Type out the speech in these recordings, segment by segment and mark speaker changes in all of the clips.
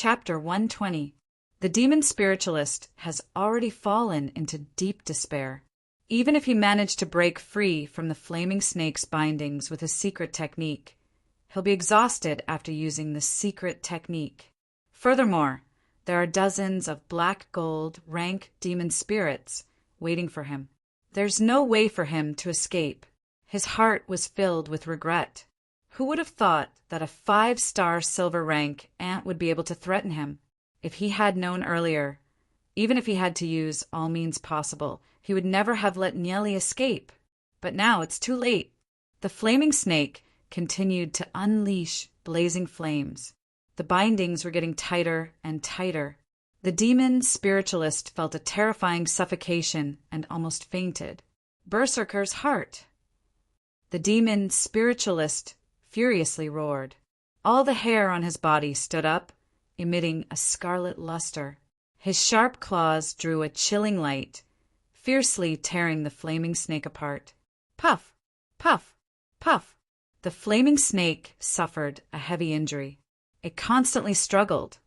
Speaker 1: Chapter 120. The demon spiritualist has already fallen into deep despair. Even if he managed to break free from the flaming snake's bindings with his secret technique, he'll be exhausted after using the secret technique. Furthermore, there are dozens of black gold rank demon spirits waiting for him. There's no way for him to escape. His heart was filled with regret. Who would have thought that a 5-star silver rank ant would be able to threaten him? If he had known earlier, even if he had to use all means possible, he would never have let Nieli escape. But now it's too late. The flaming snake continued to unleash blazing flames. The bindings were getting tighter and tighter. The demon spiritualist felt a terrifying suffocation and almost fainted. Berserker's heart. The demon spiritualist furiously roared. All the hair on his body stood up, emitting a scarlet luster. His sharp claws drew a chilling light, fiercely tearing the flaming snake apart. Puff, puff, puff. The flaming snake suffered a heavy injury. It constantly struggled,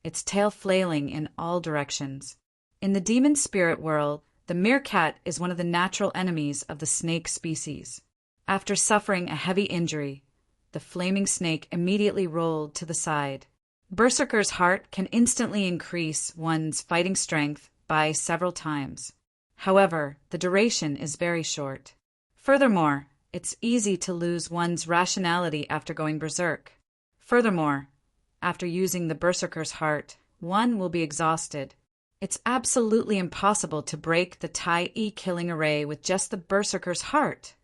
Speaker 1: its tail flailing in all directions. In the demon spirit world, the meerkat is one of the natural enemies of the snake species. After suffering a heavy injury, the flaming snake immediately rolled to the side. Berserker's heart can instantly increase one's fighting strength by several times. However, the duration is very short. Furthermore, it's easy to lose one's rationality after going berserk. Furthermore, after using the Berserker's heart, one will be exhausted. It's absolutely impossible to break the Tai-E killing array with just the Berserker's heart.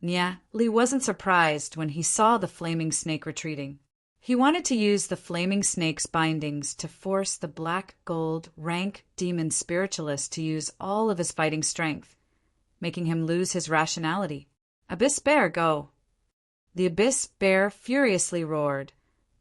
Speaker 1: Nieli wasn't surprised when he saw the flaming snake retreating. He wanted to use the flaming snake's bindings to force the black gold rank demon spiritualist to use all of his fighting strength, making him lose his rationality. Abyss Bear, go! The Abyss Bear furiously roared,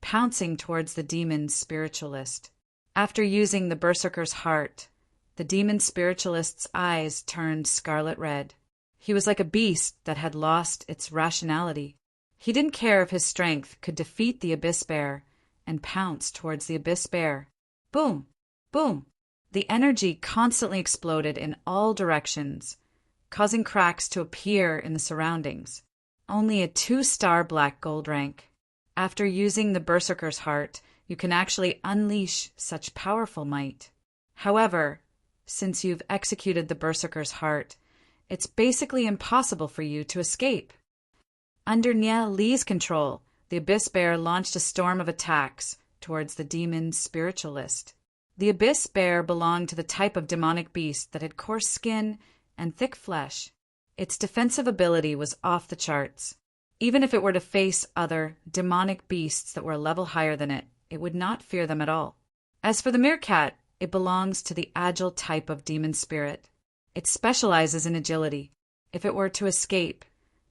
Speaker 1: pouncing towards the demon spiritualist. After using the Berserker's heart, the demon spiritualist's eyes turned scarlet red. He was like a beast that had lost its rationality. He didn't care if his strength could defeat the Abyss Bear and pounced towards the Abyss Bear. Boom! Boom! The energy constantly exploded in all directions, causing cracks to appear in the surroundings. Only a 2-star black gold rank. After using the Berserker's heart, you can actually unleash such powerful might. However, since you've executed the Berserker's heart, it's basically impossible for you to escape. Under Nieli's control, the Abyss Bear launched a storm of attacks towards the demon spiritualist. The Abyss Bear belonged to the type of demonic beast that had coarse skin and thick flesh. Its defensive ability was off the charts. Even if it were to face other demonic beasts that were a level higher than it, it would not fear them at all. As for the meerkat, it belongs to the agile type of demon spirit. It specializes in agility. If it were to escape,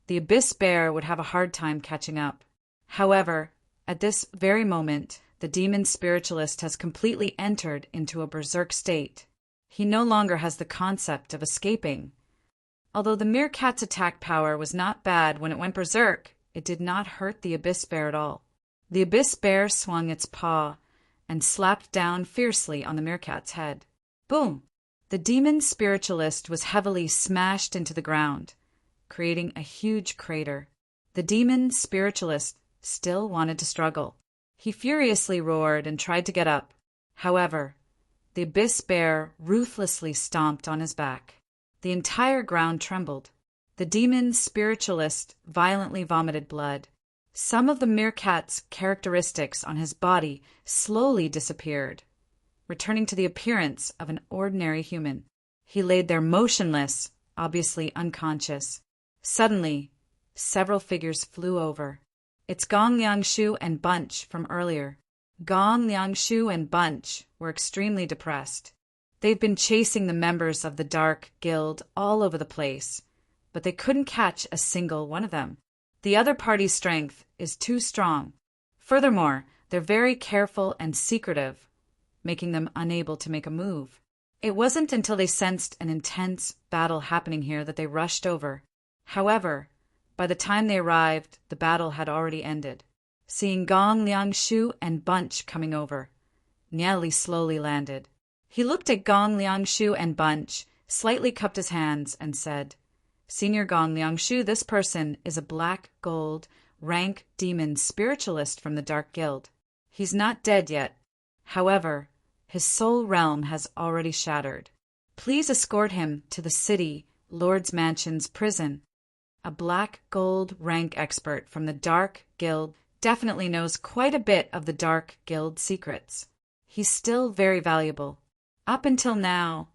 Speaker 1: the Abyss Bear would have a hard time catching up. However, at this very moment, the demon spiritualist has completely entered into a berserk state. He no longer has the concept of escaping. Although the meerkat's attack power was not bad when it went berserk, it did not hurt the Abyss Bear at all. The Abyss Bear swung its paw and slapped down fiercely on the meerkat's head. Boom! The demon spiritualist was heavily smashed into the ground, creating a huge crater. The demon spiritualist still wanted to struggle. He furiously roared and tried to get up. However, the Abyss Bear ruthlessly stomped on his back. The entire ground trembled. The demon spiritualist violently vomited blood. Some of the meerkat's characteristics on his body slowly disappeared, returning to the appearance of an ordinary human. He laid there motionless, obviously unconscious. Suddenly, several figures flew over. It's Gong Liangshu and Bunch from earlier. Gong Liangshu and Bunch were extremely depressed. They've been chasing the members of the Dark Guild all over the place, but they couldn't catch a single one of them. The other party's strength is too strong. Furthermore, they're very careful and secretive, making them unable to make a move. It wasn't until they sensed an intense battle happening here that they rushed over. However, by the time they arrived, the battle had already ended. Seeing Gong Liangshu and Bunch coming over, Niali slowly landed. He looked at Gong Liangshu and Bunch, slightly cupped his hands, and said, Senior Gong Liangshu, this person is a black gold rank demon spiritualist from the Dark Guild. He's not dead yet. However, his soul realm has already shattered. Please escort him to the city Lord's Mansion's prison. A black gold rank expert from the Dark Guild definitely knows quite a bit of the Dark Guild secrets. He's still very valuable. Up until now,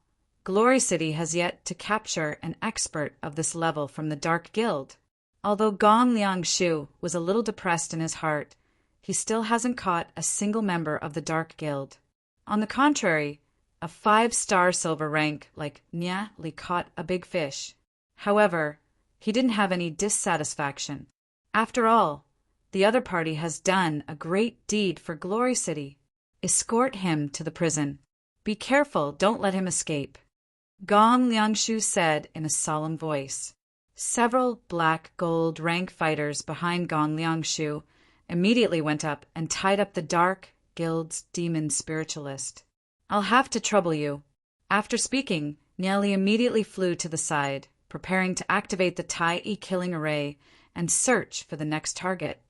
Speaker 1: Glory City has yet to capture an expert of this level from the Dark Guild. Although Gong Liangshu was a little depressed in his heart, he still hasn't caught a single member of the Dark Guild. On the contrary, a 5-star silver rank like Nya Li caught a big fish. However, he didn't have any dissatisfaction. After all, the other party has done a great deed for Glory City. Escort him to the prison. Be careful, don't let him escape. Gong Liangshu said in a solemn voice. Several black gold rank fighters behind Gong Liangshu immediately went up and tied up the Dark Guild's demon spiritualist. I'll have to trouble you. After speaking, Niali immediately flew to the side, preparing to activate the Tai-E killing array and search for the next target.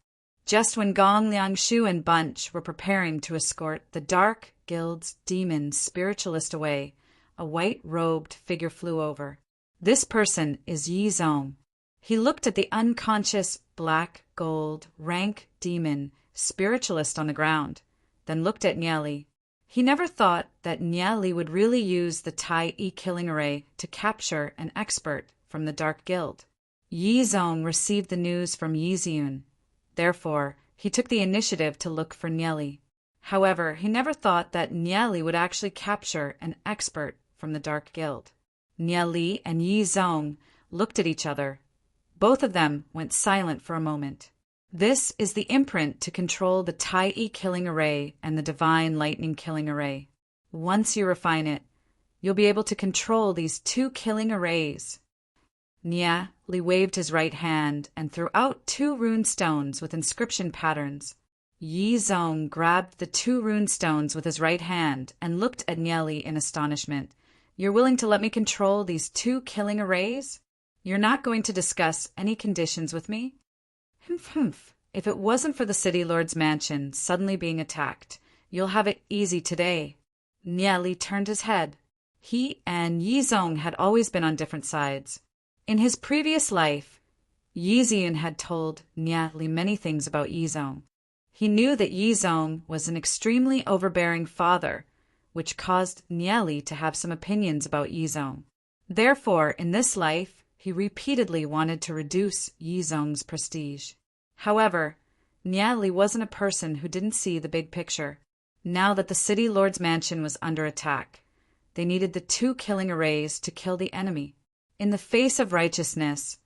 Speaker 1: Just when Gong Liangshu and Bunch were preparing to escort the Dark Guild's demon spiritualist away, a white-robed figure flew over. This person is Yi Zong. He looked at the unconscious black gold rank demon spiritualist on the ground, then looked at Niali. He never thought that Niali would really use the Tai-E killing array to capture an expert from the Dark Guild. Yi Zong received the news from Yi Ziyun. Therefore, he took the initiative to look for Niali. However, he never thought that Niali would actually capture an expert from the Dark Guild. Niali and Yi Zong looked at each other. Both of them went silent for a moment. This is the imprint to control the Tai-E killing array and the Divine Lightning killing array. Once you refine it, you'll be able to control these 2 killing arrays. Nia Li waved his right hand and threw out 2 rune stones with inscription patterns. Yi Zong grabbed the 2 rune stones with his right hand and looked at Niali in astonishment. You're willing to let me control these 2 killing arrays? You're not going to discuss any conditions with me? Humph. If it wasn't for the City Lord's mansion suddenly being attacked, you'll have it easy today. Niali turned his head. He and Yi Zong had always been on different sides. In his previous life, Yi Ziyun had told Niali many things about Yi Zong. He knew that Yi Zong was an extremely overbearing father, which caused Niali to have some opinions about Yi Zong. Therefore, in this life, he repeatedly wanted to reduce Yi Zong's prestige. However, Niali wasn't a person who didn't see the big picture. Now that the City Lord's mansion was under attack, they needed the 2 killing arrays to kill the enemy. In the face of righteousness,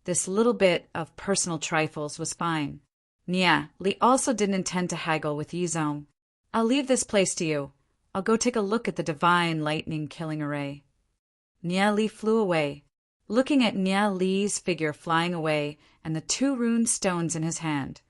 Speaker 1: this little bit of personal trifles was fine. Nia Li also didn't intend to haggle with Yi Zong. I'll leave this place to you. I'll go take a look at the Divine Lightning killing array. Nia Li flew away. Looking at Nia Li's figure flying away and the 2 rune stones in his hand,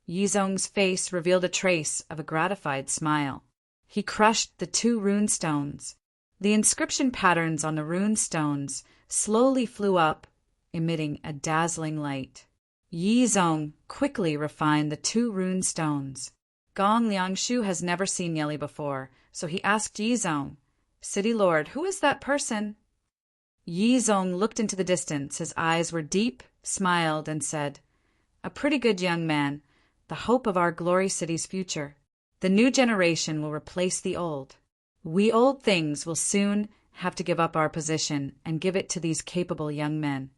Speaker 1: Yi Zong's face revealed a trace of a gratified smile. He crushed the 2 rune stones. The inscription patterns on the rune stones slowly flew up, emitting a dazzling light. Yi Zong quickly refined the 2 rune stones. Gong Liangshu has never seen Niali before, so he asked Yi Zong, City Lord, who is that person? Yi Zong looked into the distance. His eyes were deep, smiled, and said, A pretty good young man, the hope of our Glory City's future. The new generation will replace the old. We old things will soon have to give up our position and give it to these capable young men.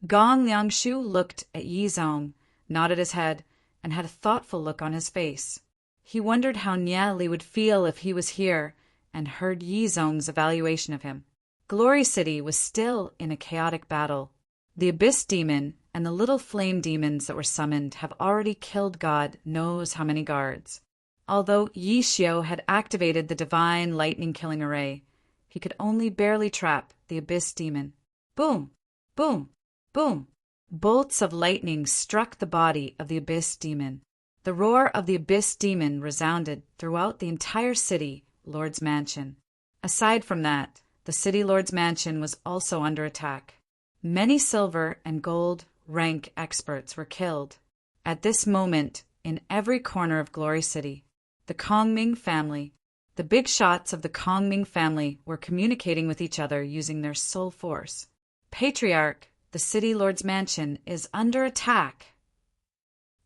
Speaker 1: Gong Liangshu looked at Yi Zong, nodded his head, and had a thoughtful look on his face. He wondered how Niali would feel if he was here and heard Yi Zong's evaluation of him. Glory City was still in a chaotic battle. The Abyss Demon and the little flame demons that were summoned have already killed God knows how many guards. Although Yi Xiu had activated the Divine Lightning killing array, he could only barely trap the Abyss Demon. Boom! Boom! Boom! Bolts of lightning struck the body of the Abyss Demon. The roar of the Abyss Demon resounded throughout the entire city Lord's mansion. Aside from that, the city Lord's mansion was also under attack. Many silver and gold rank experts were killed. At this moment, in every corner of Glory City, the Kongming family, the big shots of the Kongming family were communicating with each other using their soul force. Patriarch, the city Lord's mansion is under attack.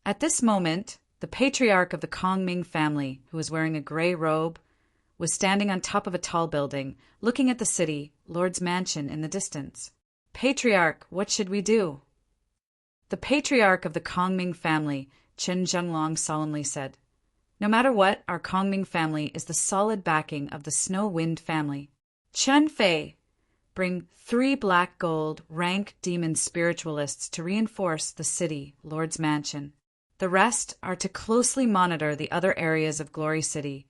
Speaker 1: At this moment, the patriarch of the Kongming family, who was wearing a gray robe, was standing on top of a tall building, looking at the city Lord's mansion in the distance. Patriarch, what should we do? The patriarch of the Kongming family, Chen Zhenglong, solemnly said, "No matter what, our Kongming family is the solid backing of the Snow Wind family. Chen Fei, bring 3 black gold rank demon spiritualists to reinforce the city Lord's mansion. The rest are to closely monitor the other areas of Glory City,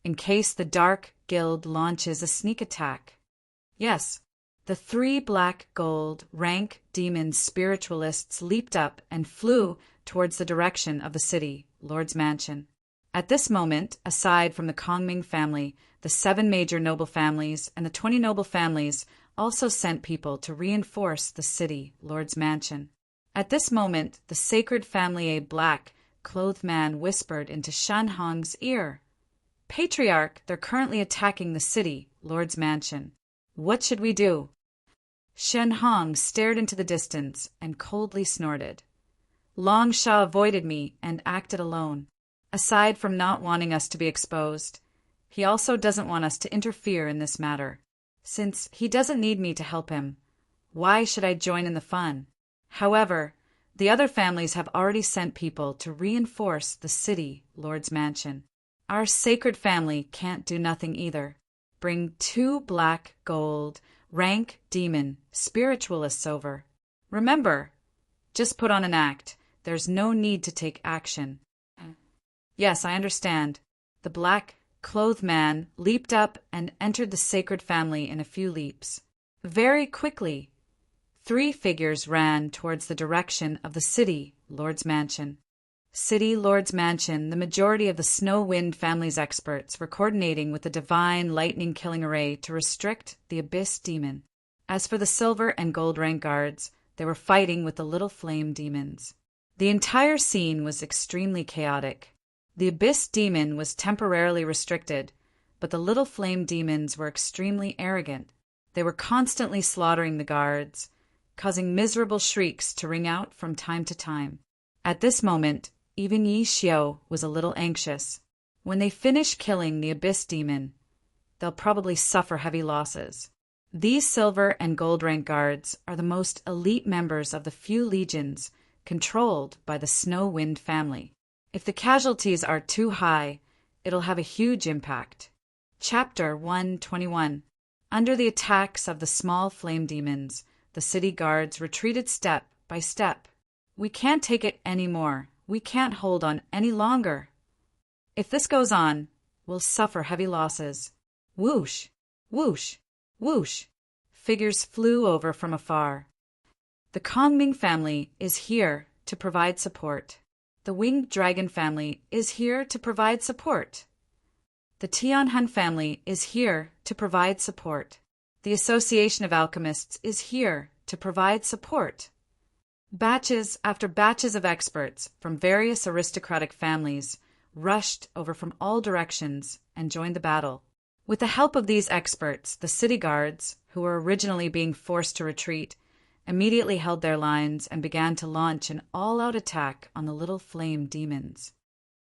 Speaker 1: in case the Dark Guild launches a sneak attack." Yes, the 3 black gold rank demon spiritualists leaped up and flew towards the direction of the city Lord's mansion. At this moment, aside from the Kongming family, the 7 major noble families and the 20 noble families also sent people to reinforce the city Lord's mansion. At this moment, the sacred family a black-clothed man whispered into Shan Hong's ear, "Patriarch, they're currently attacking the city Lord's mansion. What should we do?" Shen Hong stared into the distance and coldly snorted. "Long Sha avoided me and acted alone. Aside from not wanting us to be exposed, he also doesn't want us to interfere in this matter. Since he doesn't need me to help him, why should I join in the fun? However, the other families have already sent people to reinforce the city Lord's mansion. Our sacred family can't do nothing either. Bring 2 black gold rank demon spiritualists over. Remember, just put on an act. There's no need to take action." "Yes, I understand." The black-clothed man leaped up and entered the sacred family in a few leaps. Very quickly, 3 figures ran towards the direction of the city Lord's mansion. City Lord's mansion, the majority of the Snow Wind family's experts were coordinating with the divine lightning killing array to restrict the Abyss Demon. As for the silver and gold rank guards, they were fighting with the little flame demons. The entire scene was extremely chaotic. The Abyss Demon was temporarily restricted, but the little flame demons were extremely arrogant. They were constantly slaughtering the guards, causing miserable shrieks to ring out from time to time. At this moment, even Yi Xiao was a little anxious. When they finish killing the Abyss Demon, they'll probably suffer heavy losses. These silver and gold rank guards are the most elite members of the few legions controlled by the Snow Wind family. If the casualties are too high, it'll have a huge impact. Chapter 121. Under the attacks of the small flame demons, the city guards retreated step by step. "We can't take it anymore. We can't hold on any longer. If this goes on, we'll suffer heavy losses." Whoosh, whoosh, whoosh. Figures flew over from afar. The Kongming family is here to provide support. The Winged Dragon family is here to provide support. The Tianhan family is here to provide support. The Association of Alchemists is here to provide support. Batches after batches of experts from various aristocratic families rushed over from all directions and joined the battle. With the help of these experts, the city guards, who were originally being forced to retreat, immediately held their lines and began to launch an all-out attack on the little flame demons.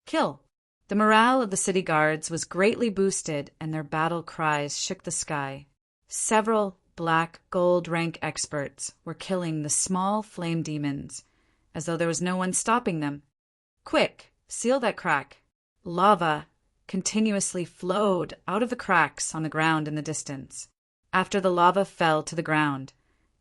Speaker 1: Kill! The morale of the city guards was greatly boosted and their battle cries shook the sky. Several black gold rank experts were killing the small flame demons, as though there was no one stopping them. Quick, seal that crack. Lava continuously flowed out of the cracks on the ground in the distance. After the lava fell to the ground,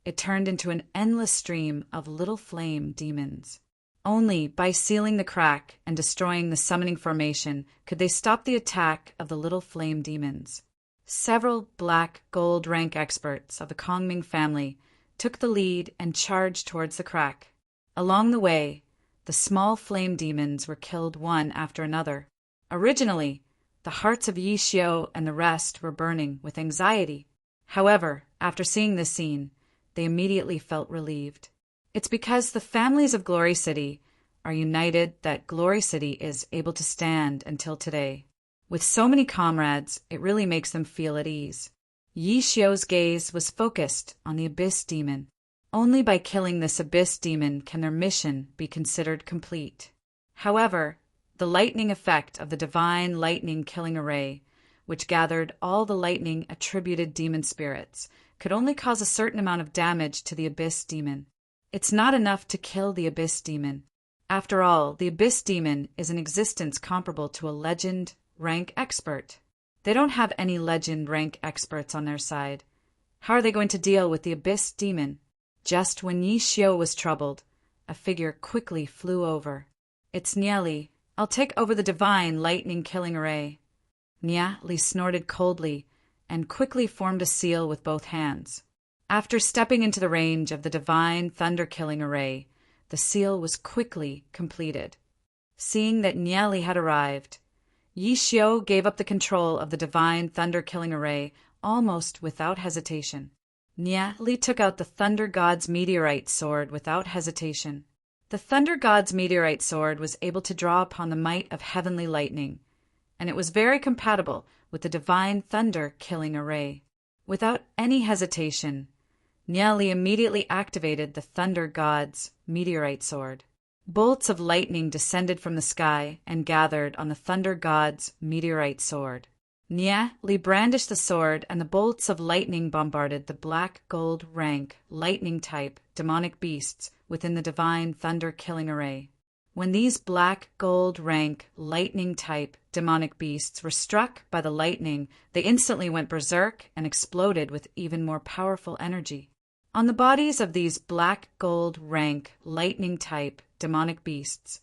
Speaker 1: it turned into an endless stream of little flame demons. Only by sealing the crack and destroying the summoning formation could they stop the attack of the little flame demons. Several black gold rank experts of the Kongming family took the lead and charged towards the crack. Along the way, the small flame demons were killed one after another. Originally, the hearts of Yi Xiao and the rest were burning with anxiety. However, after seeing this scene, they immediately felt relieved. It's because the families of Glory City are united that Glory City is able to stand until today. With so many comrades, it really makes them feel at ease. Yi Xiao's gaze was focused on the Abyss Demon. Only by killing this Abyss Demon can their mission be considered complete. However, the lightning effect of the divine lightning killing array, which gathered all the lightning-attributed demon spirits, could only cause a certain amount of damage to the Abyss Demon. It's not enough to kill the Abyss Demon. After all, the Abyss Demon is an existence comparable to a legend rank expert. They don't have any legend rank experts on their side. How are they going to deal with the Abyss Demon? Just when Yi Xiao was troubled, a figure quickly flew over. It's Nye Li. I'll take over the divine lightning killing array. Nye Li snorted coldly and quickly formed a seal with both hands. After stepping into the range of the divine thunder killing array, the seal was quickly completed. Seeing that Nye Li had arrived, Yi Xiao gave up the control of the divine thunder killing array almost without hesitation. Nye Li took out the Thunder God's meteorite sword without hesitation. The Thunder God's meteorite sword was able to draw upon the might of heavenly lightning, and it was very compatible with the divine thunder killing array. Without any hesitation, Nye Li immediately activated the Thunder God's meteorite sword. Bolts of lightning descended from the sky and gathered on the Thunder God's meteorite sword. Nye Li brandished the sword, and the bolts of lightning bombarded the black gold rank lightning type demonic beasts within the divine thunder killing array. When these black gold rank lightning type demonic beasts were struck by the lightning, they instantly went berserk and exploded with even more powerful energy. On the bodies of these black gold rank lightning type demonic beasts,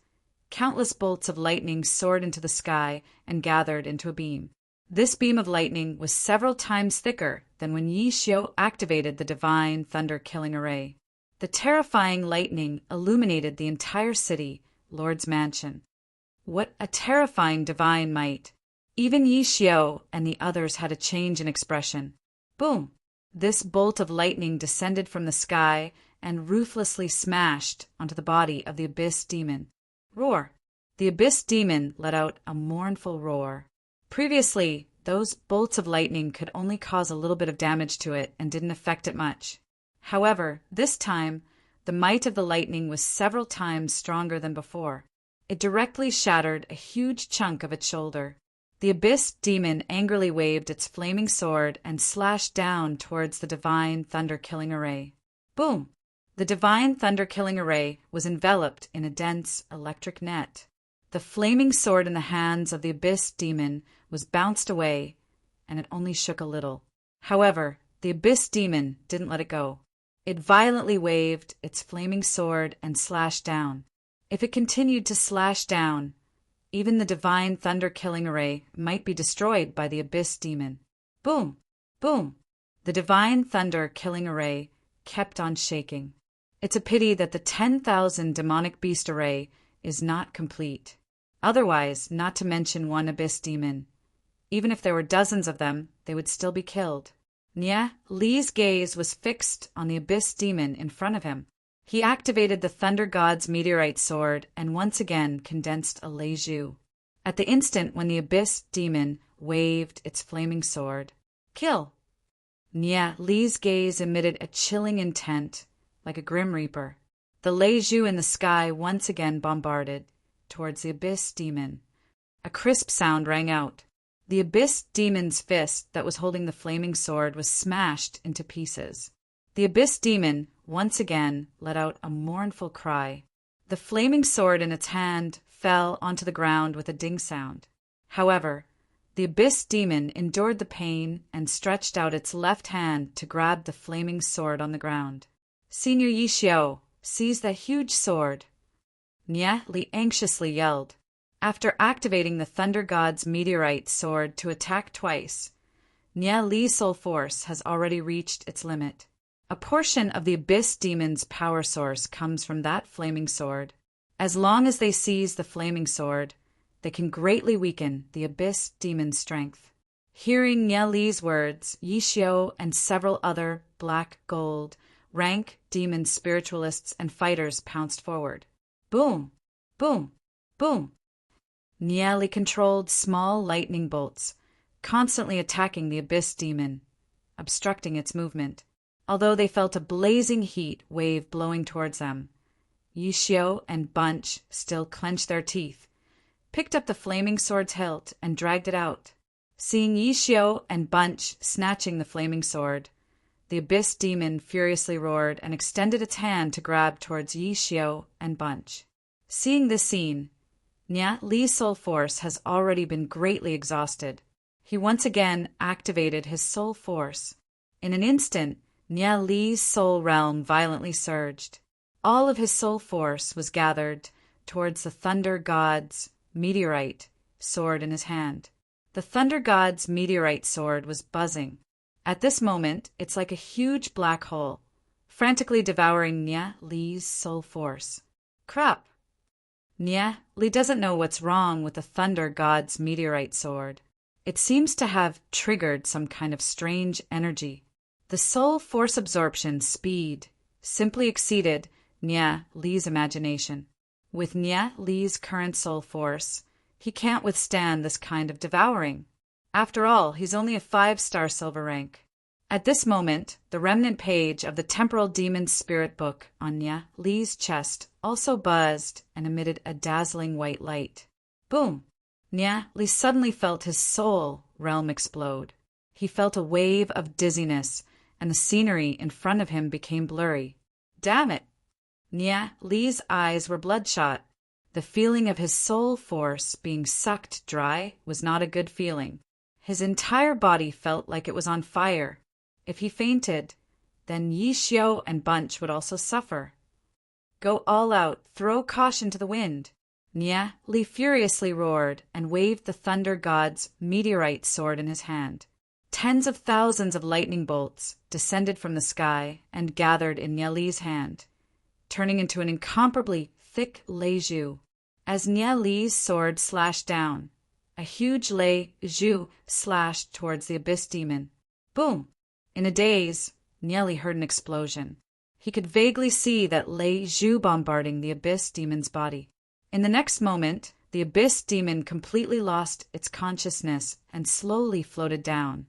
Speaker 1: countless bolts of lightning soared into the sky and gathered into a beam. This beam of lightning was several times thicker than when Yi Xiao activated the divine thunder killing array. The terrifying lightning illuminated the entire city, Lord's mansion. What a terrifying divine might! Even Yi Xiao and the others had a change in expression. Boom! This bolt of lightning descended from the sky and ruthlessly smashed onto the body of the Abyss Demon. Roar! The Abyss Demon let out a mournful roar. Previously, those bolts of lightning could only cause a little bit of damage to it and didn't affect it much. However, this time, the might of the lightning was several times stronger than before. It directly shattered a huge chunk of its shoulder. The Abyss Demon angrily waved its flaming sword and slashed down towards the divine thunder killing array. Boom! The divine thunder killing array was enveloped in a dense electric net. The flaming sword in the hands of the Abyss Demon was bounced away, and it only shook a little. However, the Abyss Demon didn't let it go. It violently waved its flaming sword and slashed down. If it continued to slash down, even the divine thunder killing array might be destroyed by the Abyss Demon. Boom! Boom! The divine thunder killing array kept on shaking. It's a pity that the 10,000 demonic beast array is not complete. Otherwise, not to mention one Abyss Demon, even if there were dozens of them, they would still be killed. Nye Li's gaze was fixed on the Abyss Demon in front of him. He activated the Thunder God's meteorite sword and once again condensed a Leiju. At the instant when the Abyss Demon waved its flaming sword, kill! Nye Li's gaze emitted a chilling intent, like a grim reaper. The Leiju in the sky once again bombarded towards the Abyss Demon. A crisp sound rang out. The Abyss Demon's fist that was holding the flaming sword was smashed into pieces. The Abyss Demon once again let out a mournful cry. The flaming sword in its hand fell onto the ground with a ding sound. However, the Abyss Demon endured the pain and stretched out its left hand to grab the flaming sword on the ground. Senior Yi Xiao, seize that huge sword! Nye Li anxiously yelled. After activating the Thunder God's meteorite sword to attack twice, Nye Li's soul force has already reached its limit. A portion of the Abyss Demon's power source comes from that flaming sword. As long as they seize the flaming sword, they can greatly weaken the Abyss Demon's strength. Hearing Nye Li's words, Yi Xiao and several other black gold rank demon spiritualists and fighters pounced forward. Boom! Boom! Boom! Nye Li controlled small lightning bolts, constantly attacking the Abyss Demon, obstructing its movement. Although they felt a blazing heat wave blowing towards them, Yi Xiao and Bunch still clenched their teeth, picked up the flaming sword's hilt, and dragged it out. Seeing Yi Xiao and Bunch snatching the flaming sword, the Abyss Demon furiously roared and extended its hand to grab towards Yi Xiao and Bunch. Seeing this scene, Nye Li's soul force has already been greatly exhausted. He once again activated his soul force. In an instant, Nye Li's soul realm violently surged. All of his soul force was gathered towards the Thunder God's meteorite sword in his hand. The Thunder God's meteorite sword was buzzing. At this moment, it's like a huge black hole, frantically devouring Nye Li's soul force. Crap! Nye Li doesn't know what's wrong with the Thunder God's meteorite sword. It seems to have triggered some kind of strange energy. The soul force absorption speed simply exceeded Nye Li's imagination. With Nye Li's current soul force, he can't withstand this kind of devouring. After all, he's only a 5-star silver rank. At this moment, the remnant page of the Temporal Demon's Spirit Book on Nye Li's chest also buzzed and emitted a dazzling white light. Boom! Nye Li suddenly felt his soul realm explode. He felt a wave of dizziness, and the scenery in front of him became blurry. Damn it! Nye Li's eyes were bloodshot. The feeling of his soul force being sucked dry was not a good feeling. His entire body felt like it was on fire. If he fainted, then Yi Xiao and Bunch would also suffer. Go all out, throw caution to the wind. Nye Li furiously roared and waved the Thunder God's meteorite sword in his hand. Tens of thousands of lightning bolts descended from the sky and gathered in Nye Li's hand, turning into an incomparably thick lei zhu. As Nye Li's sword slashed down, a huge lei zhu slashed towards the Abyss Demon. Boom! In a daze, Nye Li heard an explosion. He could vaguely see that lei zhu bombarding the Abyss Demon's body. In the next moment, the Abyss Demon completely lost its consciousness and slowly floated down,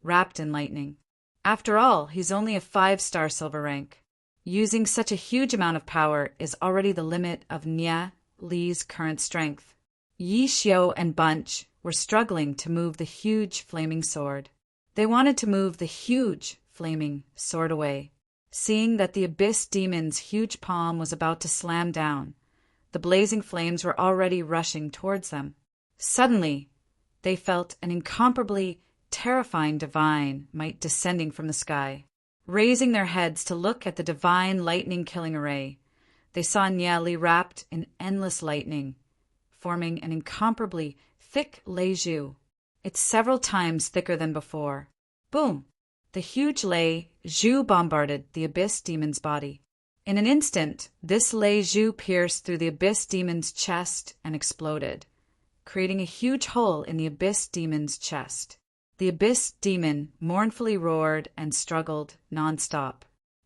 Speaker 1: wrapped in lightning. After all, he's only a 5-star silver rank. Using such a huge amount of power is already the limit of Nye Li's current strength. Yi Xiao and Bunch were struggling to move the huge flaming sword. They wanted to move the huge flaming sword away. Seeing that the Abyss Demon's huge palm was about to slam down, the blazing flames were already rushing towards them. Suddenly, they felt an incomparably terrifying divine might descending from the sky. Raising their heads to look at the divine lightning-killing array, they saw Nye Li wrapped in endless lightning, forming an incomparably thick lei zhu. It's several times thicker than before. Boom! The huge lei zhu bombarded the Abyss Demon's body. In an instant, this lei zhu pierced through the Abyss Demon's chest and exploded, creating a huge hole in the Abyss Demon's chest. The Abyss Demon mournfully roared and struggled nonstop.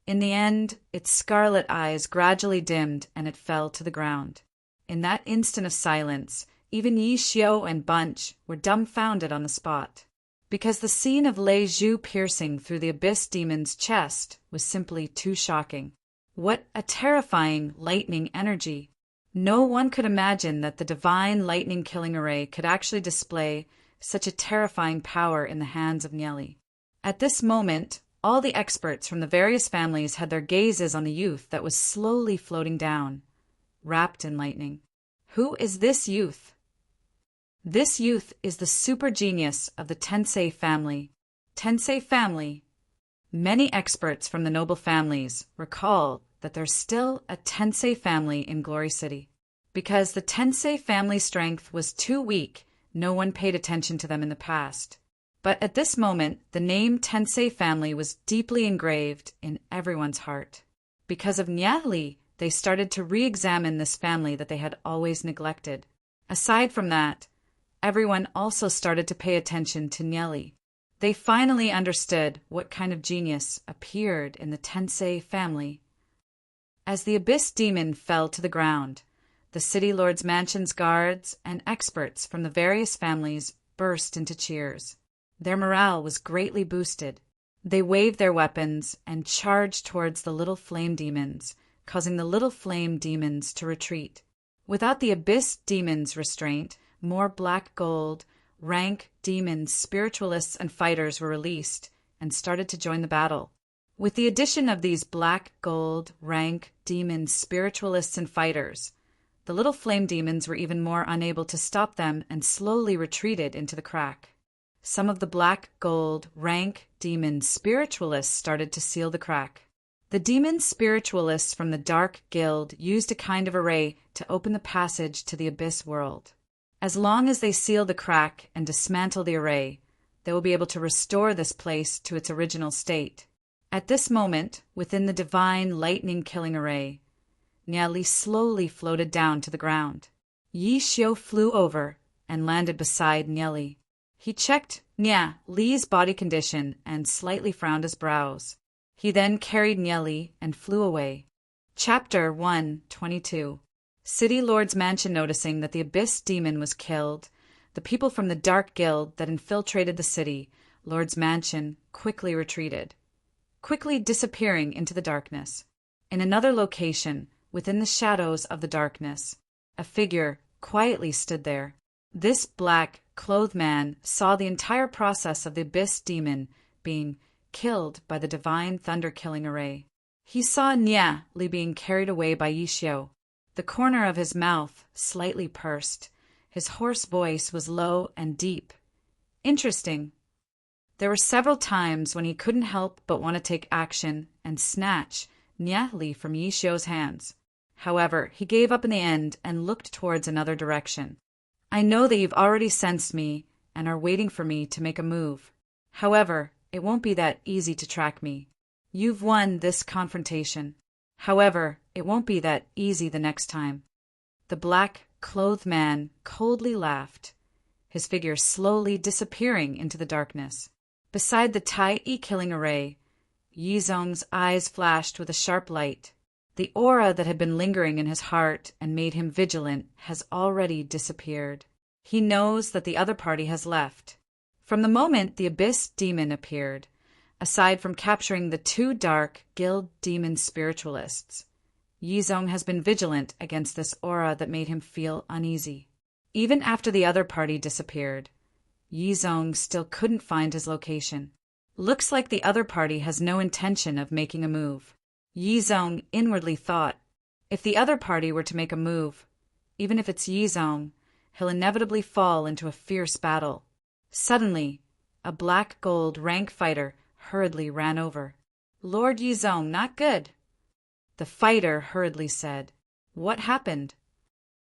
Speaker 1: In the end, its scarlet eyes gradually dimmed and it fell to the ground. In that instant of silence, even Yi Xiao and Bunch were dumbfounded on the spot, because the scene of lei zhu piercing through the Abyss Demon's chest was simply too shocking. What a terrifying lightning energy! No one could imagine that the divine lightning-killing array could actually display such a terrifying power in the hands of Nye Li. At this moment, all the experts from the various families had their gazes on the youth that was slowly floating down, wrapped in lightning. Who is this youth? This youth is the super genius of the Tensei family. Tensei family. Many experts from the noble families recall that there's still a Tensei family in Glory City. Because the Tensei family strength was too weak, no one paid attention to them in the past. But at this moment, the name Tensei family was deeply engraved in everyone's heart. Because of Nye Li, they started to re-examine this family that they had always neglected. Aside from that, everyone also started to pay attention to Nelly. They finally understood what kind of genius appeared in the Tensei family. As the Abyss Demon fell to the ground, the City Lord's Mansion's guards and experts from the various families burst into cheers. Their morale was greatly boosted. They waved their weapons and charged towards the little flame demons, causing the little flame demons to retreat. Without the Abyss Demon's restraint, more black gold, rank demons, spiritualists, and fighters were released and started to join the battle. With the addition of these black gold, rank demons, spiritualists, and fighters, the little flame demons were even more unable to stop them and slowly retreated into the crack. Some of the black gold, rank demons, spiritualists started to seal the crack. The demon spiritualists from the Dark Guild used a kind of array to open the passage to the Abyss world. As long as they seal the crack and dismantle the array, they will be able to restore this place to its original state. At this moment, within the divine lightning-killing array, Nia Li slowly floated down to the ground. Yi Xiu flew over and landed beside Nia Li. He checked Nia Li's body condition and slightly frowned his brows. He then carried Nia Li and flew away. Chapter 122. City Lord's Mansion. Noticing that the Abyss Demon was killed, the people from the Dark Guild that infiltrated the City Lord's Mansion quickly retreated, quickly disappearing into the darkness. In another location, within the shadows of the darkness, a figure quietly stood there. This black-clothed man saw the entire process of the Abyss Demon being killed by the divine thunder-killing array. He saw Nia Li being carried away by Yi Xiu. The corner of his mouth slightly pursed. His hoarse voice was low and deep. Interesting. There were several times when he couldn't help but want to take action and snatch Nia Li from Yi Xiu's hands. However, he gave up in the end and looked towards another direction. I know that you've already sensed me and are waiting for me to make a move. However, it won't be that easy to track me. You've won this confrontation. However, it won't be that easy the next time. The black-clothed man coldly laughed, his figure slowly disappearing into the darkness. Beside the Tai-killing array, Yi Zong's eyes flashed with a sharp light. The aura that had been lingering in his heart and made him vigilant has already disappeared. He knows that the other party has left. From the moment the Abyss Demon appeared, aside from capturing the two Dark Guild demon spiritualists, Yi Zong has been vigilant against this aura that made him feel uneasy. Even after the other party disappeared, Yi Zong still couldn't find his location. Looks like the other party has no intention of making a move. Yi Zong inwardly thought, if the other party were to make a move, even if it's Yi Zong, he'll inevitably fall into a fierce battle. Suddenly, a black gold rank fighter hurriedly ran over. Lord Yi Zong, not good. The fighter hurriedly said, what happened?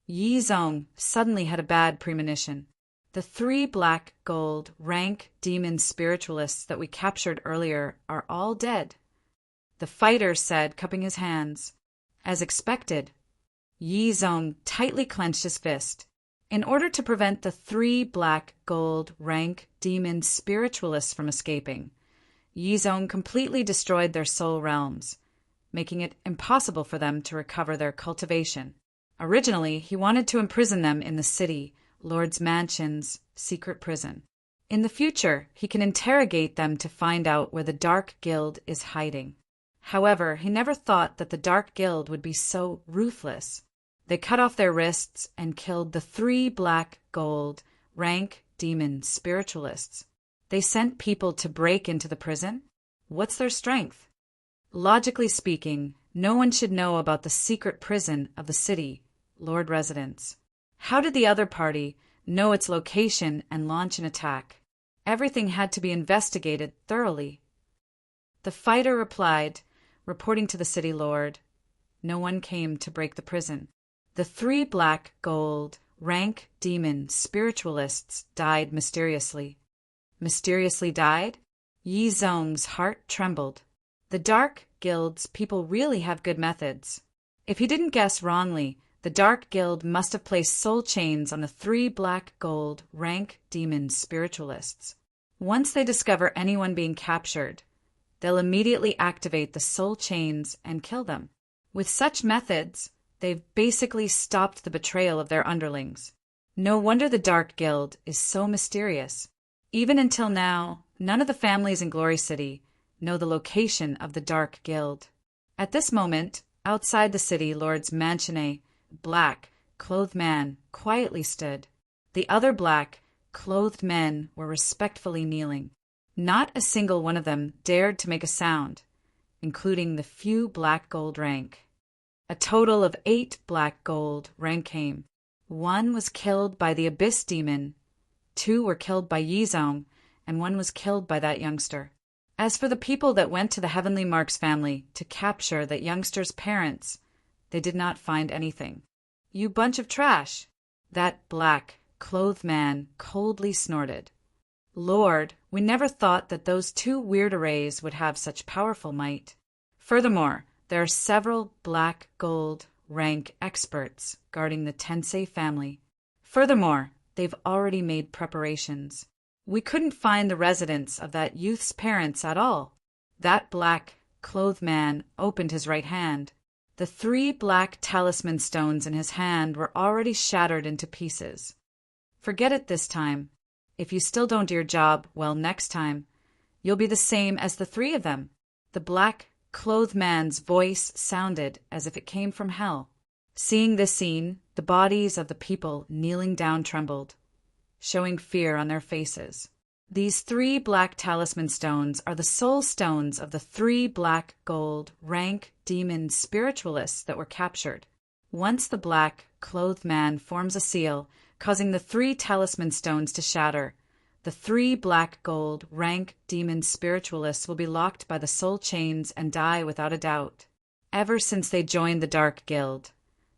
Speaker 1: Yi Zong suddenly had a bad premonition. The three black gold rank demon spiritualists that we captured earlier are all dead. The fighter said, cupping his hands. As expected, Yi Zong tightly clenched his fist. In order to prevent the three black gold rank demon spiritualists from escaping, Yi Zong completely destroyed their soul realms, making it impossible for them to recover their cultivation. Originally, he wanted to imprison them in the City Lord's Mansion's secret prison. In the future, he can interrogate them to find out where the Dark Guild is hiding. However, he never thought that the Dark Guild would be so ruthless. They cut off their wrists and killed the three black gold rank demon spiritualists. They sent people to break into the prison? What's their strength? Logically speaking, no one should know about the secret prison of the City Lord residence. How did the other party know its location and launch an attack? Everything had to be investigated thoroughly. The fighter replied, reporting to the City Lord. No one came to break the prison. The three black gold rank demon spiritualists died mysteriously. Mysteriously died? Yi Zong's heart trembled. The Dark Guild's people really have good methods. If he didn't guess wrongly, the Dark Guild must have placed soul chains on the 3 black gold rank demon spiritualists. Once they discover anyone being captured, they'll immediately activate the soul chains and kill them. With such methods, they've basically stopped the betrayal of their underlings. No wonder the Dark Guild is so mysterious. Even until now, none of the families in Glory City know the location of the Dark Guild. At this moment, outside the city lord's mansion, black, clothed man quietly stood. The other black, clothed men were respectfully kneeling. Not a single one of them dared to make a sound, including the few black gold rank. A total of 8 black gold rank came. 1 was killed by the Abyss Demon, 2 were killed by Yizong, and 1 was killed by that youngster. As for the people that went to the Heavenly Marks family to capture that youngster's parents, they did not find anything. "You bunch of trash!" That black, clothed man coldly snorted. "Lord, we never thought that those 2 weird arrays would have such powerful might. Furthermore, there are several black gold rank experts guarding the Tensei family. Furthermore, they've already made preparations. We couldn't find the residence of that youth's parents at all." That black, clothed man opened his right hand. The 3 black talisman stones in his hand were already shattered into pieces. "Forget it this time. If you still don't do your job well next time, you'll be the same as the 3 of them." The black, clothed man's voice sounded as if it came from hell. Seeing this scene, the bodies of the people kneeling down trembled, showing fear on their faces. These 3 black talisman stones are the soul stones of the 3 black gold rank demon spiritualists that were captured. Once the black, clothed man forms a seal, causing the 3 talisman stones to shatter, the 3 black gold rank demon spiritualists will be locked by the soul chains and die without a doubt. Ever since they joined the Dark Guild,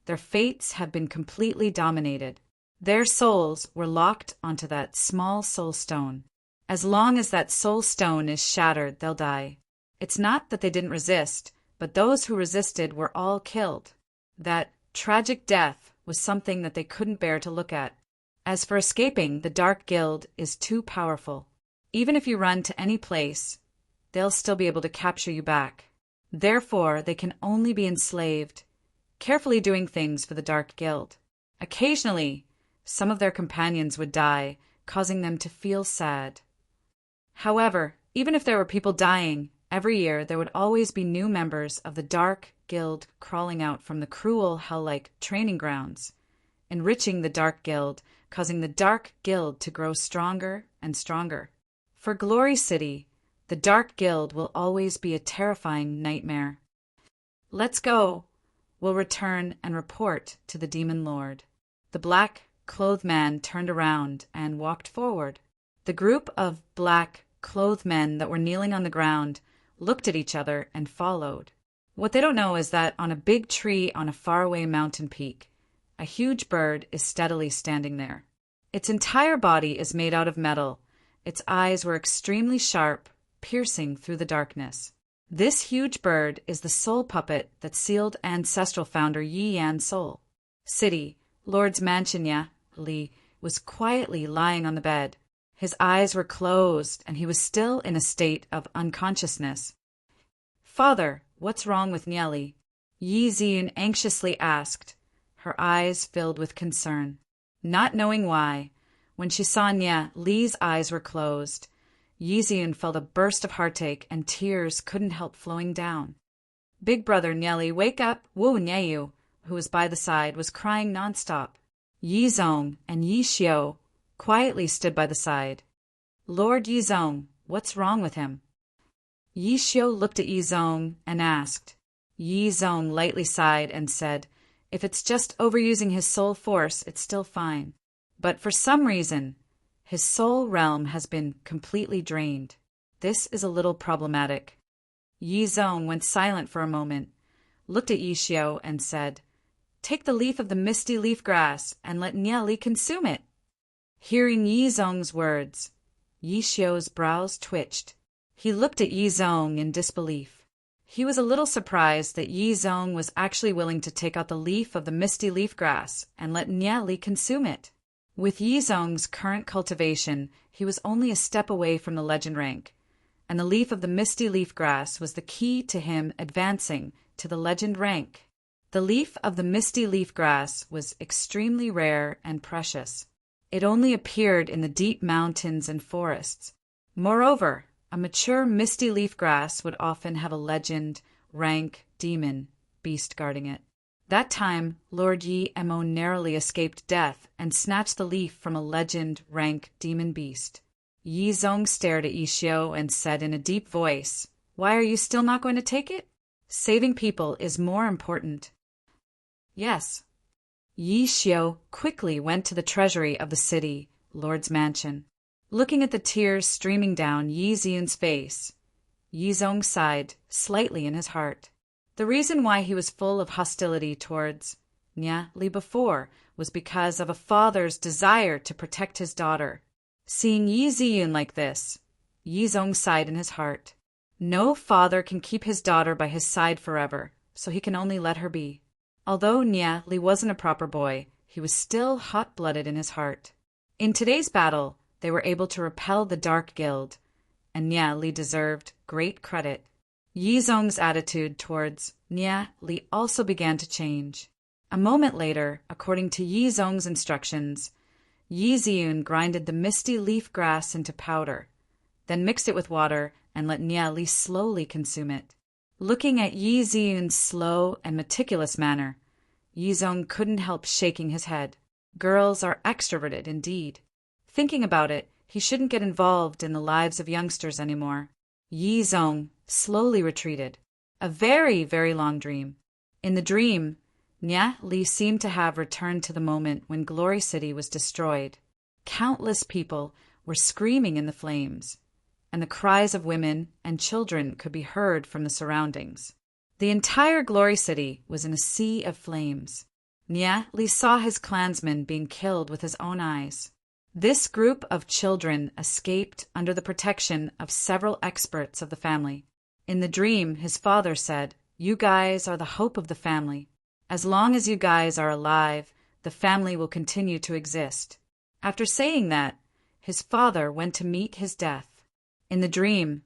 Speaker 1: their fates have been completely dominated. Their souls were locked onto that small soul stone. As long as that soul stone is shattered, they'll die. It's not that they didn't resist, but those who resisted were all killed. That tragic death was something that they couldn't bear to look at. As for escaping, the Dark Guild is too powerful. Even if you run to any place, they'll still be able to capture you back. Therefore, they can only be enslaved, carefully doing things for the Dark Guild. Occasionally, some of their companions would die, causing them to feel sad. However, even if there were people dying, every year there would always be new members of the Dark Guild crawling out from the cruel, hell-like training grounds, enriching the Dark Guild, causing the Dark Guild to grow stronger and stronger. For Glory City, the Dark Guild will always be a terrifying nightmare. "Let's go. We'll return and report to the Demon Lord." The black, clothed man turned around and walked forward. The group of black, clothed men that were kneeling on the ground looked at each other and followed. What they don't know is that on a big tree on a faraway mountain peak, a huge bird is steadily standing there. Its entire body is made out of metal. Its eyes were extremely sharp, piercing through the darkness. This huge bird is the soul puppet that sealed ancestral founder Yi Yan's soul. City, Lord's Mansion Li was quietly lying on the bed. His eyes were closed, and he was still in a state of unconsciousness. "Father, what's wrong with Nieli?" Yi Ziyun anxiously asked, her eyes filled with concern. Not knowing why, when she saw Nya, Li's eyes were closed. Yi Ziyun felt a burst of heartache, and tears couldn't help flowing down. Big brother Nieli, wake up! Wu Nyeyu, who was by the side, was crying nonstop. Yi Zong and Yi Xiao quietly stood by the side. "Lord Yi Zong, what's wrong with him?" Yi Xiao looked at Yi Zong and asked. Yi Zong lightly sighed and said, "If it's just overusing his soul force, it's still fine. But for some reason, his soul realm has been completely drained. This is a little problematic." Yi Zong went silent for a moment, looked at Yi Xiao and said, "Take the leaf of the misty leaf grass and let Nieli consume it." Hearing Yi Zong's words, Yi Xiao's brows twitched. He looked at Yi Zong in disbelief. He was a little surprised that Yi Zong was actually willing to take out the leaf of the misty leaf grass and let Nye Li consume it. With Yi Zong's current cultivation, he was only a step away from the legend rank, and the leaf of the misty leaf grass was the key to him advancing to the legend rank. The leaf of the misty leaf grass was extremely rare and precious. It only appeared in the deep mountains and forests. Moreover, a mature misty leaf grass would often have a legend, rank, demon, beast guarding it. That time, Lord Yi Mo narrowly escaped death and snatched the leaf from a legend, rank, demon beast. Yi Zong stared at Yi Xiu and said in a deep voice, "Why are you still not going to take it? Saving people is more important." "Yes." Yi Xiu quickly went to the treasury of the city, Lord's mansion. Looking at the tears streaming down Yi Ziyun's face, Yi Zong sighed slightly in his heart. The reason why he was full of hostility towards Nye Li before was because of a father's desire to protect his daughter. Seeing Yi Ziyun like this, Yi Zong sighed in his heart. No father can keep his daughter by his side forever, so he can only let her be. Although Nye Li wasn't a proper boy, he was still hot-blooded in his heart. In today's battle, they were able to repel the Dark Guild, and Nye Li deserved great credit. Yi Zong's attitude towards Nye Li also began to change. A moment later, according to Yi Zong's instructions, Yi Ziyun grinded the misty leaf grass into powder, then mixed it with water and let Nye Li slowly consume it. Looking at Yi Ziyun's slow and meticulous manner, Yi Zong couldn't help shaking his head. Girls are extroverted indeed. Thinking about it, he shouldn't get involved in the lives of youngsters anymore. Yi Zong slowly retreated. A very, very long dream. In the dream, Nye Li seemed to have returned to the moment when Glory City was destroyed. Countless people were screaming in the flames, and the cries of women and children could be heard from the surroundings. The entire Glory City was in a sea of flames. Nye Li saw his clansmen being killed with his own eyes. This group of children escaped under the protection of several experts of the family. In the dream, his father said, "You guys are the hope of the family. As long as you guys are alive, the family will continue to exist." After saying that, his father went to meet his death. In the dream,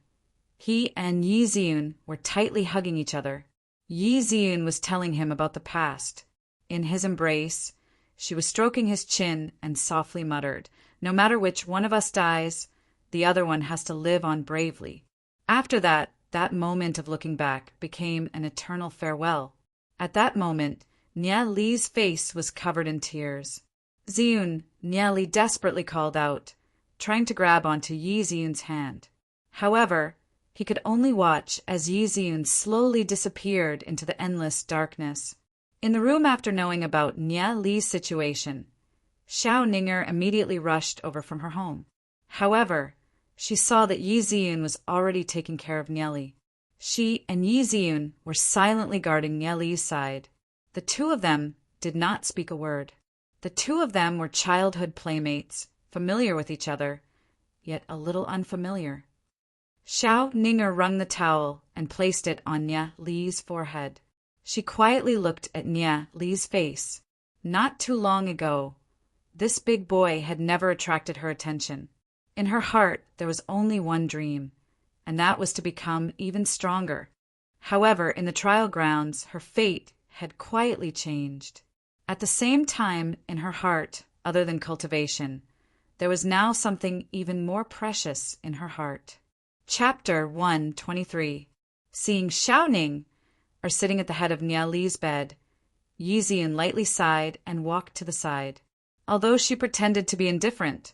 Speaker 1: he and Yi Ziyun were tightly hugging each other. Yi Ziyun was telling him about the past. In his embrace, she was stroking his chin and softly muttered, "No matter which one of us dies, the other one has to live on bravely." After that moment of looking back became an eternal farewell. At that moment, Nye Li's face was covered in tears. "Ziyun," Nye Li desperately called out, trying to grab onto Yi Ziyun's hand. However, he could only watch as Yi Ziyun slowly disappeared into the endless darkness. In the room after knowing about Nye Li's situation, Xiao Ninger immediately rushed over from her home. However, she saw that Yi Ziyun was already taking care of Nye Li. She and Yi Ziyun were silently guarding Nye Li's side. The two of them did not speak a word. The two of them were childhood playmates, familiar with each other, yet a little unfamiliar. Xiao Ninger wrung the towel and placed it on Nye Li's forehead. She quietly looked at Nye Li's face. Not too long ago, this big boy had never attracted her attention. In her heart, there was only one dream, and that was to become even stronger. However, in the trial grounds, her fate had quietly changed. At the same time, in her heart, other than cultivation, there was now something even more precious in her heart. Chapter 123. Seeing Xiao Ning, sitting at the head of Nye Li's bed, Yi Ziyun lightly sighed and walked to the side. Although she pretended to be indifferent,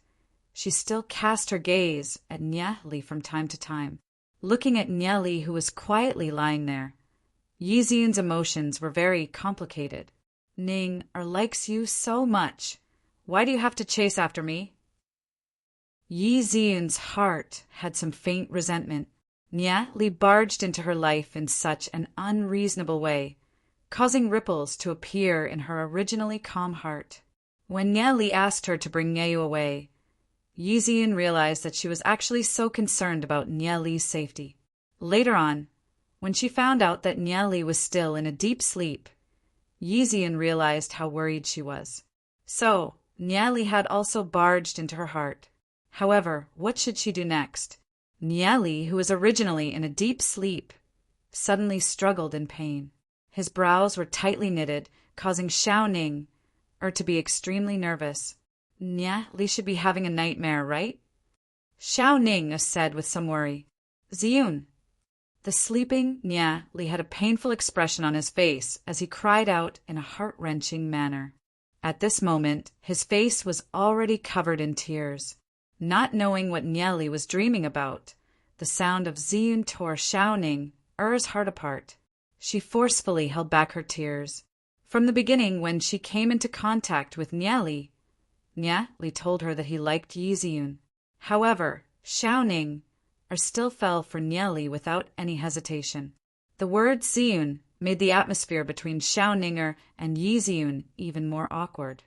Speaker 1: she still cast her gaze at Nye Li from time to time. Looking at Nye Li, who was quietly lying there, Yi Ziyun's emotions were very complicated. "Ning likes you so much. Why do you have to chase after me?" Yi Ziyun's heart had some faint resentment. Nye Li barged into her life in such an unreasonable way, causing ripples to appear in her originally calm heart. When Nye Li asked her to bring Nyeyu away, Yi Ziyun realized that she was actually so concerned about Nye Li's safety. Later on, When she found out that Niali was still in a deep sleep, Yixian realized how worried she was. So, Niali had also barged into her heart. However, what should she do next? Niali, who was originally in a deep sleep, suddenly struggled in pain. His brows were tightly knitted, causing Xiao Ning to be extremely nervous. Niali should be having a nightmare, right? Xiao Ning said with some worry. Ziyun. The sleeping Niali had a painful expression on his face as he cried out in a heart-wrenching manner. At this moment, his face was already covered in tears. Not knowing what Niali was dreaming about, the sound of Ziyun tore Xiao Ning's heart apart. She forcefully held back her tears. From the beginning, when she came into contact with Niali told her that he liked Yiziyun. However, Xiao Ning still fell for Niali without any hesitation. The word Ziyun made the atmosphere between Xiao Ning and Yiziyun even more awkward.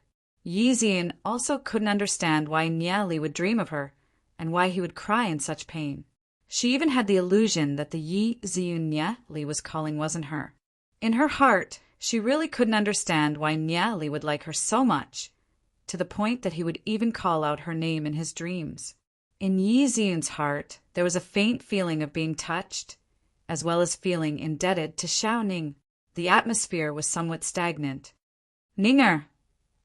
Speaker 1: Yiziyun also couldn't understand why Niali would dream of her, and why he would cry in such pain. She even had the illusion that the Yiziyun Niali was calling wasn't her. In her heart, she really couldn't understand why Niali would like her so much, to the point that he would even call out her name in his dreams. In Yiziyun's heart, there was a faint feeling of being touched, as well as feeling indebted to Xiao Ning. The atmosphere was somewhat stagnant. Ninger!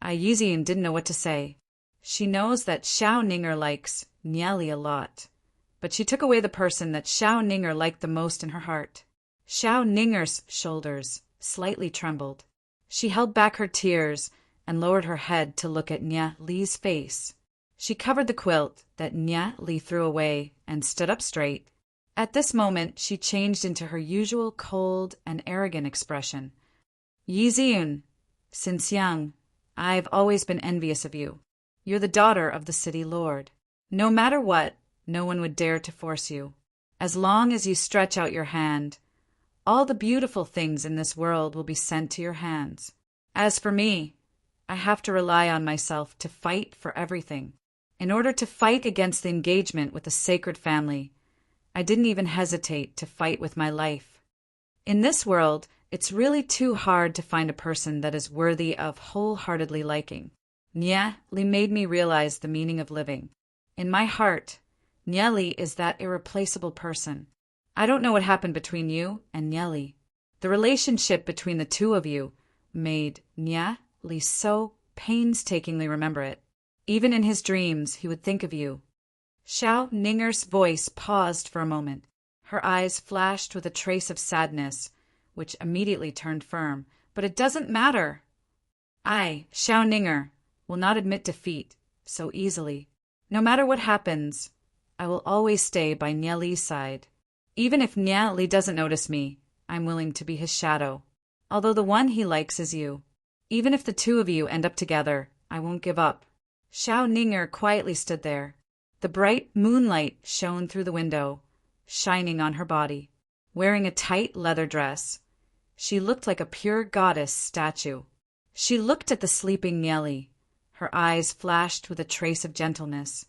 Speaker 1: Yiziyun didn't know what to say. She knows that Xiao Ninger likes Niali a lot, but she took away the person that Xiao Ninger liked the most in her heart. Xiao Ninger's shoulders slightly trembled. She held back her tears and lowered her head to look at Niali's face. She covered the quilt that Niali threw away and stood up straight. At this moment, she changed into her usual cold and arrogant expression. Yiziyun, since young, I've always been envious of you. You're the daughter of the city lord. No matter what, no one would dare to force you. As long as you stretch out your hand, all the beautiful things in this world will be sent to your hands. As for me, I have to rely on myself to fight for everything. In order to fight against the engagement with the sacred family, I didn't even hesitate to fight with my life. In this world, it's really too hard to find a person that is worthy of wholeheartedly liking. Niali made me realize the meaning of living. In my heart, Niali is that irreplaceable person. I don't know what happened between you and Niali. The relationship between the two of you made Niali so painstakingly remember it. Even in his dreams, he would think of you. Xiao Ninger's voice paused for a moment. Her eyes flashed with a trace of sadness, which immediately turned firm. But it doesn't matter. I, Xiao Ninger, will not admit defeat so easily. No matter what happens, I will always stay by Niali's side. Even if Niali doesn't notice me, I'm willing to be his shadow. Although the one he likes is you. Even if the two of you end up together, I won't give up. Xiao Ninger quietly stood there. The bright moonlight shone through the window, shining on her body. Wearing a tight leather dress, she looked like a pure goddess statue. She looked at the sleeping Niali. Her eyes flashed with a trace of gentleness.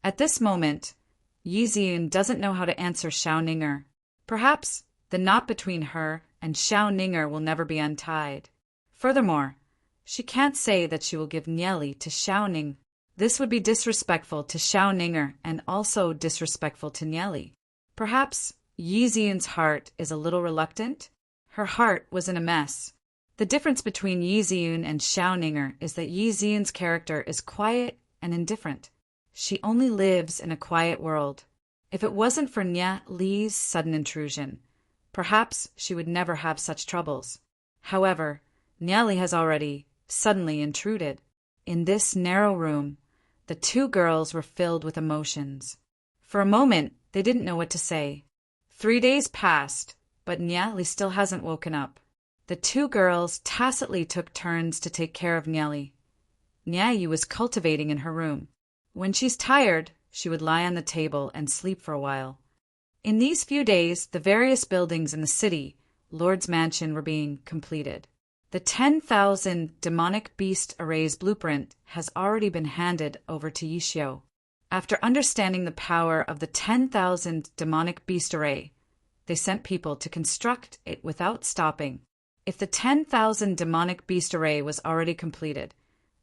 Speaker 1: At this moment, Yiziyun doesn't know how to answer Xiao Ninger. Perhaps the knot between her and Xiao Ninger will never be untied. Furthermore, she can't say that she will give Niali to Xiao Ning. This would be disrespectful to Xiao Ninger and also disrespectful to Niali. Perhaps Yiziyun's heart is a little reluctant. Her heart was in a mess. The difference between Yiziyun and Xiao Ninger is that Yiziyun's character is quiet and indifferent. She only lives in a quiet world. If it wasn't for Niali's sudden intrusion, perhaps she would never have such troubles. However, Niali has already suddenly intruded. In this narrow room, the two girls were filled with emotions. For a moment, they didn't know what to say. 3 days passed, but Niali still hasn't woken up. The two girls tacitly took turns to take care of Niali. Niali was cultivating in her room. When she's tired, she would lie on the table and sleep for a while. In these few days, the various buildings in the city, Lord's Mansion, were being completed. The 10,000 demonic beast arrays blueprint has already been handed over to Yishio. After understanding the power of the 10,000 demonic beast array, they sent people to construct it without stopping. If the 10,000 demonic beast array was already completed,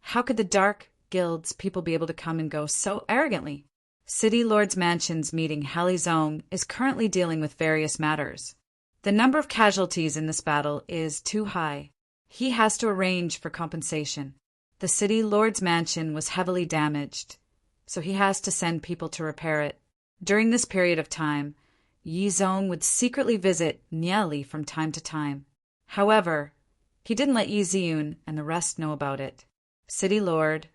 Speaker 1: how could the dark guild's people be able to come and go so arrogantly? City Lord's Mansion's meeting Halizong is currently dealing with various matters. The number of casualties in this battle is too high. He has to arrange for compensation. The City Lord's Mansion was heavily damaged, so he has to send people to repair it. During this period of time, Yi Zong would secretly visit Nieli from time to time. However, he didn't let Yi Ziyun and the rest know about it. City Lord,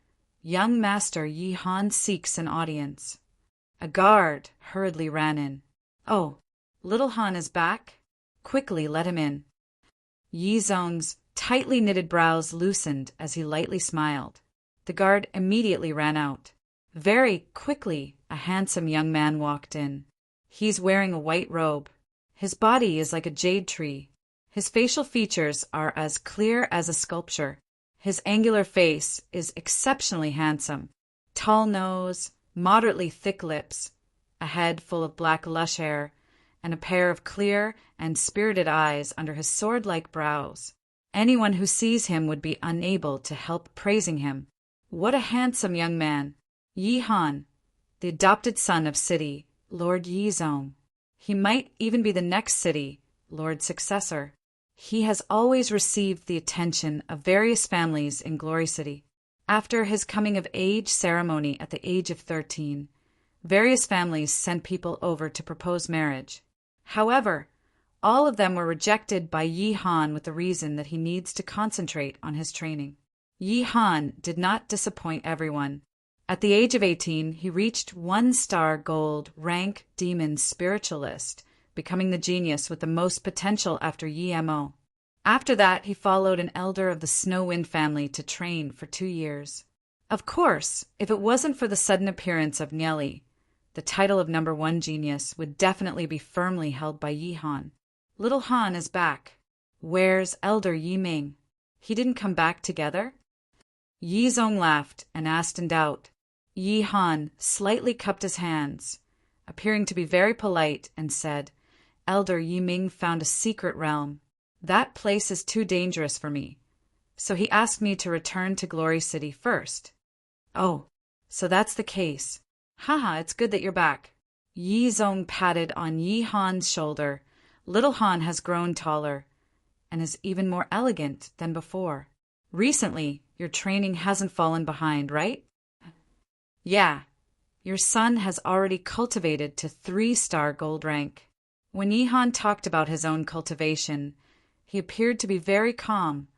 Speaker 1: young Master Yi Han seeks an audience. A guard hurriedly ran in. Oh, little Han is back? Quickly let him in. Yi Zong's tightly knitted brows loosened as he lightly smiled. The guard immediately ran out. Very quickly, a handsome young man walked in. He's wearing a white robe. His body is like a jade tree. His facial features are as clear as a sculpture. His angular face is exceptionally handsome. Tall nose, moderately thick lips, a head full of black lush hair, and a pair of clear and spirited eyes under his sword-like brows. Anyone who sees him would be unable to help praising him. What a handsome young man! Yi Han, the adopted son of City Lord Yi Zong. He might even be the next City Lord's successor. He has always received the attention of various families in Glory City. After his coming-of-age ceremony at the age of 13, various families sent people over to propose marriage. However, all of them were rejected by Yi Han with the reason that he needs to concentrate on his training. Yi Han did not disappoint everyone. At the age of 18, he reached 1-star gold rank demon spiritualist, becoming the genius with the most potential after Yi Mo. After that, he followed an elder of the Snow Wind family to train for 2 years. Of course, if it wasn't for the sudden appearance of Nieli, the title of number 1 genius would definitely be firmly held by Yi Han. Little Han is back. Where's Elder Yi Ming? He didn't come back together? Yi Zong laughed and asked in doubt. Yi Han slightly cupped his hands, appearing to be very polite, and said, Elder Yi Ming found a secret realm. That place is too dangerous for me, so he asked me to return to Glory City first. Oh, so that's the case. Haha, it's good that you're back. Yi Zong patted on Yi Han's shoulder. Little Han has grown taller and is even more elegant than before. Recently, your training hasn't fallen behind, right? Yeah, your son has already cultivated to 3-star gold rank. When Yi Han talked about his own cultivation, he appeared to be very calm,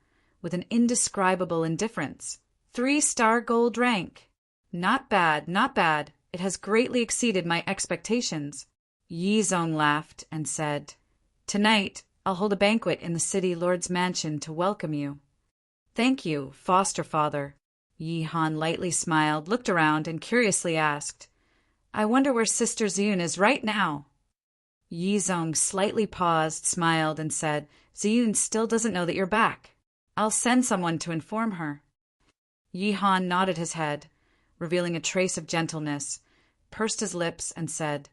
Speaker 1: with an indescribable indifference. 3-star gold rank. Not bad, not bad. It has greatly exceeded my expectations. Yi Zong laughed and said, Tonight, I'll hold a banquet in the City Lord's Mansion to welcome you. Thank you, foster father. Yi Han lightly smiled, looked around, and curiously asked, I wonder where Sister Ziyun is right now. Yi Zong slightly paused, smiled, and said, Ziyun still doesn't know that you're back. I'll send someone to inform her. Yi Han nodded his head, revealing a trace of gentleness, pursed his lips, and said,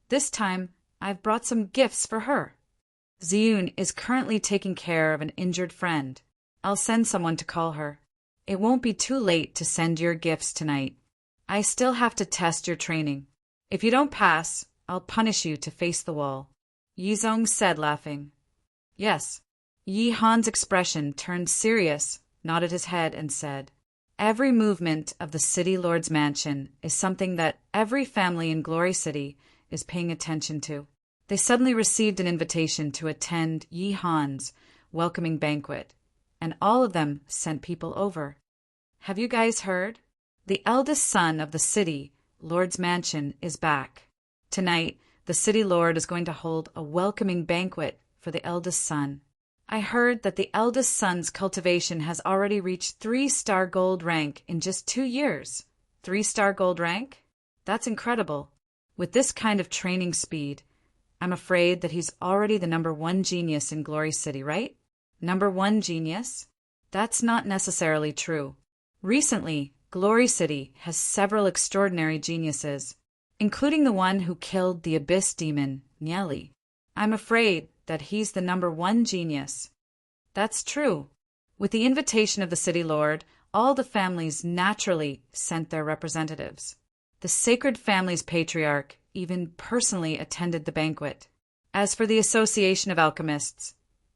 Speaker 1: This time, I've brought some gifts for her. Ziyun is currently taking care of an injured friend. I'll send someone to call her. It won't be too late to send your gifts tonight. I still have to test your training. If you don't pass, I'll punish you to face the wall. Yi Zong said, laughing. Yes. Yi Han's expression turned serious, nodded his head, and said, Every movement of the City Lord's Mansion is something that every family in Glory City is paying attention to. They suddenly received an invitation to attend Yi Han's welcoming banquet, and all of them sent people over. Have you guys heard? The eldest son of the City Lord's Mansion is back. Tonight, the City Lord is going to hold a welcoming banquet for the eldest son. I heard that the eldest son's cultivation has already reached 3-star gold rank in just 2 years. 3-star gold rank? That's incredible. With this kind of training speed, I'm afraid that he's already the number 1 genius in Glory City, right? Number 1 genius? That's not necessarily true. Recently, Glory City has several extraordinary geniuses, including the one who killed the Abyss demon, Nieli. I'm afraid that he's the #1 genius. That's true. With the invitation of the city lord, all the families naturally sent their representatives. The sacred family's patriarch even personally attended the banquet. As for the Association of Alchemists,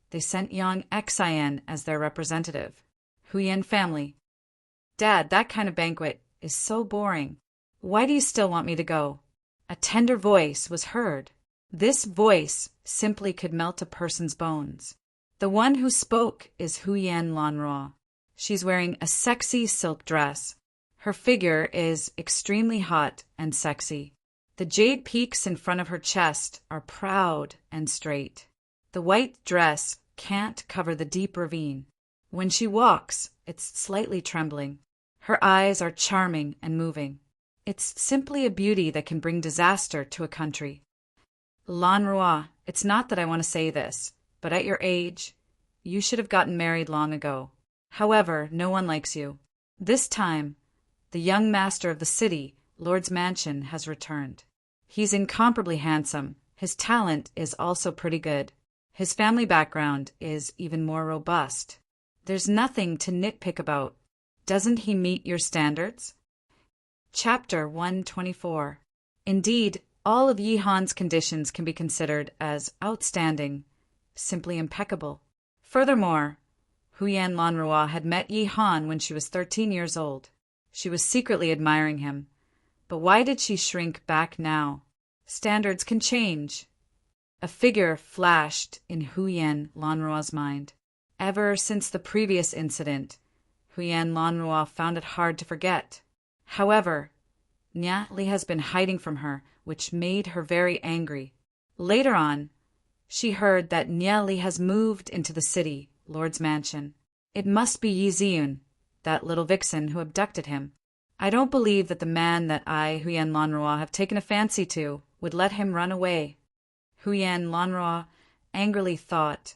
Speaker 1: they sent young Xian as their representative. Huyen family. Dad, that kind of banquet is so boring. Why do you still want me to go? A tender voice was heard. This voice simply could melt a person's bones. The one who spoke is Huyen Lanroy. She's wearing a sexy silk dress. Her figure is extremely hot and sexy. The jade peaks in front of her chest are proud and straight. The white dress can't cover the deep ravine. When she walks, it's slightly trembling. Her eyes are charming and moving. It's simply a beauty that can bring disaster to a country. Lanroy, it's not that I want to say this, but at your age, you should have gotten married long ago. However, no one likes you. This time, the young master of the city, Lord's Mansion, has returned. He's incomparably handsome. His talent is also pretty good. His family background is even more robust. There's nothing to nitpick about. Doesn't he meet your standards? Chapter 124. Indeed, all of Yi Han's conditions can be considered as outstanding, simply impeccable. Furthermore, Huyen Lanroy had met Yi Han when she was 13 years old. She was secretly admiring him. But why did she shrink back now? Standards can change. A figure flashed in Huyen Lanroy's mind. Ever since the previous incident, Huyen Lanroy found it hard to forget. However, Nya Li has been hiding from her, which made her very angry. Later on, she heard that Nya Li has moved into the city, Lord's Mansion. It must be Yi Ziyun, that little vixen who abducted him. I don't believe that the man that I, Huyen Lanroy, have taken a fancy to, would let him run away. Huyen Lanroy angrily thought,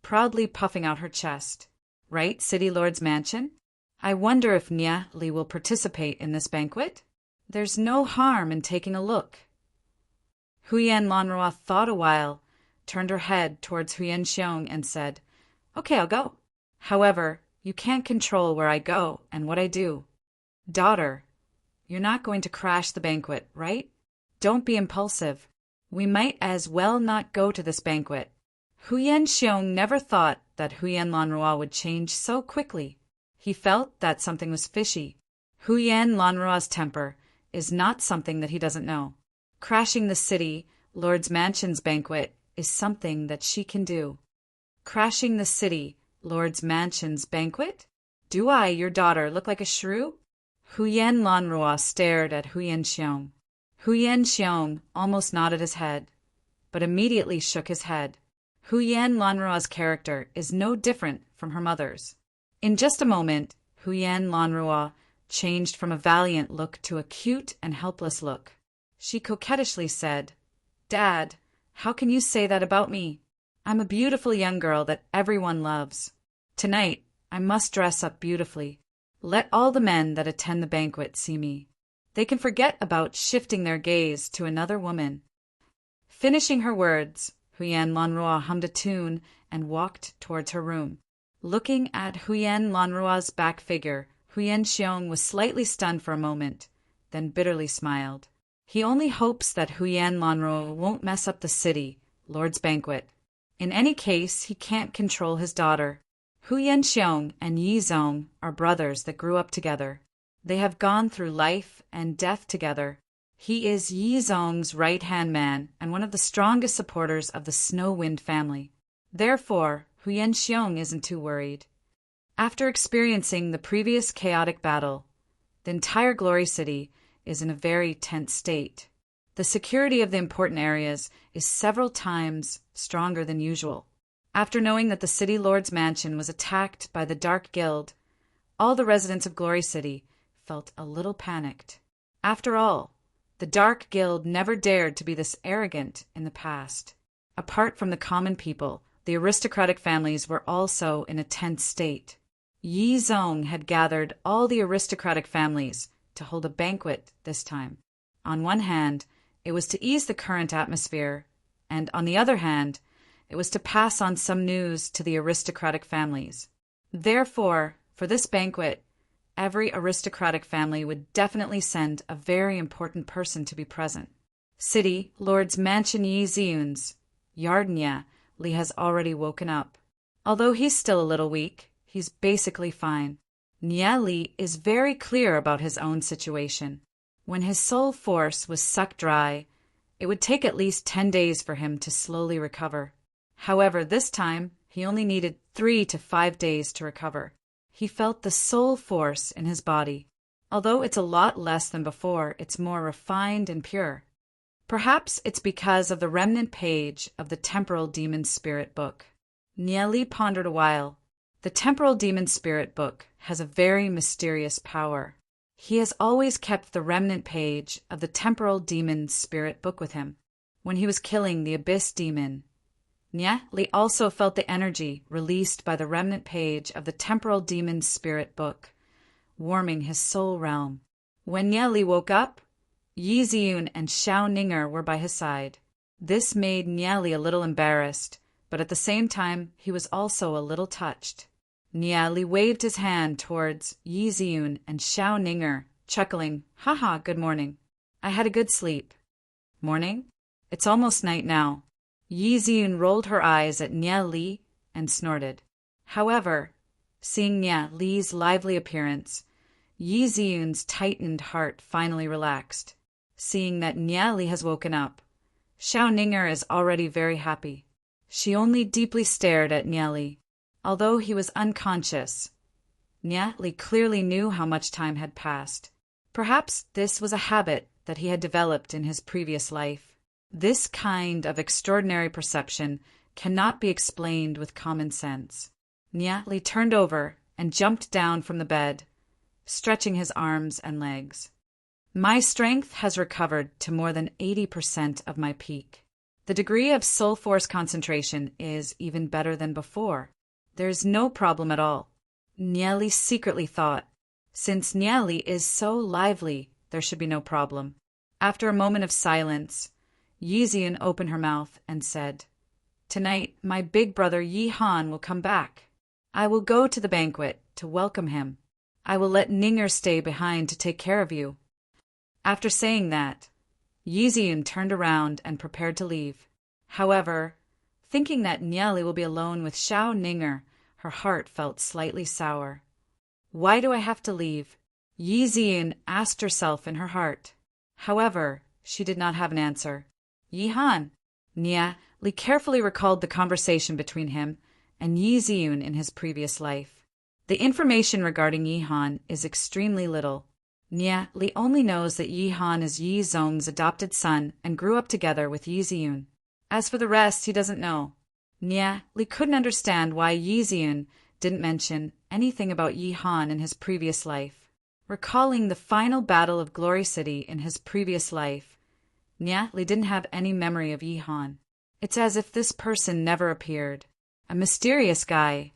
Speaker 1: proudly puffing out her chest. Right, City Lord's Mansion? I wonder if Nya Li will participate in this banquet? There's no harm in taking a look. Huyen Lanroy thought a while, turned her head towards Huyen Xiong and said, Okay, I'll go. However, you can't control where I go and what I do. Daughter, you're not going to crash the banquet, right? Don't be impulsive. We might as well not go to this banquet. Huyen Xiong never thought that Huyen Lanroy would change so quickly. He felt that something was fishy. Huyen Lanroy's temper is not something that he doesn't know. Crashing the city, Lord's Mansion's banquet, is something that she can do. Crashing the city, Lord's Mansion's banquet? Do I, your daughter, look like a shrew? Huyen Lanroy stared at Huyen Xiong. Huyen Xiong almost nodded his head, but immediately shook his head. Huyen Lanroy's character is no different from her mother's. In just a moment, Huyen Lanroy changed from a valiant look to a cute and helpless look. She coquettishly said, Dad, how can you say that about me? I'm a beautiful young girl that everyone loves. Tonight, I must dress up beautifully. Let all the men that attend the banquet see me. They can forget about shifting their gaze to another woman. Finishing her words, Huyen Lanroy hummed a tune and walked towards her room. Looking at Huyen Lanroy's back figure, Huyen Xiong was slightly stunned for a moment, then bitterly smiled. He only hopes that Huyen Lanroy won't mess up the city, Lord's banquet. In any case, he can't control his daughter. Huyen Xiong and Yi Zong are brothers that grew up together. They have gone through life and death together. He is Yi Zong's right-hand man and one of the strongest supporters of the Snow Wind family. Therefore, Huyen Xiong isn't too worried. After experiencing the previous chaotic battle, the entire Glory City is in a very tense state. The security of the important areas is several times stronger than usual. After knowing that the City Lord's Mansion was attacked by the Dark Guild, all the residents of Glory City felt a little panicked. After all, the Dark Guild never dared to be this arrogant in the past. Apart from the common people, the aristocratic families were also in a tense state. Yi Zong had gathered all the aristocratic families to hold a banquet this time. On one hand, it was to ease the current atmosphere and on the other hand, it was to pass on some news to the aristocratic families. Therefore, for this banquet, every aristocratic family would definitely send a very important person to be present. City, Lord's Mansion Yi Ziyun's Yardnya, Li has already woken up. Although he's still a little weak, he's basically fine. Nia Li is very clear about his own situation. When his soul force was sucked dry, it would take at least 10 days for him to slowly recover. However, this time, he only needed 3 to 5 days to recover. He felt the soul force in his body. Although it's a lot less than before, it's more refined and pure. Perhaps it's because of the remnant page of the Temporal Demon Spirit book. Niali pondered a while. The Temporal Demon Spirit book has a very mysterious power. He has always kept the remnant page of the Temporal Demon Spirit book with him. When he was killing the Abyss Demon, Niali also felt the energy released by the remnant page of the Temporal Demon Spirit book, warming his soul realm. When Niali woke up, Yi Ziyun and Xiao Ninger were by his side. This made Niali a little embarrassed, but at the same time he was also a little touched. Niali waved his hand towards Yi Ziyun and Xiao Ninger, chuckling, "Haha, good morning. I had a good sleep." "Morning? It's almost night now." Yi Ziyun rolled her eyes at Nia Li and snorted. However, seeing Nia Li's lively appearance, Yi Ziyun's tightened heart finally relaxed. Seeing that Nia Li has woken up, Xiao Ninger is already very happy. She only deeply stared at Nia Li. Although he was unconscious, Nia Li clearly knew how much time had passed. Perhaps this was a habit that he had developed in his previous life. This kind of extraordinary perception cannot be explained with common sense. Nia Li turned over and jumped down from the bed, stretching his arms and legs. My strength has recovered to more than 80% of my peak. The degree of soul force concentration is even better than before. There is no problem at all. Niali secretly thought. Since Niali is so lively, there should be no problem. After a moment of silence, Yi Ziyun opened her mouth and said, "Tonight, my big brother Yi Han will come back. I will go to the banquet to welcome him. I will let Ninger stay behind to take care of you." After saying that, Yi Ziyun turned around and prepared to leave. However, thinking that Niali will be alone with Xiao Ninger, her heart felt slightly sour. "Why do I have to leave?" Yi Ziyun asked herself in her heart. However, she did not have an answer. "Yi Han." Niali carefully recalled the conversation between him and Yi Ziyun in his previous life. The information regarding Yi Han is extremely little. Niali only knows that Yi Han is Yi Zong's adopted son and grew up together with Yi Ziyun. As for the rest, he doesn't know. Niali couldn't understand why Yi Ziyun didn't mention anything about Yi Han in his previous life. Recalling the final battle of Glory City in his previous life, Niali didn't have any memory of Yi Han. It's as if this person never appeared. A mysterious guy.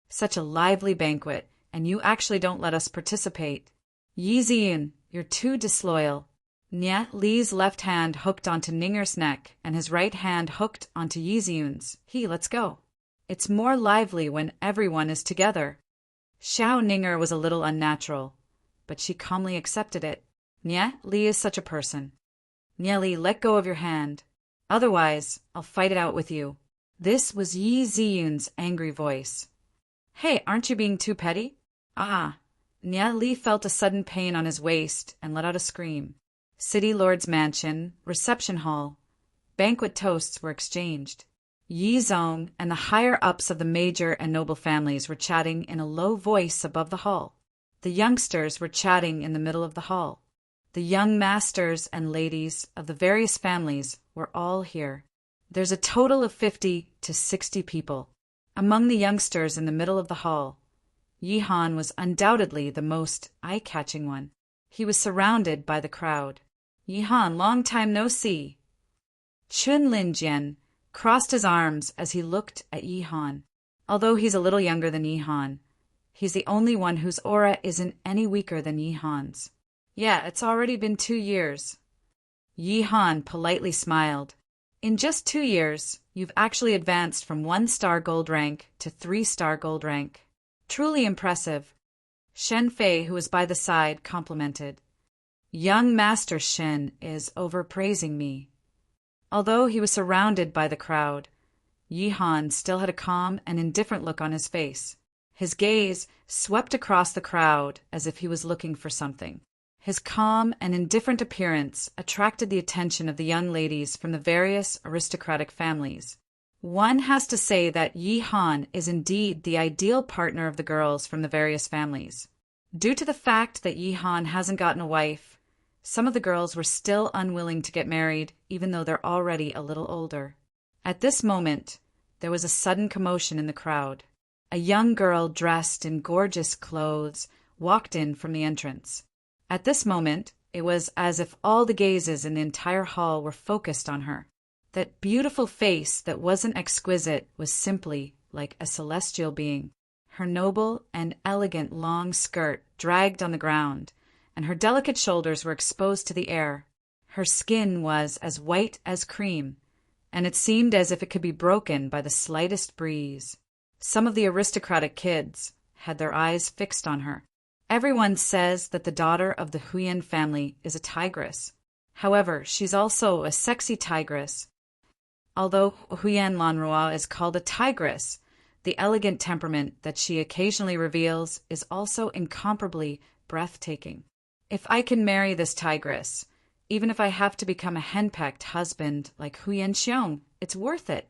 Speaker 1: Such a lively banquet, and you actually don't let us participate. Yi Ziyun, you're too disloyal. Nia Li's left hand hooked onto Ninger's neck and his right hand hooked onto Yi Ziyun's. Let's go. It's more lively when everyone is together. Xiao Ninger was a little unnatural, but she calmly accepted it. Nia Li is such a person. Nia Li, let go of your hand. Otherwise, I'll fight it out with you. This was Yi Ziyun's angry voice. Hey, aren't you being too petty? Nia Li felt a sudden pain on his waist and let out a scream. City Lord's mansion, reception hall. Banquet toasts were exchanged. Yi Zong and the higher-ups of the major and noble families were chatting in a low voice above the hall. The youngsters were chatting in the middle of the hall. The young masters and ladies of the various families were all here. There's a total of 50 to 60 people. Among the youngsters in the middle of the hall, Yi Han was undoubtedly the most eye-catching one. He was surrounded by the crowd. "Yi Han, long time no see." Chun Lin Jian crossed his arms as he looked at Yi Han. Although he's a little younger than Yi Han, he's the only one whose aura isn't any weaker than Yi Han's. "Yeah, it's already been 2 years." Yi Han politely smiled. In just 2 years, you've actually advanced from 1-star gold rank to 3-star gold rank. Truly impressive. Shen Fei, who was by the side, complimented. Young Master Shen is overpraising me. Although he was surrounded by the crowd, Yi Han still had a calm and indifferent look on his face. His gaze swept across the crowd as if he was looking for something. His calm and indifferent appearance attracted the attention of the young ladies from the various aristocratic families. One has to say that Yi Han is indeed the ideal partner of the girls from the various families. Due to the fact that Yi Han hasn't gotten a wife, some of the girls were still unwilling to get married, even though they're already a little older. At this moment, there was a sudden commotion in the crowd. A young girl dressed in gorgeous clothes walked in from the entrance. At this moment, it was as if all the gazes in the entire hall were focused on her. That beautiful face that wasn't exquisite was simply like a celestial being. Her noble and elegant long skirt dragged on the ground, and her delicate shoulders were exposed to the air. Her skin was as white as cream, and it seemed as if it could be broken by the slightest breeze. Some of the aristocratic kids had their eyes fixed on her. Everyone says that the daughter of the Huyan family is a tigress. However, she's also a sexy tigress. Although Huyan Lanrua is called a tigress, the elegant temperament that she occasionally reveals is also incomparably breathtaking. If I can marry this tigress, even if I have to become a henpecked husband like Huyan Xiong, it's worth it.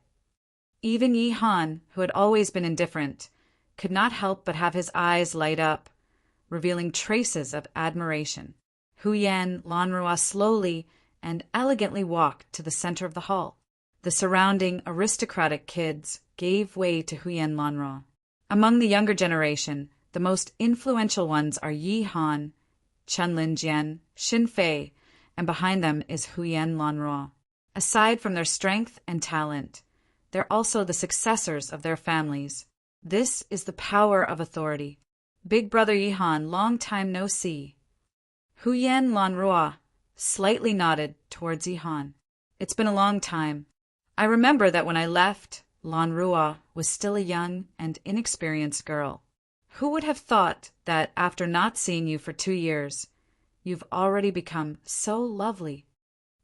Speaker 1: Even Yi Han, who had always been indifferent, could not help but have his eyes light up, revealing traces of admiration. Huyan Lanrua slowly and elegantly walked to the center of the hall. The surrounding aristocratic kids gave way to Huyan Lanrua. Among the younger generation, the most influential ones are Yi Han, Chen Linjian, Xin Fei, and behind them is Huyan Lanrua. Aside from their strength and talent, they're also the successors of their families. This is the power of authority. Big brother Yi Han, long time no see. Huyan Lanrua slightly nodded towards Yi Han. It's been a long time. I remember that when I left, Lanrua was still a young and inexperienced girl. Who would have thought that after not seeing you for 2 years, you've already become so lovely?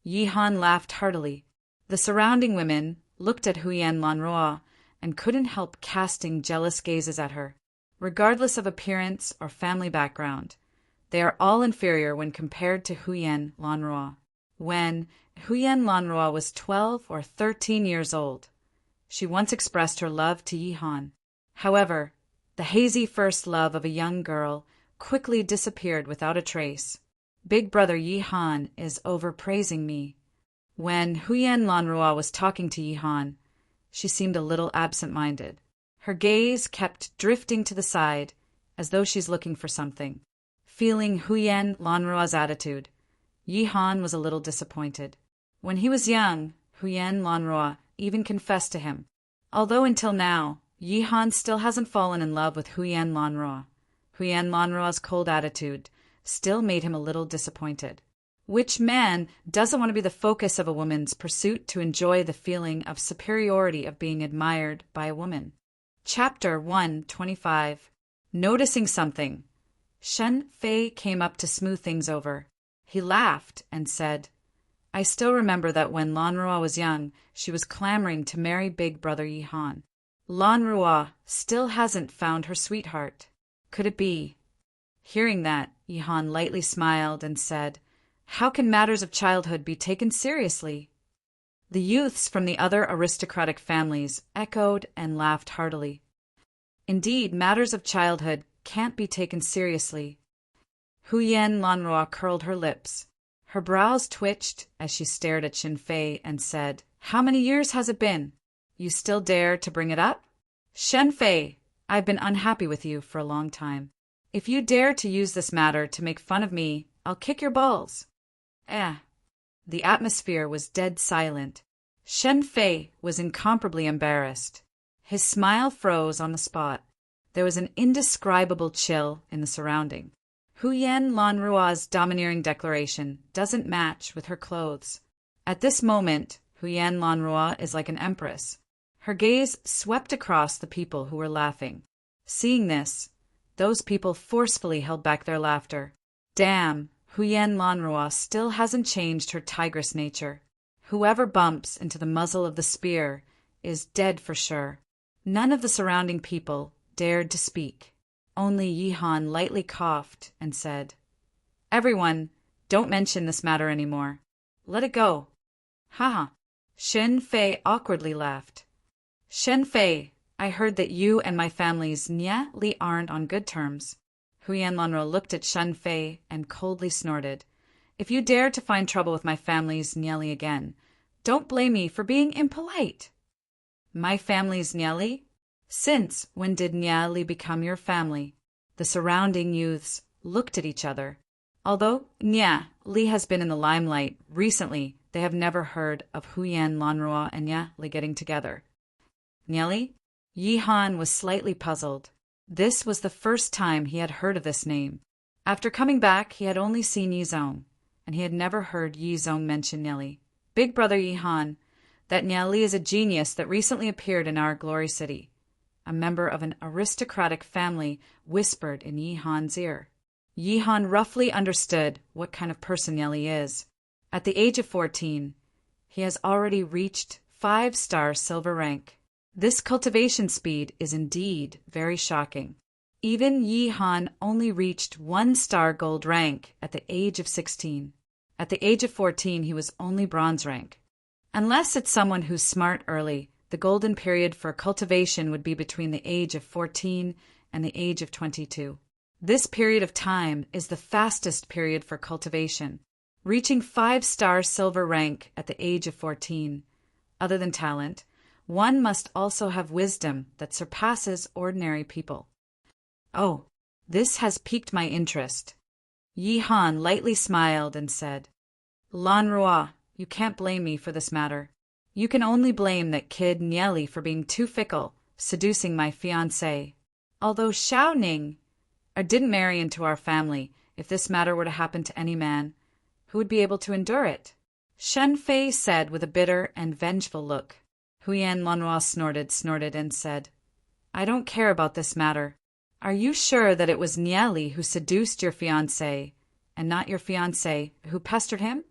Speaker 1: Yi Han laughed heartily. The surrounding women looked at Huyan Lanrua and couldn't help casting jealous gazes at her. Regardless of appearance or family background, they are all inferior when compared to Huyan Lanrua. When Huyan Lanrua was 12 or 13 years old, she once expressed her love to Yi Han. However, the hazy first love of a young girl quickly disappeared without a trace. Big brother Yi Han is overpraising me. When Huyan Lanrua was talking to Yi Han, she seemed a little absent-minded. Her gaze kept drifting to the side, as though she's looking for something. Feeling Huyan Lanrua's attitude, Yi Han was a little disappointed. When he was young, Huyan Lanrua even confessed to him. Although until now, Yi Han still hasn't fallen in love with Huyan Lanrua. Huyan Lanrua's cold attitude still made him a little disappointed. Which man doesn't want to be the focus of a woman's pursuit to enjoy the feeling of superiority of being admired by a woman? Chapter 125. Noticing something. Shen Fei came up to smooth things over. He laughed and said, I still remember that when Lanrua was young, she was clamoring to marry big brother Yi Han. Lanrua still hasn't found her sweetheart. Could it be? Hearing that, Yi Han lightly smiled and said, How can matters of childhood be taken seriously? The youths from the other aristocratic families echoed and laughed heartily. Indeed, matters of childhood can't be taken seriously. Huyan Lanrua curled her lips. Her brows twitched as she stared at Xin Fei and said, How many years has it been? You still dare to bring it up? Shen Fei, I've been unhappy with you for a long time. If you dare to use this matter to make fun of me, I'll kick your balls. The atmosphere was dead silent. Shen Fei was incomparably embarrassed. His smile froze on the spot. There was an indescribable chill in the surrounding. Huyan Lanrua's domineering declaration doesn't match with her clothes. At this moment, Huyen Lanrua is like an empress. Her gaze swept across the people who were laughing. Seeing this, those people forcefully held back their laughter. Damn, Huyen Lanrua still hasn't changed her tigress nature. Whoever bumps into the muzzle of the spear is dead for sure. None of the surrounding people dared to speak. Only Yihan lightly coughed and said, "Everyone, don't mention this matter anymore. Let it go." Haha. Shen Fei awkwardly laughed. "Shen Fei, I heard that you and my family's Nya Li aren't on good terms." Huyen Lanrua looked at Shen Fei and coldly snorted. "If you dare to find trouble with my family's Nya Li again, don't blame me for being impolite." "My family's Nya Li? Since when did Nya Li become your family?" The surrounding youths looked at each other. Although Nya Li has been in the limelight recently, they have never heard of Huyen Lanrua and Nya Li getting together. Nya Li? Yihan was slightly puzzled. This was the first time he had heard of this name. After coming back, he had only seen Yizong, and he had never heard Yizong mention Nya Li. "Big brother Yihan, that Nya Li is a genius that recently appeared in our Glory City." A member of an aristocratic family whispered in Yihan's ear. Yihan roughly understood what kind of person Nya Li is. At the age of 14, he has already reached 5-star silver rank. This cultivation speed is indeed very shocking. Even Yihan only reached 1-star gold rank at the age of 16. At the age of 14, he was only bronze rank. Unless it's someone who's smart early, the golden period for cultivation would be between the age of 14 and the age of 22. This period of time is the fastest period for cultivation. Reaching 5-star silver rank at the age of 14, other than talent, one must also have wisdom that surpasses ordinary people. "Oh, this has piqued my interest." Yihan lightly smiled and said, "Lanrua, you can't blame me for this matter. You can only blame that kid Nya Li for being too fickle, seducing my fiancé. Although Xiao Ning didn't marry into our family, if this matter were to happen to any man, who would be able to endure it?" Shen Fei said with a bitter and vengeful look. Huyen Lanrua snorted and said, "I don't care about this matter. Are you sure that it was Nya Li who seduced your fiancé, and not your fiancé who pestered him?"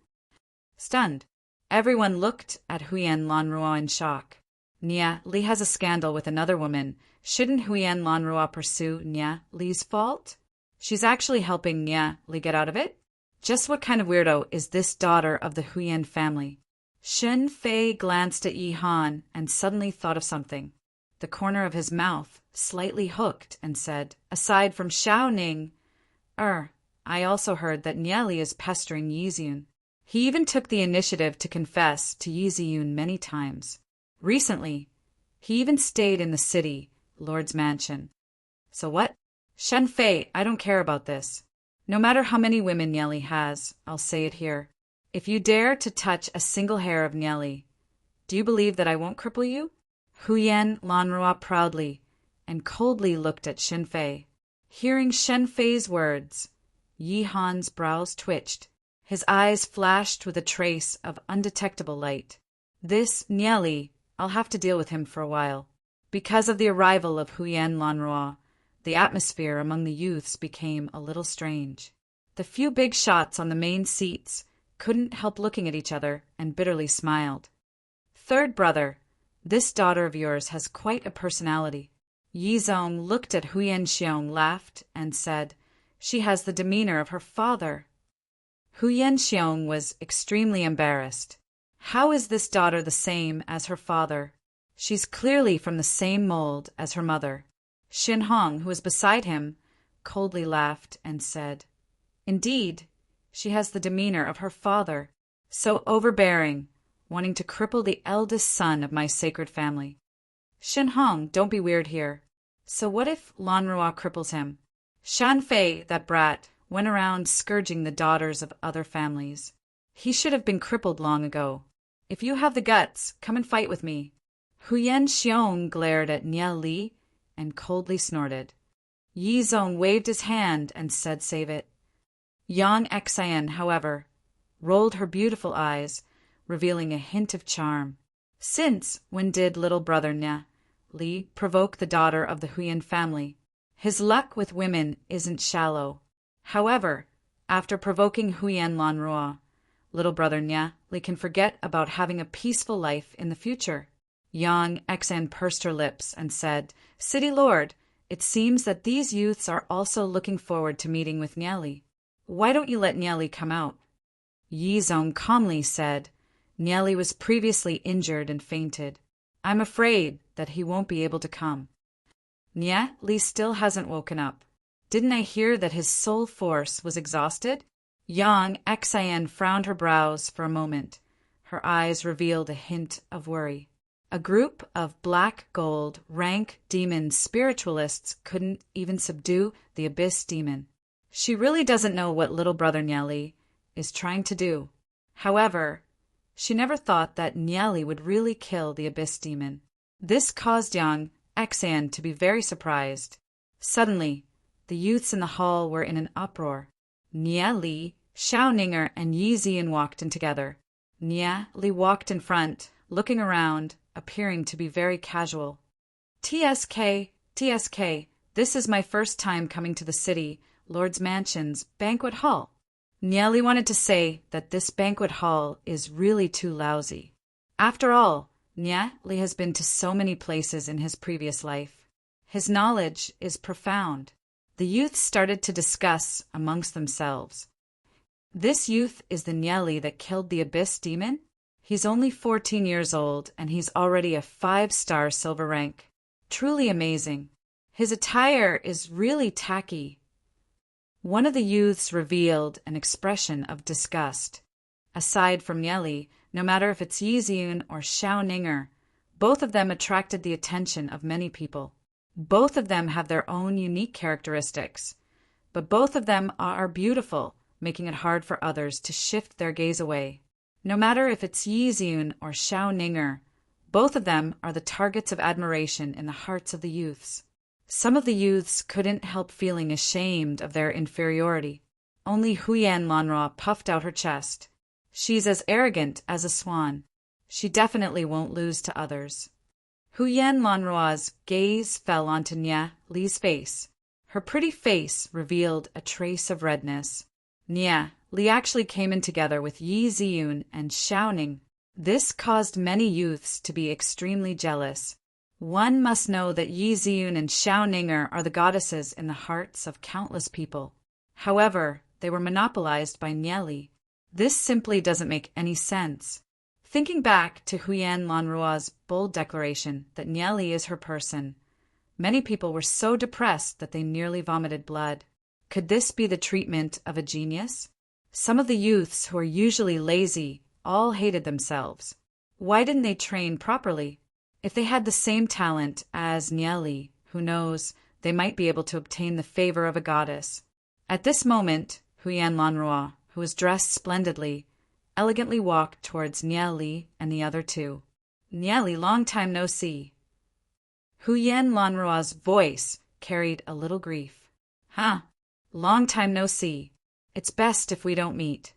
Speaker 1: Stunned, everyone looked at Huyen Lanrua in shock. Nya Li has a scandal with another woman. Shouldn't Huyen Lanrua pursue Nya Li's fault? She's actually helping Nya Li get out of it? Just what kind of weirdo is this daughter of the Huyen family? Shen Fei glanced at Yihan and suddenly thought of something. The corner of his mouth slightly hooked and said, "Aside from Xiao Ning, I also heard that Nya Li is pestering Yizun." He even took the initiative to confess to Yizun many times. Recently, he even stayed in the city, Lord's mansion. So what? Shen Fei, I don't care about this. No matter how many women Nya Li has, I'll say it here. If you dare to touch a single hair of Nya Li, do you believe that I won't cripple you? Huyen Lanrua proudly and coldly looked at Shen Fei. Hearing Shen Fei's words, Yihan's brows twitched. His eyes flashed with a trace of undetectable light. This Nya Li, I'll have to deal with him for a while. Because of the arrival of Huyen Lanrua, the atmosphere among the youths became a little strange. The few big shots on the main seats couldn't help looking at each other and bitterly smiled. "Third brother, this daughter of yours has quite a personality." Yizong looked at Huyen Xiong, laughed, and said, "She has the demeanor of her father." Huyen Xiong was extremely embarrassed. How is this daughter the same as her father? She's clearly from the same mold as her mother. Xin Hong, who was beside him, coldly laughed and said, "Indeed, she has the demeanor of her father, so overbearing, wanting to cripple the eldest son of my sacred family." "Xin Hong, don't be weird here. So what if Lanrua cripples him?" Shan Fei, that brat, went around scourging the daughters of other families. He should have been crippled long ago. If you have the guts, come and fight with me. Huyen Xiong glared at Nya Li and coldly snorted. Yizong waved his hand and said, "Save it." Yang Xian, however, rolled her beautiful eyes, revealing a hint of charm. Since when did little brother Nya Li provoke the daughter of the Huyan family? His luck with women isn't shallow. However, after provoking Huyan Lanrua, little brother Nya Li can forget about having a peaceful life in the future. Yang Xan pursed her lips and said, "City Lord, it seems that these youths are also looking forward to meeting with Nya Li. Why don't you let Nya Li come out?" Yi Zong calmly said, "Nya Li was previously injured and fainted. I'm afraid that he won't be able to come." "Nya Li still hasn't woken up. Didn't I hear that his soul force was exhausted?" Yang Xian frowned her brows for a moment. Her eyes revealed a hint of worry. A group of black gold rank demon spiritualists couldn't even subdue the abyss demon. She really doesn't know what little brother Nya Li is trying to do. However, she never thought that Nya Li would really kill the abyss demon. This caused Yang Xan to be very surprised. Suddenly, the youths in the hall were in an uproar. Nya Li, Xiao Ninger, and Yi Zian walked in together. Nya Li walked in front, looking around, appearing to be very casual. TSK, this is my first time coming to the city, Lord's Mansion's banquet hall." Nya Li wanted to say that this banquet hall is really too lousy. After all, Nya Li has been to so many places in his previous life. His knowledge is profound. The youths started to discuss amongst themselves. "This youth is the Nya Li that killed the abyss demon? He's only 14 years old, and he's already a 5-star silver rank. Truly amazing. His attire is really tacky." One of the youths revealed an expression of disgust. Aside from Nya Li, no matter if it's Yi Ziun or Xiao Ninger, both of them attracted the attention of many people. Both of them have their own unique characteristics, but both of them are beautiful, making it hard for others to shift their gaze away. No matter if it's Yi Ziun or Xiao Ninger, both of them are the targets of admiration in the hearts of the youths. Some of the youths couldn't help feeling ashamed of their inferiority. Only Huyan Lanrua puffed out her chest. She's as arrogant as a swan. She definitely won't lose to others. Huyan Lanrua's gaze fell onto Nya Li's face. Her pretty face revealed a trace of redness. Nya Li actually came in together with Yi Ziun and Xiao Ning. This caused many youths to be extremely jealous. One must know that Yi Ziun and Xiao Ninger are the goddesses in the hearts of countless people. However, they were monopolized by Nya Li. This simply doesn't make any sense. Thinking back to Huyan Lanrua's bold declaration that Nya Li is her person, many people were so depressed that they nearly vomited blood. Could this be the treatment of a genius? Some of the youths who are usually lazy all hated themselves. Why didn't they train properly? If they had the same talent as Nya Li, who knows, they might be able to obtain the favor of a goddess. At this moment, Huyan Lanrua, who was dressed splendidly, elegantly walked towards Nya Li and the other two. "Nya Li, long time no see." Huyan Lanrua's voice carried a little grief. "Huh, long time no see. It's best if we don't meet."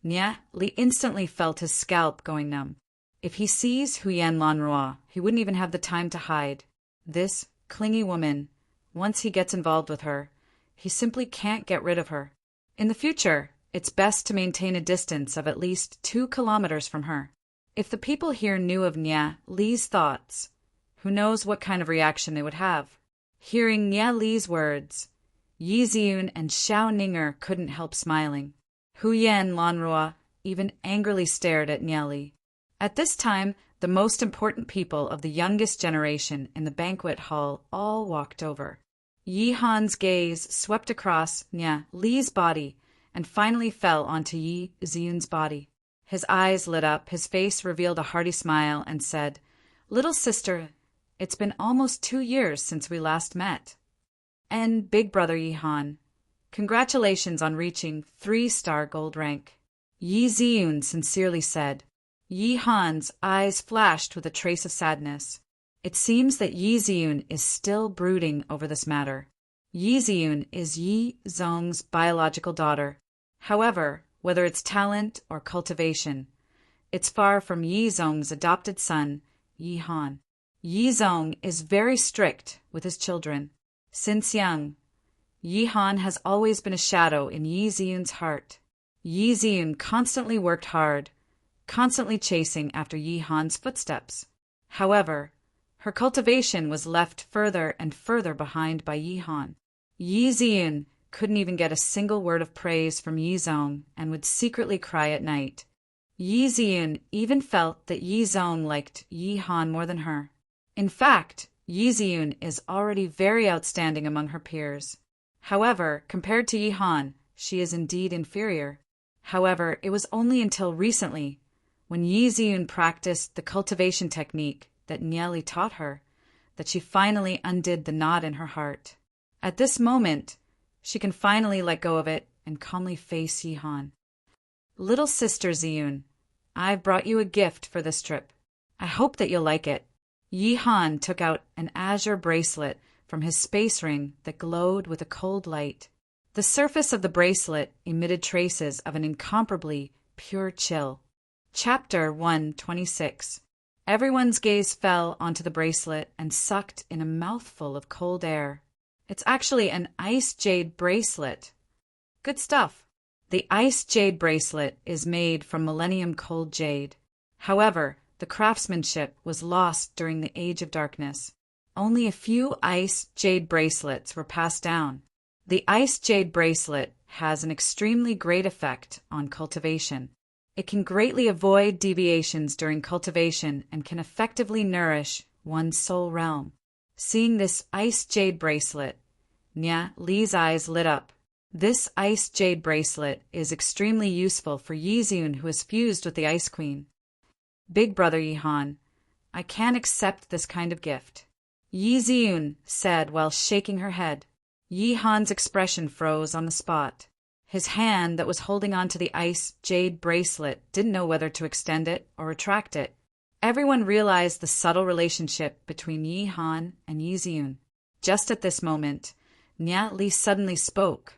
Speaker 1: Nya Li instantly felt his scalp going numb. If he sees Huyan Lanrua, he wouldn't even have the time to hide. This clingy woman, once he gets involved with her, he simply can't get rid of her. In the future, it's best to maintain a distance of at least 2 kilometers from her. If the people here knew of Nya Li's thoughts, who knows what kind of reaction they would have. Hearing Nya Li's words, Yi Ziun and Xiao Ninger couldn't help smiling. Huyan Lanrua even angrily stared at Nya Li. At this time, the most important people of the youngest generation in the banquet hall all walked over. Yi Han's gaze swept across Nya Li's body and finally fell onto Yi Ziun's body. His eyes lit up, his face revealed a hearty smile, and said, "Little sister, it's been almost 2 years since we last met. And big brother Yi Han, congratulations on reaching 3-star gold rank." Yi Ziun sincerely said. Yi Han's eyes flashed with a trace of sadness. It seems that Yi Ziun is still brooding over this matter. Yi Ziun is Yi Zong's biological daughter. However, whether it's talent or cultivation, It's far from Yi Zong's adopted son, Yi Han. Yi Zong is very strict with his children. Since young, Yi Han has always been a shadow in Yi Ziyun's heart. Yi Ziyun constantly worked hard, constantly chasing after Yi Han's footsteps. However, her cultivation was left further and further behind by Yi Han. Yi Ziyun couldn't even get a single word of praise from Yi Zong and would secretly cry at night. Yi Ziyun even felt that Yi Zong liked Yi Han more than her. In fact, Yi Ziyun is already very outstanding among her peers. However, compared to Yi Han, she is indeed inferior. However, it was only until recently, when Yi Ziyun practiced the cultivation technique that Nieli taught her, that she finally undid the knot in her heart. At this moment, she can finally let go of it and calmly face Yi Han. Little sister Ziyun, I've brought you a gift for this trip. I hope that you'll like it. Yi Han took out an azure bracelet from his space ring that glowed with a cold light. The surface of the bracelet emitted traces of an incomparably pure chill. Chapter 126. Everyone's gaze fell onto the bracelet and sucked in a mouthful of cold air. It's actually an ice jade bracelet. Good stuff. The ice jade bracelet is made from Millennium Cold Jade. However, the craftsmanship was lost during the Age of Darkness. Only a few ice jade bracelets were passed down. The ice jade bracelet has an extremely great effect on cultivation. It can greatly avoid deviations during cultivation and can effectively nourish one's soul realm. Seeing this ice jade bracelet, Nya Li's eyes lit up. This ice jade bracelet is extremely useful for Yi Ziyun, who is fused with the Ice Queen. Big brother Yi Han, I can't accept this kind of gift, Yi Ziyun said while shaking her head. Yi Han's expression froze on the spot. His hand that was holding onto the ice jade bracelet didn't know whether to extend it or retract it. Everyone realized the subtle relationship between Yi Han and Yi Ziyun. Just at this moment, Nya Li suddenly spoke,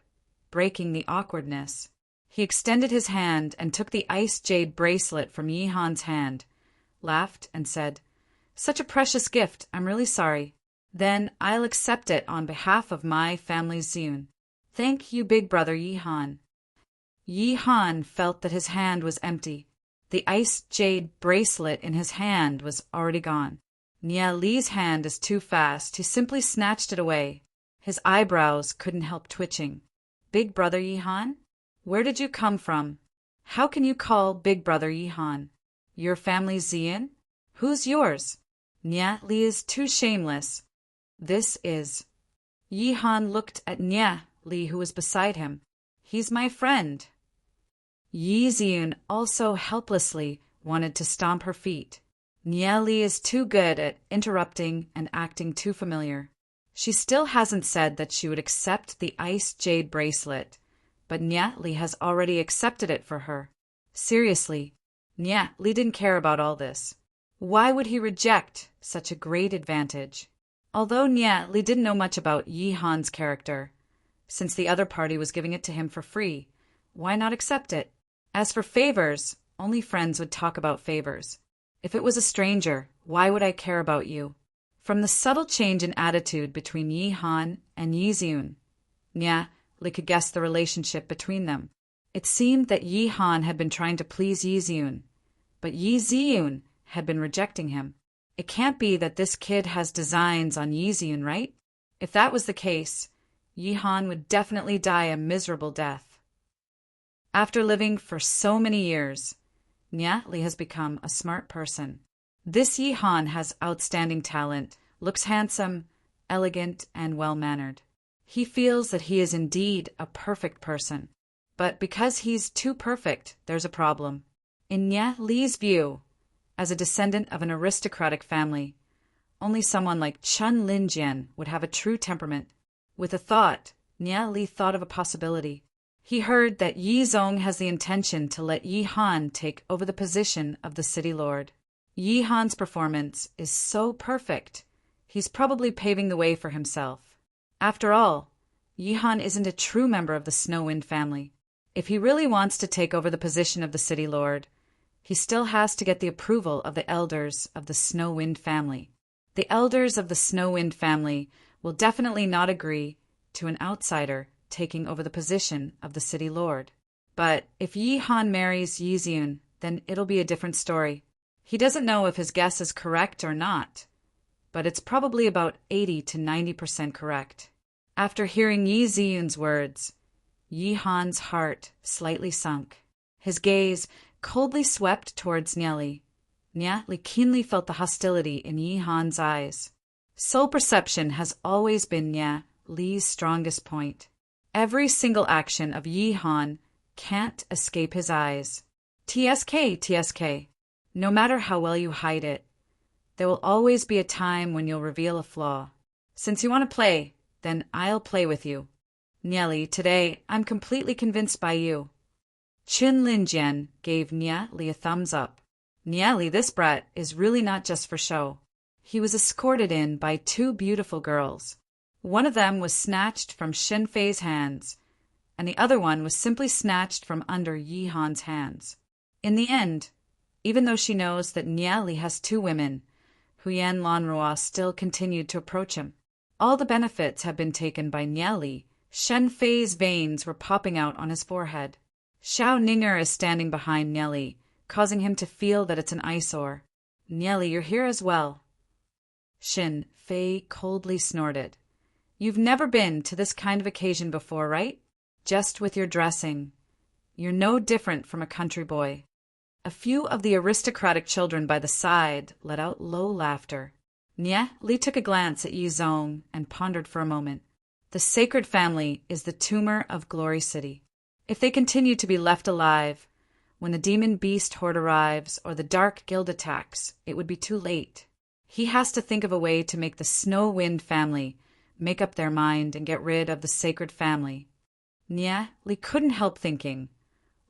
Speaker 1: breaking the awkwardness. He extended his hand and took the ice jade bracelet from Yi Han's hand, laughed, and said, "Such a precious gift, I'm really sorry. Then I'll accept it on behalf of my family Ziyun. Thank you, big brother Yi Han." Yi Han felt that his hand was empty. The ice jade bracelet in his hand was already gone. Nya Li's hand is too fast. He simply snatched it away. His eyebrows couldn't help twitching. Big brother Yi Han? Where did you come from? How can you call big brother Yi Han? Your family's Ziyun? Who's yours? Nya Li is too shameless. This is. Yi Han looked at Nya Li, who was beside him. He's my friend. Yi Ziyun also helplessly wanted to stomp her feet. Nya Li is too good at interrupting and acting too familiar. She still hasn't said that she would accept the ice jade bracelet, but Nya Li has already accepted it for her. Seriously, Nya Li didn't care about all this. Why would he reject such a great advantage? Although Nya Li didn't know much about Yi Han's character, since the other party was giving it to him for free, why not accept it? As for favors, only friends would talk about favors. If it was a stranger, why would I care about you? From the subtle change in attitude between Yi Han and Yi Ziyun, Nya Li could guess the relationship between them. It seemed that Yi Han had been trying to please Yi Ziyun, but Yi Ziyun had been rejecting him. It can't be that this kid has designs on Yi Ziyun, right? If that was the case, Yi Han would definitely die a miserable death. After living for so many years, Nya Li has become a smart person. This Yi Han has outstanding talent, looks handsome, elegant, and well-mannered. He feels that he is indeed a perfect person. But because he's too perfect, there's a problem. In Nya Li's view, as a descendant of an aristocratic family, only someone like Chun Linjian would have a true temperament. With a thought, Nya Li thought of a possibility. He heard that Yi Zong has the intention to let Yi Han take over the position of the city lord. Yi Han's performance is so perfect, he's probably paving the way for himself. After all, Yi Han isn't a true member of the Snow Wind family. If he really wants to take over the position of the city lord, he still has to get the approval of the elders of the Snowwind family. The elders of the Snowwind family will definitely not agree to an outsider taking over the position of the city lord. But if Yi Han marries Yi Xiun, then it'll be a different story. He doesn't know if his guess is correct or not, but it's probably about 80 to 90% correct. After hearing Yi Xiun's words, Yi Han's heart slightly sunk. His gaze coldly swept towards Nieli. Nieli keenly felt the hostility in Yi Han's eyes. Soul perception has always been Li's strongest point. Every single action of Yi Han can't escape his eyes. TSK. No matter how well you hide it, there will always be a time when you'll reveal a flaw. Since you want to play, then I'll play with you. Nieli, today I'm completely convinced by you. Qin Linjian gave Nieli a thumbs up. Nieli, this brat is really not just for show. He was escorted in by two beautiful girls. One of them was snatched from Shen Fei's hands, and the other one was simply snatched from under Yi Han's hands. In the end, even though she knows that Nieli has two women, Huyan Lanrua still continued to approach him. All the benefits have been taken by Nieli. Shen Fei's veins were popping out on his forehead. Xiao Ninger is standing behind Nieli, causing him to feel that it's an eyesore. Nieli, you're here as well. Shen Fei coldly snorted. You've never been to this kind of occasion before, right? Just with your dressing. You're no different from a country boy. A few of the aristocratic children by the side let out low laughter. Li took a glance at Yi Zong and pondered for a moment. The sacred family is the tumor of Glory City. If they continue to be left alive, when the demon beast horde arrives or the dark guild attacks, it would be too late. He has to think of a way to make the Snowwind family make up their mind and get rid of the sacred family. Li couldn't help thinking,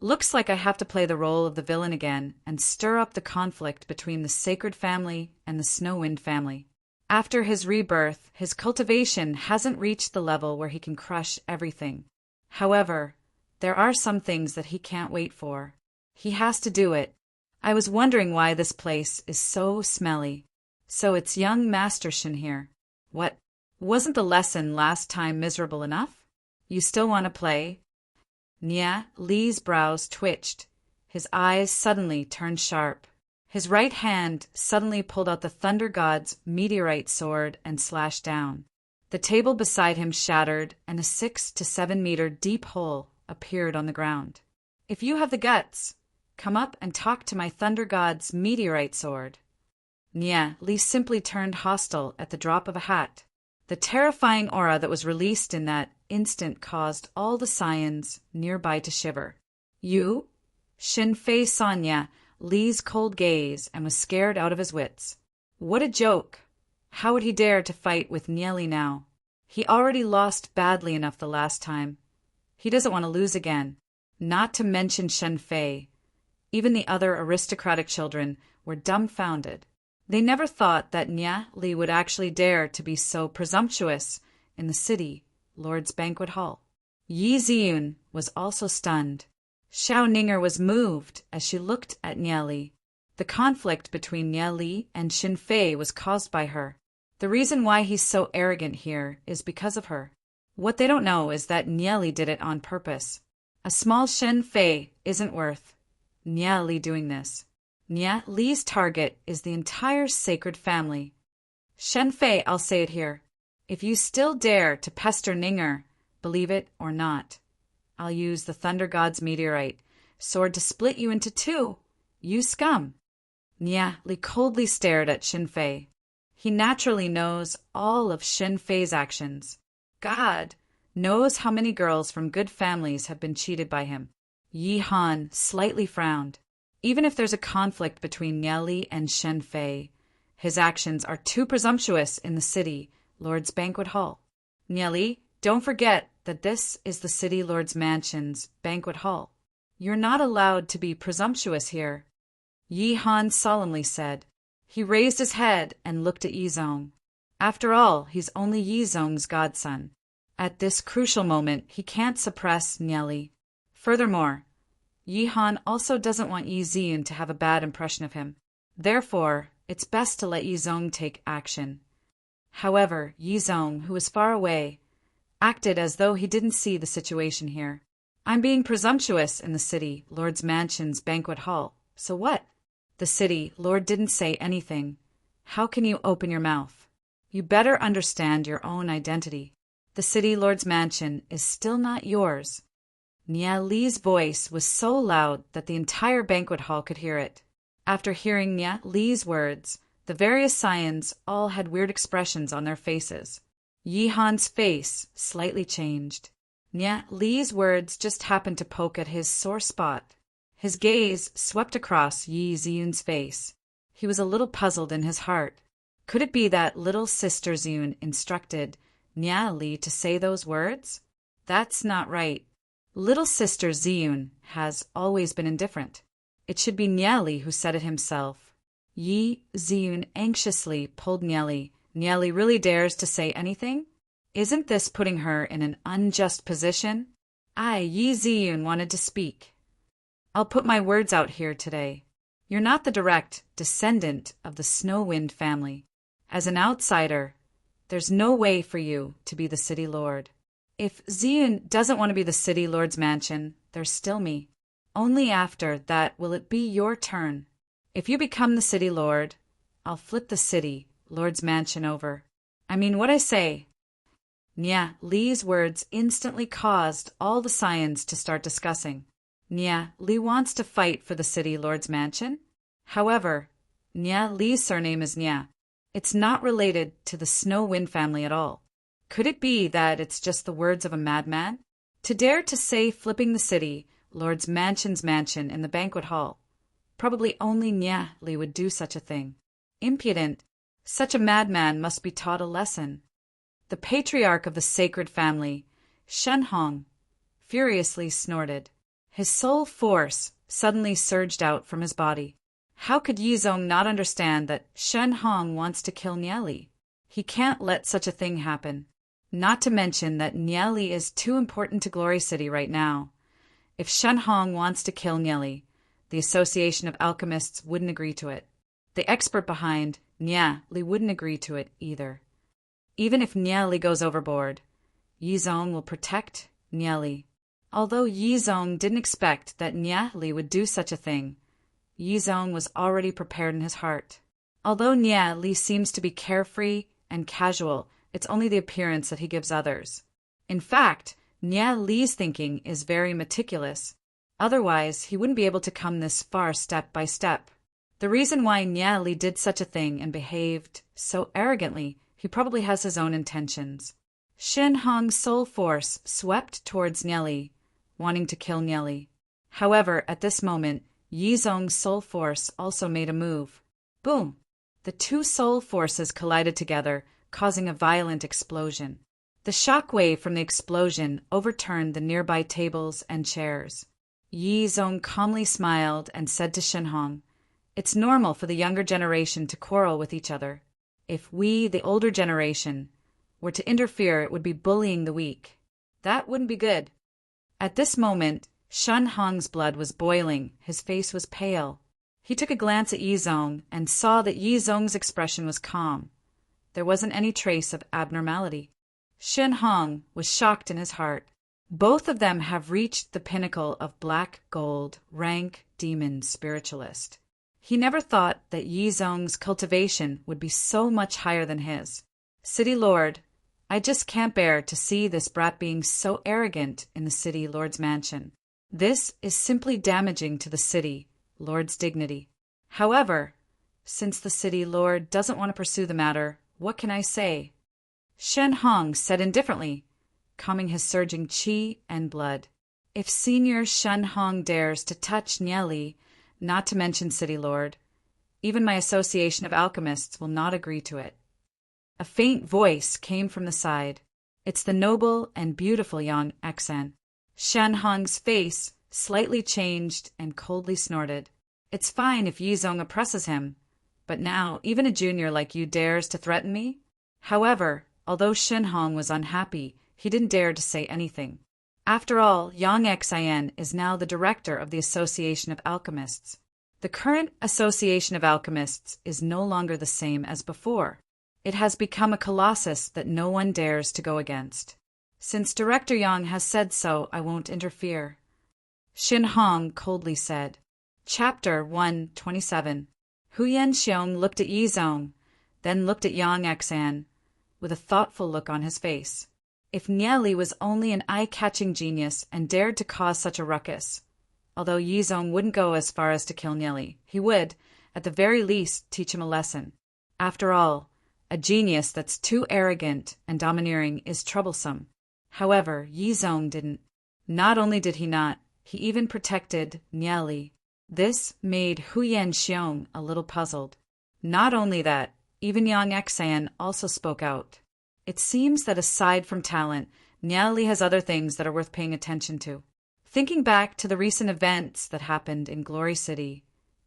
Speaker 1: looks like I have to play the role of the villain again and stir up the conflict between the sacred family and the Snowwind family. After his rebirth, his cultivation hasn't reached the level where he can crush everything. However, there are some things that he can't wait for. He has to do it. I was wondering why this place is so smelly. So it's young Master Shin here. What? Wasn't the lesson last time miserable enough? You still want to play? Li's brows twitched. His eyes suddenly turned sharp. His right hand suddenly pulled out the Thunder God's meteorite sword and slashed down. The table beside him shattered, and a 6 to 7 meter deep hole appeared on the ground. If you have the guts, come up and talk to my Thunder God's meteorite sword. Li simply turned hostile at the drop of a hat. The terrifying aura that was released in that instant caused all the Saiyans nearby to shiver. You? Shin Fei saw Li's cold gaze and was scared out of his wits. What a joke! How would he dare to fight with Nieli now? He already lost badly enough the last time. He doesn't want to lose again. Not to mention Shen Fei. Even the other aristocratic children were dumbfounded. They never thought that Li would actually dare to be so presumptuous in the city, Lord's Banquet Hall. Yi Xiun was also stunned. Xiao Ninger was moved as she looked at Nieli. The conflict between Nieli and Shin Fei was caused by her. The reason why he's so arrogant here is because of her. What they don't know is that Nieli did it on purpose. A small Shin Fei isn't worth Nieli doing this. Li's target is the entire sacred family. Shen Fei, I'll say it here. If you still dare to pester Ninger, believe it or not, I'll use the Thunder God's meteorite sword to split you into two. You scum. Li coldly stared at Shin Fei. He naturally knows all of Shin Fei's actions. God knows how many girls from good families have been cheated by him. Yi Han slightly frowned. Even if there's a conflict between Nieli and Shen Fei, his actions are too presumptuous in the city, Lord's Banquet Hall. Nieli, don't forget that this is the City Lord's Mansion's banquet hall. You're not allowed to be presumptuous here, Yi Han solemnly said. He raised his head and looked at Yi Zong. After all, he's only Yi Zong's godson. At this crucial moment, he can't suppress Nieli. Furthermore, Yi Han also doesn't want Yi Ziyun to have a bad impression of him. Therefore, it's best to let Yi Zong take action. However, Yi Zong, who was far away, acted as though he didn't see the situation here. I'm being presumptuous in the city, Lord's mansion's banquet hall. So what? The city, Lord didn't say anything. How can you open your mouth? You better understand your own identity. The city, Lord's mansion, is still not yours. Nia Li's voice was so loud that the entire banquet hall could hear it. After hearing Nia Li's words, the various Scions all had weird expressions on their faces. Yi Han's face slightly changed. Nia Li's words just happened to poke at his sore spot. His gaze swept across Yi Ziyun's face. He was a little puzzled in his heart. Could it be that little sister Ziyun instructed Nia Li to say those words? That's not right. Little sister Ziyun has always been indifferent. It should be Nia Li who said it himself. Yi Ziyun anxiously pulled Nia Li. Nia Li really dares to say anything? Isn't this putting her in an unjust position? Yi Ziyun wanted to speak. I'll put my words out here today. You're not the direct descendant of the Snowwind family. As an outsider, there's no way for you to be the city lord. If Ziyun doesn't want to be the city lord's mansion, there's still me. Only after that will it be your turn. If you become the city lord, I'll flip the city lord's mansion over. I mean what I say. Nia Li's words instantly caused all the Scions to start discussing. Nia Li wants to fight for the city lord's mansion. However, Nia Li's surname is Nia. It's not related to the Snowwind family at all. Could it be that it's just the words of a madman? To dare to say flipping the city lord's mansion's mansion in the banquet hall. Probably only Nia Li would do such a thing. Impudent. Such a madman must be taught a lesson. The patriarch of the sacred family, Shen Hong, furiously snorted. His soul force suddenly surged out from his body. How could Yi Zong not understand that Shen Hong wants to kill Nia Li? He can't let such a thing happen. Not to mention that Nia Li is too important to Glory City right now. If Shen Hong wants to kill Nia Li, the Association of Alchemists wouldn't agree to it. The expert behind Nia Li wouldn't agree to it either. Even if Nia Li goes overboard, Yi Zong will protect Nia Li. Although Yi Zong didn't expect that Nia Li would do such a thing, Yi Zong was already prepared in his heart. Although Nia Li seems to be carefree and casual, it's only the appearance that he gives others. In fact, Nia Li's thinking is very meticulous. Otherwise, he wouldn't be able to come this far step by step. The reason why Nia Li did such a thing and behaved so arrogantly, he probably has his own intentions. Shen Hong's soul force swept towards Nia Li, wanting to kill Nia Li. However, at this moment, Yi Zong's soul force also made a move. Boom! The two soul forces collided together, causing a violent explosion. The shock wave from the explosion overturned the nearby tables and chairs. Yi Zong calmly smiled and said to Shen Hong, "It's normal for the younger generation to quarrel with each other. If we, the older generation, were to interfere, it would be bullying the weak. That wouldn't be good." At this moment, Shen Hong's blood was boiling. His face was pale. He took a glance at Yi Zong and saw that Yi Zong's expression was calm. There wasn't any trace of abnormality. Shen Hong was shocked in his heart. Both of them have reached the pinnacle of black gold, rank demon spiritualist. He never thought that Yi Zong's cultivation would be so much higher than his. City Lord, I just can't bear to see this brat being so arrogant in the City Lord's mansion. This is simply damaging to the City Lord's dignity. However, since the City Lord doesn't want to pursue the matter, what can I say? Shen Hong said indifferently, calming his surging qi and blood. If Senior Shen Hong dares to touch Nia Li, not to mention City Lord, even my Association of Alchemists will not agree to it. A faint voice came from the side. It's the noble and beautiful young Xen. Shen Hong's face slightly changed and coldly snorted. It's fine if Yi Zong oppresses him, but now even a junior like you dares to threaten me? However, although Shen Hong was unhappy, he didn't dare to say anything. After all, Yang Xian is now the director of the Association of Alchemists. The current Association of Alchemists is no longer the same as before. It has become a colossus that no one dares to go against. Since Director Yang has said so, I won't interfere. Xin Hong coldly said. Chapter 127. Huyan Xiong looked at Yi Zong, then looked at Yang Xian, with a thoughtful look on his face. If Nieli was only an eye-catching genius and dared to cause such a ruckus, although Yi Zong wouldn't go as far as to kill Nieli, he would, at the very least, teach him a lesson. After all, a genius that's too arrogant and domineering is troublesome. However, Yi Zong didn't. Not only did he not, he even protected Nieli. This made Huyan Xiong a little puzzled. Not only that, even Yang Xian also spoke out. It seems that aside from talent, Nieli has other things that are worth paying attention to. Thinking back to the recent events that happened in Glory City,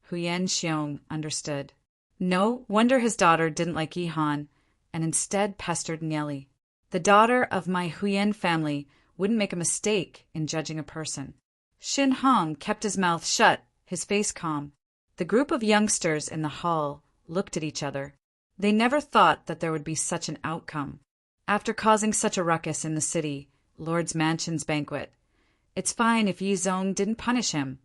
Speaker 1: Huyan Xiong understood. No wonder his daughter didn't like Yi Han, and instead pestered Nieli. The daughter of my Huyan family wouldn't make a mistake in judging a person. Xin Hong kept his mouth shut, his face calm. The group of youngsters in the hall looked at each other. They never thought that there would be such an outcome. After causing such a ruckus in the city, Lord's Mansion's banquet, it's fine if Yi Zong didn't punish him,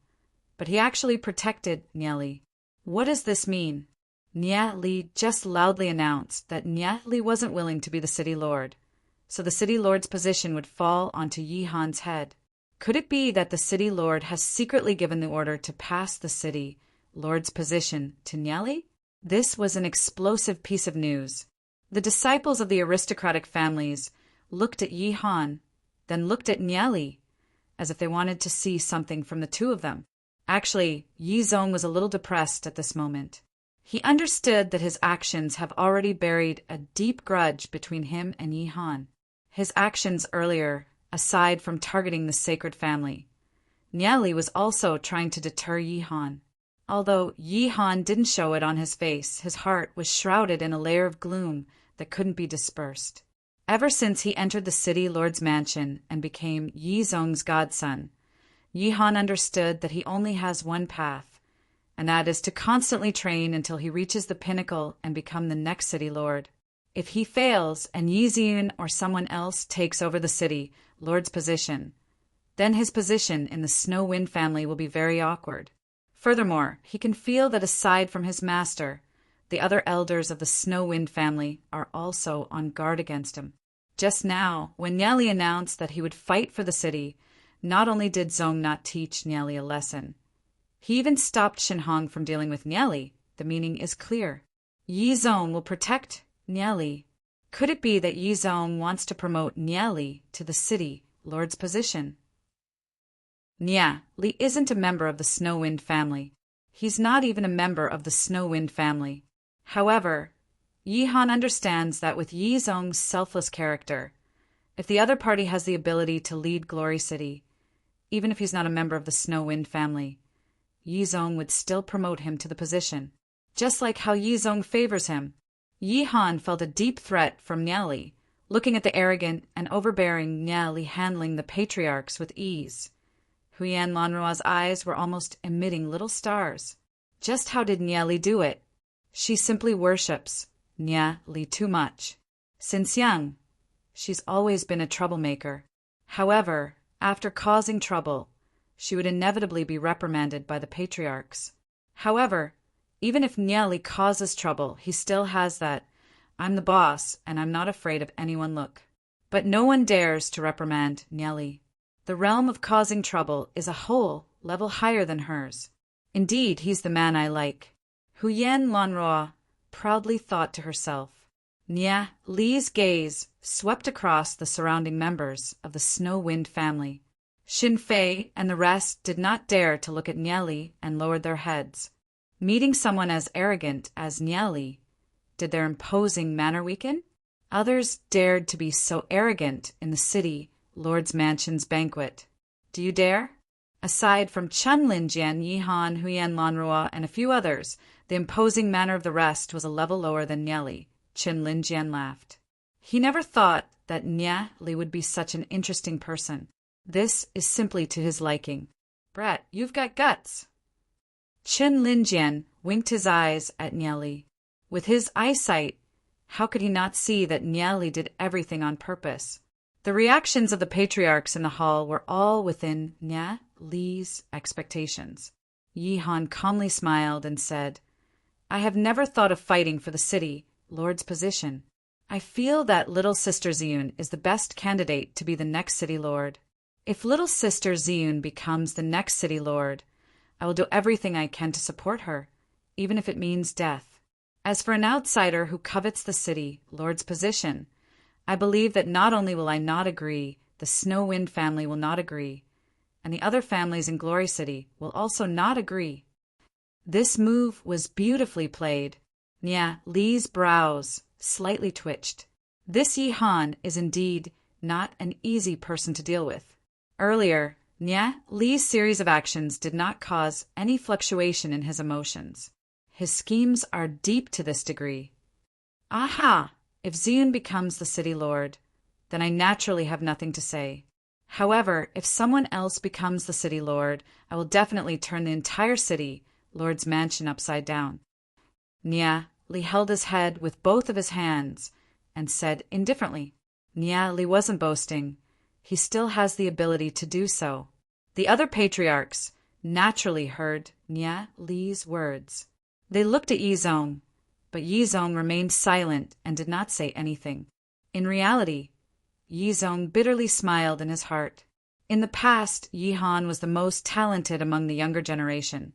Speaker 1: but he actually protected Nieli. What does this mean? Nieli just loudly announced that Nieli wasn't willing to be the city lord, so the city lord's position would fall onto Yi Han's head. Could it be that the city lord has secretly given the order to pass the city lord's position to Nieli? This was an explosive piece of news. The disciples of the aristocratic families looked at Yi Han, then looked at Nieli, as if they wanted to see something from the two of them. Actually, Yi Zong was a little depressed at this moment. He understood that his actions have already buried a deep grudge between him and Yi Han. His actions earlier, aside from targeting the sacred family, Nieli was also trying to deter Yi Han. Although Yi Han didn't show it on his face, his heart was shrouded in a layer of gloom that couldn't be dispersed. Ever since he entered the city lord's mansion and became Yi Zong's godson, Yi Han understood that he only has one path, and that is to constantly train until he reaches the pinnacle and become the next city lord. If he fails and Yi Zian or someone else takes over the city lord's position, then his position in the Snow Wind family will be very awkward. Furthermore, he can feel that aside from his master, the other elders of the Snow Wind family are also on guard against him. Just now, when Nieli announced that he would fight for the city, not only did Zong not teach Nieli a lesson, he even stopped Xin Hong from dealing with Nieli. The meaning is clear. Yi Zong will protect Nieli. Could it be that Yi Zong wants to promote Nieli to the city lord's position? Nieli isn't a member of the Snow Wind family. He's not even a member of the Snow Wind family. However, Yi Han understands that with Yi Zong's selfless character, if the other party has the ability to lead Glory City, even if he's not a member of the Snow Wind family, Yi Zong would still promote him to the position, just like how Yi Zong favors him. Yi Han felt a deep threat from Nieli, looking at the arrogant and overbearing Nieli handling the patriarchs with ease. Huyan Lanrua's eyes were almost emitting little stars. Just how did Nieli do it? She simply worships Nieli too much. Since young, she's always been a troublemaker. However, after causing trouble, she would inevitably be reprimanded by the patriarchs. However, even if Nieli causes trouble, he still has that, I'm the boss and I'm not afraid of anyone look. But no one dares to reprimand Nieli. The realm of causing trouble is a whole level higher than hers. Indeed, he's the man I like. Huyan Lanrua proudly thought to herself. Nieli's gaze swept across the surrounding members of the Snow Wind family. Xin Fei and the rest did not dare to look at Nieli and lowered their heads. Meeting someone as arrogant as Nieli, did their imposing manner weaken? Others dared to be so arrogant in the city Lord's Mansion's banquet. Do you dare? Aside from Chen Linjian, Yi Han, Huyan Lanrua, and a few others, the imposing manner of the rest was a level lower than Nieli. Chen Linjian laughed. He never thought that Nieli would be such an interesting person. This is simply to his liking. Brat, you've got guts. Chen Linjian winked his eyes at Niali. With his eyesight, how could he not see that Niali did everything on purpose? The reactions of the patriarchs in the hall were all within Nia Li's expectations. Yi Han calmly smiled and said, I have never thought of fighting for the city lord's position. I feel that little sister Ziyun is the best candidate to be the next city lord. If little sister Ziyun becomes the next city lord, I will do everything I can to support her, even if it means death. As for an outsider who covets the city lord's position, I believe that not only will I not agree, the Snow Wind family will not agree, and the other families in Glory City will also not agree. This move was beautifully played. Nia Li's brows slightly twitched. This Yi Han is indeed not an easy person to deal with. Earlier, Nia Li's series of actions did not cause any fluctuation in his emotions. His schemes are deep to this degree. Aha! If Ziyun becomes the city lord, then I naturally have nothing to say. However, if someone else becomes the city lord, I will definitely turn the entire city lord's mansion upside down. Nia Li held his head with both of his hands and said indifferently, Nia Li wasn't boasting. He still has the ability to do so. The other patriarchs naturally heard Nia Li's words. They looked at Yi Zong, but Yi Zong remained silent and did not say anything. In reality, Yi Zong bitterly smiled in his heart. In the past, Yi Han was the most talented among the younger generation,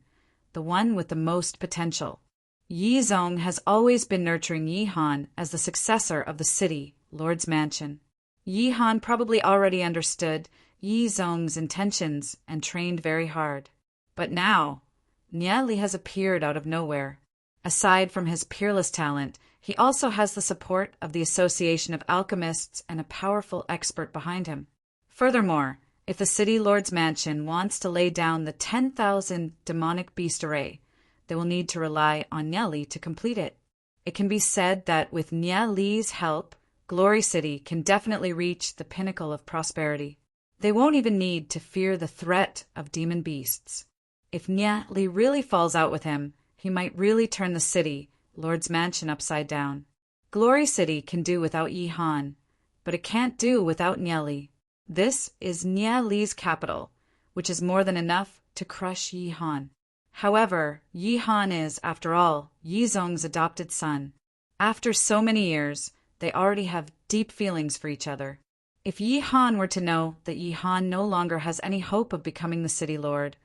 Speaker 1: the one with the most potential. Yi Zong has always been nurturing Yi Han as the successor of the city lord's mansion. Yi Han probably already understood Yi Zong's intentions and trained very hard. But now, Nia Li has appeared out of nowhere. Aside from his peerless talent, he also has the support of the Association of Alchemists and a powerful expert behind him. Furthermore, if the City Lord's Mansion wants to lay down the 10,000 demonic beast array, they will need to rely on Nia Li to complete it. It can be said that with Nia Li's help, Glory City can definitely reach the pinnacle of prosperity. They won't even need to fear the threat of demon beasts. If Nia Li really falls out with him, he might really turn the city lord's mansion upside down. Glory City can do without Yi Han, but it can't do without Nia Li. This is Nia Li's capital, which is more than enough to crush Yi Han. However, Yi Han is, after all, Yi Zong's adopted son. After so many years, they already have deep feelings for each other. If Yi Han were to know that Yi Han no longer has any hope of becoming the city lord,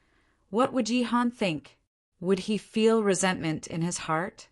Speaker 1: what would Yi Han think? Would he feel resentment in his heart?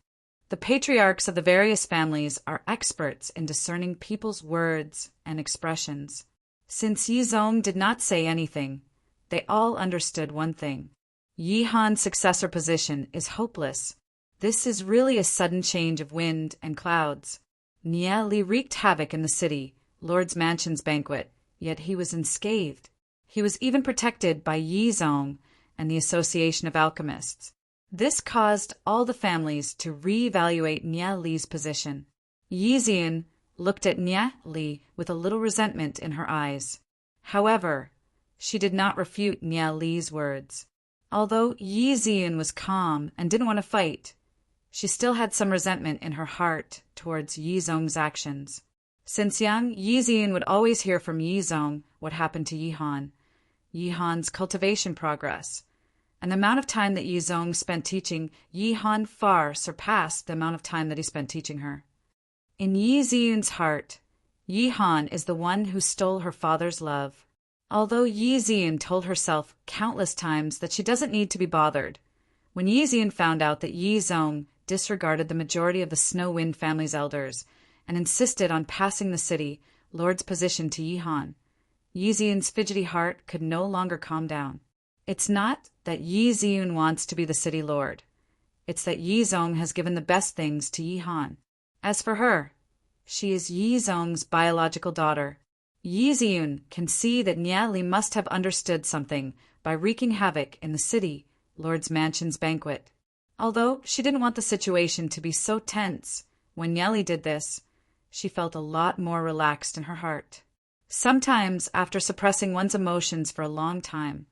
Speaker 1: The patriarchs of the various families are experts in discerning people's words and expressions. Since Yi Zong did not say anything, they all understood one thing. Yi Han's successor position is hopeless. This is really a sudden change of wind and clouds. Nia Li wreaked havoc in the city lord's mansion's banquet, yet he was unscathed. He was even protected by Yi Zong and the Association of Alchemists. This caused all the families to reevaluate Nia Li's position. Yi Ziyun looked at Nia Li with a little resentment in her eyes. However, she did not refute Nia Li's words. Although Yi Ziyun was calm and didn't want to fight, she still had some resentment in her heart towards Yi Zong's actions. Since young, Yi Ziyun would always hear from Yi Zong what happened to Yi Han, Yi Han's cultivation progress, and the amount of time that Yi Zong spent teaching Yi Han far surpassed the amount of time that he spent teaching her. In Yi Ziyun's heart, Yi Han is the one who stole her father's love. Although Yi Ziyun told herself countless times that she doesn't need to be bothered, when Yi Ziyun found out that Yi Zong disregarded the majority of the Snow Wind family's elders and insisted on passing the city lord's position to Yi Han, Yi Ziyun's fidgety heart could no longer calm down. It's not that Yi Ziyun wants to be the city lord. It's that Yi Zong has given the best things to Yi Han. As for her, she is Yi Zong's biological daughter. Yi Ziyun can see that Nia Li must have understood something by wreaking havoc in the city lord's mansion's banquet. Although she didn't want the situation to be so tense, when Nia Li did this, she felt a lot more relaxed in her heart. Sometimes, after suppressing one's emotions for a long time,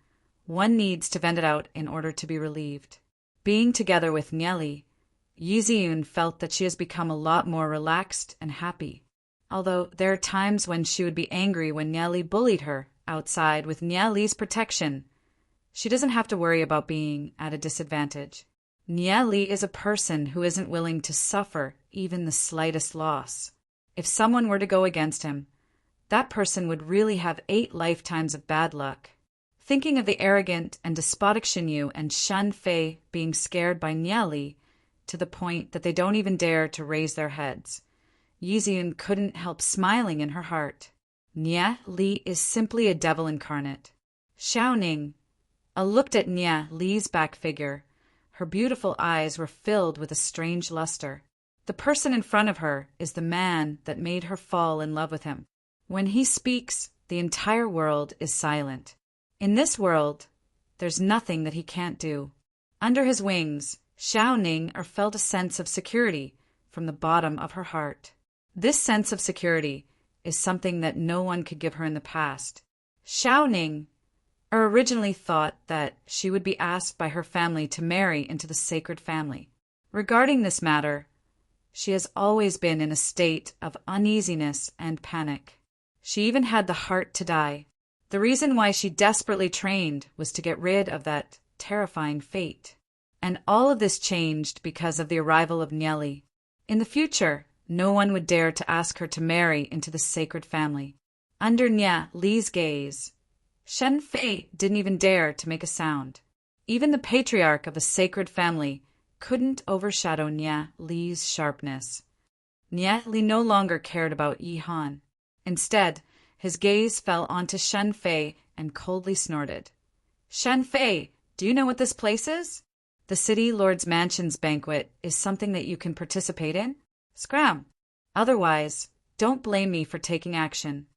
Speaker 1: one needs to vent it out in order to be relieved. Being together with Nyeli, Yiziun felt that she has become a lot more relaxed and happy. Although there are times when she would be angry when Nyeli bullied her outside with Nyeli's protection, she doesn't have to worry about being at a disadvantage. Nyeli is a person who isn't willing to suffer even the slightest loss. If someone were to go against him, that person would really have 8 lifetimes of bad luck. Thinking of the arrogant and despotic Shinyu and Shen Fei being scared by Nyeli to the point that they don't even dare to raise their heads, Yiziun couldn't help smiling in her heart. Nyeli is simply a devil incarnate. Xiaoning looked at Nyeli's back figure. Her beautiful eyes were filled with a strange luster. The person in front of her is the man that made her fall in love with him. When he speaks, the entire world is silent. In this world, there's nothing that he can't do. Under his wings, Xiaoning felt a sense of security from the bottom of her heart. This sense of security is something that no one could give her in the past. Xiaoning originally thought that she would be asked by her family to marry into the sacred family. Regarding this matter, she has always been in a state of uneasiness and panic. She even had the heart to die. The reason why she desperately trained was to get rid of that terrifying fate. And all of this changed because of the arrival of Nyeli. In the future, no one would dare to ask her to marry into the sacred family. Under Nyeli's gaze, Shen Fei didn't even dare to make a sound. Even the patriarch of a sacred family couldn't overshadow Nyeli's sharpness. Nyeli no longer cared about Yi Han. Instead, his gaze fell onto Shen Fei and coldly snorted. "Shen Fei, do you know what this place is? The City Lord's Mansion's banquet is something that you can participate in. Scram! Otherwise, don't blame me for taking action."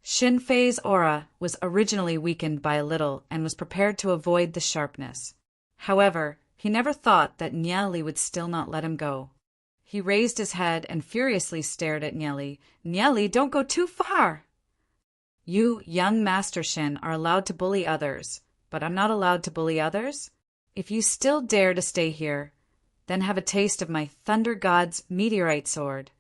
Speaker 1: Shen Fei's aura was originally weakened by a little and was prepared to avoid the sharpness. However, he never thought that Nyeli would still not let him go. He raised his head and furiously stared at Nyeli. "Nyeli, don't go too far!" "You, young Master Shin, are allowed to bully others, but I'm not allowed to bully others? If you still dare to stay here, then have a taste of my DemonGods meteorite sword."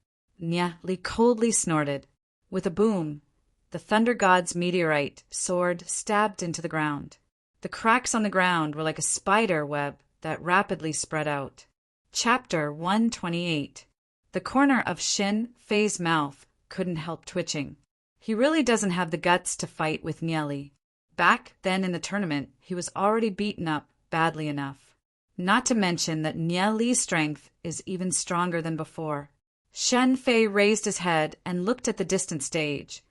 Speaker 1: Nyeli coldly snorted. With a boom, the DemonGods meteorite sword stabbed into the ground. The cracks on the ground were like a spider web that rapidly spread out. Chapter 128. The corner of Shen Fei's mouth couldn't help twitching. He really doesn't have the guts to fight with Nyeli. Back then in the tournament, he was already beaten up badly enough. Not to mention that Nyeli's strength is even stronger than before. Shen Fei raised his head and looked at the distant stage,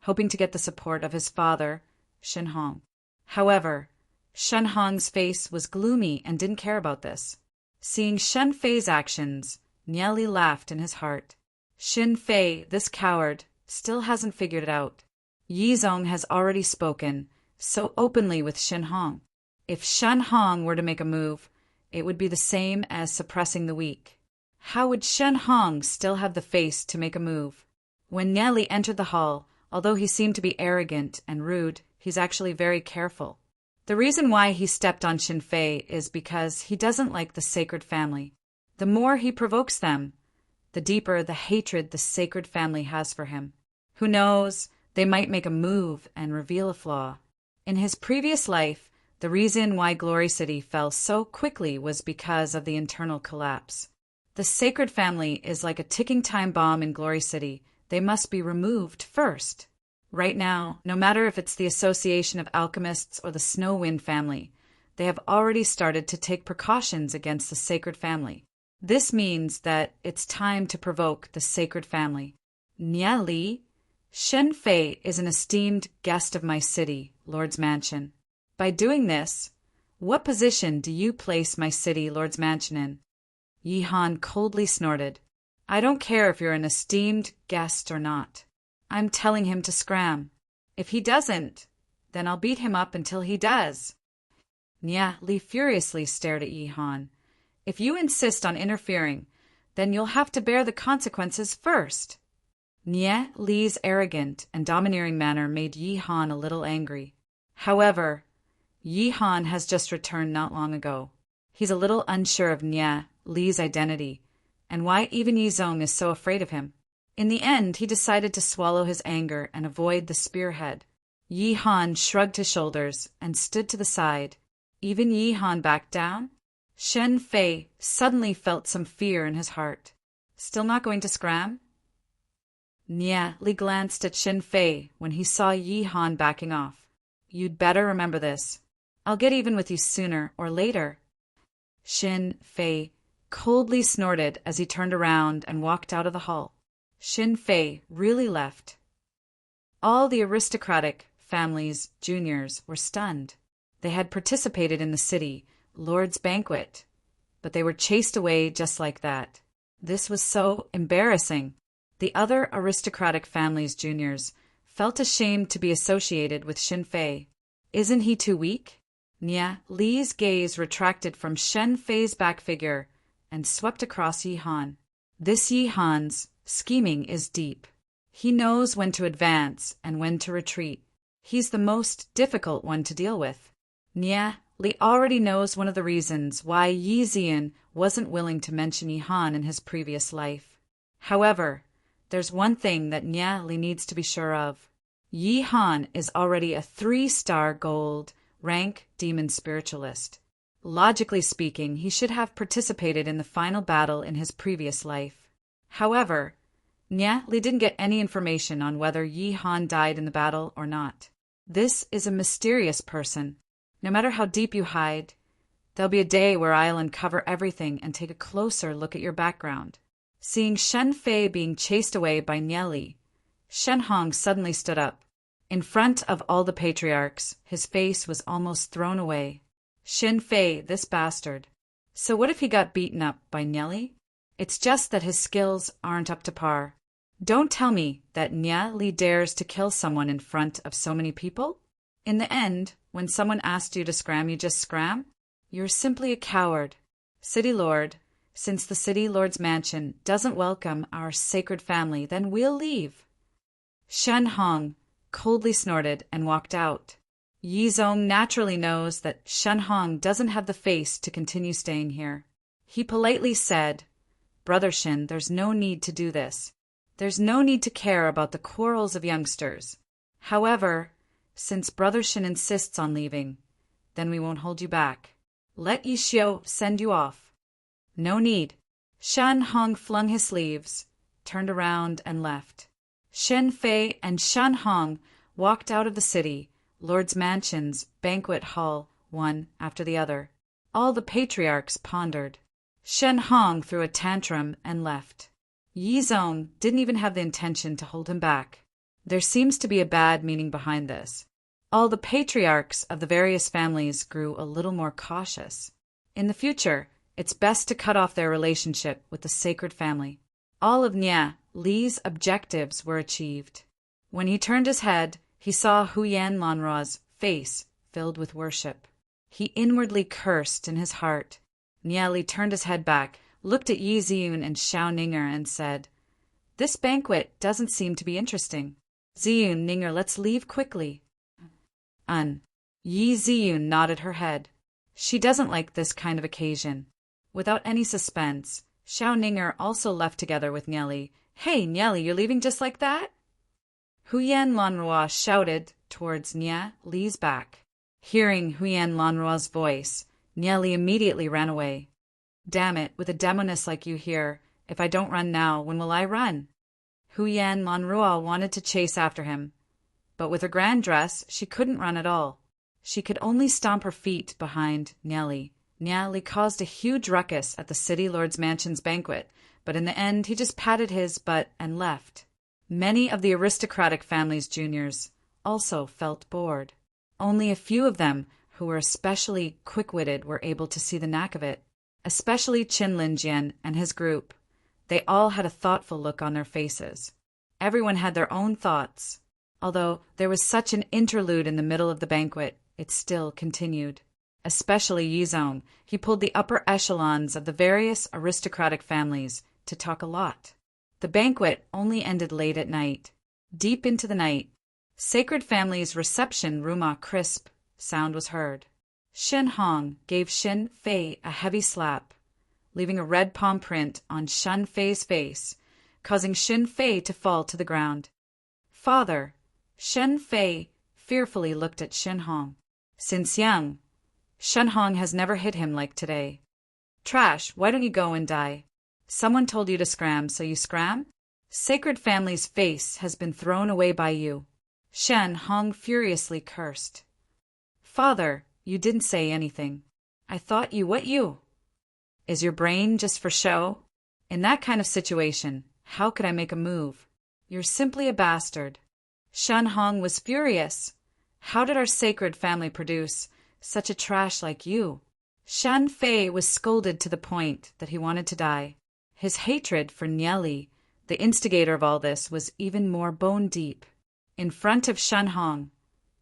Speaker 1: hoping to get the support of his father, Shen Hong. However, Shen Hong's face was gloomy and didn't care about this. Seeing Shen Fei's actions, Nyeli laughed in his heart. Shen Fei, this coward, still hasn't figured it out. Yi Zong has already spoken so openly with Shen Hong. If Shen Hong were to make a move, it would be the same as suppressing the weak. How would Shen Hong still have the face to make a move? When Nyeli entered the hall, although he seemed to be arrogant and rude, he's actually very careful. The reason why he stepped on Shen Fei is because he doesn't like the sacred family. The more he provokes them, the deeper the hatred the sacred family has for him. Who knows, they might make a move and reveal a flaw. In his previous life, the reason why Glory City fell so quickly was because of the internal collapse. The sacred family is like a ticking time bomb in Glory City. They must be removed first. Right now, no matter if it's the Association of Alchemists or the Snow Wind family, they have already started to take precautions against the sacred family. This means that it's time to provoke the sacred family. Nyeli, Shen Fei is an esteemed guest of my city, Lord's Mansion. By doing this, what position do you place my city, Lord's Mansion, in? Yi Han coldly snorted. "I don't care if you're an esteemed guest or not. I'm telling him to scram. If he doesn't, then I'll beat him up until he does." Nyeli furiously stared at Yi Han. "If you insist on interfering, then you'll have to bear the consequences first." Nie Li's arrogant and domineering manner made Yi Han a little angry. However, Yi Han has just returned not long ago. He's a little unsure of Nie Li's identity, and why even Yi Zong is so afraid of him. In the end, he decided to swallow his anger and avoid the spearhead. Yi Han shrugged his shoulders and stood to the side. Even Yi Han backed down? Shen Fei suddenly felt some fear in his heart. Still not going to scram? Nie Li glanced at Shen Fei when he saw Yi Han backing off. You'd better remember this. I'll get even with you sooner or later. Shen Fei coldly snorted as he turned around and walked out of the hall. Shen Fei really left. All the aristocratic families' juniors were stunned. They had participated in the city Lord's banquet, but they were chased away just like that. This was so embarrassing. The other aristocratic families' juniors felt ashamed to be associated with Shen Fei. Isn't he too weak? Nie Li's gaze retracted from Shen Fei's back figure and swept across Yi Han. This Yi Han's scheming is deep. He knows when to advance and when to retreat. He's the most difficult one to deal with. Nie Li already knows one of the reasons why Yi Zian wasn't willing to mention Yi Han in his previous life. However, there's one thing that Nie Li needs to be sure of. Yi Han is already a 3-star gold rank demon spiritualist. Logically speaking, he should have participated in the final battle in his previous life. However, Nie Li didn't get any information on whether Yi Han died in the battle or not. This is a mysterious person. No matter how deep you hide, there'll be a day where I'll uncover everything and take a closer look at your background. Seeing Shen Fei being chased away by Nie Li, Shen Hong suddenly stood up. In front of all the patriarchs, his face was almost thrown away. Shen Fei, this bastard. So what if he got beaten up by Nie Li? It's just that his skills aren't up to par. Don't tell me that Nie Li dares to kill someone in front of so many people? In the end, when someone asked you to scram, you just scram? You're simply a coward. City Lord, since the City Lord's mansion doesn't welcome our sacred family, then we'll leave. Shen Hong coldly snorted and walked out. Yi Zong naturally knows that Shen Hong doesn't have the face to continue staying here. He politely said, Brother Shen, there's no need to do this. There's no need to care about the quarrels of youngsters. However, since Brother Shen insists on leaving, then we won't hold you back. Let Yi Xiu send you off. No need. Shen Hong flung his sleeves, turned around and left. Shen Fei and Shen Hong walked out of the city, Lord's mansion's banquet hall, one after the other. All the patriarchs pondered. Shen Hong threw a tantrum and left. Yi Zong didn't even have the intention to hold him back. There seems to be a bad meaning behind this. All the patriarchs of the various families grew a little more cautious. In the future, it's best to cut off their relationship with the sacred family. All of Nie Li's objectives were achieved. When he turned his head, he saw Huyan Lanrua's face filled with worship. He inwardly cursed in his heart. Nie Li turned his head back, looked at Yi Ziyun and Xiao Ninger and said, This banquet doesn't seem to be interesting. Ziyun, Ninger, let's leave quickly. Yi Ziyun nodded her head. She doesn't like this kind of occasion. Without any suspense, Xiao Ninger also left together with Nie Li. Hey, Nie Li, you're leaving just like that? Huyan Lanrua shouted towards Nie Li's back. Hearing Huyan Lanrua's voice, Nie Li immediately ran away. Damn it, with a demoness like you here, if I don't run now, when will I run? Huyan Lanrua wanted to chase after him, but with her grand dress, she couldn't run at all. She could only stomp her feet behind Nie Li. Nie Li caused a huge ruckus at the City Lord's mansion's banquet, but in the end he just patted his butt and left. Many of the aristocratic family's juniors also felt bored. Only a few of them, who were especially quick-witted, were able to see the knack of it, especially Qin Linjian and his group. They all had a thoughtful look on their faces. Everyone had their own thoughts. Although there was such an interlude in the middle of the banquet, it still continued. Especially Yi Zong, he pulled the upper echelons of the various aristocratic families to talk a lot. The banquet only ended late at night. Deep into the night, Sacred Family's reception room crisp sound was heard. Shen Hong gave Shen Fei a heavy slap, leaving a red palm print on Shen Fei's face, causing Shen Fei to fall to the ground. Father, Shen Fei fearfully looked at Shen Hong. Since young, Shen Hong has never hit him like today. Trash, why don't you go and die? Someone told you to scram, so you scram? Sacred Family's face has been thrown away by you. Shen Hong furiously cursed. Father, you didn't say anything. I thought you what you? Is your brain just for show? In that kind of situation, how could I make a move? You're simply a bastard. Shen Hong was furious. How did our Sacred Family produce such a trash like you? Shen Fei was scolded to the point that he wanted to die. His hatred for Nieli, the instigator of all this, was even more bone-deep. In front of Shen Hong,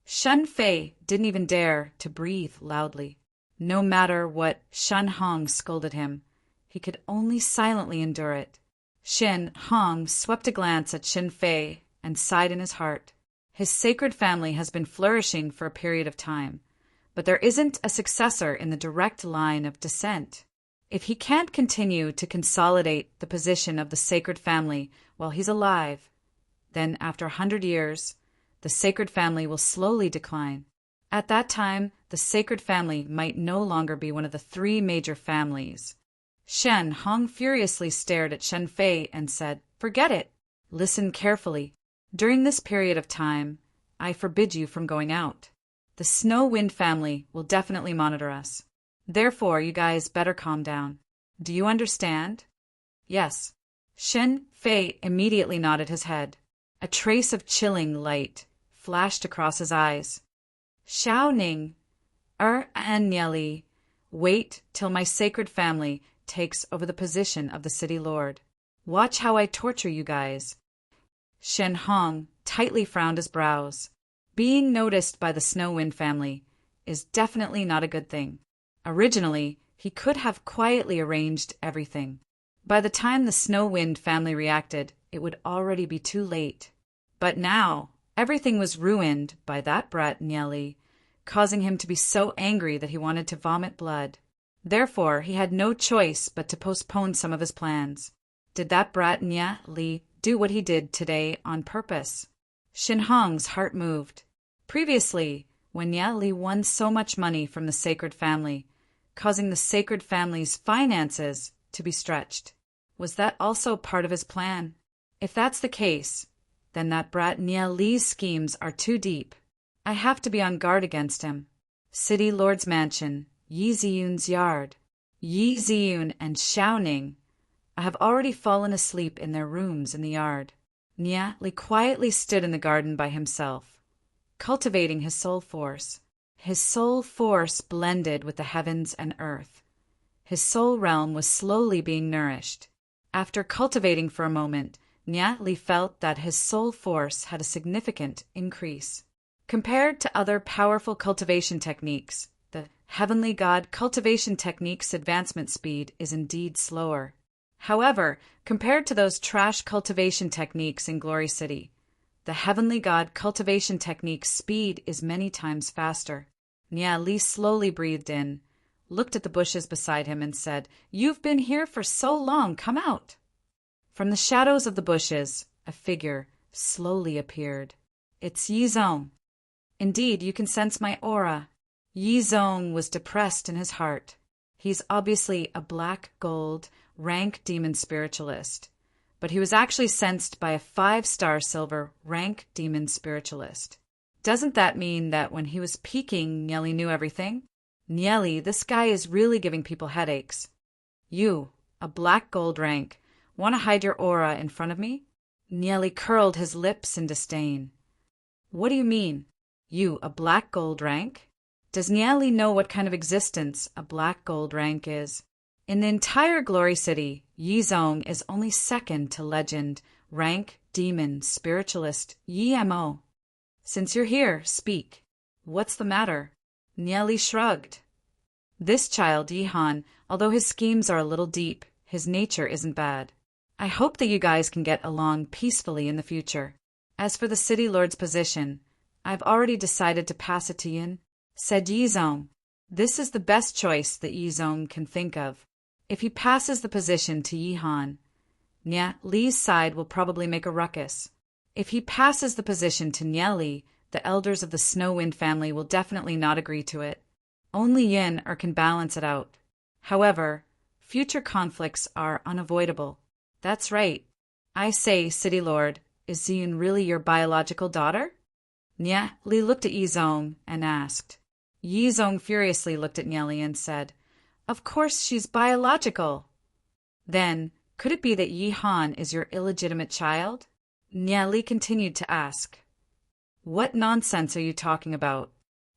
Speaker 1: Shen Fei didn't even dare to breathe loudly. No matter what Shen Hong scolded him, he could only silently endure it. Shen Hong swept a glance at Shen Fei and sighed in his heart. His Sacred Family has been flourishing for a period of time, but there isn't a successor in the direct line of descent. If he can't continue to consolidate the position of the Sacred Family while he's alive, then after 100 years, the Sacred Family will slowly decline. At that time, the Sacred Family might no longer be one of the 3 major families. Shen Hong furiously stared at Shen Fei and said, "Forget it. Listen carefully. During this period of time, I forbid you from going out. The Snow Wind family will definitely monitor us. Therefore, you guys better calm down. Do you understand?" Yes. Shen Fei immediately nodded his head. A trace of chilling light flashed across his eyes. Xiao Ning, and Nieli, wait till my Sacred Family takes over the position of the city lord. Watch how I torture you guys. Shen Hong tightly frowned his brows. Being noticed by the Snow Wind family is definitely not a good thing. Originally, he could have quietly arranged everything. By the time the Snow Wind family reacted, it would already be too late. But now, everything was ruined by that brat Nieli, causing him to be so angry that he wanted to vomit blood. Therefore, he had no choice but to postpone some of his plans. Did that brat Nieli do what he did today on purpose? Shen Hong's heart moved. Previously, when Nieli won so much money from the Sacred Family, causing the Sacred Family's finances to be stretched, was that also part of his plan? If that's the case, then that brat Nieli's schemes are too deep. I have to be on guard against him. City Lord's Mansion, Yi Ziyun's yard. Yi Ziyun and Xiaoning have already fallen asleep in their rooms in the yard. Nieli quietly stood in the garden by himself, cultivating his soul force. His soul force blended with the heavens and earth. His soul realm was slowly being nourished. After cultivating for a moment, Nieli felt that his soul force had a significant increase. Compared to other powerful cultivation techniques, the Heavenly God cultivation technique's advancement speed is indeed slower. However, compared to those trash cultivation techniques in Glory City, the Heavenly God cultivation technique's speed is many times faster. Nieli slowly breathed in, looked at the bushes beside him and said, "You've been here for so long, come out." From the shadows of the bushes, a figure slowly appeared. It's Yi Zong. Indeed, you can sense my aura. Yi Zong was depressed in his heart. He's obviously a black gold, rank demon spiritualist, but he was actually sensed by a 5-star silver rank demon spiritualist. Doesn't that mean that when he was peaking, Nieli knew everything? Nieli, this guy is really giving people headaches. You, a black gold rank, want to hide your aura in front of me? Nieli curled his lips in disdain. What do you mean? You, a black gold rank? Does Nieli know what kind of existence a black gold rank is? In the entire Glory City, Yi Zong is only second to legend, rank, demon, spiritualist, Yi Mo. Since you're here, speak. What's the matter? Nieli shrugged. This child, Yi Han, although his schemes are a little deep, his nature isn't bad. I hope that you guys can get along peacefully in the future. As for the city lord's position, I've already decided to pass it to Yin, said Yizong. This is the best choice that Yizong can think of. If he passes the position to Yihan, Nya Li's side will probably make a ruckus. If he passes the position to Nya Li, the elders of the Snow Wind family will definitely not agree to it. Only Yin can balance it out. However, future conflicts are unavoidable. That's right. I say, City Lord, is Ziyun really your biological daughter? Nya Li looked at Yizong and asked. Yizong furiously looked at Nya Li and said, Of course she's biological. Then, could it be that Yihan is your illegitimate child? Nya Li continued to ask. What nonsense are you talking about?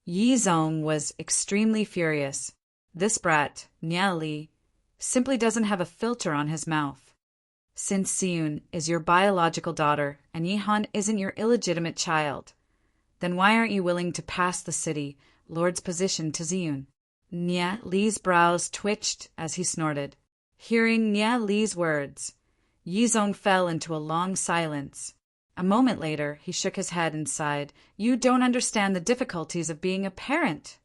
Speaker 1: Yizong was extremely furious. This brat, Nya Li, simply doesn't have a filter on his mouth. Since Ziyun is your biological daughter and Yihan isn't your illegitimate child, then why aren't you willing to pass the city lord's position to Ziyun? Nya Li's brows twitched as he snorted. Hearing Nya Li's words, Yizong fell into a long silence. A moment later, he shook his head and sighed. You don't understand the difficulties of being a parent.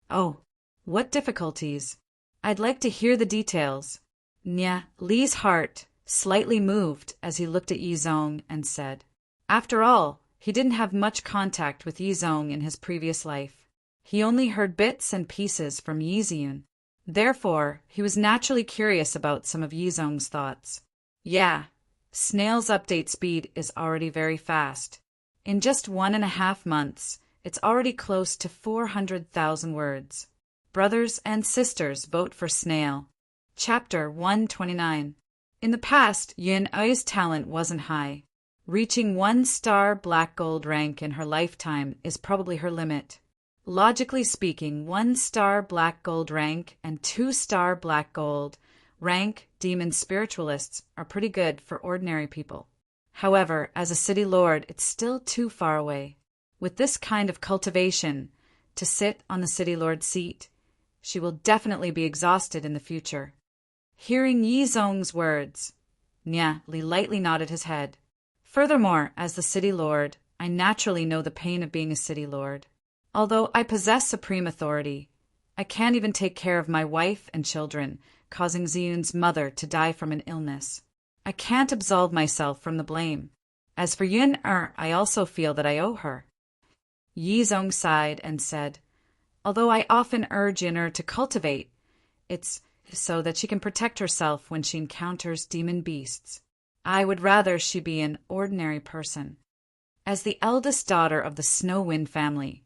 Speaker 1: Oh, what difficulties? I'd like to hear the details. Nya Li's heart slightly moved as he looked at Yizong and said, After all, he didn't have much contact with Yizong in his previous life. He only heard bits and pieces from Yiziyun. Therefore, he was naturally curious about some of Yizong's thoughts. Yeah, Snail's update speed is already very fast. In just 1.5 months, it's already close to 400,000 words. Brothers and sisters, vote for Snail. Chapter 129. In the past, Yun Ai's talent wasn't high. Reaching 1-star black gold rank in her lifetime is probably her limit. Logically speaking, 1-star black gold rank and 2-star black gold rank demon spiritualists are pretty good for ordinary people. However, as a city lord, it's still too far away. With this kind of cultivation, to sit on the city lord's seat, she will definitely be exhausted in the future. Hearing Yizong's words, Nya Li lightly nodded his head. Furthermore, as the city lord, I naturally know the pain of being a city lord. Although I possess supreme authority, I can't even take care of my wife and children, causing Ziyun's mother to die from an illness. I can't absolve myself from the blame. As for Yun I also feel that I owe her. Yizong sighed and said, Although I often urge Yun to cultivate, it's so that she can protect herself when she encounters demon beasts. I would rather she be an ordinary person. As the eldest daughter of the Snow Wind family,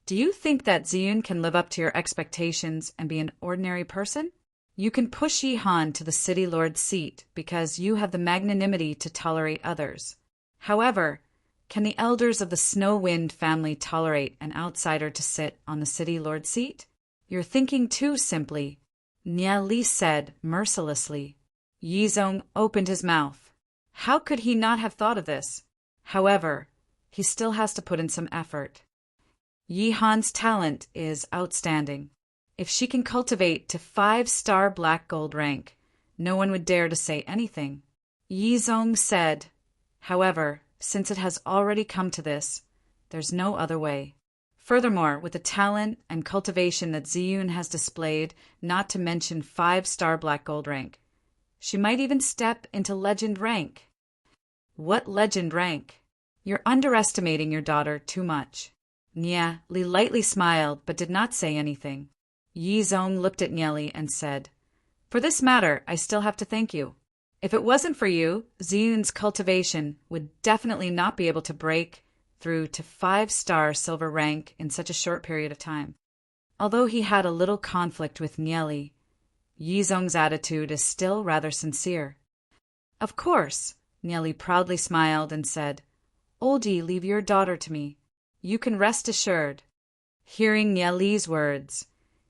Speaker 1: do you think that Ziyun can live up to your expectations and be an ordinary person? You can push Yihan to the city lord's seat because you have the magnanimity to tolerate others. However, can the elders of the Snow Wind family tolerate an outsider to sit on the city lord's seat? You're thinking too simply, Nya Li said mercilessly. Yizong opened his mouth. How could he not have thought of this? However, he still has to put in some effort. Yihan's talent is outstanding. If she can cultivate to 5-star black gold rank, no one would dare to say anything. Yizong said, However, since it has already come to this, there's no other way. Furthermore, with the talent and cultivation that Ziyun has displayed, not to mention 5-star black gold rank, she might even step into legend rank. What legend rank? You're underestimating your daughter too much. Nya Li lightly smiled but did not say anything. Yizong looked at Nya Li and said, For this matter, I still have to thank you. If it wasn't for you, Ziyun's cultivation would definitely not be able to break through to 5-star silver rank in such a short period of time. Although he had a little conflict with Nya Li, Yizong's attitude is still rather sincere. Of course, Nya Li proudly smiled and said, Oldie, leave your daughter to me. You can rest assured. Hearing Nya Li's words,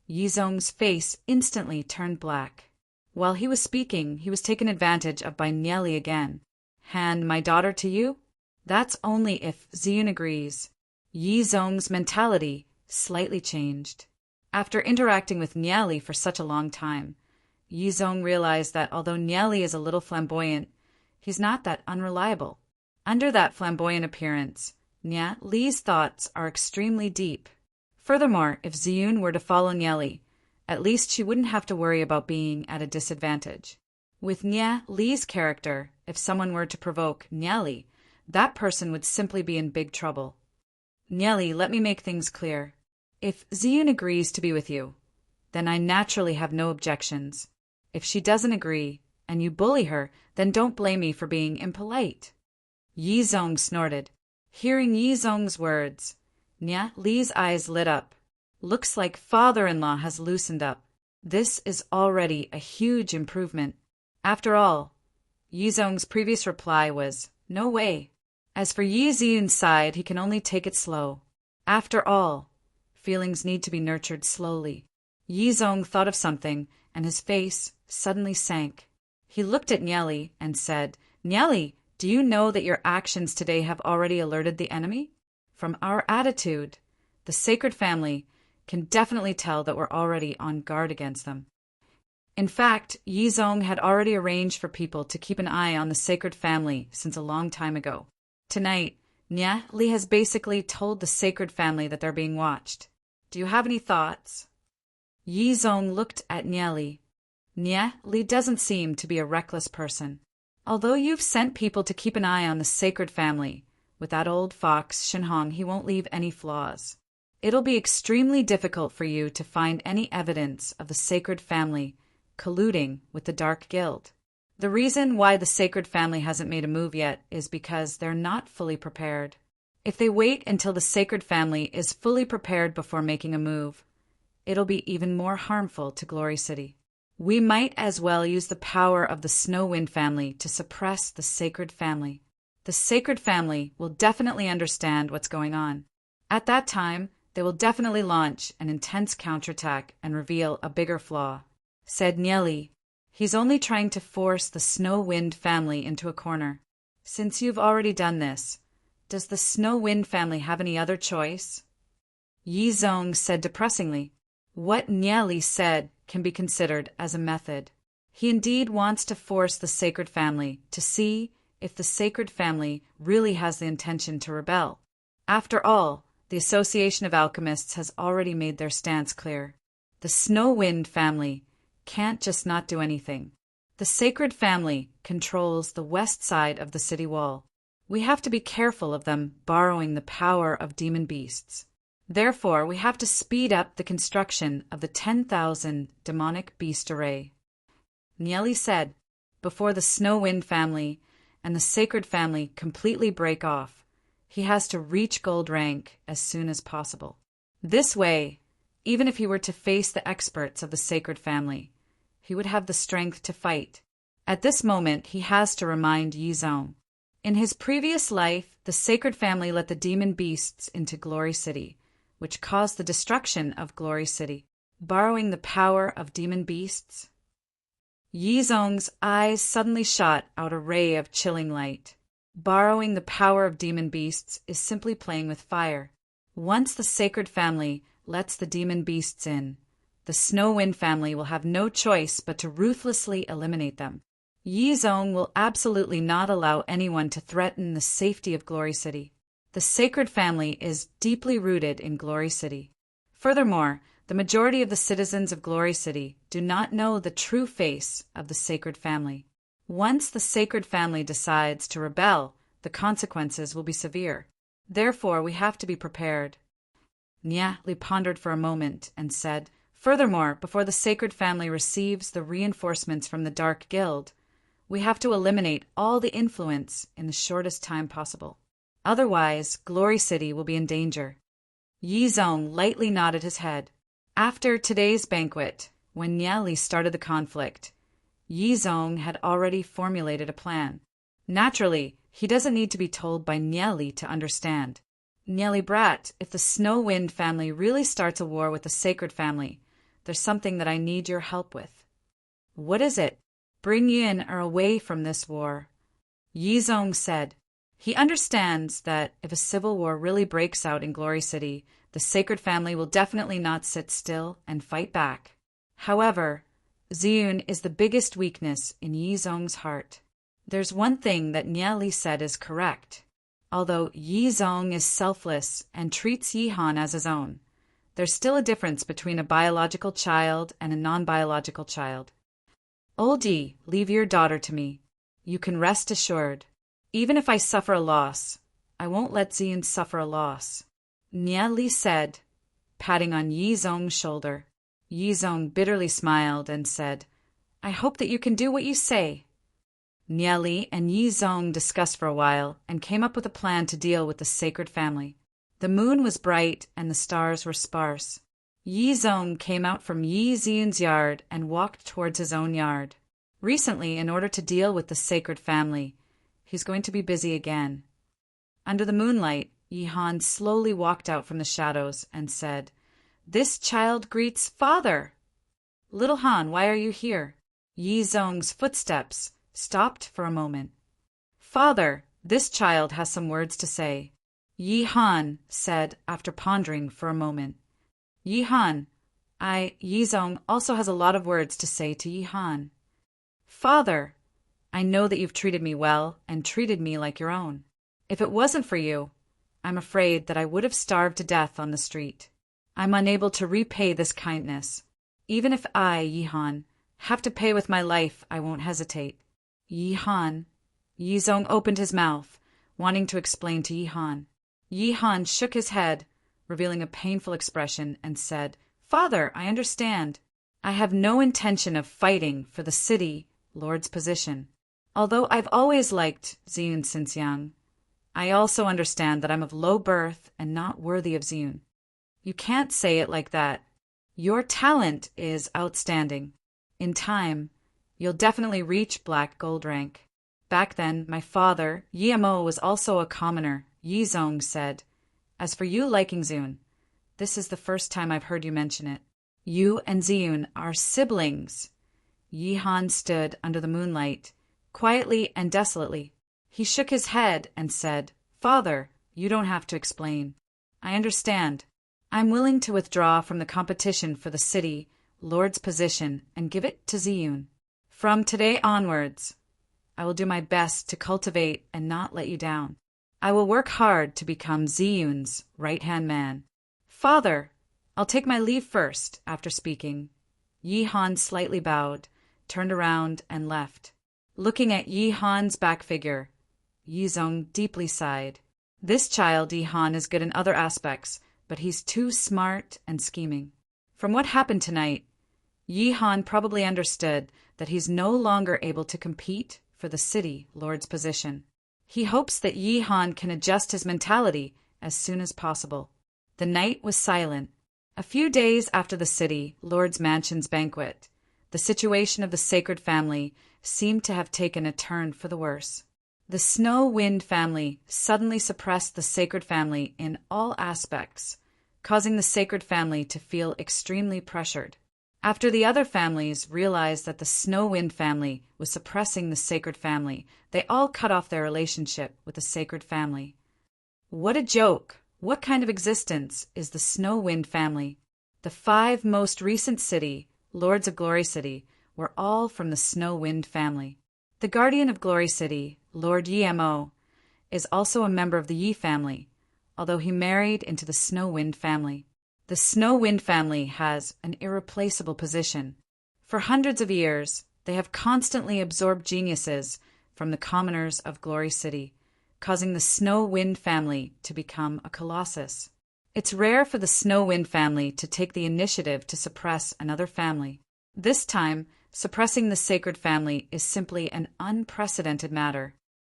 Speaker 1: Yizong's face instantly turned black. While he was speaking, he was taken advantage of by Nya Li again. Hand my daughter to you? That's only if Ziyun agrees. Yizong's mentality slightly changed. After interacting with Nya Li for such a long time, Yizong realized that although Nieli is a little flamboyant, he's not that unreliable. Under that flamboyant appearance, Nieli's thoughts are extremely deep. Furthermore, if Ziyun were to follow Nieli, at least she wouldn't have to worry about being at a disadvantage. With Nieli's character, if someone were to provoke Nieli, that person would simply be in big trouble. Nieli, let me make things clear. If Ziyun agrees to be with you, then I naturally have no objections. If she doesn't agree, and you bully her, then don't blame me for being impolite. Yizong snorted. Hearing Yizong's words, Nieli's eyes lit up. Looks like father-in-law has loosened up. This is already a huge improvement. After all, Yizong's previous reply was, no way. As for Yi Ziyun's side, he can only take it slow. After all, feelings need to be nurtured slowly. Yizong thought of something, and his face suddenly sank. He looked at Nieli and said, Nieli, do you know that your actions today have already alerted the enemy? From our attitude, the sacred family can definitely tell that we're already on guard against them. In fact, Yizong had already arranged for people to keep an eye on the sacred family since a long time ago. Tonight, Nieli has basically told the sacred family that they're being watched. Do you have any thoughts? Yizong looked at Nieli. Nieli doesn't seem to be a reckless person. Although you've sent people to keep an eye on the sacred family, with that old fox, Shenhong, he won't leave any flaws. It'll be extremely difficult for you to find any evidence of the sacred family colluding with the Dark Guild. The reason why the sacred family hasn't made a move yet is because they're not fully prepared. If they wait until the sacred family is fully prepared before making a move, it'll be even more harmful to Glory City. We might as well use the power of the Snowwind family to suppress the sacred family. The sacred family will definitely understand what's going on. At that time, they will definitely launch an intense counterattack and reveal a bigger flaw. Said Nieli, he's only trying to force the Snowwind family into a corner. Since you've already done this, does the Snowwind family have any other choice? Yizong said depressingly. What Nieli said can be considered as a method. He indeed wants to force the sacred family to see if the sacred family really has the intention to rebel. After all, the Association of Alchemists has already made their stance clear. The Snowwind family can't just not do anything. The sacred family controls the west side of the city wall. We have to be careful of them borrowing the power of demon beasts. Therefore, we have to speed up the construction of the 10,000 demonic beast array. Nieli said, before the Snowwind family and the sacred family completely break off, he has to reach gold rank as soon as possible. This way, even if he were to face the experts of the sacred family, he would have the strength to fight. At this moment, he has to remind Yizong. In his previous life, the sacred family let the demon beasts into Glory City, which caused the destruction of Glory City. Borrowing the power of demon beasts? Yizong's eyes suddenly shot out a ray of chilling light. Borrowing the power of demon beasts is simply playing with fire. Once the sacred family lets the demon beasts in, the Snowwind family will have no choice but to ruthlessly eliminate them. Yizong will absolutely not allow anyone to threaten the safety of Glory City. The sacred family is deeply rooted in Glory City. Furthermore, the majority of the citizens of Glory City do not know the true face of the sacred family. Once the sacred family decides to rebel, the consequences will be severe. Therefore, we have to be prepared. Nieli pondered for a moment and said, furthermore, before the sacred family receives the reinforcements from the Dark Guild, we have to eliminate all the influence in the shortest time possible. Otherwise, Glory City will be in danger. Yizong lightly nodded his head. After today's banquet, when Nieli started the conflict, Yizong had already formulated a plan. Naturally, he doesn't need to be told by Nieli to understand. Nieli brat, if the Snowwind family really starts a war with the sacred family, there's something that I need your help with. What is it? Bring Yin or away from this war. Yizong said. He understands that if a civil war really breaks out in Glory City, the sacred family will definitely not sit still and fight back. However, Ziyun is the biggest weakness in Yizong's heart. There's one thing that Nye Li said is correct. Although Yizong is selfless and treats Yihan as his own, there's still a difference between a biological child and a non-biological child. Old Yi, leave your daughter to me. You can rest assured. Even if I suffer a loss, I won't let Ziyun suffer a loss, Nye Li said, patting on Yizong's shoulder. Yizong bitterly smiled and said, I hope that you can do what you say. Nye Li and Yizong discussed for a while and came up with a plan to deal with the sacred family. The moon was bright and the stars were sparse. Yizong came out from Yi Ziyun's yard and walked towards his own yard. Recently, in order to deal with the sacred family, he's going to be busy again. Under the moonlight, Yihan slowly walked out from the shadows and said, This child greets father. Little Han, why are you here? Yizong's footsteps stopped for a moment. Father, this child has some words to say, Yihan said after pondering for a moment. Yihan, Yizong also has a lot of words to say to Yihan. Father, I know that you've treated me well and treated me like your own. If it wasn't for you, I'm afraid that I would have starved to death on the street. I'm unable to repay this kindness. Even if I, Yihan, have to pay with my life, I won't hesitate. Yihan. Yizong opened his mouth, wanting to explain to Yihan. Yihan shook his head, revealing a painful expression, and said, Father, I understand. I have no intention of fighting for the city lord's position. Although I've always liked Ziyun since young, I also understand that I'm of low birth and not worthy of Ziyun. You can't say it like that. Your talent is outstanding. In time, you'll definitely reach black gold rank. Back then, my father, Yimo, was also a commoner, Yizong said. As for you liking Ziyun, this is the first time I've heard you mention it. You and Ziyun are siblings. Yihan stood under the moonlight, quietly and desolately. He shook his head and said, Father, you don't have to explain. I understand. I'm willing to withdraw from the competition for the city lord's position and give it to Ziyun. From today onwards, I will do my best to cultivate and not let you down. I will work hard to become Ziyun's right-hand man. Father, I'll take my leave first, after speaking. Yihan slightly bowed, turned around, and left. Looking at Yihan's back figure, Yizong deeply sighed. This child, Yihan, is good in other aspects, but he's too smart and scheming. From what happened tonight, Yihan probably understood that he's no longer able to compete for the city lord's position. He hopes that Yihan can adjust his mentality as soon as possible. The night was silent. A few days after the city lord's mansion's banquet, the situation of the sacred family seemed to have taken a turn for the worse. The Snow Wind family suddenly suppressed the sacred family in all aspects, causing the sacred family to feel extremely pressured. After the other families realized that the Snow Wind family was suppressing the sacred family, they all cut off their relationship with the sacred family. What a joke! What kind of existence is the Snow Wind family? The 5 most recent city, Lords of Glory City, were all from the Snow Wind family. The guardian of Glory City, Lord Yimo, is also a member of the Yi family, although he married into the Snow Wind family. The Snow Wind family has an irreplaceable position. For hundreds of years, they have constantly absorbed geniuses from the commoners of Glory City, causing the Snow Wind family to become a colossus. It's rare for the Snow Wind family to take the initiative to suppress another family. This time, suppressing the sacred family is simply an unprecedented matter.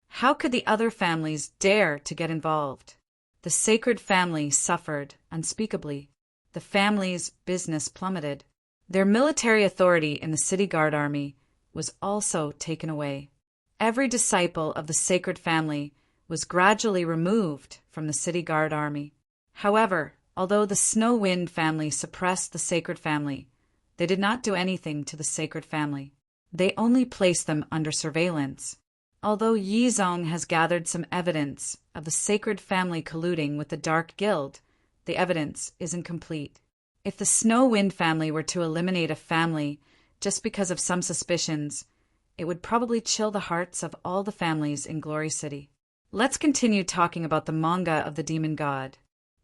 Speaker 1: How could the other families dare to get involved? The sacred family suffered unspeakably. The family's business plummeted. Their military authority in the city guard army was also taken away. Every disciple of the sacred family was gradually removed from the city guard army. However, although the Snow Wind family suppressed the sacred family, they did not do anything to the sacred family. They only placed them under surveillance. Although Yizong has gathered some evidence of the sacred family colluding with the Dark Guild, the evidence isn't complete. If the Snow Wind family were to eliminate a family just because of some suspicions, it would probably chill the hearts of all the families in Glory City. Let's continue talking about the manga of the Demon God.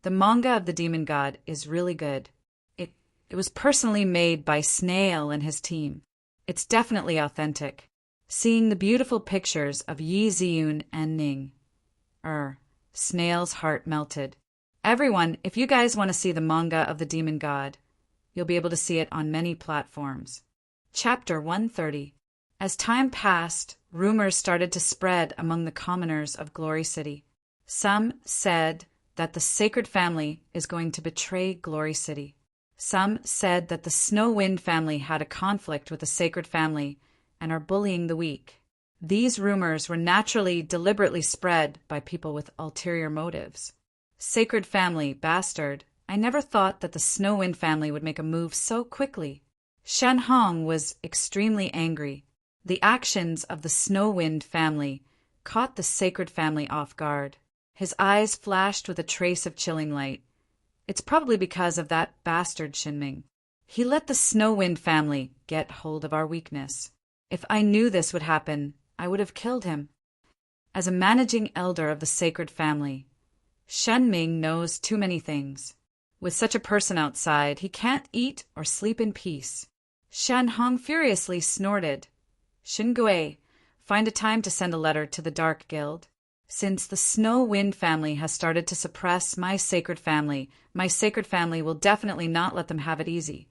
Speaker 1: The manga of the Demon God is really good. It was personally made by Snail and his team. It's definitely authentic. Seeing the beautiful pictures of Yi Ziyun and Ning. Snail's heart melted. Everyone, if you guys want to see the manga of the Demon God, you'll be able to see it on many platforms. Chapter 130. As time passed, rumors started to spread among the commoners of Glory City. Some said that the Sacred Family is going to betray Glory City. Some said that the Snow Wind family had a conflict with the Sacred Family and are bullying the weak. These rumors were naturally deliberately spread by people with ulterior motives. Sacred Family, bastard. I never thought that the Snow Wind family would make a move so quickly. Shen Hong was extremely angry. The actions of the Snow Wind family caught the Sacred Family off guard. His eyes flashed with a trace of chilling light. It's probably because of that bastard Shinming. He let the Snow Wind family get hold of our weakness. If I knew this would happen, I would have killed him. As a managing elder of the Sacred Family, Shenming knows too many things. With such a person outside, he can't eat or sleep in peace. Shen Hong furiously snorted. Xingui, find a time to send a letter to the Dark Guild. Since the Snow Wind family has started to suppress my Sacred Family will definitely not let them have it easy.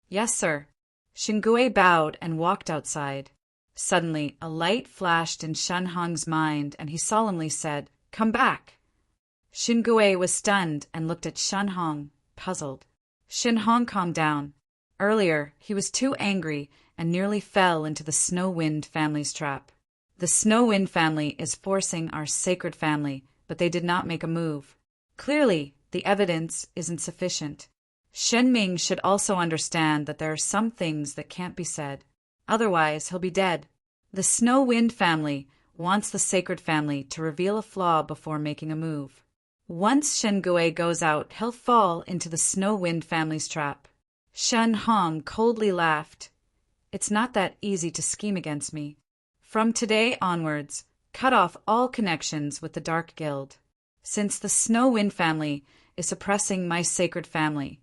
Speaker 1: Yes, sir. Xingui bowed and walked outside. Suddenly, a light flashed in Shen Hong's mind, and he solemnly said, "Come back." Xingui was stunned and looked at Shen Hong, puzzled. Shen Hong calmed down. Earlier, he was too angry and nearly fell into the Snow Wind family's trap. The Snow Wind family is forcing our Sacred Family, but they did not make a move. Clearly, the evidence isn't sufficient. Shenming should also understand that there are some things that can't be said. Otherwise, he'll be dead. The Snow Wind family wants the Sacred Family to reveal a flaw before making a move. Once Shengui goes out, he'll fall into the Snow Wind family's trap. Shen Hong coldly laughed. It's not that easy to scheme against me. From today onwards, cut off all connections with the Dark Guild. Since the Snow Wind family is suppressing my Sacred Family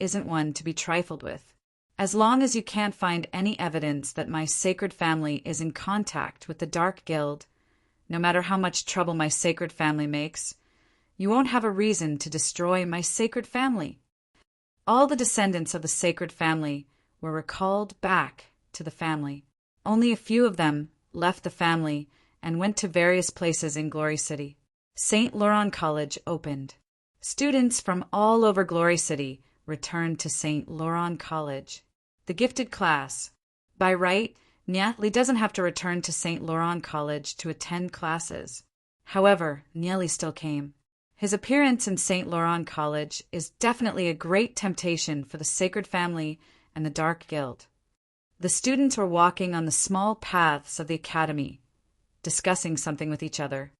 Speaker 1: isn't one to be trifled with. As long as you can't find any evidence that my Sacred Family is in contact with the Dark Guild, no matter how much trouble my Sacred Family makes, you won't have a reason to destroy my Sacred Family. All the descendants of the Sacred Family were recalled back to the family. Only a few of them left the family and went to various places in Glory City. St. Laurent College opened. Students from all over Glory City returned to St. Laurent College. The gifted class. By right, Nieli doesn't have to return to St. Laurent College to attend classes. However, Nieli still came. His appearance in St. Laurent College is definitely a great temptation for the Sacred Family and the Dark Guild. The students were walking on the small paths of the academy, discussing something with each other.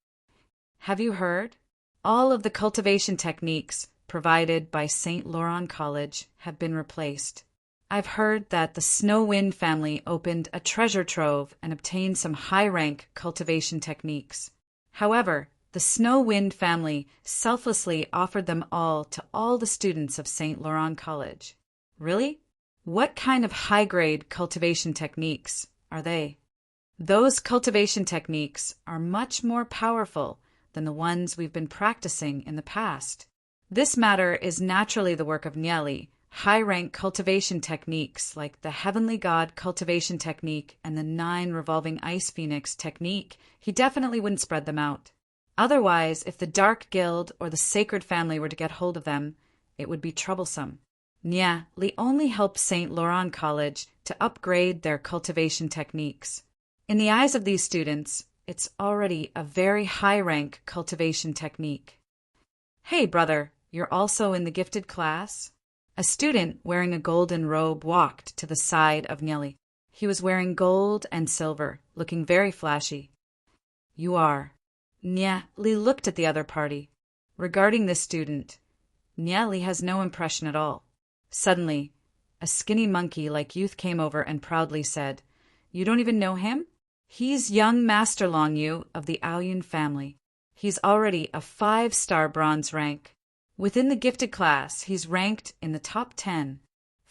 Speaker 1: Have you heard? All of the cultivation techniques provided by St. Laurent College have been replaced. I've heard that the Snow Wind family opened a treasure trove and obtained some high-rank cultivation techniques. However, the Snow Wind family selflessly offered them all to all the students of St. Laurent College. Really? What kind of high-grade cultivation techniques are they? Those cultivation techniques are much more powerful than the ones we've been practicing in the past. This matter is naturally the work of Nieli. High-rank cultivation techniques like the Heavenly God cultivation technique and the 9 revolving ice phoenix technique, he definitely wouldn't spread them out. Otherwise, if the Dark Guild or the Sacred Family were to get hold of them, it would be troublesome. Nieli only helped St. Laurent College to upgrade their cultivation techniques. In the eyes of these students, it's already a very high-rank cultivation technique. Hey, brother, you're also in the gifted class? A student wearing a golden robe walked to the side of Nieli. He was wearing gold and silver, looking very flashy. You are. Nieli looked at the other party. Regarding this student, Nieli has no impression at all. Suddenly, A skinny monkey like youth came over and proudly said, "You don't even know him? He's young Master Long Yu of the Aoyun family. He's already a 5-star bronze rank. Within the gifted class, he's ranked in the top 10.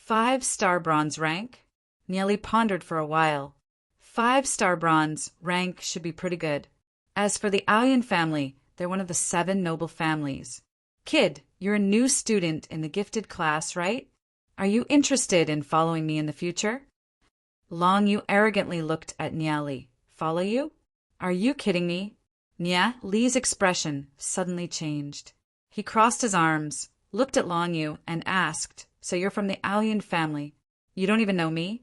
Speaker 1: 5-star bronze rank?" Nieli pondered for a while. 5-star bronze rank should be pretty good. As for the Aoyun family, they're one of the 7 noble families. "Kid, you're a new student in the gifted class, right? Are you interested in following me in the future?" Long Yu arrogantly looked at Nieli. "Follow you? Are you kidding me?" Li's expression suddenly changed. He crossed his arms, looked at Long Yu, and asked, "So you're from the Aoyun family? You don't even know me?"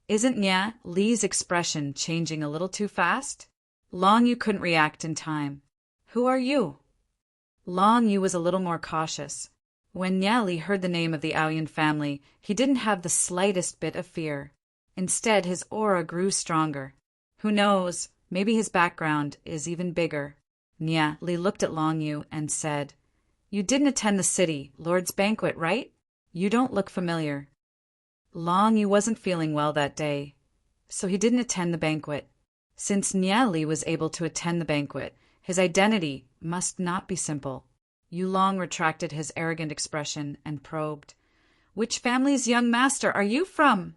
Speaker 1: Isn't Li's expression changing a little too fast? Long Yu couldn't react in time. "Who are you?" Long Yu was a little more cautious. When Nieli heard the name of the Aoyun family, he didn't have the slightest bit of fear. Instead, his aura grew stronger. Who knows, maybe his background is even bigger. Nieli looked at Long Yu and said, "You didn't attend the city Lord's banquet, right? You don't look familiar." Long Yu wasn't feeling well that day, so he didn't attend the banquet. Since Nieli was able to attend the banquet, his identity must not be simple. Yulong retracted his arrogant expression and probed, "Which family's young master are you from?"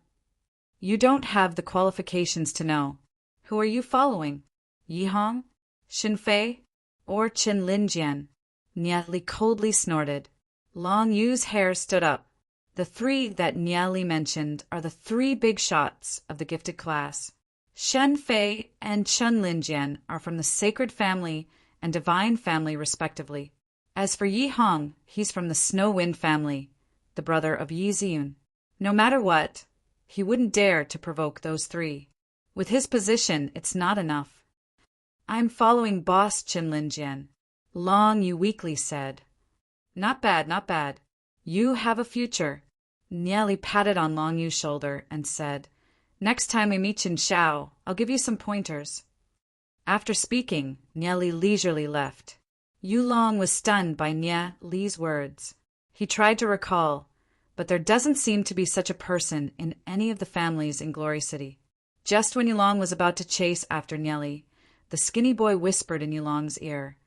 Speaker 1: "You don't have the qualifications to know. Who are you following? Yihong, Xinfei, or Qin Linjian?" Nieli coldly snorted. Long Yu's hair stood up. The 3 that Nieli mentioned are the 3 big shots of the gifted class. Shen Fei and Chen Linjian are from the Sacred Family and Divine Family respectively. As for Yi Hong, he's from the Snow Wind family, the brother of Yi Ziyun. No matter what, he wouldn't dare to provoke those 3. With his position, it's not enough. "I'm following Boss Qin Linjian," Long Yu weakly said. "Not bad, not bad. You have a future." Nieli patted on Long Yu's shoulder and said, "Next time we meet in Shao, I'll give you some pointers." After speaking, Nieli leisurely left. Yulong was stunned by Nieli's words. He tried to recall, but there doesn't seem to be such a person in any of the families in Glory City. Just when Yulong was about to chase after Nieli, the skinny boy whispered in Yulong's ear,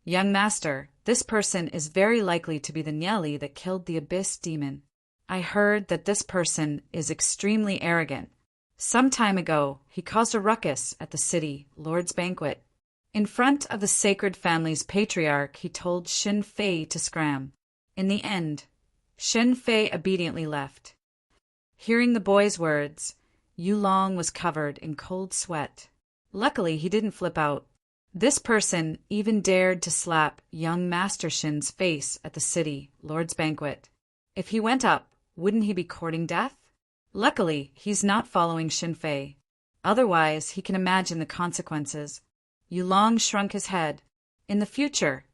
Speaker 1: "Young master, this person is very likely to be the Nieli that killed the Abyss demon. I heard that this person is extremely arrogant. Some time ago, he caused a ruckus at the city Lord's banquet. In front of the Sacred Family's patriarch, he told Xin Fei to scram. In the end, Xin Fei obediently left." Hearing the boy's words, Yulong was covered in cold sweat. Luckily, he didn't flip out. This person even dared to slap young Master Shin's face at the city Lord's banquet. If he went up, wouldn't he be courting death? Luckily, he's not following Xin Fei. Otherwise, he can imagine the consequences. Yulong shrunk his head. In the future,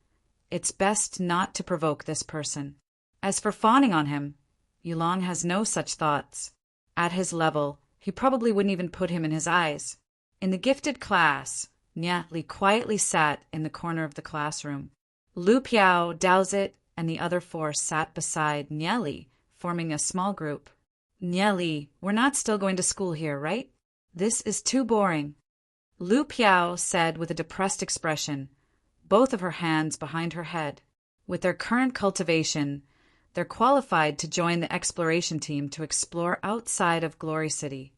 Speaker 1: it's best not to provoke this person. As for fawning on him, Yulong has no such thoughts. At his level, he probably wouldn't even put him in his eyes. In the gifted class, Nieli quietly sat in the corner of the classroom. Lu Piao, Daozit, and the other 4 sat beside Nieli, forming a small group. "Nieli, we're not still going to school here, right? This is too boring," Lu Piao said with a depressed expression, both of her hands behind her head. With their current cultivation, they're qualified to join the exploration team to explore outside of Glory City.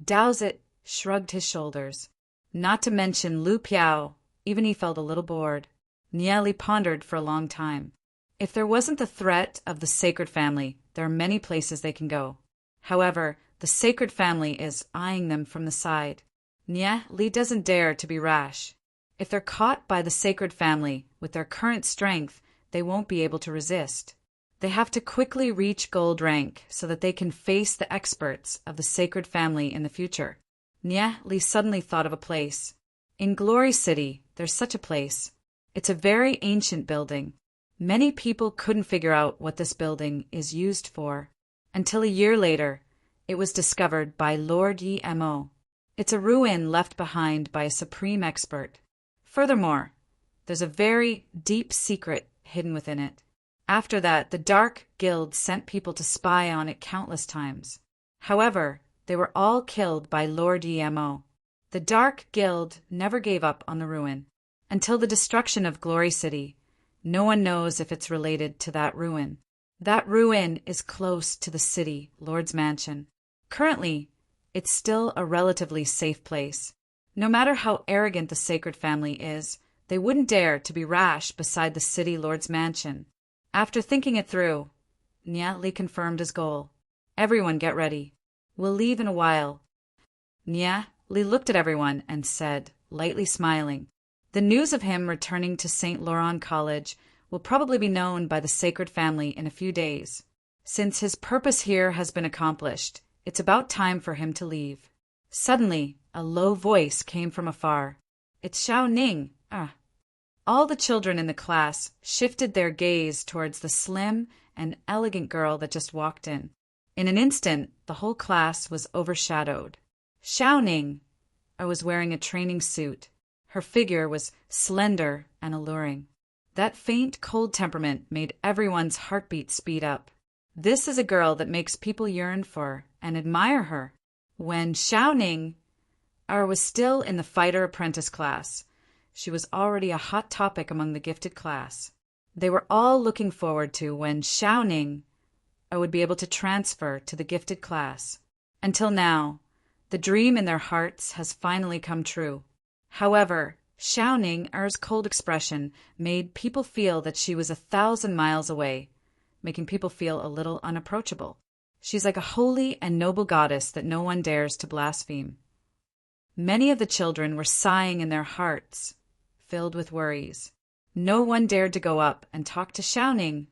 Speaker 1: Daozit shrugged his shoulders. Not to mention Lu Piao, even he felt a little bored. Nieli pondered for a long time. If there wasn't the threat of the Sacred Family, there are many places they can go. However, the Sacred Family is eyeing them from the side. Nieli doesn't dare to be rash. If they're caught by the Sacred Family, with their current strength, they won't be able to resist. They have to quickly reach gold rank so that they can face the experts of the Sacred Family in the future. Nieli suddenly thought of a place. In Glory City, there's such a place. It's a very ancient building. Many people couldn't figure out what this building is used for. Until a year later, it was discovered by Lord Yi Mo. It's a ruin left behind by a supreme expert. Furthermore, there's a very deep secret hidden within it. After that, the Dark Guild sent people to spy on it countless times. However, they were all killed by Lord Emo. The Dark Guild never gave up on the ruin. Until the destruction of Glory City, no one knows if it's related to that ruin. That ruin is close to the city, Lord's Mansion. Currently, it's still a relatively safe place. No matter how arrogant the Sacred Family is, they wouldn't dare to be rash beside the city Lord's Mansion. After thinking it through, Nyatli confirmed his goal. Everyone get ready. We'll leave in a while. Nyatli looked at everyone and said, lightly smiling, the news of him returning to St. Laurent College will probably be known by the Sacred Family in a few days. Since his purpose here has been accomplished, it's about time for him to leave. Suddenly, a low voice came from afar. It's Xiao Ning. All the children in the class shifted their gaze towards the slim and elegant girl that just walked in. In an instant, the whole class was overshadowed. Xiao Ning was wearing a training suit. Her figure was slender and alluring. That faint, cold temperament made everyone's heartbeat speed up. This is a girl that makes people yearn for and admire her. When Xiao Ning was still in the fighter apprentice class, she was already a hot topic among the gifted class. They were all looking forward to when Xiao Ning would be able to transfer to the gifted class. Until now, the dream in their hearts has finally come true. However, Xiao Ning's cold expression made people feel that she was 1,000 miles away, making people feel a little unapproachable. She's like a holy and noble goddess that no one dares to blaspheme. Many of the children were sighing in their hearts, filled with worries. No one dared to go up and talk to Xiao Ning.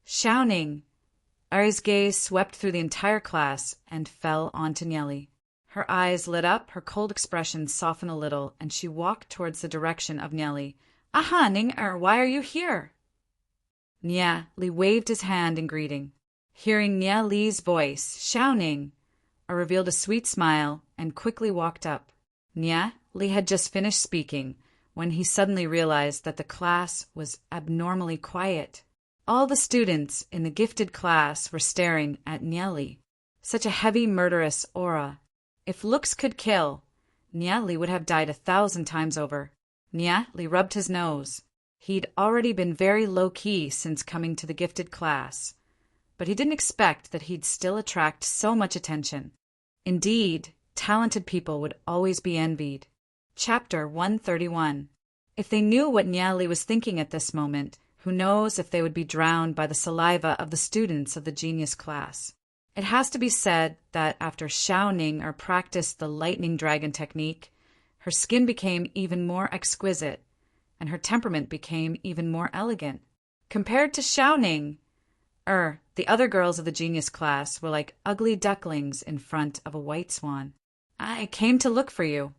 Speaker 1: Xiao Ning's gaze swept through the entire class and fell onto Nyeli. Her eyes lit up, her cold expression softened a little, and she walked towards the direction of Nyeli. Aha, Ning, why are you here? Nyeli waved his hand in greeting. Hearing Nyeli's voice, Xiao Ning revealed a sweet smile and quickly walked up. Nyeli had just finished speaking when he suddenly realized that the class was abnormally quiet. All the students in the gifted class were staring at Nyeli. Such a heavy, murderous aura. If looks could kill, Nyeli would have died 1,000 times over. Nyeli rubbed his nose. He'd already been very low-key since coming to the gifted class, but he didn't expect that he'd still attract so much attention. Indeed, talented people would always be envied. Chapter 131. If they knew what Nyeli was thinking at this moment, who knows if they would be drowned by the saliva of the students of the genius class. It has to be said that after Xiao Ning practiced the lightning dragon technique, her skin became even more exquisite, and her temperament became even more elegant. Compared to Xiao Ning, the other girls of the genius class were like ugly ducklings in front of a white swan. I came to look for you.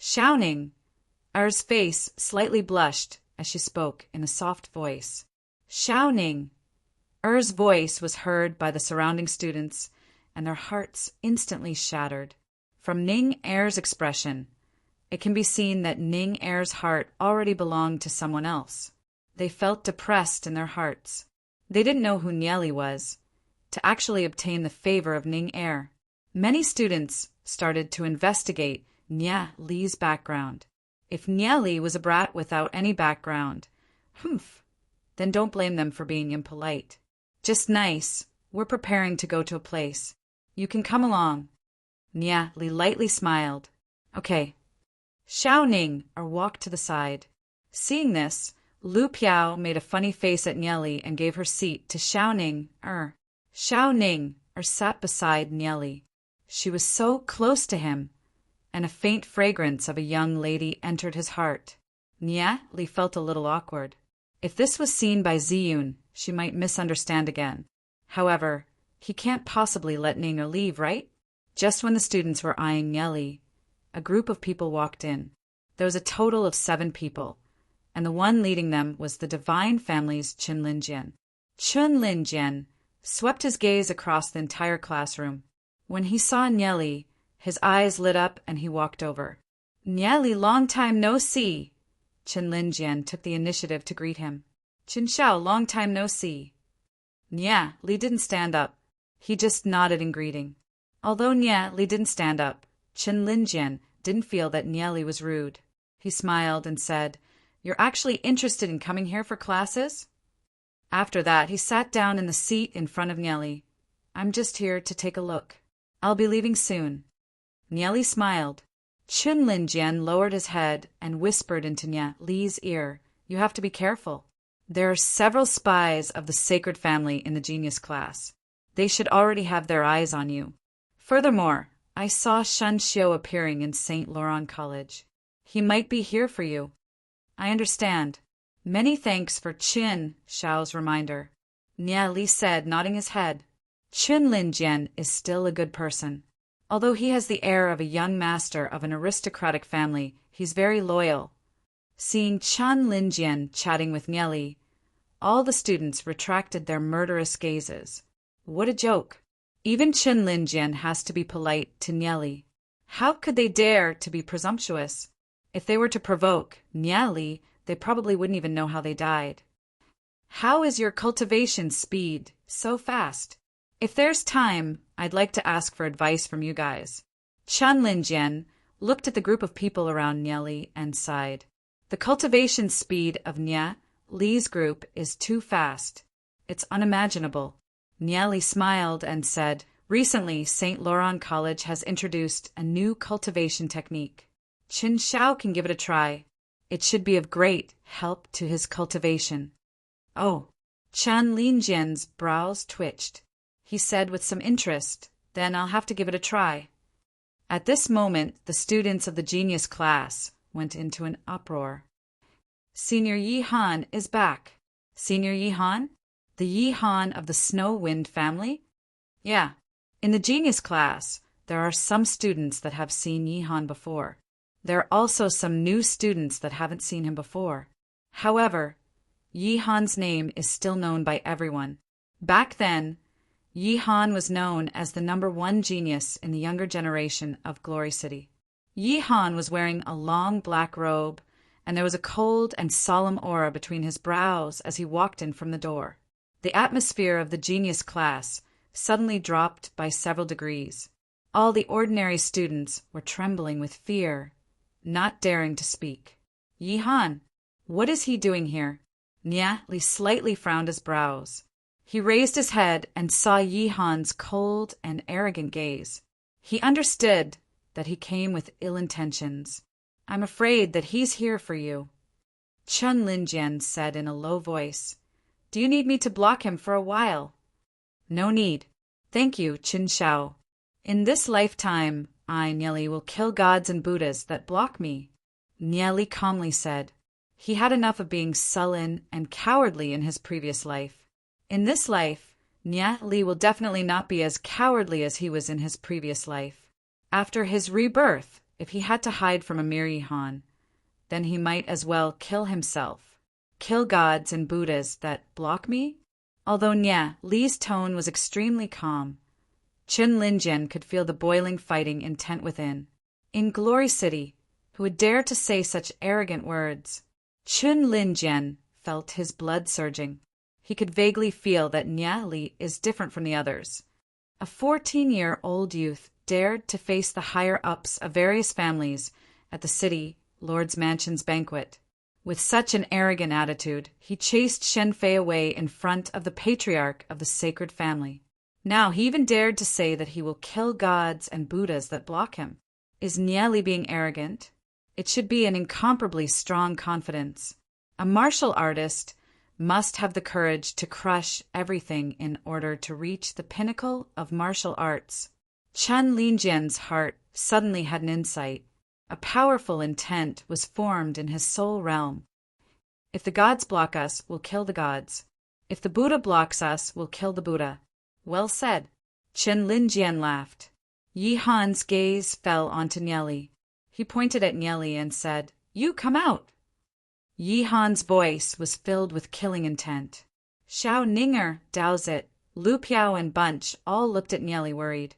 Speaker 1: Xiao Ning's face slightly blushed as she spoke in a soft voice. Xiao Ning's voice was heard by the surrounding students, and their hearts instantly shattered. From Ning Er's expression, it can be seen that Ning Er's heart already belonged to someone else. They felt depressed in their hearts. They didn't know who Nyeli was. To actually obtain the favor of Ning Er, many students started to investigate Nyeli's background. If Nyeli was a brat without any background, then don't blame them for being impolite. Just nice. We're preparing to go to a place. You can come along. Nyeli lightly smiled. Okay. Xiao Ning walked to the side. Seeing this, Lu Piao made a funny face at Nyeli and gave her seat to Xiao Ning. Xiao Ning sat beside Nyeli. She was so close to him, and a faint fragrance of a young lady entered his heart. Nyeli felt a little awkward. If this was seen by Ziyun, she might misunderstand again. However, he can't possibly let Ning leave, right? Just when the students were eyeing Nyeli, a group of people walked in. There was a total of 7 people, and the one leading them was the divine family's Qinlin Jian swept his gaze across the entire classroom. When he saw Nyeli, his eyes lit up and he walked over. Nyeli, long time no see. Qinlin Jian took the initiative to greet him. Qin Shao, long time no see. Nya Li didn't stand up. He just nodded in greeting. Although Nya Li didn't stand up, Chen Linjian didn't feel that Nya Li was rude. He smiled and said, "You're actually interested in coming here for classes?" After that, he sat down in the seat in front of Nya Li. "I'm just here to take a look. I'll be leaving soon." Nya Li smiled. Chen Linjian lowered his head and whispered into Nya Li's ear, "You have to be careful. There are several spies of the sacred family in the genius class. They should already have their eyes on you. Furthermore, I saw Shan Xiu appearing in St. Laurent College. He might be here for you." "I understand. Many thanks for Qin Shao's reminder," Nya Li said, nodding his head. Chen Linjian is still a good person. Although he has the air of a young master of an aristocratic family, he's very loyal. Seeing Chen Linjian chatting with Nya Li, all the students retracted their murderous gazes. What a joke! Even Chen Linjian has to be polite to Nya Li. How could they dare to be presumptuous? If they were to provoke Nya Li, they probably wouldn't even know how they died. "How is your cultivation speed so fast? If there's time, I'd like to ask for advice from you guys." Chen Linjian looked at the group of people around Nya Li and sighed. The cultivation speed of Nya Li's group is too fast. It's unimaginable. Nya Li smiled and said, "Recently, St. Laurent College has introduced a new cultivation technique. Qin Shao can give it a try. It should be of great help to his cultivation." "Oh." Chen Linjian's brows twitched. He said with some interest, "Then I'll have to give it a try." At this moment, the students of the genius class went into an uproar. "Senior Yi Han is back." "Senior Yi Han? The Yi Han of the Snow Wind family?" "Yeah. In the genius class, there are some students that have seen Yi Han before. There are also some new students that haven't seen him before. However, Yi Han's name is still known by everyone. Back then, Yi Han was known as the #1 genius in the younger generation of Glory City. Yi Han was wearing a long black robe, and there was a cold and solemn aura between his brows as he walked in from the door. The atmosphere of the genius class suddenly dropped by several degrees. All the ordinary students were trembling with fear, not daring to speak. "Yi Han, what is he doing here?" Nya Li slightly frowned his brows. He raised his head and saw Yi Han's cold and arrogant gaze. He understood that he came with ill intentions. "I'm afraid that he's here for you," Chen Linjian said in a low voice. "Do you need me to block him for a while?" "No need. Thank you, Qin Shao. In this lifetime, I, Nya Li, will kill gods and Buddhas that block me," Nya Li calmly said. He had enough of being sullen and cowardly in his previous life. In this life, Nya Li will definitely not be as cowardly as he was in his previous life. After his rebirth, if he had to hide from Amir Yi Han, then he might as well kill himself. Kill gods and Buddhas that block me? Although Nya Li's tone was extremely calm, Chen Linjian could feel the boiling fighting intent within. In Glory City, who would dare to say such arrogant words? Chen Linjian felt his blood surging. He could vaguely feel that Nya Li is different from the others. A 14-year-old youth dared to face the higher-ups of various families at the city Lord's Mansion's banquet. With such an arrogant attitude, he chased Shen Fei away in front of the patriarch of the sacred family. Now he even dared to say that he will kill gods and Buddhas that block him. Is Nya Li being arrogant? It should be an incomparably strong confidence. A martial artist must have the courage to crush everything in order to reach the pinnacle of martial arts. Chen Linjian's heart suddenly had an insight. A powerful intent was formed in his soul realm. If the gods block us, we'll kill the gods. If the Buddha blocks us, we'll kill the Buddha. Well said. Chen Linjian laughed. Yi Han's gaze fell onto Nya Li. He pointed at Nya Li and said, "You come out." Yi Han's voice was filled with killing intent. Xiao Ninger, Daozit, Lu Piao and Bunch all looked at Nya Li worried.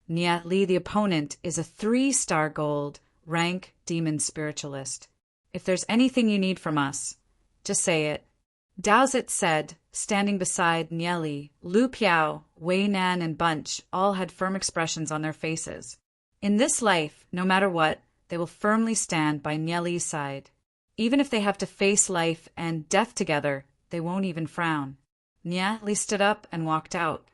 Speaker 1: Nya Li, the opponent, is a 3-star gold rank demon spiritualist. If there's anything you need from us, just say it. Dowsett said, standing beside Nieli. Lu Piao, Wei Nan, and Bunch all had firm expressions on their faces. In this life, no matter what, they will firmly stand by Nieli's side. Even if they have to face life and death together, they won't even frown. Nieli stood up and walked out.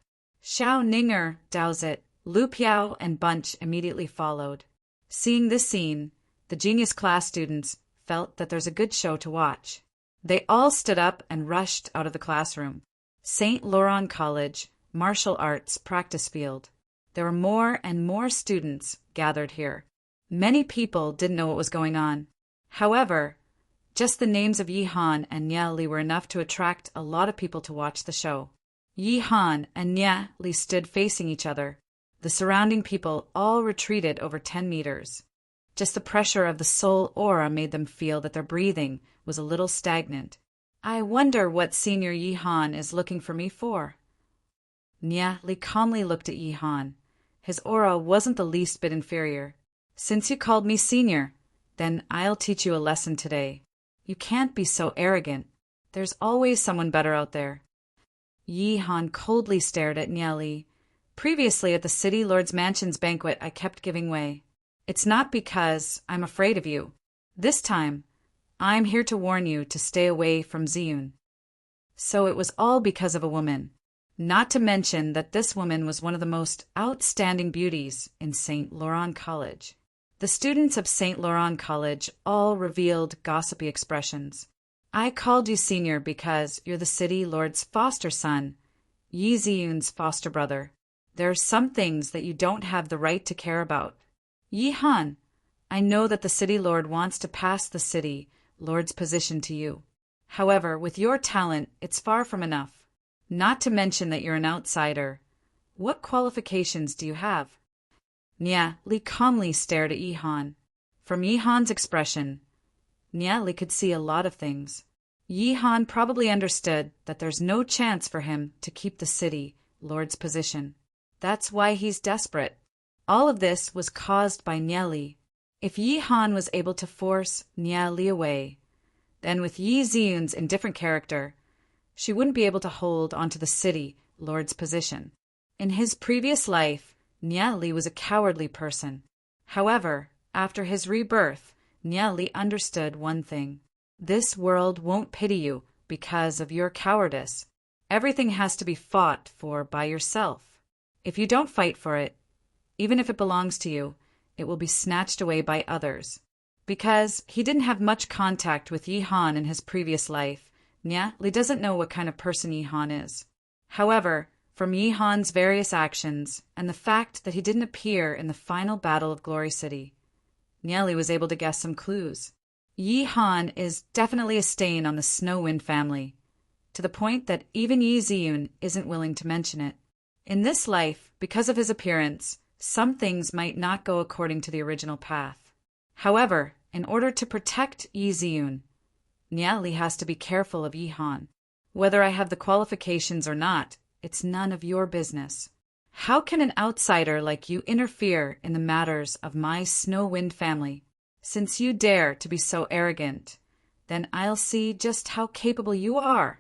Speaker 1: Xiao Ninger, Dowsett, Lu Piao, and Bunch immediately followed. Seeing this scene, the genius class students felt that there's a good show to watch. They all stood up and rushed out of the classroom. St. Laurent College, martial arts practice field. There were more and more students gathered here. Many people didn't know what was going on. However, just the names of Yi Han and Nia Li were enough to attract a lot of people to watch the show. Yi Han and Nia Li stood facing each other. The surrounding people all retreated over 10 meters. Just the pressure of the soul aura made them feel that their breathing was a little stagnant. I wonder what Senior Yi Han is looking for me for. Nia Li calmly looked at Yi Han. His aura wasn't the least bit inferior. Since you called me senior, then I'll teach you a lesson today. You can't be so arrogant. There's always someone better out there. Yi Han coldly stared at Nia Li. Previously at the City Lord's Mansion's banquet, I kept giving way. It's not because I'm afraid of you. This time, I'm here to warn you to stay away from Ziyun. So it was all because of a woman. Not to mention that this woman was one of the most outstanding beauties in St. Laurent College. The students of St. Laurent College all revealed gossipy expressions. I called you senior because you're the City Lord's foster son, Yi Ziyun's foster brother. There are some things that you don't have the right to care about. Yi Han, I know that the City Lord wants to pass the City Lord's position to you. However, with your talent, it's far from enough. Not to mention that you're an outsider. What qualifications do you have? Nia Li calmly stared at Yi Han. From Yi Han's expression, Nia Li could see a lot of things. Yi Han probably understood that there's no chance for him to keep the City Lord's position. That's why he's desperate. All of this was caused by Nia Li. If Yi Han was able to force Nia Li away, then with Yi Ziyun's indifferent character, she wouldn't be able to hold onto the City Lord's position. In his previous life, Nia Li was a cowardly person. However, after his rebirth, Nia Li understood one thing. This world won't pity you because of your cowardice. Everything has to be fought for by yourself. If you don't fight for it, even if it belongs to you, it will be snatched away by others. Because he didn't have much contact with Yi Han in his previous life, Nia Li doesn't know what kind of person Yi Han is. However, from Yi Han's various actions and the fact that he didn't appear in the final battle of Glory City, Nia Li was able to guess some clues. Yi Han is definitely a stain on the Snow Wind family, to the point that even Yi Ziyun isn't willing to mention it. In this life, because of his appearance, some things might not go according to the original path. However, in order to protect Yi Ziyun, Nia Li has to be careful of Yi Han. Whether I have the qualifications or not, it's none of your business. How can an outsider like you interfere in the matters of my Snow Wind family? Since you dare to be so arrogant, then I'll see just how capable you are.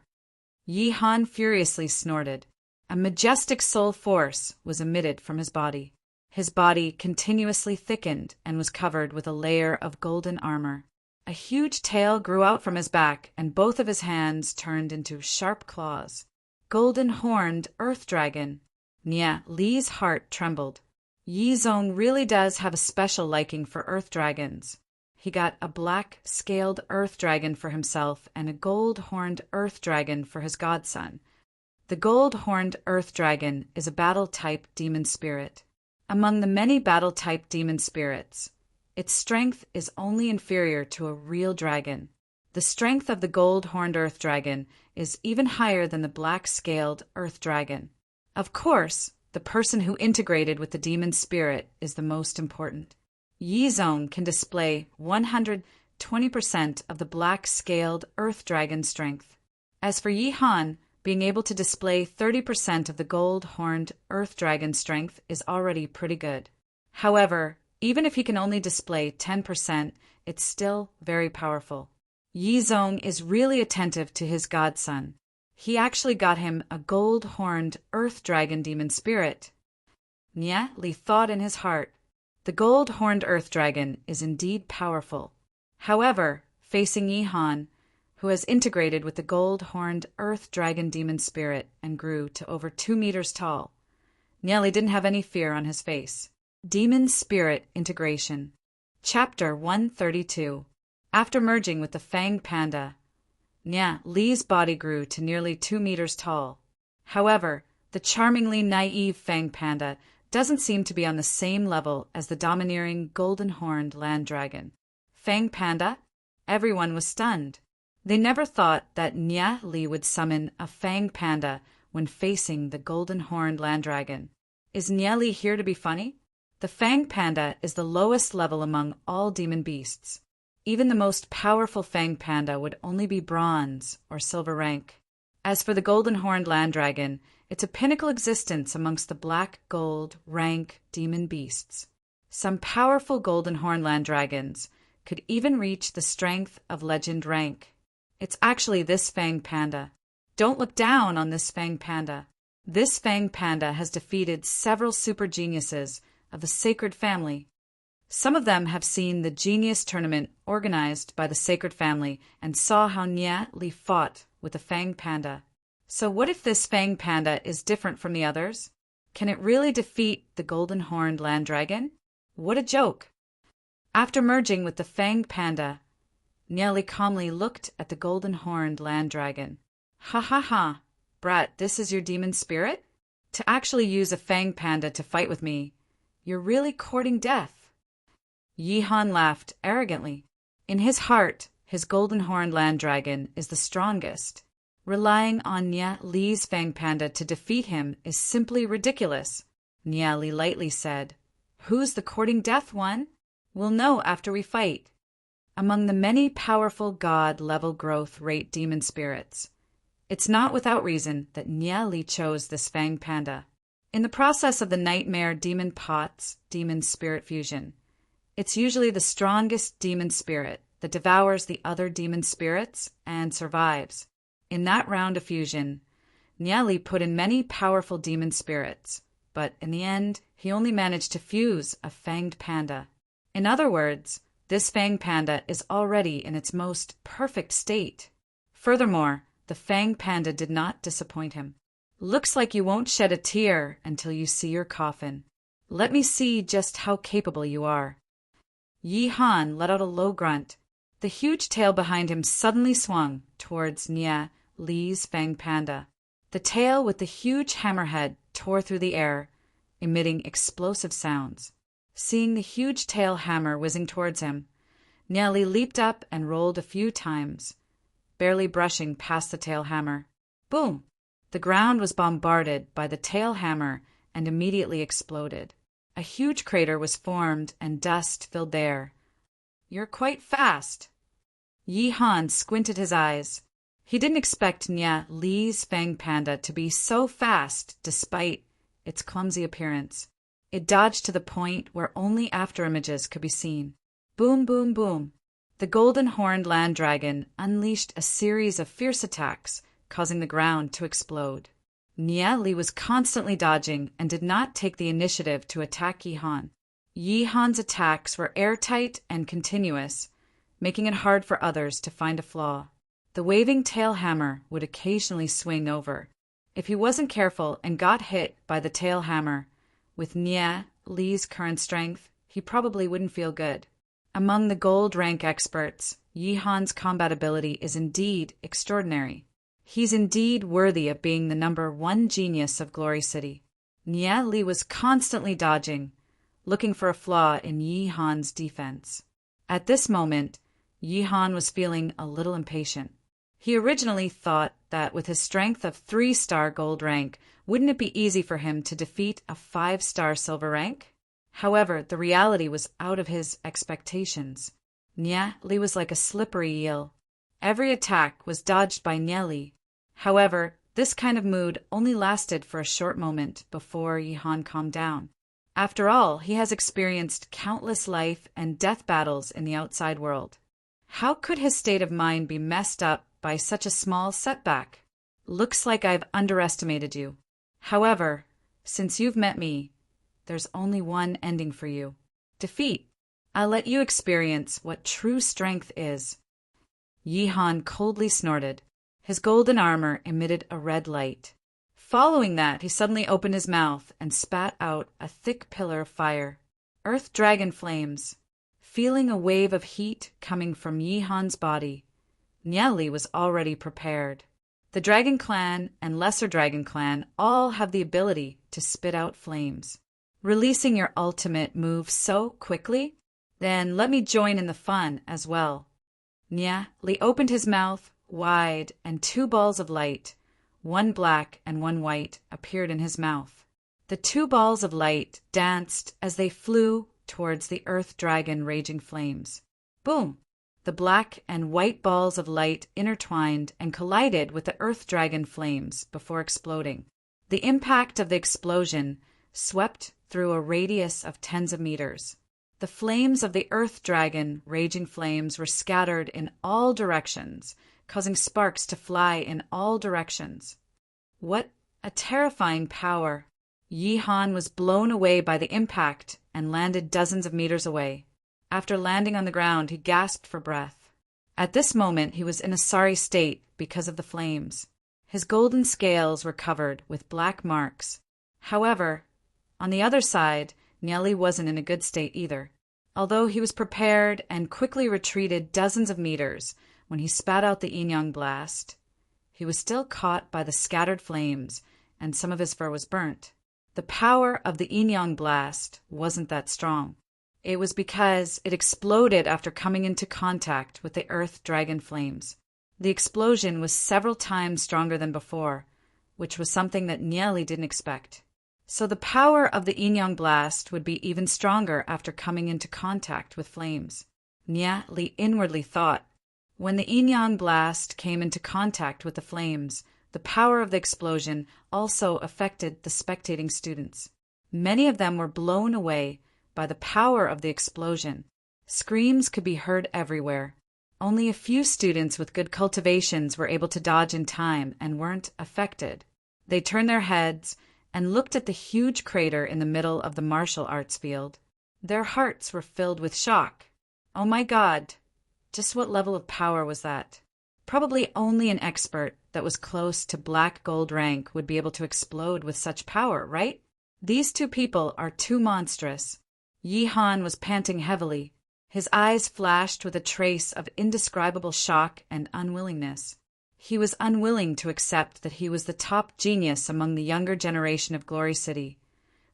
Speaker 1: Yi Han furiously snorted. A majestic soul force was emitted from his body. His body continuously thickened and was covered with a layer of golden armor. A huge tail grew out from his back, and both of his hands turned into sharp claws. Golden-horned earth dragon. Nia Li's heart trembled. Yi Zong really does have a special liking for earth dragons. He got a black-scaled earth dragon for himself and a gold-horned earth dragon for his godson. The gold-horned earth dragon is a battle-type demon spirit. Among the many battle-type demon spirits, its strength is only inferior to a real dragon. The strength of the gold-horned earth dragon is even higher than the black-scaled earth dragon. Of course, the person who integrated with the demon spirit is the most important. Yi Zong can display 120% of the black-scaled earth dragon strength. As for Yi Han, being able to display 30% of the gold-horned earth dragon strength is already pretty good. However, even if he can only display 10%, it's still very powerful. Yi Zong is really attentive to his godson. He actually got him a gold-horned earth dragon demon spirit. Nye Li thought in his heart, the gold-horned earth dragon is indeed powerful. However, facing Yi Han, who has integrated with the gold-horned earth dragon demon spirit and grew to over 2 meters tall, Nye Li didn't have any fear on his face. Demon Spirit Integration. Chapter 132. After merging with the Fanged Panda, Nye Li's body grew to nearly 2 meters tall. However, the charmingly naive Fanged Panda doesn't seem to be on the same level as the domineering golden-horned land dragon. Fanged Panda? Everyone was stunned. They never thought that Nye Li would summon a Fanged Panda when facing the golden-horned land dragon. Is Nye Li here to be funny? The Fanged Panda is the lowest level among all demon beasts. Even the most powerful Fanged Panda would only be bronze or silver rank. As for the golden-horned land dragon, it's a pinnacle existence amongst the black gold rank demon beasts. Some powerful golden-horned land dragons could even reach the strength of legend rank. It's actually this Fanged Panda. Don't look down on this Fanged Panda. This Fanged Panda has defeated several super geniuses of the sacred family. Some of them have seen the genius tournament organized by the sacred family and saw how Nye Li fought with the Fanged Panda. So what if this Fanged Panda is different from the others? Can it really defeat the golden-horned land dragon? What a joke! After merging with the Fanged Panda, Nye Li calmly looked at the golden-horned land dragon. Ha ha ha, brat, this is your demon spirit? To actually use a Fanged Panda to fight with me, you're really courting death. Yi Han laughed arrogantly. In his heart, his golden-horned land dragon is the strongest. Relying on Nye Li's Fanged Panda to defeat him is simply ridiculous. Nye Li lightly said, "Who's the courting death one? We'll know after we fight." Among the many powerful god-level growth rate demon spirits, it's not without reason that Nye Li chose this Fanged Panda. In the process of the nightmare demon pots demon spirit fusion, it's usually the strongest demon spirit that devours the other demon spirits and survives. In that round of fusion, Nye Li put in many powerful demon spirits, but in the end, he only managed to fuse a Fanged Panda. In other words, this Fanged Panda is already in its most perfect state. Furthermore, the Fanged Panda did not disappoint him. Looks like you won't shed a tear until you see your coffin. Let me see just how capable you are. Yi Han let out a low grunt. The huge tail behind him suddenly swung towards Nye Li's Fanged Panda. The tail with the huge hammerhead tore through the air, emitting explosive sounds. Seeing the huge tail hammer whizzing towards him, Nye Li leaped up and rolled a few times, barely brushing past the tail hammer. Boom! The ground was bombarded by the tail hammer and immediately exploded. A huge crater was formed and dust filled the air. You're quite fast. Yi Han squinted his eyes. He didn't expect Nye Li's Fanged Panda to be so fast despite its clumsy appearance. It dodged to the point where only afterimages could be seen. Boom, boom, boom. The golden-horned land dragon unleashed a series of fierce attacks, causing the ground to explode. Nye Li was constantly dodging and did not take the initiative to attack Yi Han. Yi Han's attacks were airtight and continuous, making it hard for others to find a flaw. The waving tail hammer would occasionally swing over. If he wasn't careful and got hit by the tail hammer, with Nye Li's current strength, he probably wouldn't feel good. Among the gold rank experts, Yi Han's combat ability is indeed extraordinary. He's indeed worthy of being the #1 genius of Glory City. Nye Li was constantly dodging, looking for a flaw in Yi Han's defense. At this moment, Yi Han was feeling a little impatient. He originally thought that with his strength of 3-star gold rank, wouldn't it be easy for him to defeat a 5-star silver rank? However, the reality was out of his expectations. Nye Li was like a slippery eel. Every attack was dodged by Nye Li. However, this kind of mood only lasted for a short moment before Yi Han calmed down. After all, he has experienced countless life and death battles in the outside world. How could his state of mind be messed up by such a small setback? Looks like I've underestimated you. However, since you've met me, there's only one ending for you. Defeat. I'll let you experience what true strength is. Yi-Han coldly snorted. His golden armor emitted a red light. Following that, he suddenly opened his mouth and spat out a thick pillar of fire. Earth dragon flames. Feeling a wave of heat coming from Yi-Han's body, Nieli was already prepared. The Dragon Clan and Lesser Dragon Clan all have the ability to spit out flames. Releasing your ultimate move so quickly? Then let me join in the fun as well. Nieli opened his mouth wide and two balls of light, one black and one white, appeared in his mouth. The two balls of light danced as they flew towards the earth dragon raging flames. Boom! The black and white balls of light intertwined and collided with the earth dragon flames before exploding. The impact of the explosion swept through a radius of tens of meters. The flames of the earth dragon raging flames were scattered in all directions, causing sparks to fly in all directions. What a terrifying power! Yi-Han was blown away by the impact and landed dozens of meters away. After landing on the ground, he gasped for breath. At this moment, he was in a sorry state because of the flames. His golden scales were covered with black marks. However, on the other side, Nieli wasn't in a good state either. Although he was prepared and quickly retreated dozens of meters when he spat out the Yin-Yang blast, he was still caught by the scattered flames, and some of his fur was burnt. The power of the Yin-Yang blast wasn't that strong. It was because it exploded after coming into contact with the earth dragon flames. The explosion was several times stronger than before, which was something that Nieli didn't expect. So the power of the Yin-Yang blast would be even stronger after coming into contact with flames. Nieli inwardly thought. When the Yin-Yang blast came into contact with the flames, the power of the explosion also affected the spectating students. Many of them were blown away by the power of the explosion. Screams could be heard everywhere. Only a few students with good cultivations were able to dodge in time and weren't affected. They turned their heads and looked at the huge crater in the middle of the martial arts field. Their hearts were filled with shock. Oh my God! Just what level of power was that? Probably only an expert that was close to black gold rank would be able to explode with such power, right? These two people are too monstrous. Yi-Han was panting heavily. His eyes flashed with a trace of indescribable shock and unwillingness. He was unwilling to accept that he was the top genius among the younger generation of Glory City,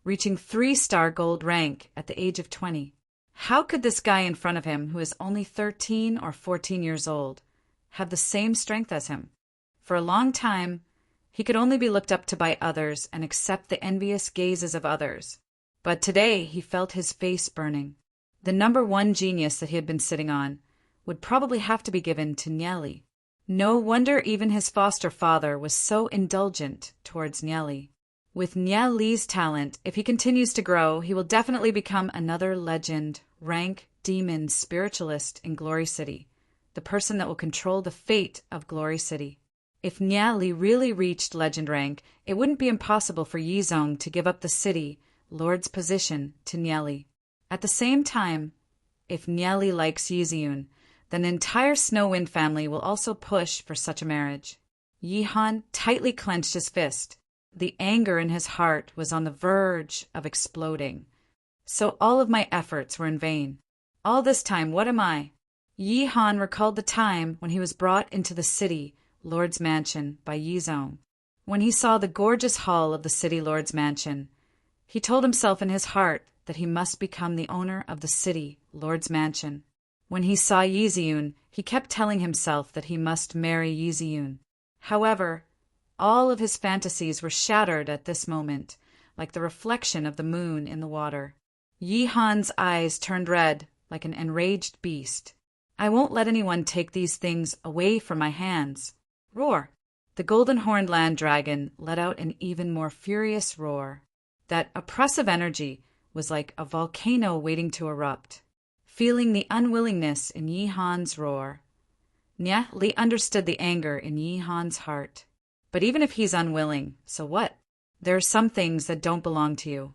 Speaker 1: reaching 3-star gold rank at the age of 20. How could this guy in front of him, who is only 13 or 14 years old, have the same strength as him? For a long time, he could only be looked up to by others and accept the envious gazes of others. But today he felt his face burning. The number one genius that he had been sitting on would probably have to be given to Nieli. No wonder even his foster father was so indulgent towards Nieli. With Nieli's talent, if he continues to grow, he will definitely become another legend, rank demon spiritualist in Glory City, the person that will control the fate of Glory City. If Nieli really reached legend rank, it wouldn't be impossible for Yizong to give up the city Lord's position to Nieli. At the same time, if Nieli likes Yiziyun, then the entire Snow Wind family will also push for such a marriage. Yi-Han tightly clenched his fist. The anger in his heart was on the verge of exploding. So all of my efforts were in vain. All this time, what am I? Yi-Han recalled the time when he was brought into the city Lord's mansion by Yizong. When he saw the gorgeous hall of the city Lord's mansion, he told himself in his heart that he must become the owner of the city Lord's mansion. When he saw Yiziyun, he kept telling himself that he must marry Yiziyun. However, all of his fantasies were shattered at this moment, like the reflection of the moon in the water. Yi-Han's eyes turned red like an enraged beast. I won't let anyone take these things away from my hands. Roar! The golden-horned land dragon let out an even more furious roar. That oppressive energy was like a volcano waiting to erupt. feeling the unwillingness in Yi Han's roar. Nya Li understood the anger in Yi Han's heart. But even if he's unwilling, so what? There are some things that don't belong to you.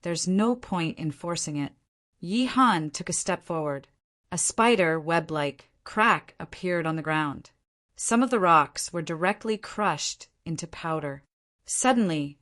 Speaker 1: There's no point in forcing it. Yi Han took a step forward. A spider web-like crack appeared on the ground. Some of the rocks were directly crushed into powder. Suddenly,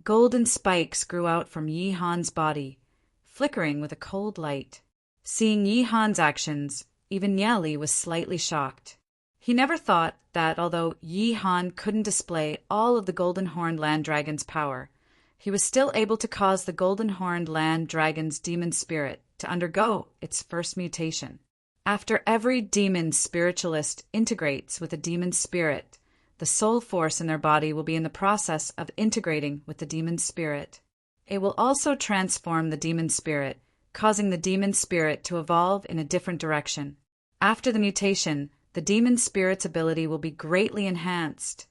Speaker 1: golden spikes grew out from Yi Han's body, flickering with a cold light. Seeing Yi Han's actions, even Nya Li was slightly shocked. He never thought that although Yi Han couldn't display all of the golden-horned land dragon's power, he was still able to cause the golden-horned land dragon's demon spirit to undergo its first mutation. After every demon spiritualist integrates with a demon spirit, the soul force in their body will be in the process of integrating with the demon spirit. It will also transform the demon spirit, causing the demon spirit to evolve in a different direction. After the mutation, the demon spirit's ability will be greatly enhanced,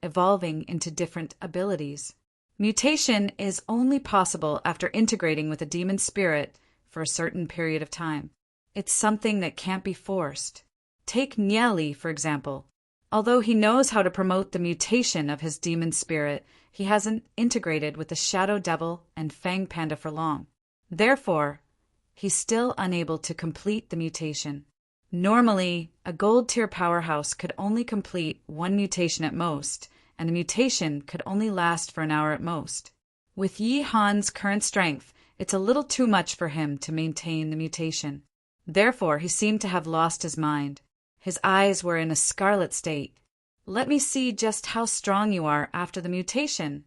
Speaker 1: evolving into different abilities. Mutation is only possible after integrating with a demon spirit for a certain period of time. It's something that can't be forced. Take Nya Li, for example. Although he knows how to promote the mutation of his demon spirit, he hasn't integrated with the Shadow Devil and Fang Panda for long. Therefore, he's still unable to complete the mutation. Normally, a gold-tier powerhouse could only complete one mutation at most, and the mutation could only last for an hour at most. With Yi Han's current strength, it's a little too much for him to maintain the mutation. Therefore, he seemed to have lost his mind. His eyes were in a scarlet state. "Let me see just how strong you are after the mutation."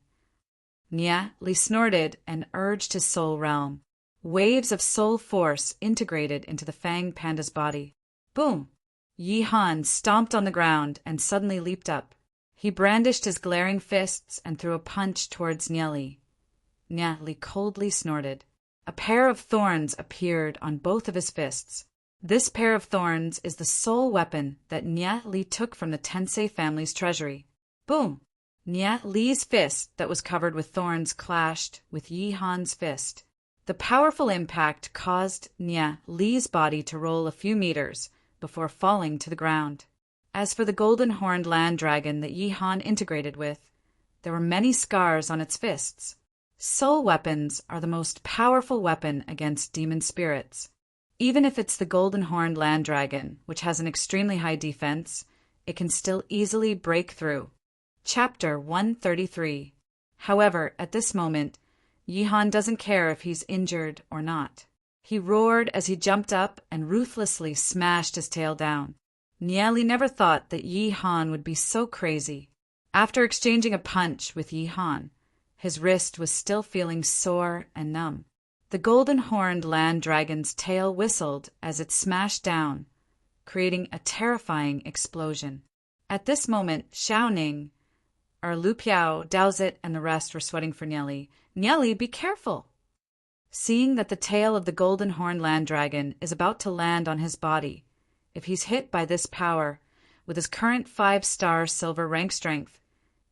Speaker 1: Nya Li snorted and urged his soul realm. Waves of soul force integrated into the Fang Panda's body. Boom! Yi Han stomped on the ground and suddenly leaped up. He brandished his glaring fists and threw a punch towards Nya Li. Nya Li coldly snorted. A pair of thorns appeared on both of his fists. This pair of thorns is the sole weapon that Nya Li took from the Tensei family's treasury. Boom! Nya Li's fist that was covered with thorns clashed with Yi Han's fist. The powerful impact caused Nya Li's body to roll a few meters before falling to the ground. As for the golden-horned land dragon that Yi Han integrated with, there were many scars on its fists. Soul weapons are the most powerful weapon against demon spirits. Even if it's the golden-horned land dragon, which has an extremely high defense, it can still easily break through. Chapter 133. However, at this moment, Yi Han doesn't care if he's injured or not. He roared as he jumped up and ruthlessly smashed his tail down. Nya Li never thought that Yi Han would be so crazy. After exchanging a punch with Yi Han, his wrist was still feeling sore and numb. The golden-horned land dragon's tail whistled as it smashed down, creating a terrifying explosion. At this moment, Xiao Ning, Lu Piao, Daozit, and the rest were sweating for Nya Li. "Nya Li, be careful!" Seeing that the tail of the golden-horned land dragon is about to land on his body, if he's hit by this power, with his current 5-star silver rank strength,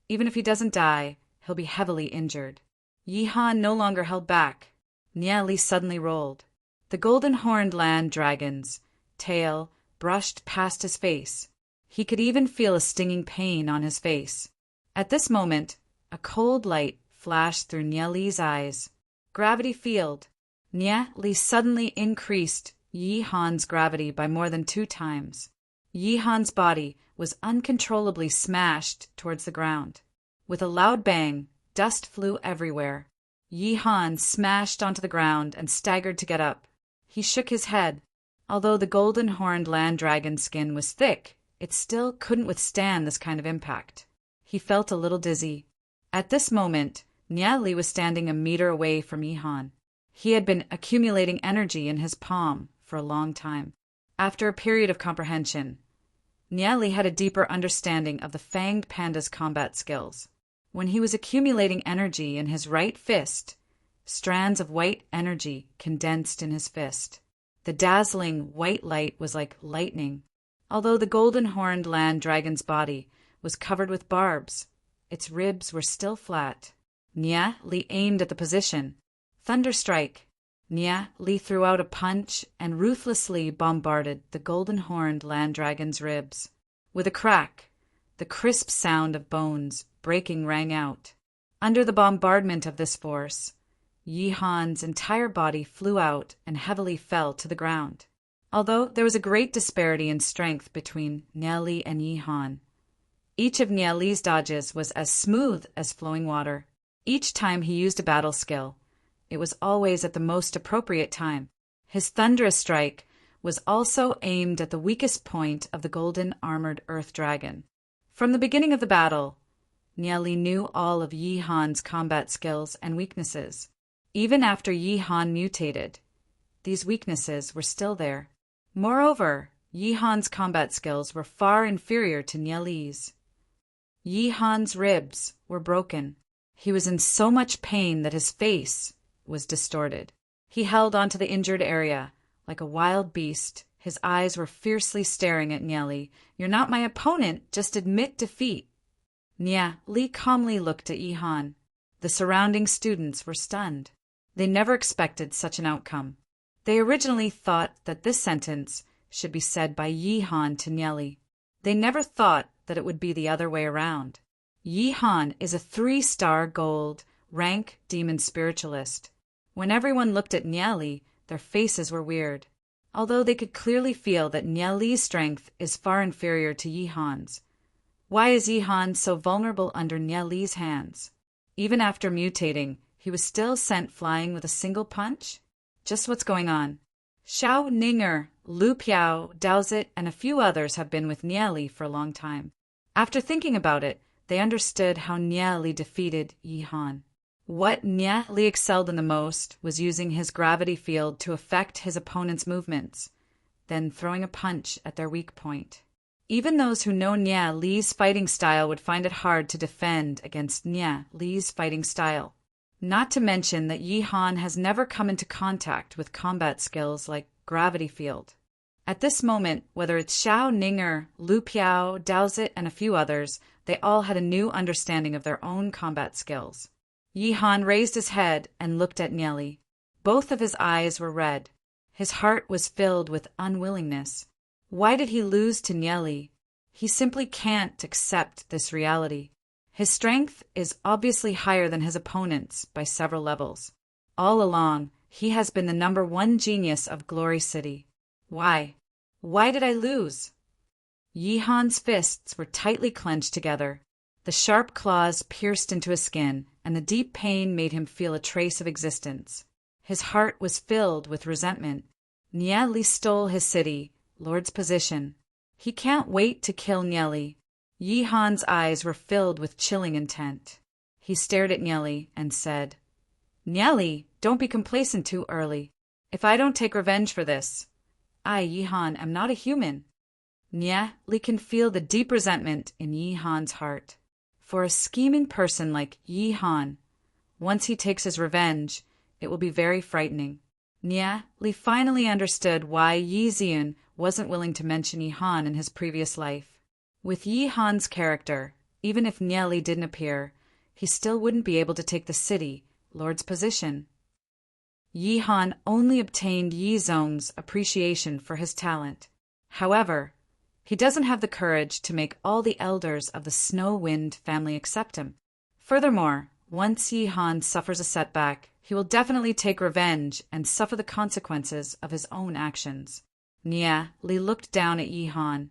Speaker 1: even if he doesn't die, he'll be heavily injured. Yi Han no longer held back. Nya Li suddenly rolled. The golden-horned land dragon's tail brushed past his face. He could even feel a stinging pain on his face. At this moment, a cold light flashed through Nya Li's eyes. Gravity field. Nya Li suddenly increased Yi Han's gravity by more than 2 times. Yi Han's body was uncontrollably smashed towards the ground. With a loud bang, dust flew everywhere. Yi Han smashed onto the ground and staggered to get up. He shook his head. Although the golden-horned land dragon's skin was thick, it still couldn't withstand this kind of impact. He felt a little dizzy. At this moment, Nya Li was standing a meter away from Yi Han. He had been accumulating energy in his palm for a long time. After a period of comprehension, Nya Li had a deeper understanding of the Fanged Panda's combat skills. When he was accumulating energy in his right fist, strands of white energy condensed in his fist. The dazzling white light was like lightning. Although the golden-horned land dragon's body was covered with barbs, its ribs were still flat. Nya Li aimed at the position. Thunderstrike. Nia Li threw out a punch and ruthlessly bombarded the golden-horned land dragon's ribs. With a crack, the crisp sound of bones breaking rang out. Under the bombardment of this force, Yi Han's entire body flew out and heavily fell to the ground. Although there was a great disparity in strength between Nia Li and Yi Han, each of Nia Li's dodges was as smooth as flowing water. Each time he used a battle skill, it was always at the most appropriate time. His thunderous strike was also aimed at the weakest point of the golden-armored earth dragon. From the beginning of the battle, Nia Li knew all of Yi Han's combat skills and weaknesses. Even after Yi Han mutated, these weaknesses were still there. Moreover, Yi Han's combat skills were far inferior to Nia Li's. Yi Han's ribs were broken. He was in so much pain that his face was distorted. He held onto the injured area like a wild beast. His eyes were fiercely staring at Nia Li. "You're not my opponent, just admit defeat." Nia Li calmly looked at Yi Han. The surrounding students were stunned. They never expected such an outcome. They originally thought that this sentence should be said by Yi Han to Nia Li. They never thought that it would be the other way around. Yi Han is a 3-star gold rank demon spiritualist. When everyone looked at Nia Li, their faces were weird. Although they could clearly feel that Nia Li's strength is far inferior to Yi Han's. Why is Yi Han so vulnerable under Nia Li's hands? Even after mutating, he was still sent flying with a single punch? Just what's going on? Xiao Ninger, Lu Piao, Daozit, and a few others have been with Nia Li for a long time. After thinking about it, they understood how Nia Li defeated Yi Han. What Nia Li excelled in the most was using his gravity field to affect his opponent's movements, then throwing a punch at their weak point. Even those who know Nia Li's fighting style would find it hard to defend against Nia Li's fighting style. Not to mention that Yi Han has never come into contact with combat skills like gravity field. At this moment, whether it's Xiao Ninger, Lu Piao, Daozit, and a few others, they all had a new understanding of their own combat skills. Yi Han raised his head and looked at Nia Li. Both of his eyes were red. His heart was filled with unwillingness. Why did he lose to Nia Li? He simply can't accept this reality. His strength is obviously higher than his opponent's by several levels. All along, he has been the #1 genius of Glory City. Why? Why did I lose? Yi Han's fists were tightly clenched together. The sharp claws pierced into his skin, and the deep pain made him feel a trace of existence. His heart was filled with resentment. Nia Li stole his city, Lord's position. He can't wait to kill Nia Li. Yi Han's eyes were filled with chilling intent. He stared at Nia Li and said, "Nia Li, don't be complacent too early. If I don't take revenge for this, I, Yi Han, am not a human." Nia Li can feel the deep resentment in Yi Han's heart. For a scheming person like Yi Han, once he takes his revenge, it will be very frightening. Nia Li finally understood why Yi Zian wasn't willing to mention Yi Han in his previous life. With Yi Han's character, even if Nia Li didn't appear, he still wouldn't be able to take the city, Lord's position. Yi Han only obtained Yi Zong's appreciation for his talent. However, he doesn't have the courage to make all the elders of the Snow Wind family accept him. Furthermore, once Yi Han suffers a setback, he will definitely take revenge and suffer the consequences of his own actions. Nia Li looked down at Yi Han,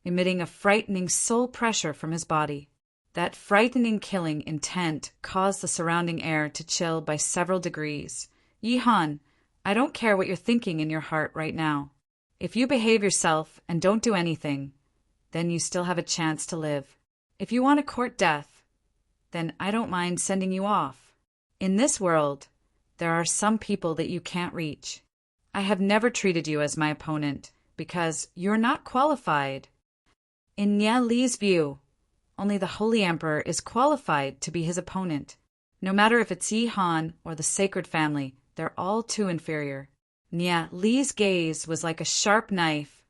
Speaker 1: emitting a frightening soul pressure from his body. That frightening killing intent caused the surrounding air to chill by several degrees. Yi Han, I don't care what you're thinking in your heart right now. If you behave yourself and don't do anything, then you still have a chance to live. If you want to court death, then I don't mind sending you off. In this world, there are some people that you can't reach. I have never treated you as my opponent because you're not qualified. In Nia Li's view, only the Holy Emperor is qualified to be his opponent. No matter if it's Yi Han or the Sacred Family, they're all too inferior. Nia Li's gaze was like a sharp knife,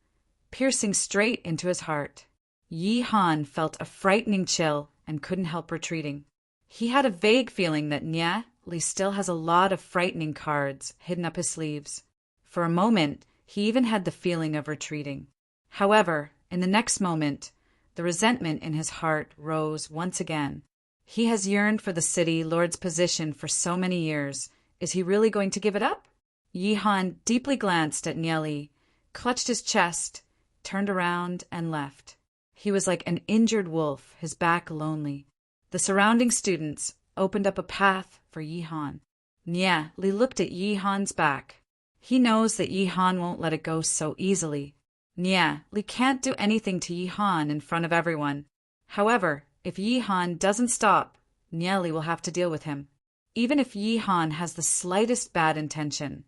Speaker 1: piercing straight into his heart. Yi Han felt a frightening chill and couldn't help retreating. He had a vague feeling that Nia Li still has a lot of frightening cards hidden up his sleeves. For a moment, he even had the feeling of retreating. However, in the next moment, the resentment in his heart rose once again. He has yearned for the city lord's position for so many years. Is he really going to give it up? Yi Han deeply glanced at Nieli, clutched his chest, turned around, and left. He was like an injured wolf, his back lonely. The surrounding students opened up a path for Yi Han. Li looked at Yi Han's back. He knows that Yi Han won't let it go so easily. Li can't do anything to Yi Han in front of everyone. However, if Yi Han doesn't stop, Nieli will have to deal with him. Even if Yi Han has the slightest bad intention,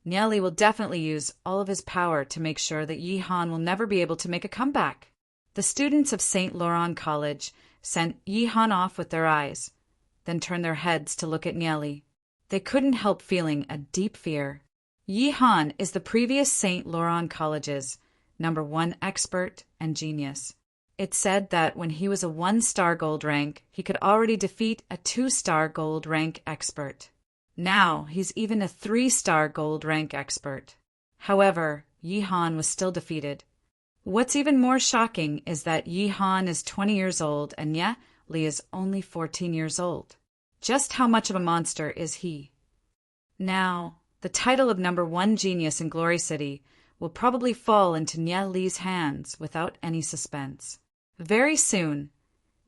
Speaker 1: Nieli will definitely use all of his power to make sure that Yi Han will never be able to make a comeback. The students of St. Laurent College sent Yi Han off with their eyes, then turned their heads to look at Nieli. They couldn't help feeling a deep fear. Yi Han is the previous St. Laurent College's #1 expert and genius. It said that when he was a 1-star gold rank, he could already defeat a 2-star gold rank expert. Now he's even a 3-star gold rank expert. However, Yi Han was still defeated. What's even more shocking is that Yi Han is 20 years old and Li is only 14 years old. Just how much of a monster is he? Now, the title of #1 genius in Glory City will probably fall into Li's hands without any suspense. Very soon,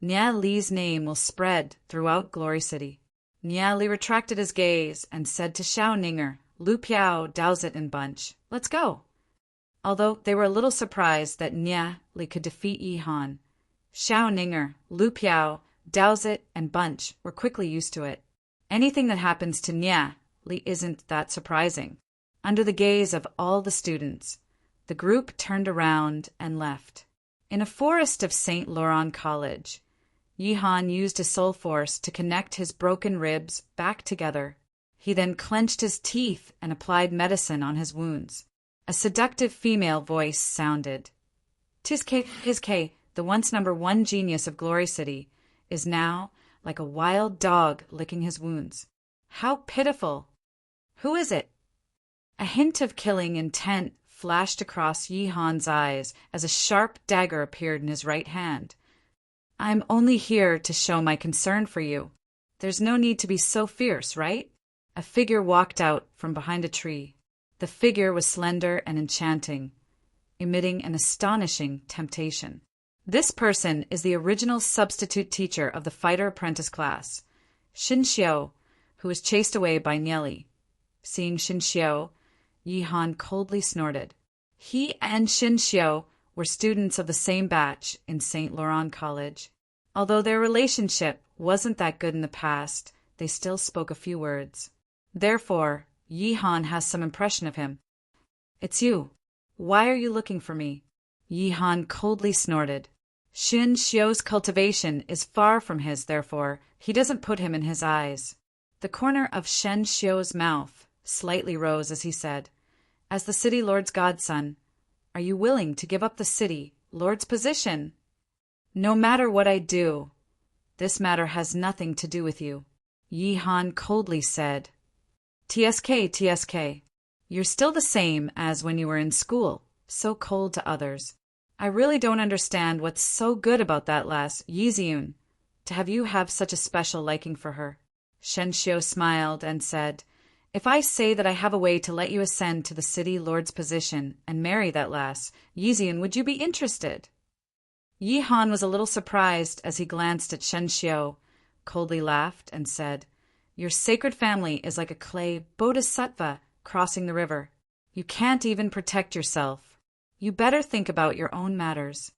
Speaker 1: Li's name will spread throughout Glory City. Li retracted his gaze and said to Xiao Ninger, Lu Piao, Dowsett, and Bunch, "Let's go." Although they were a little surprised that Li could defeat Yi Han, Xiao Ninger, Lu Piao, Dowsett, and Bunch were quickly used to it. Anything that happens to Li isn't that surprising. Under the gaze of all the students, the group turned around and left. In a forest of St. Laurent College, Yi Han used his soul force to connect his broken ribs back together. He then clenched his teeth and applied medicine on his wounds. A seductive female voice sounded. His the once #1 genius of Glory City, is now like a wild dog licking his wounds. How pitiful! Who is it? A hint of killing intent flashed across Yi Han's eyes as a sharp dagger appeared in his right hand. I'm only here to show my concern for you. There's no need to be so fierce, right? A figure walked out from behind a tree. The figure was slender and enchanting, emitting an astonishing temptation. This person is the original substitute teacher of the fighter apprentice class, Xin Xiao, who was chased away by Nieli. Seeing Xin Xiao, Yi Han coldly snorted. He and Xin Xiao were students of the same batch in St. Laurent College. Although their relationship wasn't that good in the past, they still spoke a few words. Therefore, Yi Han has some impression of him. It's you. Why are you looking for me? Yi Han coldly snorted. Xin Xiao's cultivation is far from his, therefore, he doesn't put him in his eyes. The corner of Shen Xiao's mouth slightly rose as he said, As the city lord's godson, are you willing to give up the city lord's position? No matter what I do, this matter has nothing to do with you. Yi Han coldly said, TSK, you're still the same as when you were in school, so cold to others. I really don't understand what's so good about that lass, Yiziun, to have you have such a special liking for her. Shen Xiao smiled and said, If I say that I have a way to let you ascend to the city lord's position and marry that lass, Yiziun, would you be interested? Yi Han was a little surprised as he glanced at Shen Xiao, coldly laughed, and said, Your sacred family is like a clay bodhisattva crossing the river. You can't even protect yourself. You better think about your own matters.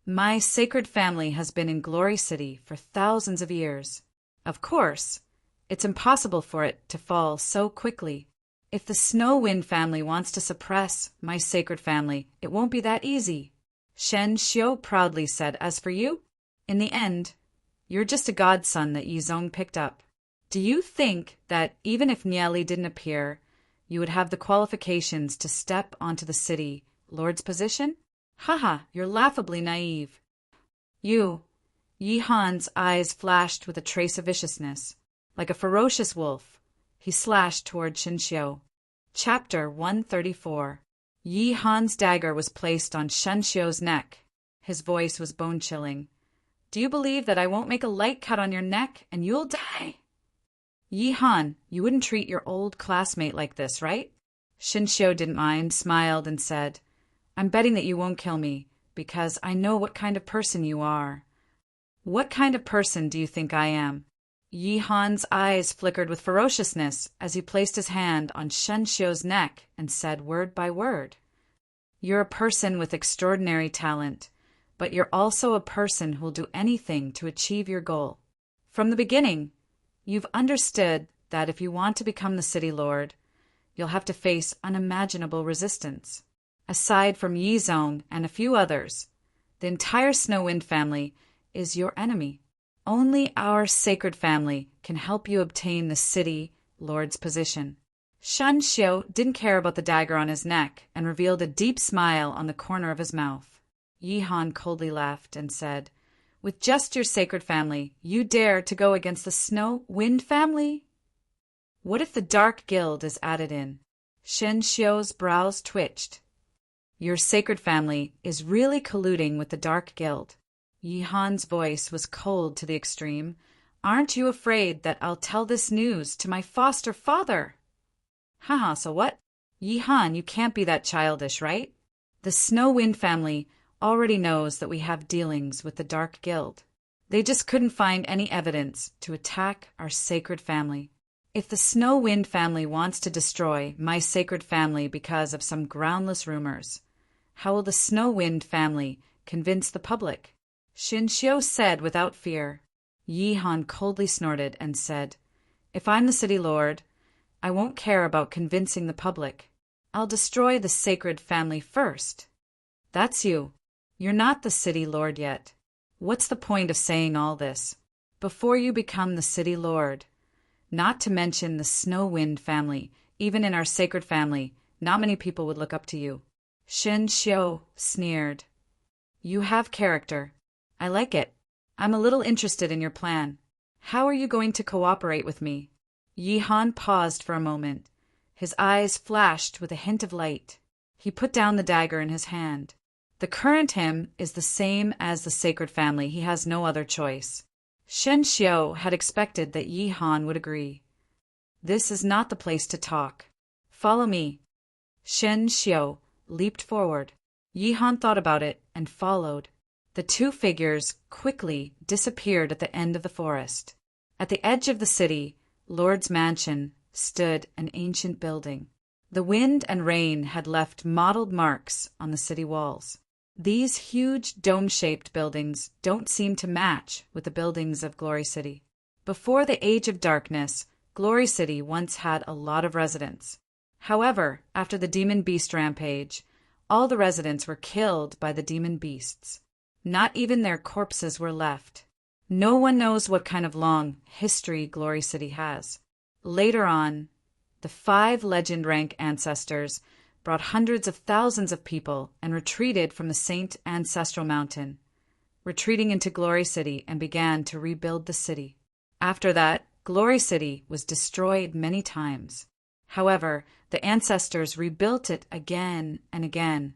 Speaker 1: My sacred family has been in Glory City for thousands of years. Of course, it's impossible for it to fall so quickly. If the Snow Wind family wants to suppress my sacred family, it won't be that easy. Shen Xiao proudly said, As for you, in the end, you're just a godson that Yizong picked up. Do you think that even if Nieli didn't appear, you would have the qualifications to step onto the city lord's position? Haha, you're laughably naive. You. Yi Han's eyes flashed with a trace of viciousness. Like a ferocious wolf, he slashed toward Shinshio. Chapter 134. Yi Han's dagger was placed on Shinshio's neck. His voice was bone-chilling. "Do you believe that I won't make a light cut on your neck and you'll die?" "Yi Han, you wouldn't treat your old classmate like this, right?" Shinshio didn't mind, smiled, and said, "I'm betting that you won't kill me, because I know what kind of person you are." "What kind of person do you think I am?" Yi Han's eyes flickered with ferociousness as he placed his hand on Shinshio's neck and said word by word, "You're a person with extraordinary talent, but you're also a person who'll do anything to achieve your goal. From the beginning, you've understood that if you want to become the city lord, you'll have to face unimaginable resistance. Aside from Yizong and a few others, the entire Snowwind family is your enemy. Only our sacred family can help you obtain the city lord's position." Shinshio didn't care about the dagger on his neck and revealed a deep smile on the corner of his mouth. Yi Han coldly laughed and said, "With just your sacred family, you dare to go against the Snow-Wind family? What if the Dark Guild is added in?" Shinshio's brows twitched. "Your sacred family is really colluding with the Dark Guild." Yi Han's voice was cold to the extreme. "Aren't you afraid that I'll tell this news to my foster father?" "Haha, so what? Yi Han, you can't be that childish, right? The Snow-Wind family already knows that we have dealings with the Dark Guild. They just couldn't find any evidence to attack our sacred family. If the Snow-Wind family wants to destroy my sacred family because of some groundless rumors, how will the Snow-Wind family convince the public?" Shinshio said without fear. Yi Han coldly snorted and said, "If I'm the city lord, I won't care about convincing the public. I'll destroy the sacred family first." "That's you. You're not the city lord yet. What's the point of saying all this? Before you become the city lord, not to mention the Snow-Wind family, even in our sacred family, not many people would look up to you." Shinshio sneered. "You have character. I like it. I'm a little interested in your plan. How are you going to cooperate with me?" Yi Han paused for a moment. His eyes flashed with a hint of light. He put down the dagger in his hand. The current him is the same as the sacred family. He has no other choice. Shinshio had expected that Yi Han would agree. "This is not the place to talk. Follow me." Shinshio leaped forward. Yi Han thought about it and followed. The two figures quickly disappeared at the end of the forest. At the edge of the city, Lord's Mansion, stood an ancient building. The wind and rain had left mottled marks on the city walls. These huge dome-shaped buildings don't seem to match with the buildings of Glory City. Before the Age of Darkness, Glory City once had a lot of residents. However, after the demon beast rampage, all the residents were killed by the demon beasts. Not even their corpses were left. No one knows what kind of long history Glory City has. Later on, the 5 legend rank ancestors brought hundreds of thousands of people and retreated from the Saint Ancestral Mountain, retreating into Glory City and began to rebuild the city. After that, Glory City was destroyed many times. However, the ancestors rebuilt it again and again,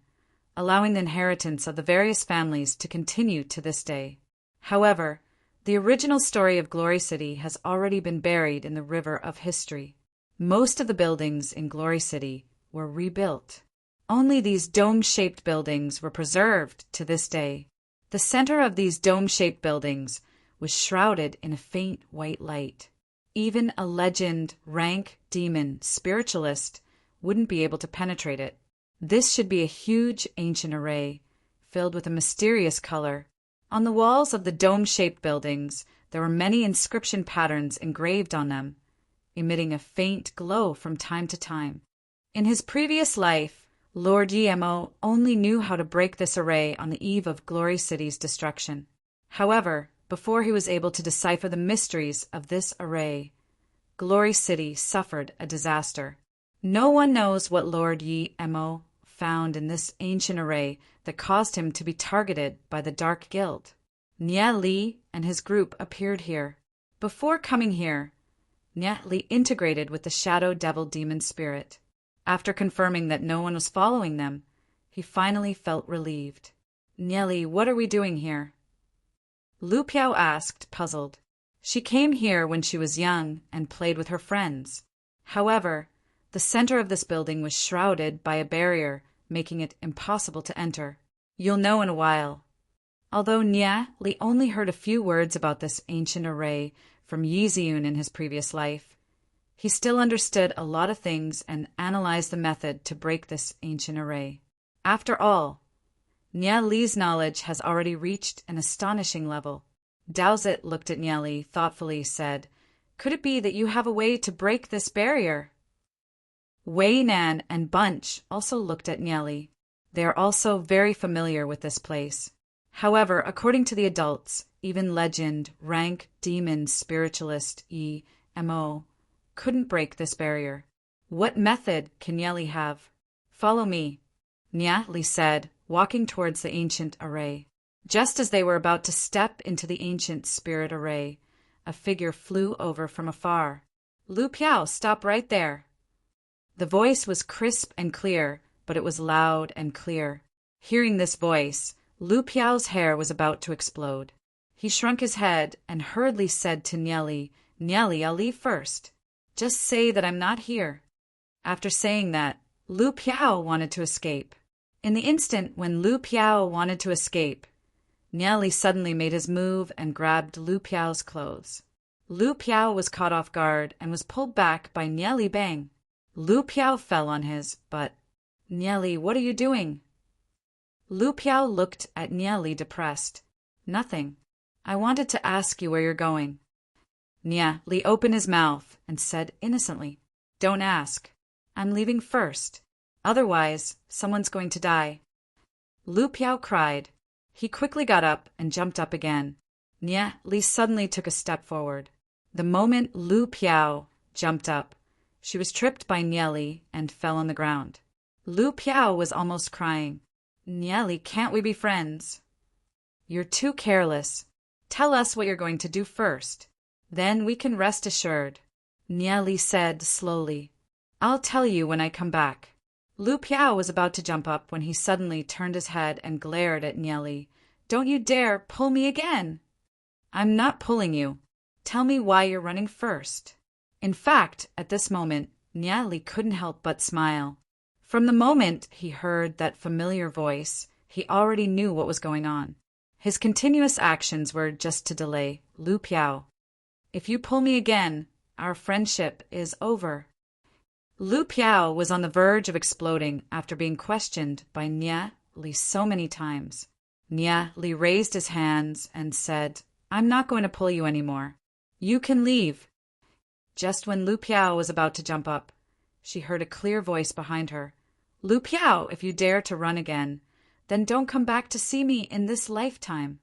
Speaker 1: allowing the inheritance of the various families to continue to this day. However, the original story of Glory City has already been buried in the river of history. Most of the buildings in Glory City were rebuilt. Only these dome-shaped buildings were preserved to this day. The center of these dome-shaped buildings was shrouded in a faint white light. Even a legend rank demon spiritualist wouldn't be able to penetrate it. This should be a huge ancient array, filled with a mysterious color. On the walls of the dome-shaped buildings, there were many inscription patterns engraved on them, emitting a faint glow from time to time. In his previous life, Lord Yemo only knew how to break this array on the eve of Glory City's destruction. However, before he was able to decipher the mysteries of this array, Glory City suffered a disaster. No one knows what Lord Yemo found in this ancient array that caused him to be targeted by the Dark Guild. Nia Li and his group appeared here. Before coming here, Li integrated with the shadow devil demon spirit. After confirming that no one was following them, he finally felt relieved. Li, what are we doing here? Lu Piao asked, puzzled. She came here when she was young and played with her friends. However, the center of this building was shrouded by a barrier, making it impossible to enter. You'll know in a while. Although Li only heard a few words about this ancient array from Yiziyun in his previous life, he still understood a lot of things and analyzed the method to break this ancient array. After all, Li's knowledge has already reached an astonishing level. Daozit looked at Li thoughtfully, said, "Could it be that you have a way to break this barrier?" Wei Nan and Bunch also looked at Li. They are also very familiar with this place. However, according to the adults, even legend, rank, demon, spiritualist, EMO, couldn't break this barrier. What method can Li have? Follow me, Li said, walking towards the ancient array. Just as they were about to step into the ancient spirit array, a figure flew over from afar. Lu Piao, stop right there. The voice was crisp and clear, but it was loud and clear. Hearing this voice, Lu Piao's hair was about to explode. He shrunk his head and hurriedly said to Li, I'll leave first. Just say that I'm not here. After saying that, Lu Piao wanted to escape. In the instant when Lu Piao wanted to escape, Li suddenly made his move and grabbed Lu Piao's clothes. Lu Piao was caught off guard and was pulled back by Li Bang. Lu Piao fell on his butt. Li, what are you doing? Lu Piao looked at Li depressed. Nothing. I wanted to ask you where you're going. Li opened his mouth and said innocently, Don't ask. I'm leaving first. Otherwise, someone's going to die. Lu Piao cried. He quickly got up and jumped up again. Li suddenly took a step forward. The moment Lu Piao jumped up, she was tripped by Li and fell on the ground. Lu Piao was almost crying. Li, can't we be friends? You're too careless. Tell us what you're going to do first. Then we can rest assured. Li said slowly. I'll tell you when I come back. Lu Piao was about to jump up when he suddenly turned his head and glared at Li. Don't you dare pull me again. I'm not pulling you. Tell me why you're running first. In fact, at this moment, Li couldn't help but smile. From the moment he heard that familiar voice, he already knew what was going on. His continuous actions were just to delay Lu Piao. If you pull me again, our friendship is over. Lu Piao was on the verge of exploding after being questioned by Li so many times. Li raised his hands and said, I'm not going to pull you anymore. You can leave. Just when Lu Piao was about to jump up, she heard a clear voice behind her. Lu Piao, if you dare to run again, then don't come back to see me in this lifetime.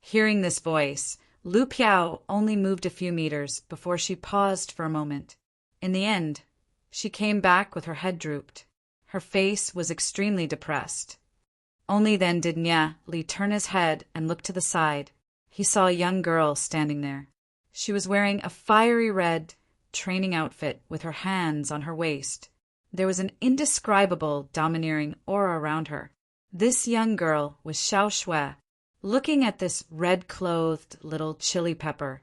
Speaker 1: Hearing this voice, Lu Piao only moved a few meters before she paused for a moment. In the end, she came back with her head drooped. Her face was extremely depressed. Only then did Li turn his head and look to the side. He saw a young girl standing there. She was wearing a fiery red training outfit with her hands on her waist. There was an indescribable, domineering aura around her. This young girl was Xiao Shui. Looking at this red-clothed little chili pepper,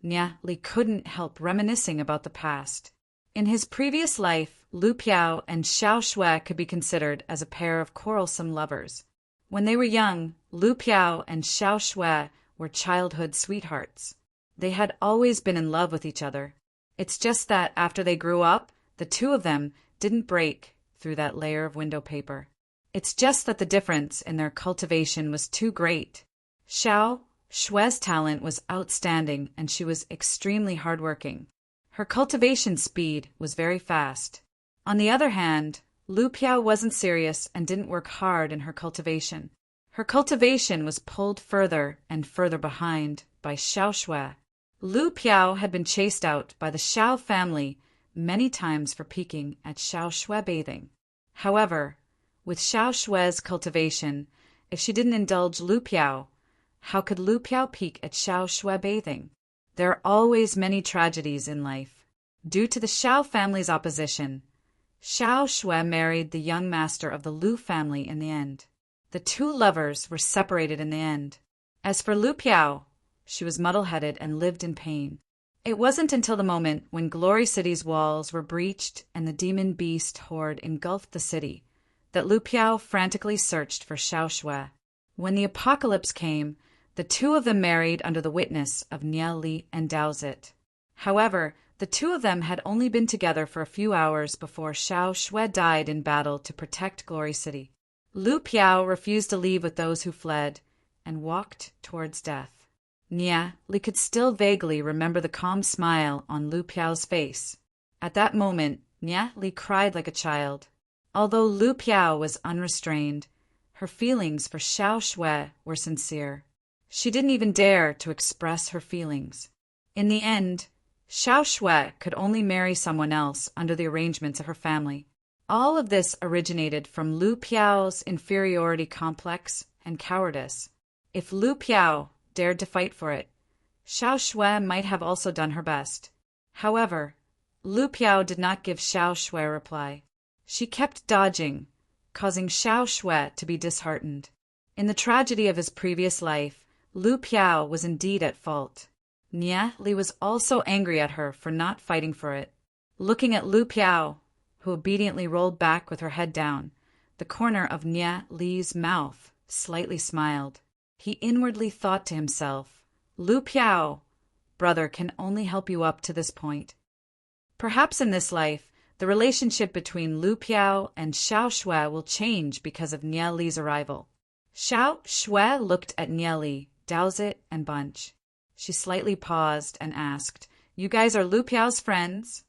Speaker 1: Li couldn't help reminiscing about the past. In his previous life, Lu Piao and Xiao Shui could be considered as a pair of quarrelsome lovers. When they were young, Lu Piao and Xiao Shui were childhood sweethearts. They had always been in love with each other. It's just that after they grew up, the two of them didn't break through that layer of window paper. It's just that the difference in their cultivation was too great. Xiao Shui's talent was outstanding and she was extremely hardworking. Her cultivation speed was very fast. On the other hand, Lu Piao wasn't serious and didn't work hard in her cultivation. Her cultivation was pulled further and further behind by Xiao Shui. Lu Piao had been chased out by the Xiao family many times for peeking at Xiao Shui bathing. However, with Xiao Shui's cultivation, if she didn't indulge Lu Piao, how could Lu Piao peek at Xiao Shui bathing? There are always many tragedies in life. Due to the Xiao family's opposition, Xiao Shui married the young master of the Lu family in the end. The two lovers were separated in the end. As for Lu Piao, she was muddle-headed and lived in pain. It wasn't until the moment when Glory City's walls were breached and the demon beast horde engulfed the city that Lu Piao frantically searched for Xiao Shui. When the apocalypse came, the two of them married under the witness of Nian Li and Daozit. However, the two of them had only been together for a few hours before Xiao Shui died in battle to protect Glory City. Lu Piao refused to leave with those who fled and walked towards death. Nian Li could still vaguely remember the calm smile on Lu Piao's face. At that moment, Nian Li cried like a child. Although Lu Piao was unrestrained, her feelings for Xiao Shui were sincere. She didn't even dare to express her feelings. In the end, Xiao Shui could only marry someone else under the arrangements of her family. All of this originated from Lu Piao's inferiority complex and cowardice. If Lu Piao dared to fight for it, Xiao Shui might have also done her best. However, Lu Piao did not give Xiao Shui a reply. She kept dodging, causing Xiao Shui to be disheartened. In the tragedy of his previous life, Lu Piao was indeed at fault. Nian Li was also angry at her for not fighting for it. Looking at Lu Piao, who obediently rolled back with her head down, the corner of Nian Li's mouth slightly smiled. He inwardly thought to himself, Lu Piao, brother can only help you up to this point. Perhaps in this life, the relationship between Lu Piao and Xiao Shui will change because of Nian Li's arrival. Xiao Shui looked at Nian Li, Daozit, and Bunch. She slightly paused and asked, "You guys are Lu Piao's friends?"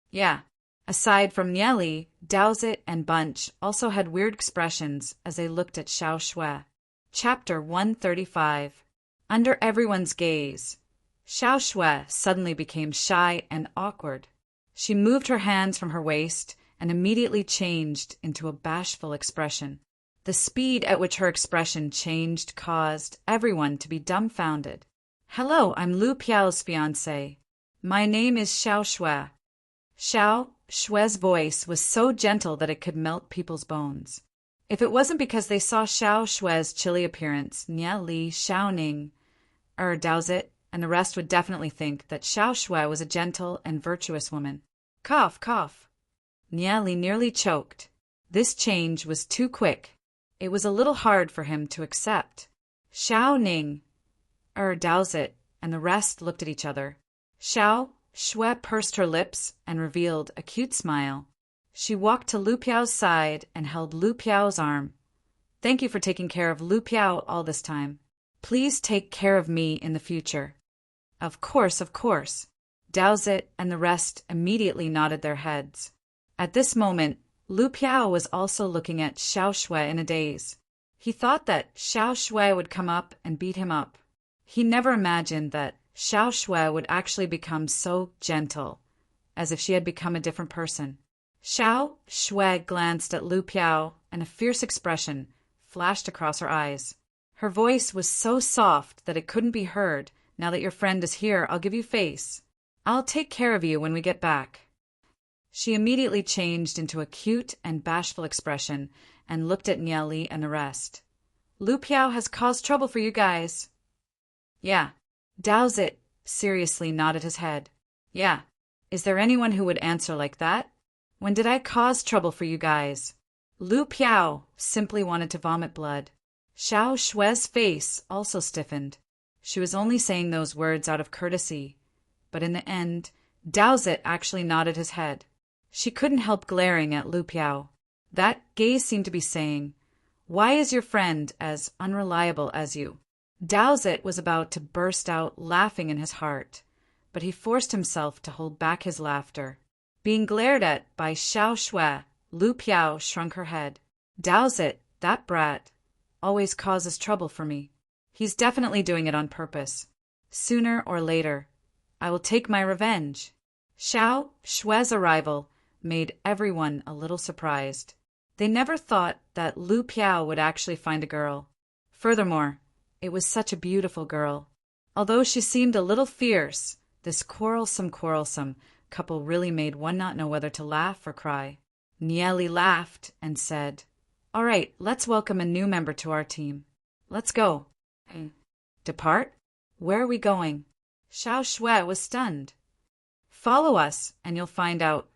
Speaker 1: "Yeah." Aside from Nian Li, Daozit and Bunch also had weird expressions as they looked at Xiao Shui. Chapter 135. Under everyone's gaze, Xiao Shui suddenly became shy and awkward. She moved her hands from her waist and immediately changed into a bashful expression. The speed at which her expression changed caused everyone to be dumbfounded. "Hello, I'm Lu Piao's fiancé. My name is Xiao Shui." Xiao Shui's voice was so gentle that it could melt people's bones. If it wasn't because they saw Xiao Shui's chilly appearance, Nian Li, Xiaoning, Daozit, and the rest would definitely think that Xiao Shui was a gentle and virtuous woman. Cough, cough. Nian Li nearly choked. This change was too quick. It was a little hard for him to accept. Xiaoning, Daozit, and the rest looked at each other. Xiao Shui pursed her lips and revealed a cute smile. She walked to Lu Piao's side and held Lu Piao's arm. "Thank you for taking care of Lu Piao all this time. Please take care of me in the future." Of course, of course. Daozit and the rest immediately nodded their heads. At this moment, Lu Piao was also looking at Xiao Shui in a daze. He thought that Xiao Shui would come up and beat him up. He never imagined that Xiao Shui would actually become so gentle, as if she had become a different person. Xiao Shui glanced at Lu Piao, and a fierce expression flashed across her eyes. Her voice was so soft that it couldn't be heard. "Now that your friend is here, I'll give you face. I'll take care of you when we get back." She immediately changed into a cute and bashful expression and looked at Nian Li and the rest. "Lu Piao has caused trouble for you guys." "Yeah." Daozit seriously nodded his head. "Yeah. Is there anyone who would answer like that? When did I cause trouble for you guys?" Lu Piao simply wanted to vomit blood. Xiao Shui's face also stiffened. She was only saying those words out of courtesy, but in the end, Daozit actually nodded his head. She couldn't help glaring at Lu Piao. That gaze seemed to be saying, "Why is your friend as unreliable as you?" Daozit was about to burst out laughing in his heart, but he forced himself to hold back his laughter. Being glared at by Xiao Shui, Lu Piao shrunk her head. "Daozit, that brat, always causes trouble for me. He's definitely doing it on purpose. Sooner or later, I will take my revenge." Xiao Shui's arrival made everyone a little surprised. They never thought that Lu Piao would actually find a girl. Furthermore, it was such a beautiful girl. Although she seemed a little fierce, this quarrelsome couple really made one not know whether to laugh or cry. Nieli laughed and said, "All right, let's welcome a new member to our team. Let's go." Depart? Where are we going? Xiao Shui was stunned. "Follow us, and you'll find out."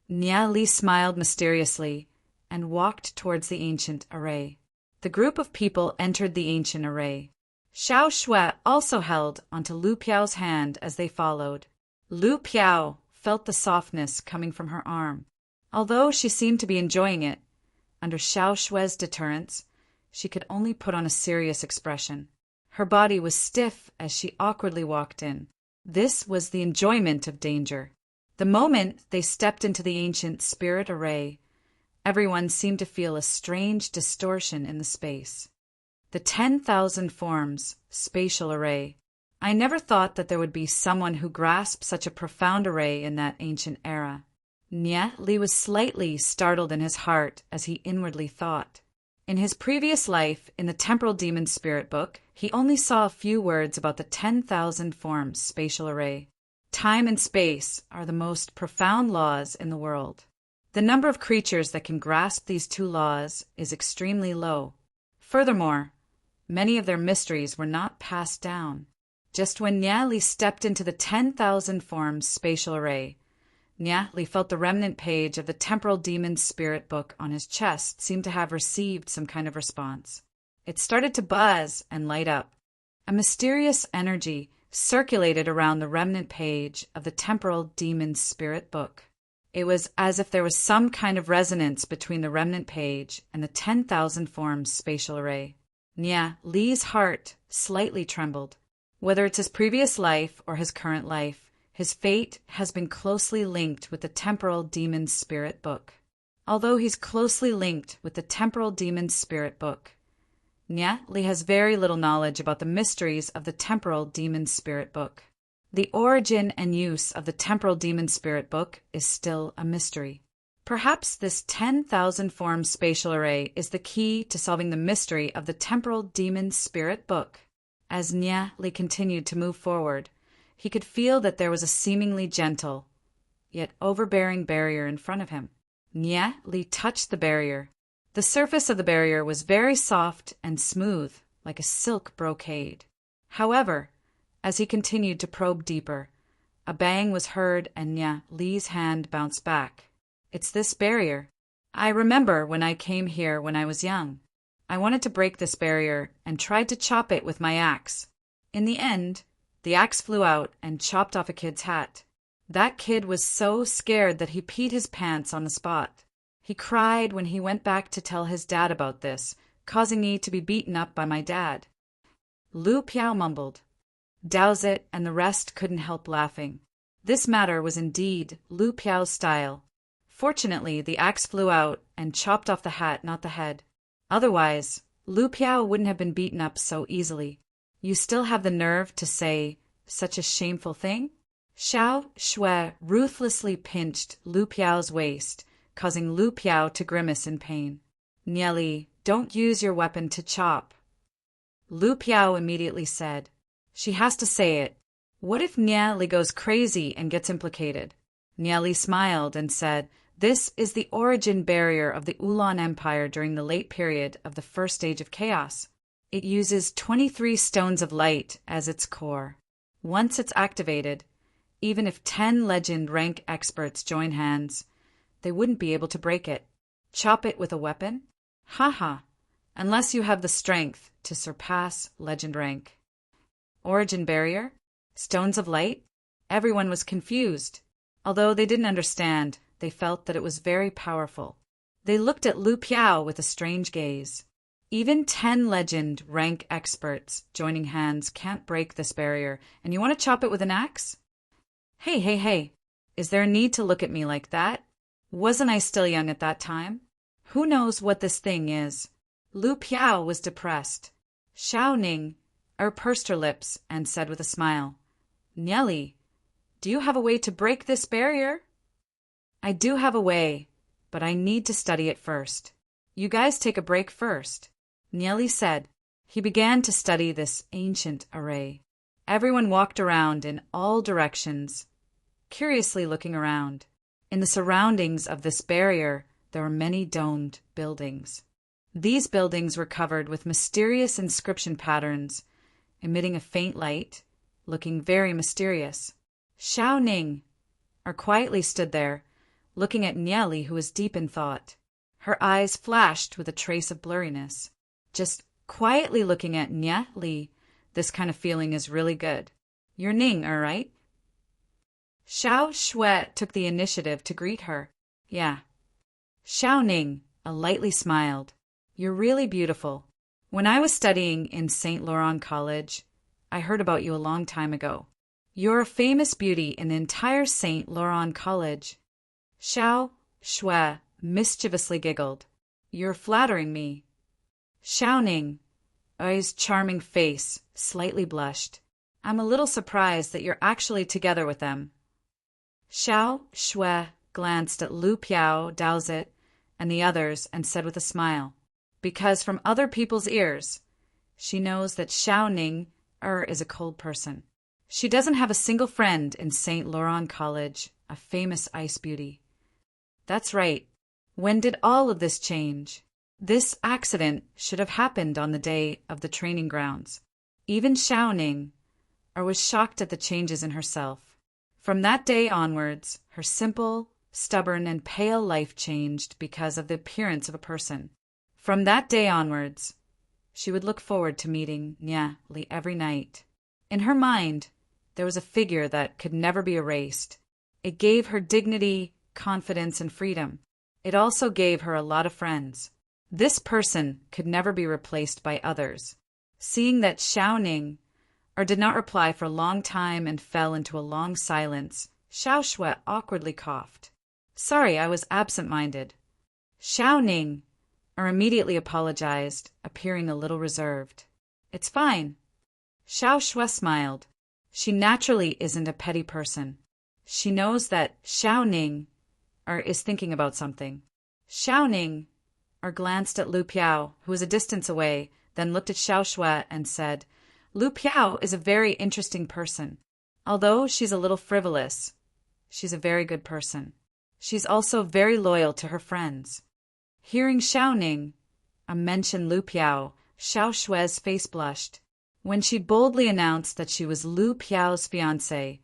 Speaker 1: Nieli smiled mysteriously and walked towards the ancient array. The group of people entered the ancient array. Xiao Shui also held onto Lu Piao's hand as they followed. Lu Piao felt the softness coming from her arm. Although she seemed to be enjoying it, under Xiao Shui's deterrence, she could only put on a serious expression. Her body was stiff as she awkwardly walked in. This was the enjoyment of danger. The moment they stepped into the ancient spirit array, everyone seemed to feel a strange distortion in the space. The 10,000 forms spatial array. I never thought that there would be someone who grasped such a profound array in that ancient era. Nye Li was slightly startled in his heart as he inwardly thought. In his previous life, in the Temporal Demon Spirit book, he only saw a few words about the 10,000 forms spatial array. Time and space are the most profound laws in the world. The number of creatures that can grasp these two laws is extremely low. Furthermore, many of their mysteries were not passed down. Just when Nye Li stepped into the 10,000 forms spatial array, Nye Li felt the remnant page of the Temporal Demon Spirit book on his chest seemed to have received some kind of response. It started to buzz and light up. A mysterious energy circulated around the remnant page of the Temporal Demon Spirit book. It was as if there was some kind of resonance between the remnant page and the 10,000 forms spatial array. Nye Li's heart slightly trembled. Whether it's his previous life or his current life, his fate has been closely linked with the Temporal Demon Spirit book. Although he's closely linked with the Temporal Demon Spirit book, Nye Li has very little knowledge about the mysteries of the Temporal Demon Spirit book. The origin and use of the Temporal Demon Spirit book is still a mystery. Perhaps this 10,000 forms spatial array is the key to solving the mystery of the Temporal Demon Spirit book. As Nye Li continued to move forward, he could feel that there was a seemingly gentle, yet overbearing barrier in front of him. Nye Li touched the barrier. The surface of the barrier was very soft and smooth, like a silk brocade. However, as he continued to probe deeper, a bang was heard and Nye Li's hand bounced back. "It's this barrier. I remember when I came here when I was young. I wanted to break this barrier and tried to chop it with my axe. In the end, the axe flew out and chopped off a kid's hat. That kid was so scared that he peed his pants on the spot. He cried when he went back to tell his dad about this, causing me to be beaten up by my dad." Lu Piao mumbled. Dowsett and the rest couldn't help laughing. This matter was indeed Lu Piao's style. Fortunately, the axe flew out and chopped off the hat, not the head. Otherwise, Lu Piao wouldn't have been beaten up so easily. "You still have the nerve to say such a shameful thing?" Xiao Shui ruthlessly pinched Lu Piao's waist, causing Lu Piao to grimace in pain. "Nye Li, don't use your weapon to chop." Lu Piao immediately said, "She has to say it. What if Nye Li goes crazy and gets implicated?" Nye Li smiled and said, "This is the origin barrier of the Ulan Empire during the late period of the first stage of chaos. It uses 23 stones of light as its core. Once it's activated, even if 10 legend rank experts join hands, they wouldn't be able to break it. Chop it with a weapon? Haha, unless you have the strength to surpass legend rank." Origin barrier? Stones of light? Everyone was confused. Although they didn't understand, they felt that it was very powerful. They looked at Lu Piao with a strange gaze. Even 10 legend rank experts joining hands can't break this barrier, and you want to chop it with an axe? Hey, is there a need to look at me like that? Wasn't I still young at that time? Who knows what this thing is? Lu Piao was depressed. Xiao Ning pursed her lips and said with a smile, "Nye Li, do you have a way to break this barrier?" "I do have a way, but I need to study it first. You guys take a break first," Nye Li said. He began to study this ancient array. Everyone walked around in all directions, curiously looking around. In the surroundings of this barrier, there were many domed buildings. These buildings were covered with mysterious inscription patterns, emitting a faint light, looking very mysterious. Xiao Ning quietly stood there, looking at Nieli, who was deep in thought. Her eyes flashed with a trace of blurriness. Just quietly looking at Nieli, this kind of feeling is really good. You're Ning, right? Xiao Shui took the initiative to greet her. Yeah. Xiao Ning lightly smiled. You're really beautiful. When I was studying in St. Laurent College, I heard about you a long time ago. You're a famous beauty in the entire St. Laurent College. Xiao Shui mischievously giggled. You're flattering me. Xiao Ning, his charming face, slightly blushed. I'm a little surprised that you're actually together with them. Xiao Shui glanced at Lu Piao, Daozit, and the others and said with a smile, because from other people's ears, she knows that Xiao Ning is a cold person. She doesn't have a single friend in St. Laurent College, a famous ice beauty. That's right. When did all of this change? This accident should have happened on the day of the training grounds. Even Xiao Ning was shocked at the changes in herself. From that day onwards, her simple, stubborn, and pale life changed because of the appearance of a person. From that day onwards, she would look forward to meeting Nieli every night. In her mind, there was a figure that could never be erased. It gave her dignity, confidence, and freedom. It also gave her a lot of friends. This person could never be replaced by others. Seeing that Xiao Ning did not reply for a long time and fell into a long silence, Xiao Shui awkwardly coughed. Sorry, I was absent-minded. Xiao Ning immediately apologized, appearing a little reserved. It's fine. Xiao Shui smiled. She naturally isn't a petty person. She knows that Xiao Ning is thinking about something. Xiao Ning glanced at Lu Piao, who was a distance away, then looked at Xiao Shui and said, Lu Piao is a very interesting person. Although she's a little frivolous, she's a very good person. She's also very loyal to her friends. Hearing Xiao Ning mention Lu Piao, Xiao Shui's face blushed. When she boldly announced that she was Lu Piao's fiancée,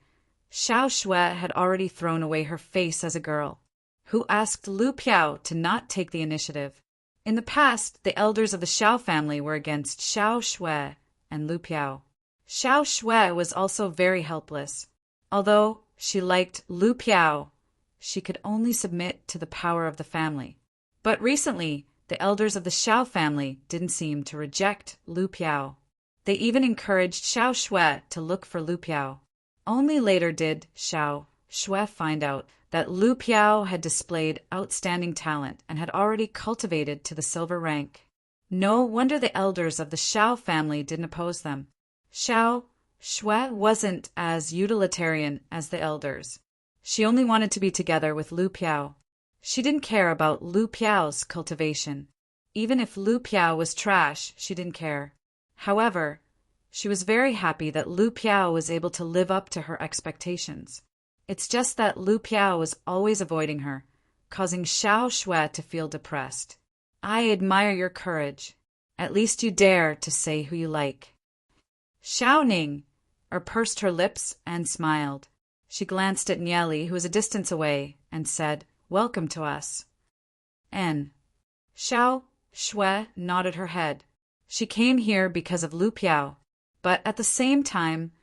Speaker 1: Xiao Shui had already thrown away her face as a girl, who asked Lu Piao to not take the initiative. In the past, the elders of the Xiao family were against Xiao Shui and Lu Piao. Xiao Shui was also very helpless. Although she liked Lu Piao, she could only submit to the power of the family. But recently, the elders of the Xiao family didn't seem to reject Lu Piao. They even encouraged Xiao Shui to look for Lu Piao. Only later did Xiao Shui find out that Lu Piao had displayed outstanding talent and had already cultivated to the silver rank. No wonder the elders of the Xiao family didn't oppose them. Xiao Shui wasn't as utilitarian as the elders. She only wanted to be together with Lu Piao. She didn't care about Lu Piao's cultivation. Even if Lu Piao was trash, she didn't care. However, she was very happy that Lu Piao was able to live up to her expectations. It's just that Lu Piao was always avoiding her, causing Xiao Shui to feel depressed. I admire your courage. At least you dare to say who you like. Xiao Ning pursed her lips and smiled. She glanced at Nieli, who was a distance away, and said, Welcome to us. And Xiao Shui nodded her head. She came here because of Lu Piao, but at the same time,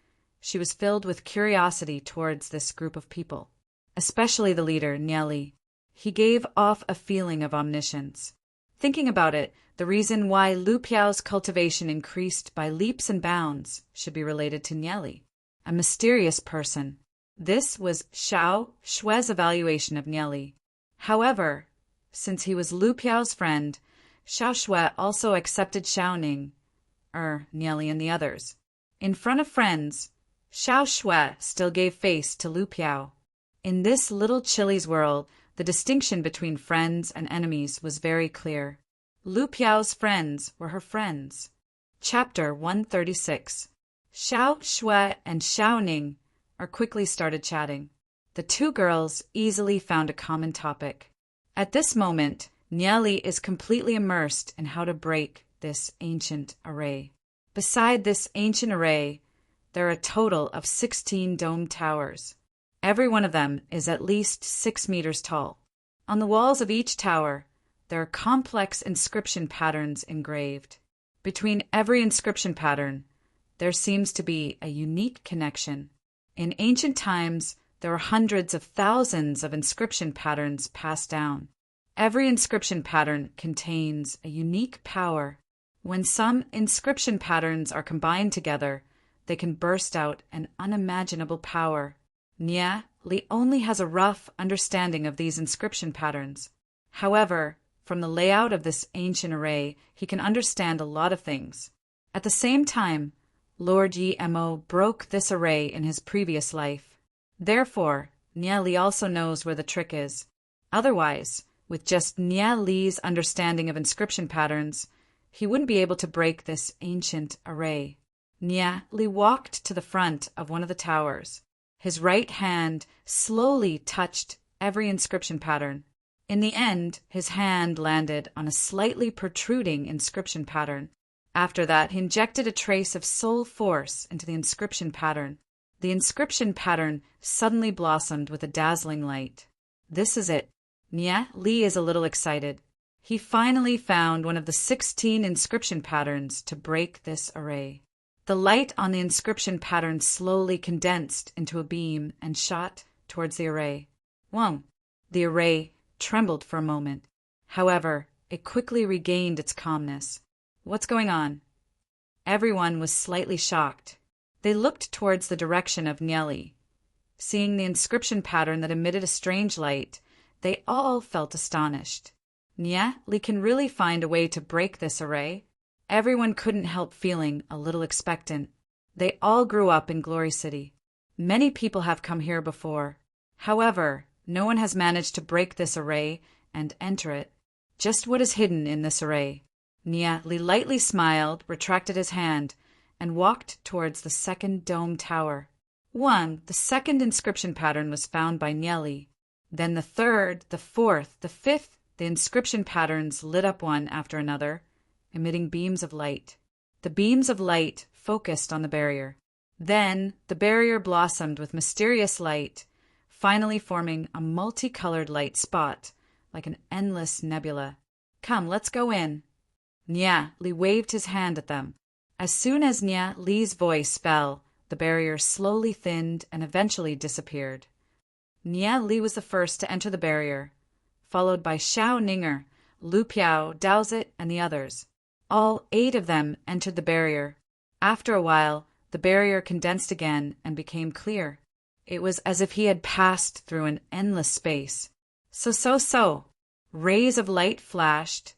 Speaker 1: she was filled with curiosity towards this group of people, especially the leader, Nieli. He gave off a feeling of omniscience. Thinking about it, the reason why Lu Piao's cultivation increased by leaps and bounds should be related to Nieli, a mysterious person. This was Xiao Shui's evaluation of Nieli. However, since he was Lu Piao's friend, Xiao Shui also accepted Xiao Ning, Nieli and the others. In front of friends, Xiao Shui still gave face to Lu Piao. In this little Chili's world, the distinction between friends and enemies was very clear. Lu Piao's friends were her friends. Chapter 136. Xiao Shui and Xiao Ning are quickly started chatting. The two girls easily found a common topic. At this moment, Nieli is completely immersed in how to break this ancient array. Beside this ancient array, there are a total of 16 domed towers. Every one of them is at least 6 meters tall. On the walls of each tower, there are complex inscription patterns engraved. Between every inscription pattern, there seems to be a unique connection. In ancient times, there were hundreds of thousands of inscription patterns passed down. Every inscription pattern contains a unique power. When some inscription patterns are combined together, they can burst out an unimaginable power. Nia Li only has a rough understanding of these inscription patterns. However, from the layout of this ancient array, he can understand a lot of things. At the same time, Lord Yi Mo broke this array in his previous life. Therefore, Nia Li also knows where the trick is. Otherwise, with just Nia Li's understanding of inscription patterns, he wouldn't be able to break this ancient array. Nia Li walked to the front of one of the towers. His right hand slowly touched every inscription pattern. In the end, his hand landed on a slightly protruding inscription pattern. After that, he injected a trace of soul force into the inscription pattern. The inscription pattern suddenly blossomed with a dazzling light. This is it. Nia Li is a little excited. He finally found one of the 16 inscription patterns to break this array. The light on the inscription pattern slowly condensed into a beam and shot towards the array. Whoa! The array trembled for a moment. However, it quickly regained its calmness. What's going on? Everyone was slightly shocked. They looked towards the direction of Nieli. Seeing the inscription pattern that emitted a strange light, they all felt astonished. Nieli can really find a way to break this array. Everyone couldn't help feeling a little expectant. They all grew up in Glory City. Many people have come here before. However, no one has managed to break this array and enter it. Just what is hidden in this array? Nieli lightly smiled, retracted his hand, and walked towards the second dome tower. The second inscription pattern was found by Nieli. Then the third, the fourth, the fifth, the inscription patterns lit up one after another, emitting beams of light. The beams of light focused on the barrier. Then the barrier blossomed with mysterious light, finally forming a multicolored light spot, like an endless nebula. Come, let's go in. Nia Li waved his hand at them. As soon as Nia Li's voice fell, the barrier slowly thinned and eventually disappeared. Nia Li was the first to enter the barrier, followed by Xiao Ninger, Lu Piao, Daozit, and the others. All 8 of them entered the barrier. After a while, the barrier condensed again and became clear. It was as if he had passed through an endless space. So. Rays of light flashed.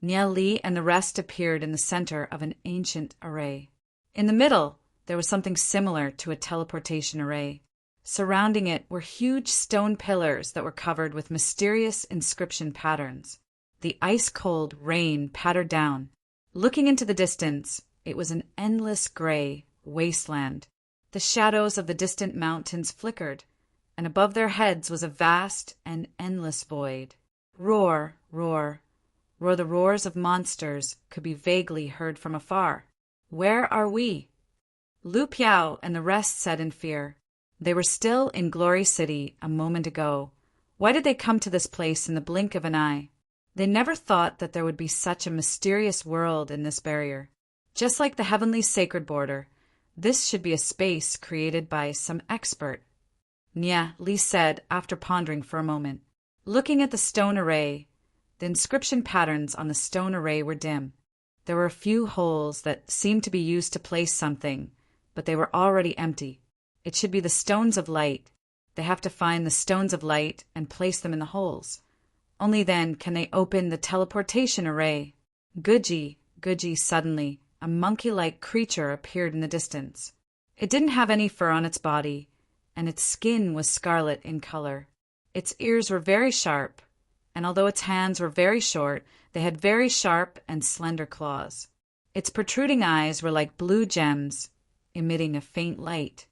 Speaker 1: Nia Li and the rest appeared in the center of an ancient array. In the middle, there was something similar to a teleportation array. Surrounding it were huge stone pillars that were covered with mysterious inscription patterns. The ice-cold rain pattered down. Looking into the distance, it was an endless gray wasteland. The shadows of the distant mountains flickered, and above their heads was a vast and endless void. Roar, roar. The roars of monsters could be vaguely heard from afar. Where are we? Lu Piao and the rest said in fear. They were still in Glory City a moment ago. Why did they come to this place in the blink of an eye? They never thought that there would be such a mysterious world in this barrier. Just like the heavenly sacred border, this should be a space created by some expert. Nia Li said after pondering for a moment. Looking at the stone array, the inscription patterns on the stone array were dim. There were a few holes that seemed to be used to place something, but they were already empty. It should be the stones of light. They have to find the stones of light and place them in the holes. Only then can they open the teleportation array. Guji, suddenly, a monkey-like creature appeared in the distance. It didn't have any fur on its body, and its skin was scarlet in color. Its ears were very sharp, and although its hands were very short, they had very sharp and slender claws. Its protruding eyes were like blue gems. emitting a faint light.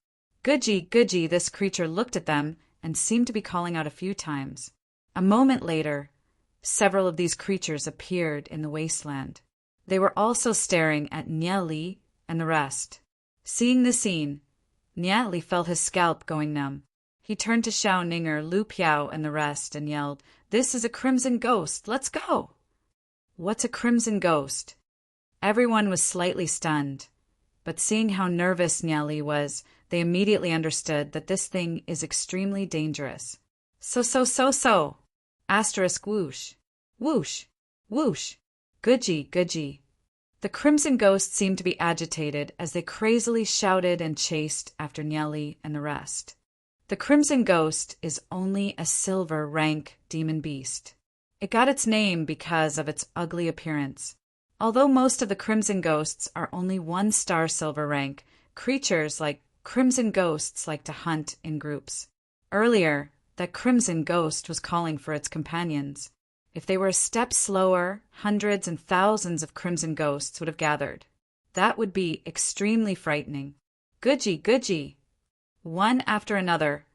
Speaker 1: Gudgy, Gudgy, this creature looked at them and seemed to be calling out a few times. A moment later, several of these creatures appeared in the wasteland. They were also staring at Niali and the rest. Seeing the scene, Niali felt his scalp going numb. He turned to Xiao Ninger, Lu Piao, and the rest and yelled, "This is a crimson ghost! Let's go!" "What's a crimson ghost?" Everyone was slightly stunned, but seeing how nervous Niali was, they immediately understood that this thing is extremely dangerous. So. Asterisk whoosh. Whoosh. Whoosh. Gudgy, Gudgy. The crimson ghost seemed to be agitated as they crazily shouted and chased after Niali and the rest. The crimson ghost is only a silver rank demon beast. It got its name because of its ugly appearance. Although most of the crimson ghosts are only 1-star silver rank, creatures like crimson ghosts like to hunt in groups. Earlier, that crimson ghost was calling for its companions. If they were a step slower, hundreds and thousands of crimson ghosts would have gathered. That would be extremely frightening. Gudgy, Gudgy. One after another,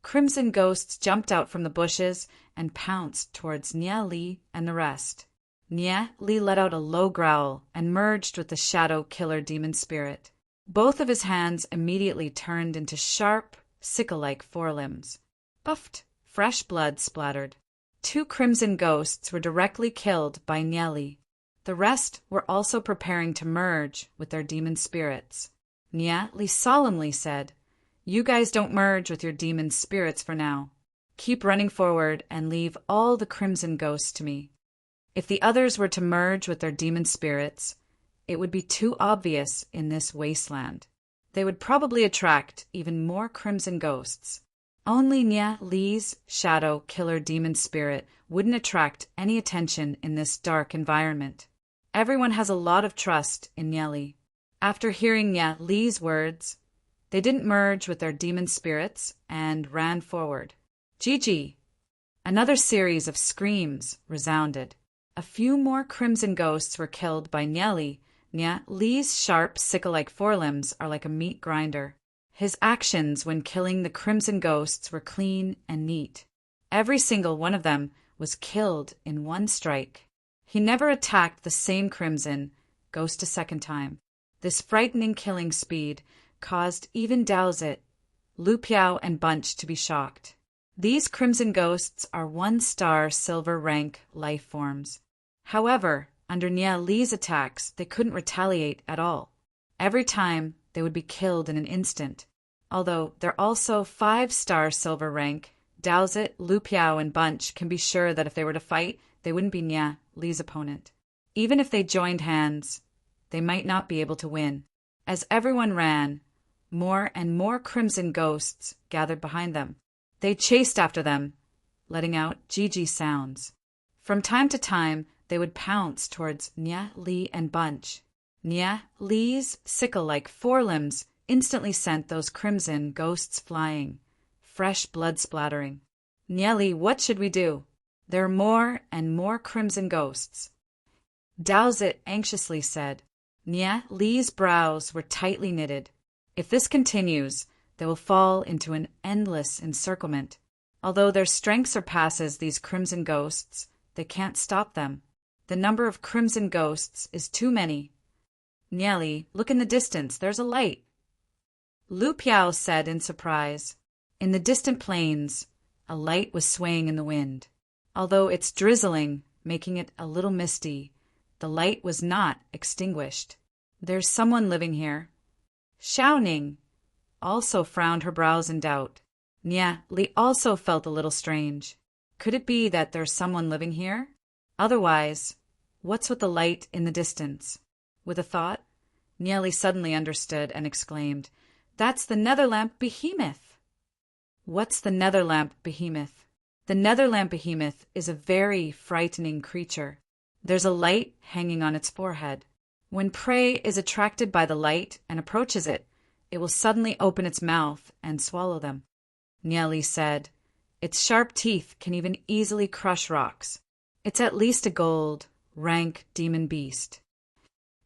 Speaker 1: crimson ghosts jumped out from the bushes and pounced towards Niali and the rest. Niali let out a low growl and merged with the shadow killer demon spirit. Both of his hands immediately turned into sharp, sickle-like forelimbs. Puffed, fresh blood splattered. 2 crimson ghosts were directly killed by Niali. The rest were also preparing to merge with their demon spirits. Niali solemnly said, "You guys don't merge with your demon spirits for now. Keep running forward and leave all the crimson ghosts to me. If the others were to merge with their demon spirits, it would be too obvious in this wasteland. They would probably attract even more crimson ghosts. Only Niali's shadow killer demon spirit wouldn't attract any attention in this dark environment. Everyone has a lot of trust in Niali." After hearing Niali's words, they didn't merge with their demon spirits and ran forward. Gigi! Another series of screams resounded. A few more crimson ghosts were killed by Niali. Niali's sharp, sickle-like forelimbs are like a meat grinder. His actions when killing the crimson ghosts were clean and neat. Every single one of them was killed in one strike. He never attacked the same crimson ghost a second time. This frightening killing speed caused even Dowsit, Lu Piao, and Bunch to be shocked. These crimson ghosts are 1-star silver rank life forms. However, under Niali's attacks, they couldn't retaliate at all. Every time, they would be killed in an instant. Although they're also 5-star silver rank, Dowsit, Lu Piao, and Bunch can be sure that if they were to fight, they wouldn't be Niali's opponent. Even if they joined hands, they might not be able to win. As everyone ran, more and more crimson ghosts gathered behind them. They chased after them, letting out Gigi sounds. From time to time, they would pounce towards Niali and Bunch. Niali's sickle-like forelimbs instantly sent those crimson ghosts flying, fresh blood splattering. "Niali, what should we do? There are more and more crimson ghosts." Dowsit anxiously said. Niali's brows were tightly knitted. If this continues, they will fall into an endless encirclement. Although their strength surpasses these crimson ghosts, they can't stop them. The number of crimson ghosts is too many. "Niali, look in the distance, there's a light." Lu Piao said in surprise. In the distant plains, a light was swaying in the wind. Although it's drizzling, making it a little misty, the light was not extinguished. "There's someone living here." Xiao Ning also frowned her brows in doubt. Niali also felt a little strange. Could it be that there's someone living here? Otherwise, what's with the light in the distance? With a thought, Niali suddenly understood and exclaimed, "That's the Netherlamp Behemoth!" What's the Netherlamp Behemoth? The Netherlamp Behemoth is a very frightening creature. There's a light hanging on its forehead. When prey is attracted by the light and approaches it, it will suddenly open its mouth and swallow them. Niali said, "Its sharp teeth can even easily crush rocks. It's at least a gold, rank demon beast."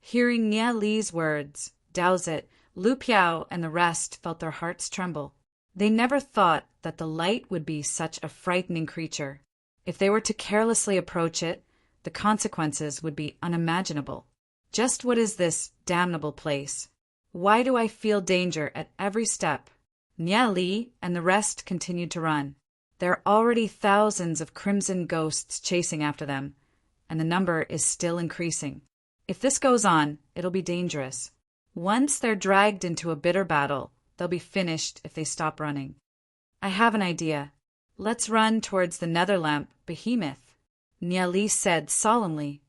Speaker 1: Hearing Niali's words, Dowsit, Lu Piao and the rest felt their hearts tremble. They never thought that the light would be such a frightening creature. If they were to carelessly approach it, the consequences would be unimaginable. Just what is this damnable place? Why do I feel danger at every step? Nia Li and the rest continued to run. There are already thousands of crimson ghosts chasing after them, and the number is still increasing. If this goes on, it'll be dangerous. Once they're dragged into a bitter battle, they'll be finished if they stop running. I have an idea. Let's run towards the Netherlamp Behemoth, Nia Li said solemnly.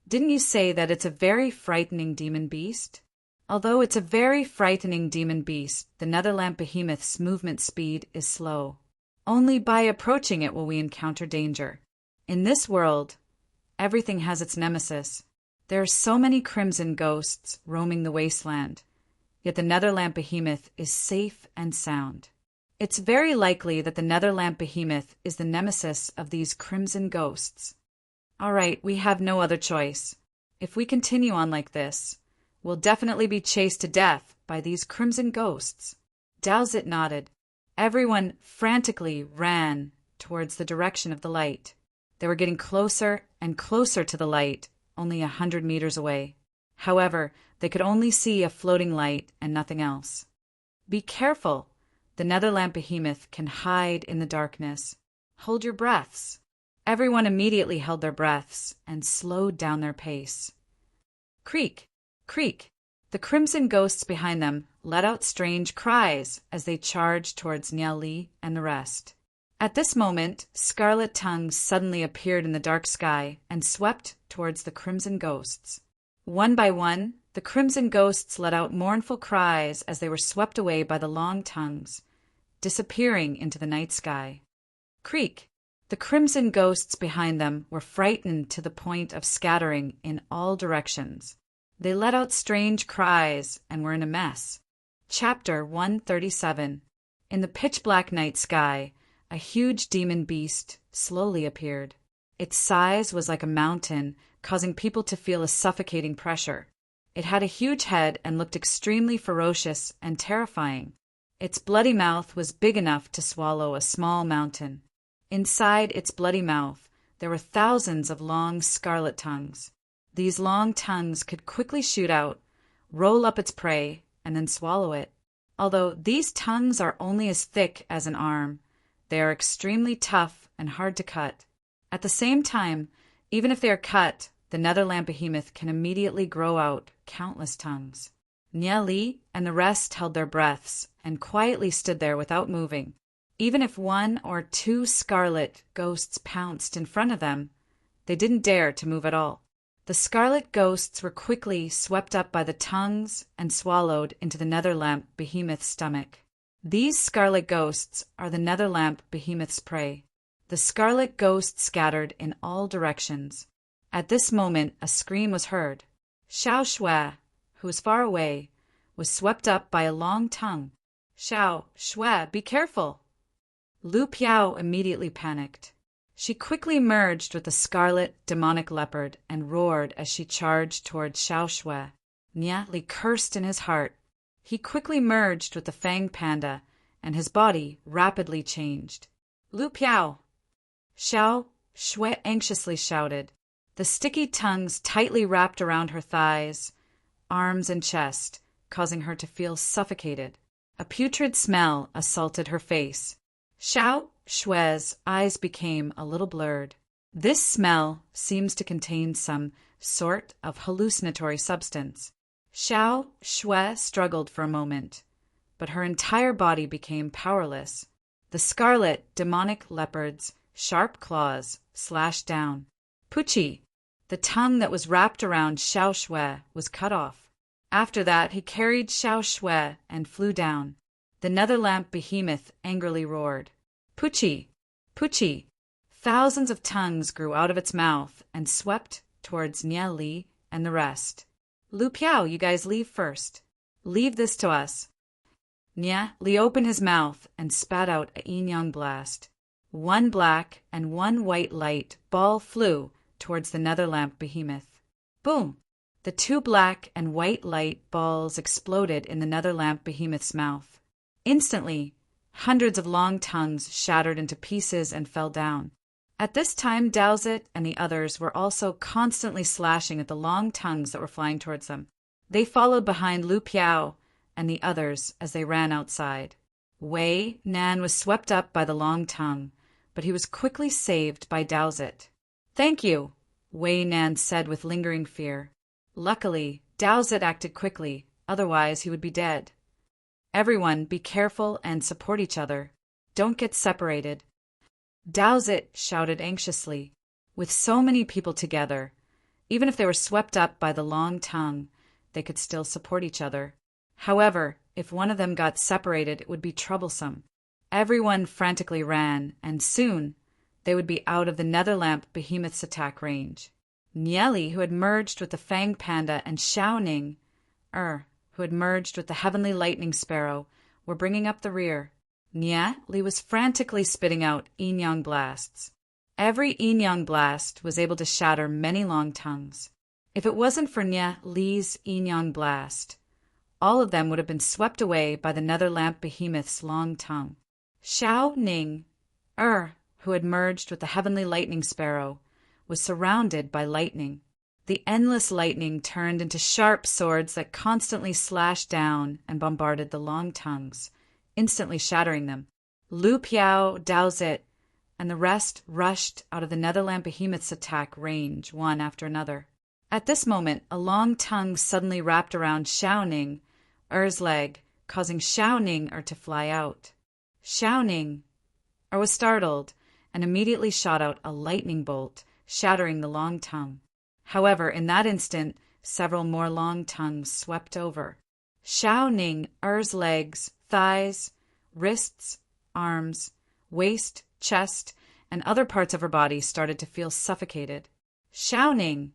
Speaker 1: Didn't you say that it's a very frightening demon beast? Although it's a very frightening demon beast, the Netherlamp Behemoth's movement speed is slow. Only by approaching it will we encounter danger. In this world, everything has its nemesis. There are so many crimson ghosts roaming the wasteland, yet the Netherlamp Behemoth is safe and sound. It's very likely that the Netherlamp Behemoth is the nemesis of these crimson ghosts. All right, we have no other choice. If we continue on like this, we'll definitely be chased to death by these crimson ghosts. Dowsett nodded. Everyone frantically ran towards the direction of the light. They were getting closer and closer to the light, only 100 meters away. However, they could only see a floating light and nothing else. Be careful. The Netherlamp Behemoth can hide in the darkness. Hold your breaths. Everyone immediately held their breaths and slowed down their pace. Creak, creak. The crimson ghosts behind them let out strange cries as they charged towards Nia Li and the rest. At this moment, scarlet tongues suddenly appeared in the dark sky and swept towards the crimson ghosts. One by one, the crimson ghosts let out mournful cries as they were swept away by the long tongues, disappearing into the night sky. Creak! The crimson ghosts behind them were frightened to the point of scattering in all directions. They let out strange cries and were in a mess. Chapter 137. In the pitch-black night sky, a huge demon beast slowly appeared. Its size was like a mountain, causing people to feel a suffocating pressure. It had a huge head and looked extremely ferocious and terrifying. Its bloody mouth was big enough to swallow a small mountain. Inside its bloody mouth, there were thousands of long scarlet tongues. These long tongues could quickly shoot out, roll up its prey, and then swallow it. Although these tongues are only as thick as an arm, they are extremely tough and hard to cut. At the same time, even if they are cut, the Netherlamp Behemoth can immediately grow out countless tongues. Nia Li and the rest held their breaths and quietly stood there without moving. Even if one or two scarlet ghosts pounced in front of them, they didn't dare to move at all. The scarlet ghosts were quickly swept up by the tongues and swallowed into the Netherlamp Behemoth's stomach. These scarlet ghosts are the Netherlamp Behemoth's prey. The scarlet ghosts scattered in all directions. At this moment, a scream was heard. Xiao Shui, who was far away, was swept up by a long tongue. Xiao Shui, be careful! Lu Piao immediately panicked. She quickly merged with the scarlet demonic leopard and roared as she charged towards Xiao Shui. Nia Li cursed in his heart. He quickly merged with the Fang Panda, and his body rapidly changed. Lu Piao! Xiao Shui anxiously shouted. The sticky tongues tightly wrapped around her thighs, arms, and chest, causing her to feel suffocated. A putrid smell assaulted her face. Xiao Shui's eyes became a little blurred. This smell seems to contain some sort of hallucinatory substance. Xiao Shui struggled for a moment, but her entire body became powerless. The scarlet demonic leopard's sharp claws slashed down. Puchi! The tongue that was wrapped around Xiao Shui was cut off. After that, he carried Xiao Shui and flew down. The Netherlamp Behemoth angrily roared. Puchi! Puchi! Thousands of tongues grew out of its mouth and swept towards Nia Li and the rest. Lu Piao, you guys leave first. Leave this to us. Nia Li opened his mouth and spat out a yin-yang blast. One black and one white light ball flew towards the Netherlamp Behemoth. Boom! The two black and white light balls exploded in the nether lamp behemoth's mouth. Instantly, hundreds of long tongues shattered into pieces and fell down. At this time, Dowsett and the others were also constantly slashing at the long tongues that were flying towards them. They followed behind Lu Piao and the others as they ran outside. Wei Nan was swept up by the long tongue, but he was quickly saved by Dowsett. "Thank you," Wei Nan said with lingering fear. Luckily, Dowsett acted quickly, otherwise he would be dead. "Everyone, be careful and support each other. Don't get separated," Dowsett shouted anxiously. With so many people together, even if they were swept up by the long tongue, they could still support each other. However, if one of them got separated, it would be troublesome. Everyone frantically ran, and soon they would be out of the Netherlamp behemoth's attack range. Nieli, who had merged with the Fang Panda, and Xiaoning, who had merged with the Heavenly Lightning Sparrow, were bringing up the rear. Nieli was frantically spitting out yin-yang blasts. Every yin-yang blast was able to shatter many long tongues. If it wasn't for Nieli's yin-yang blast, all of them would have been swept away by the Netherlamp behemoth's long tongue. Xiaoning, who had merged with the Heavenly Lightning Sparrow, was surrounded by lightning. The endless lightning turned into sharp swords that constantly slashed down and bombarded the long tongues, instantly shattering them. Lu Piao, Dowsett, and the rest rushed out of the Netherlamp behemoth's attack range, one after another. At this moment, a long tongue suddenly wrapped around Xiaoning's leg, causing Xiaoning to fly out. Xiaoning was startled and immediately shot out a lightning bolt, shattering the long tongue. However, in that instant, several more long tongues swept over. Xiaoning's legs, thighs, wrists, arms, waist, chest, and other parts of her body started to feel suffocated. Xiaoning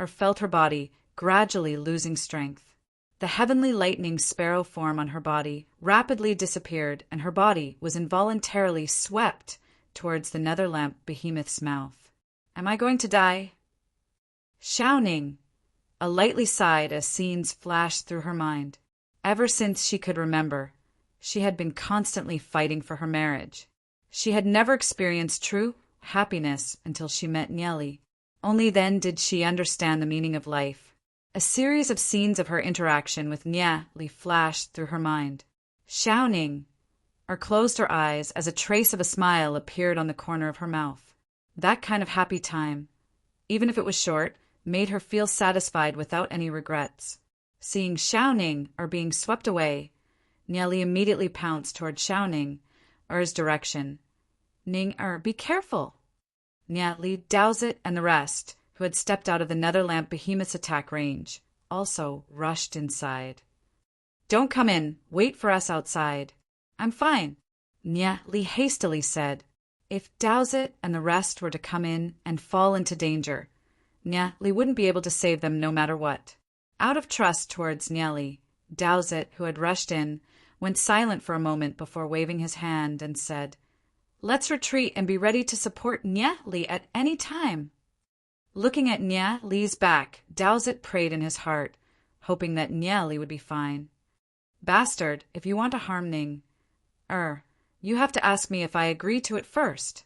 Speaker 1: felt her body gradually losing strength. The Heavenly Lightning Sparrow form on her body rapidly disappeared, and her body was involuntarily swept towards the Netherlamp behemoth's mouth. "Am I going to die?" Xiaoning lightly sighed as scenes flashed through her mind. Ever since she could remember, she had been constantly fighting for her marriage. She had never experienced true happiness until she met Nieli. Only then did she understand the meaning of life. A series of scenes of her interaction with Nieli flashed through her mind. Xiaoning closed her eyes as a trace of a smile appeared on the corner of her mouth. That kind of happy time, even if it was short, made her feel satisfied without any regrets. Seeing Xiaoning being swept away, Nieli immediately pounced toward Xiaoning's direction. "Ning be careful!" Nieli, Dowsett, and the rest, who had stepped out of the Netherlamp behemoth's attack range, also rushed inside. "Don't come in. Wait for us outside." "I'm fine," Nieli hastily said. If Dowsett and the rest were to come in and fall into danger, Nieli wouldn't be able to save them no matter what. Out of trust towards Nieli, Dowsett, who had rushed in, went silent for a moment before waving his hand and said, "Let's retreat and be ready to support Nieli at any time." Looking at Nieli's back, Dowsett prayed in his heart, hoping that Nieli would be fine. "Bastard, if you want to harm Ning, you have to ask me if I agree to it first."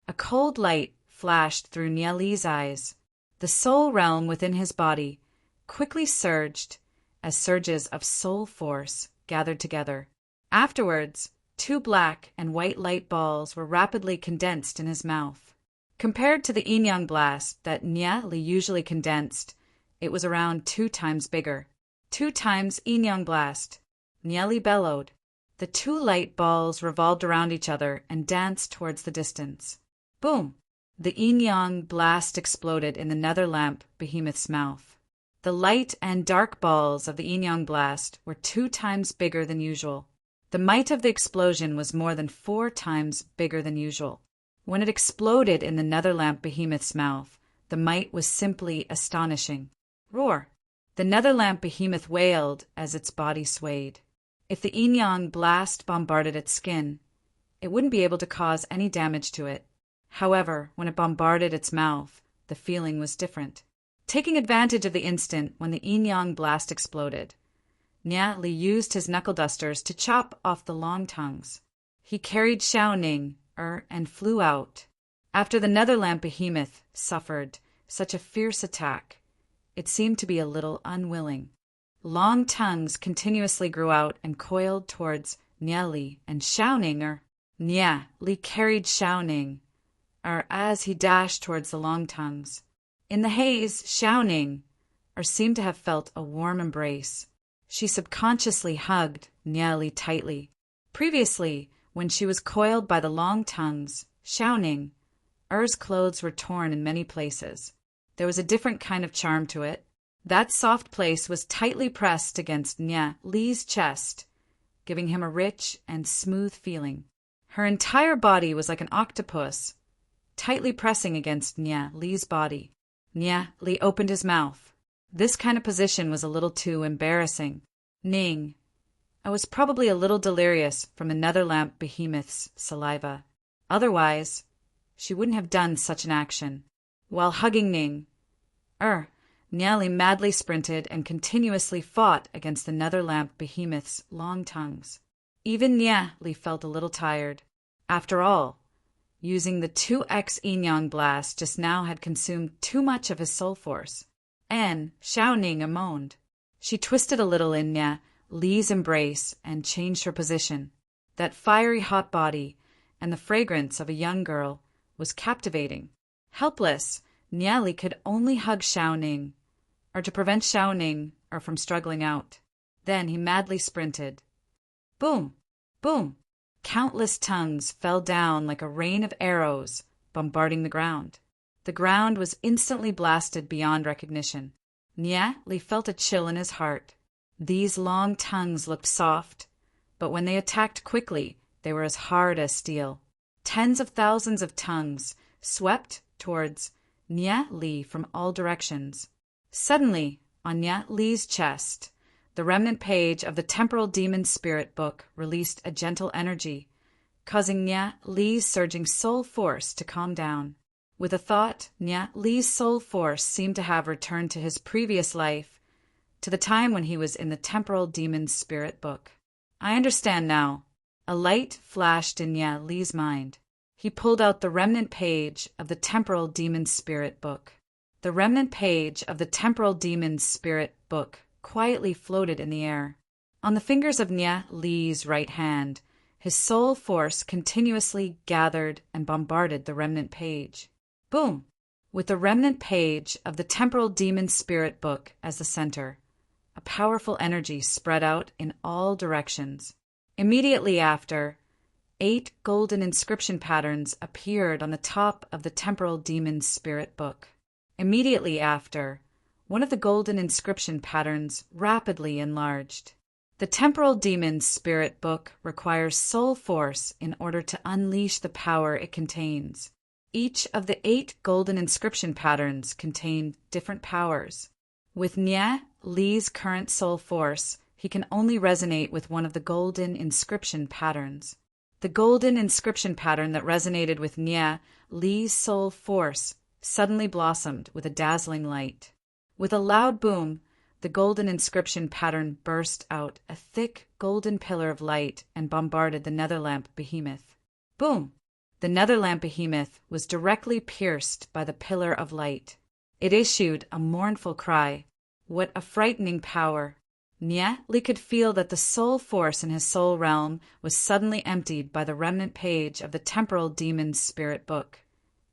Speaker 1: A cold light flashed through Nieli's eyes. The soul realm within his body quickly surged as surges of soul force gathered together. Afterwards, two black and white light balls were rapidly condensed in his mouth. Compared to the yin-yang blast that Nieli usually condensed, it was around 2 times bigger. 2 times yin-yang blast. Nieli bellowed. The two light balls revolved around each other and danced towards the distance. Boom! The yin-yang blast exploded in the Netherlamp behemoth's mouth. The light and dark balls of the yin-yang blast were 2 times bigger than usual. The might of the explosion was more than 4 times bigger than usual. When it exploded in the Netherlamp behemoth's mouth, the might was simply astonishing. Roar! The Netherlamp behemoth wailed as its body swayed. If the yin-yang blast bombarded its skin, it wouldn't be able to cause any damage to it. However, when it bombarded its mouth, the feeling was different. Taking advantage of the instant when the yin-yang blast exploded, Nya Li used his knuckle dusters to chop off the long tongues. He carried Xiaoning and flew out. After the Netherland behemoth suffered such a fierce attack, it seemed to be a little unwilling. Long tongues continuously grew out and coiled towards Nya Li and Xiaoning. Nya Li carried Xiaoning as he dashed towards the long tongues. In the haze, Xiaoning seemed to have felt a warm embrace. She subconsciously hugged Nya Li tightly. Previously, when she was coiled by the long tongues, Xiaoning's clothes were torn in many places. There was a different kind of charm to it. That soft place was tightly pressed against Nya Li's chest, giving him a rich and smooth feeling. Her entire body was like an octopus, tightly pressing against Nya Li's body. Nya Li opened his mouth. This kind of position was a little too embarrassing. Ning, I was probably a little delirious from the Netherlamp behemoth's saliva. Otherwise, she wouldn't have done such an action. While hugging Ning, Nya Li madly sprinted and continuously fought against the Netherlamp behemoth's long tongues. Even Nya Li felt a little tired. After all, using the 2x yin-yang blast just now had consumed too much of his soul force. And Xiaoning moaned. She twisted a little in Nya Li's embrace and changed her position. That fiery hot body and the fragrance of a young girl was captivating. Helpless, Nya Li could only hug Xiaoning, to prevent Xiaoning from struggling out. Then he madly sprinted. Boom! Boom! Countless tongues fell down like a rain of arrows, bombarding the ground. The ground was instantly blasted beyond recognition. Nya Li felt a chill in his heart. These long tongues looked soft, but when they attacked quickly, they were as hard as steel. Tens of thousands of tongues swept towards Nya Li from all directions. Suddenly, on Nya Li's chest, the remnant page of the Temporal Demon Spirit book released a gentle energy, causing Nya Li's surging soul force to calm down. With a thought, Nya Li's soul force seemed to have returned to his previous life, to the time when he was in the Temporal Demon Spirit book. I understand now. A light flashed in Nya Li's mind. He pulled out the remnant page of the Temporal Demon Spirit book. The remnant page of the Temporal Demon Spirit book quietly floated in the air. On the fingers of Nya Li's right hand, his soul force continuously gathered and bombarded the remnant page. Boom! With the remnant page of the Temporal Demon Spirit book as the center, a powerful energy spread out in all directions. Immediately after, 8 golden inscription patterns appeared on the top of the Temporal Demon Spirit book. Immediately after, one of the golden inscription patterns rapidly enlarged. The Temporal Demon Spirit book requires soul force in order to unleash the power it contains. Each of the 8 golden inscription patterns contain different powers. With Nya Li's current soul force, he can only resonate with one of the golden inscription patterns. The golden inscription pattern that resonated with Nya Li's soul force suddenly blossomed with a dazzling light. With a loud boom, the golden inscription pattern burst out a thick golden pillar of light and bombarded the Netherlamp behemoth. Boom! The Netherlamp behemoth was directly pierced by the pillar of light. It issued a mournful cry. What a frightening power! Nya Li could feel that the soul force in his soul realm was suddenly emptied by the remnant page of the Temporal Demon Spirit book,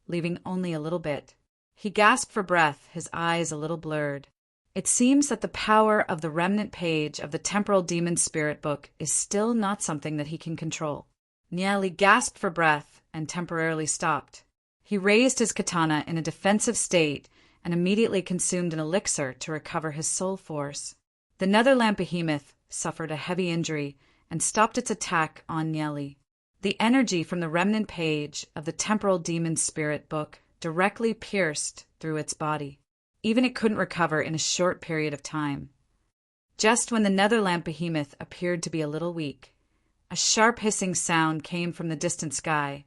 Speaker 1: leaving only a little bit. He gasped for breath, his eyes a little blurred. It seems that the power of the remnant page of the Temporal Demon Spirit book is still not something that he can control. Nya Li gasped for breath and temporarily stopped. He raised his katana in a defensive state and immediately consumed an elixir to recover his soul force. The Netherlamp behemoth suffered a heavy injury and stopped its attack on Nya Li. The energy from the remnant page of the Temporal Demon Spirit book directly pierced through its body. Even it couldn't recover in a short period of time. Just when the Netherlamp behemoth appeared to be a little weak, a sharp hissing sound came from the distant sky,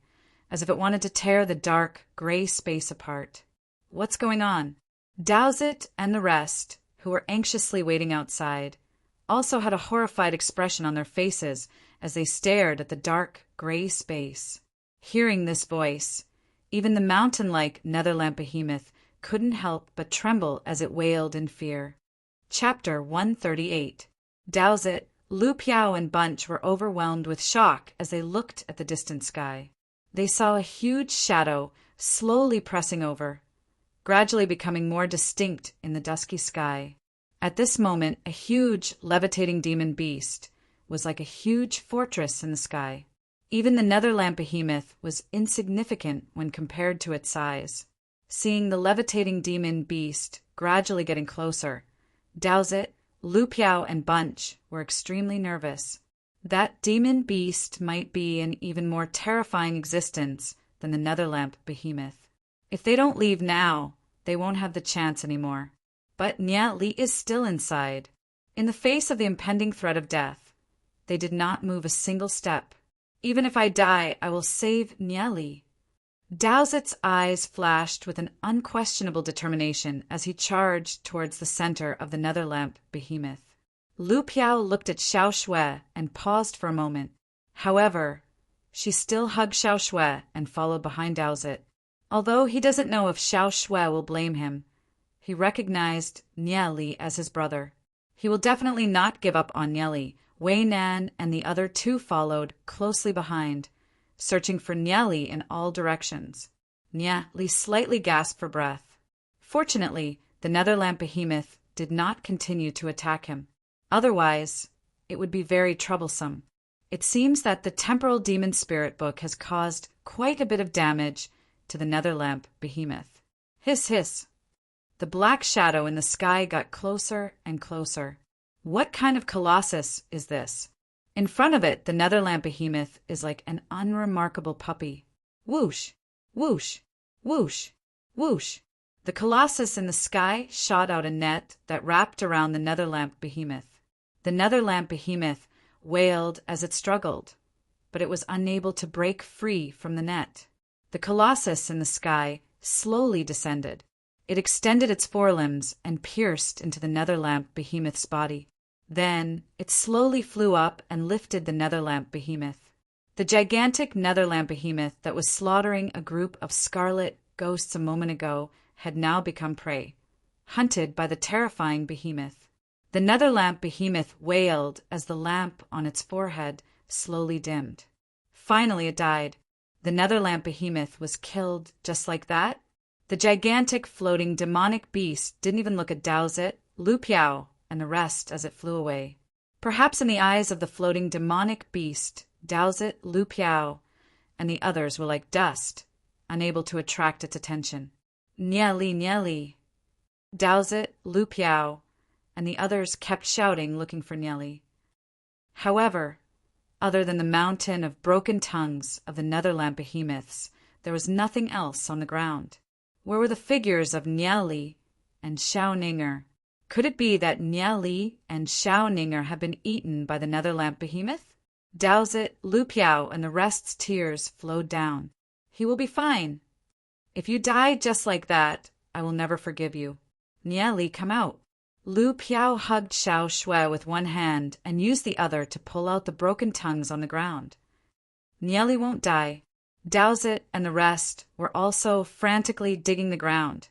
Speaker 1: as if it wanted to tear the dark, gray space apart. What's going on? Dowsett and the rest, who were anxiously waiting outside, also had a horrified expression on their faces as they stared at the dark, gray space. Hearing this voice, even the mountain-like Netherlamp behemoth couldn't help but tremble as it wailed in fear. Chapter 138. Dowsett, Lu Piao, and Bunch were overwhelmed with shock as they looked at the distant sky. They saw a huge shadow slowly pressing over, gradually becoming more distinct in the dusky sky. At this moment, a huge, levitating demon beast was like a huge fortress in the sky. Even the Netherlamp behemoth was insignificant when compared to its size. Seeing the levitating demon beast gradually getting closer, Dowsett, Lu Piao, and Bunch were extremely nervous. That demon beast might be an even more terrifying existence than the Netherlamp behemoth. If they don't leave now, they won't have the chance anymore. But Nya Li is still inside. In the face of the impending threat of death, they did not move a single step. Even if I die, I will save Nya Li. Dowsett's eyes flashed with an unquestionable determination as he charged towards the center of the Netherlamp behemoth. Lu Piao looked at Xiao Shui and paused for a moment. However, she still hugged Xiao Shui and followed behind Dowsett. Although he doesn't know if Xiao Shui will blame him, he recognized Nya Li as his brother. He will definitely not give up on Nya Li. Wei Nan and the other two followed closely behind, searching for Nya Li in all directions. Nya Li slightly gasped for breath. Fortunately, the Netherlamp behemoth did not continue to attack him. Otherwise, it would be very troublesome. It seems that the Temporal Demon Spirit book has caused quite a bit of damage to the Netherlamp behemoth. Hiss, hiss. The black shadow in the sky got closer and closer. What kind of colossus is this? In front of it, the Netherlamp behemoth is like an unremarkable puppy. Whoosh, whoosh, whoosh, whoosh. The colossus in the sky shot out a net that wrapped around the Netherlamp behemoth. The Netherlamp behemoth wailed as it struggled, but it was unable to break free from the net. The colossus in the sky slowly descended. It extended its forelimbs and pierced into the Netherlamp behemoth's body. Then it slowly flew up and lifted the Netherlamp behemoth. The gigantic Netherlamp behemoth that was slaughtering a group of scarlet ghosts a moment ago had now become prey, hunted by the terrifying behemoth. The Netherlamp behemoth wailed as the lamp on its forehead slowly dimmed. Finally it died. The Netherlamp behemoth was killed just like that. The gigantic floating demonic beast didn't even look at Dowsett, Lu Piao, and the rest as it flew away. Perhaps in the eyes of the floating demonic beast, Dowsett, Lu Piao, and the others were like dust, unable to attract its attention. Nya Li, Nya Li. Dowsett, Lu Piao, and the others kept shouting, looking for Nya Li. However, other than the mountain of broken tongues of the Netherlamp behemoths, there was nothing else on the ground. Where were the figures of Nya Li and Xiao Ninger? Could it be that Nya Li and Xiao Ninger have been eaten by the Netherlamp behemoth? Dowsett, Lu Piao, and the rest's tears flowed down. He will be fine. If you die just like that, I will never forgive you. Nya Li, come out. Lu Piao hugged Xiao Shui with one hand and used the other to pull out the broken tongues on the ground. Nya Li won't die. Dowsett and the rest were also frantically digging the ground,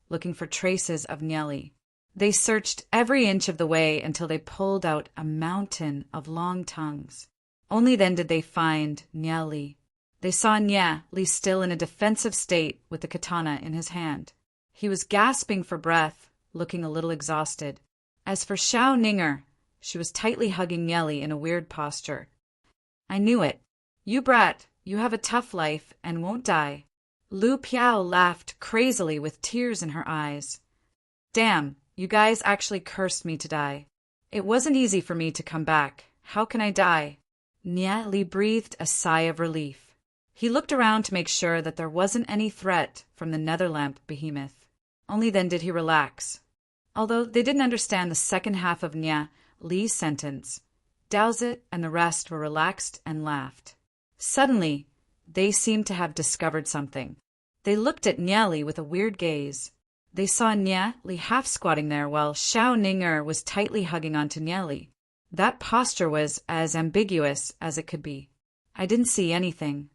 Speaker 1: looking for traces of Nya Li. They searched every inch of the way until they pulled out a mountain of long tongues. Only then did they find Nya Li. They saw Nya Li still in a defensive state with the katana in his hand. He was gasping for breath, looking a little exhausted. As for Xiao Ninger, she was tightly hugging Nya Li in a weird posture. I knew it. You brat, you have a tough life and won't die. Lu Piao laughed crazily with tears in her eyes. Damn, you guys actually cursed me to die. It wasn't easy for me to come back. How can I die? Nya Li breathed a sigh of relief. He looked around to make sure that there wasn't any threat from the Netherlamp behemoth. Only then did he relax. Although they didn't understand the second half of Nya Li's sentence, Dowsett and the rest were relaxed and laughed. Suddenly, they seemed to have discovered something. They looked at Nya Li with a weird gaze. They saw Nye Li half squatting there while Xiao Ninger was tightly hugging onto Nye Li. That posture was as ambiguous as it could be. I didn't see anything.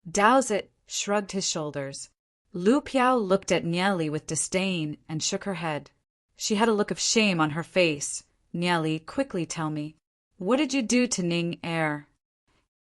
Speaker 1: Daozit shrugged his shoulders. Lu Piao looked at Nye Li with disdain and shook her head. She had a look of shame on her face. Nye Li, quickly tell me, what did you do to Ning Er?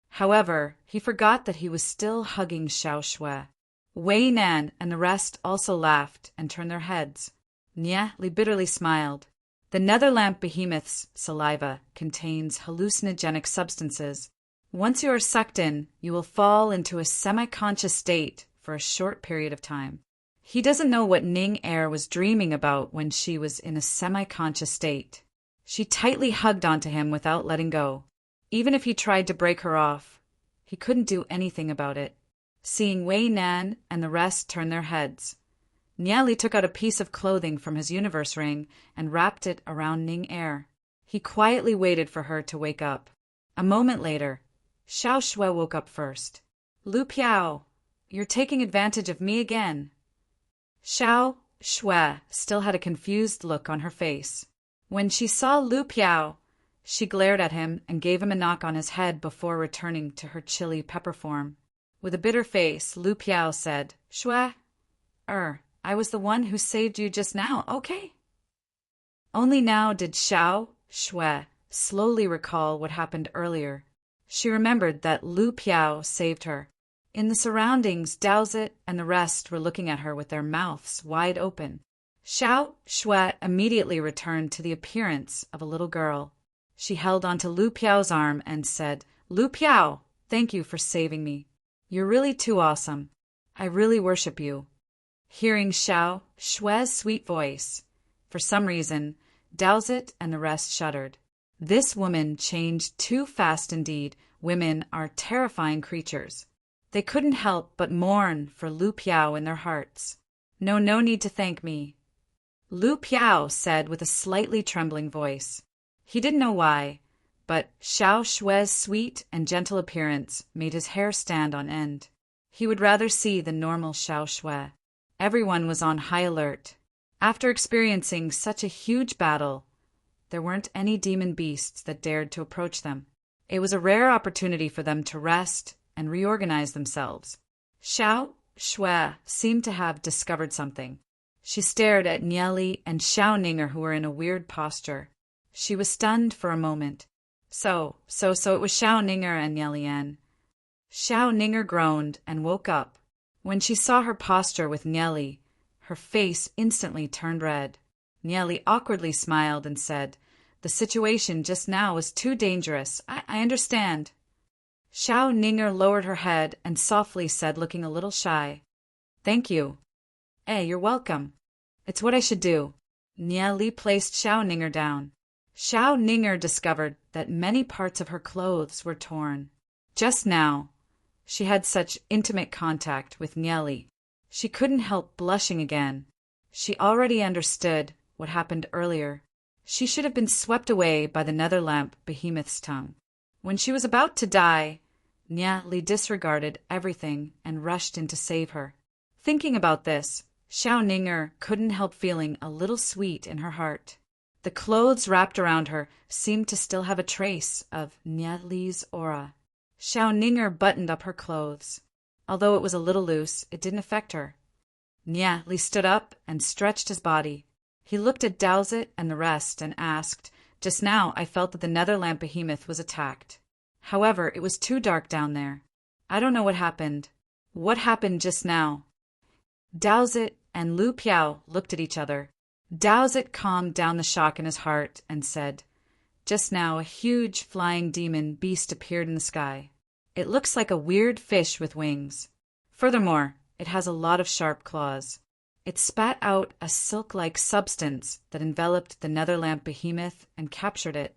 Speaker 1: However, he forgot that he was still hugging Xiao Shui. Wei Nan and the rest also laughed and turned their heads. Nye Li bitterly smiled. The netherlamp behemoth's saliva contains hallucinogenic substances. Once you are sucked in, you will fall into a semi-conscious state for a short period of time. He doesn't know what Ning Er was dreaming about when she was in a semi-conscious state. She tightly hugged onto him without letting go. Even if he tried to break her off, he couldn't do anything about it. Seeing Wei Nan and the rest turn their heads, Nye Li took out a piece of clothing from his universe ring and wrapped it around Ning Er. He quietly waited for her to wake up. A moment later, Xiao Shui woke up first. Lu Piao, you're taking advantage of me again. Xiao Shui still had a confused look on her face. When she saw Lu Piao, she glared at him and gave him a knock on his head before returning to her chilly pepper form. With a bitter face, Lu Piao said, Shui, I was the one who saved you just now, okay? Only now did Xiao Shui slowly recall what happened earlier. She remembered that Lu Piao saved her. In the surroundings, Daozit and the rest were looking at her with their mouths wide open. Xiao Shui immediately returned to the appearance of a little girl. She held onto Lu Piao's arm and said, Lu Piao, thank you for saving me. You're really too awesome. I really worship you. Hearing Xiao Shui's sweet voice, for some reason, Daozit and the rest shuddered. This woman changed too fast indeed. Women are terrifying creatures. They couldn't help but mourn for Lu Piao in their hearts. No need to thank me, Lu Piao said with a slightly trembling voice. He didn't know why, but Xiao Shui's sweet and gentle appearance made his hair stand on end. He would rather see the normal Xiao Shui. Everyone was on high alert. After experiencing such a huge battle, there weren't any demon beasts that dared to approach them. It was a rare opportunity for them to rest and reorganize themselves. Xiao Shui seemed to have discovered something. She stared at Nye Li and Xiao Ninger, who were in a weird posture. She was stunned for a moment. So it was Xiao Ninger and Nye Lian. Xiao Ninger groaned and woke up. When she saw her posture with Nye Li, her face instantly turned red. Nye Li awkwardly smiled and said, The situation just now was too dangerous. I understand. Xiao Ninger lowered her head and softly said, looking a little shy, Thank you. You're welcome. It's what I should do. Nye Li placed Xiao Ninger down. Xiao Ninger discovered that many parts of her clothes were torn. Just now, she had such intimate contact with Nye Li. She couldn't help blushing again. She already understood what happened earlier. She should have been swept away by the netherlamp behemoth's tongue. When she was about to die, Nye Li disregarded everything and rushed in to save her. Thinking about this, Xiao Ninger couldn't help feeling a little sweet in her heart. The clothes wrapped around her seemed to still have a trace of Nye Li's aura. Xiao Ninger buttoned up her clothes. Although it was a little loose, it didn't affect her. Nye Li stood up and stretched his body. He looked at Daozit and the rest and asked, Just now I felt that the netherlamp behemoth was attacked. However, it was too dark down there. I don't know what happened. What happened just now? Daozit and Lu Piao looked at each other. Daozit calmed down the shock in his heart and said, Just now a huge flying demon beast appeared in the sky. It looks like a weird fish with wings. Furthermore, it has a lot of sharp claws. It spat out a silk-like substance that enveloped the netherlamp behemoth and captured it.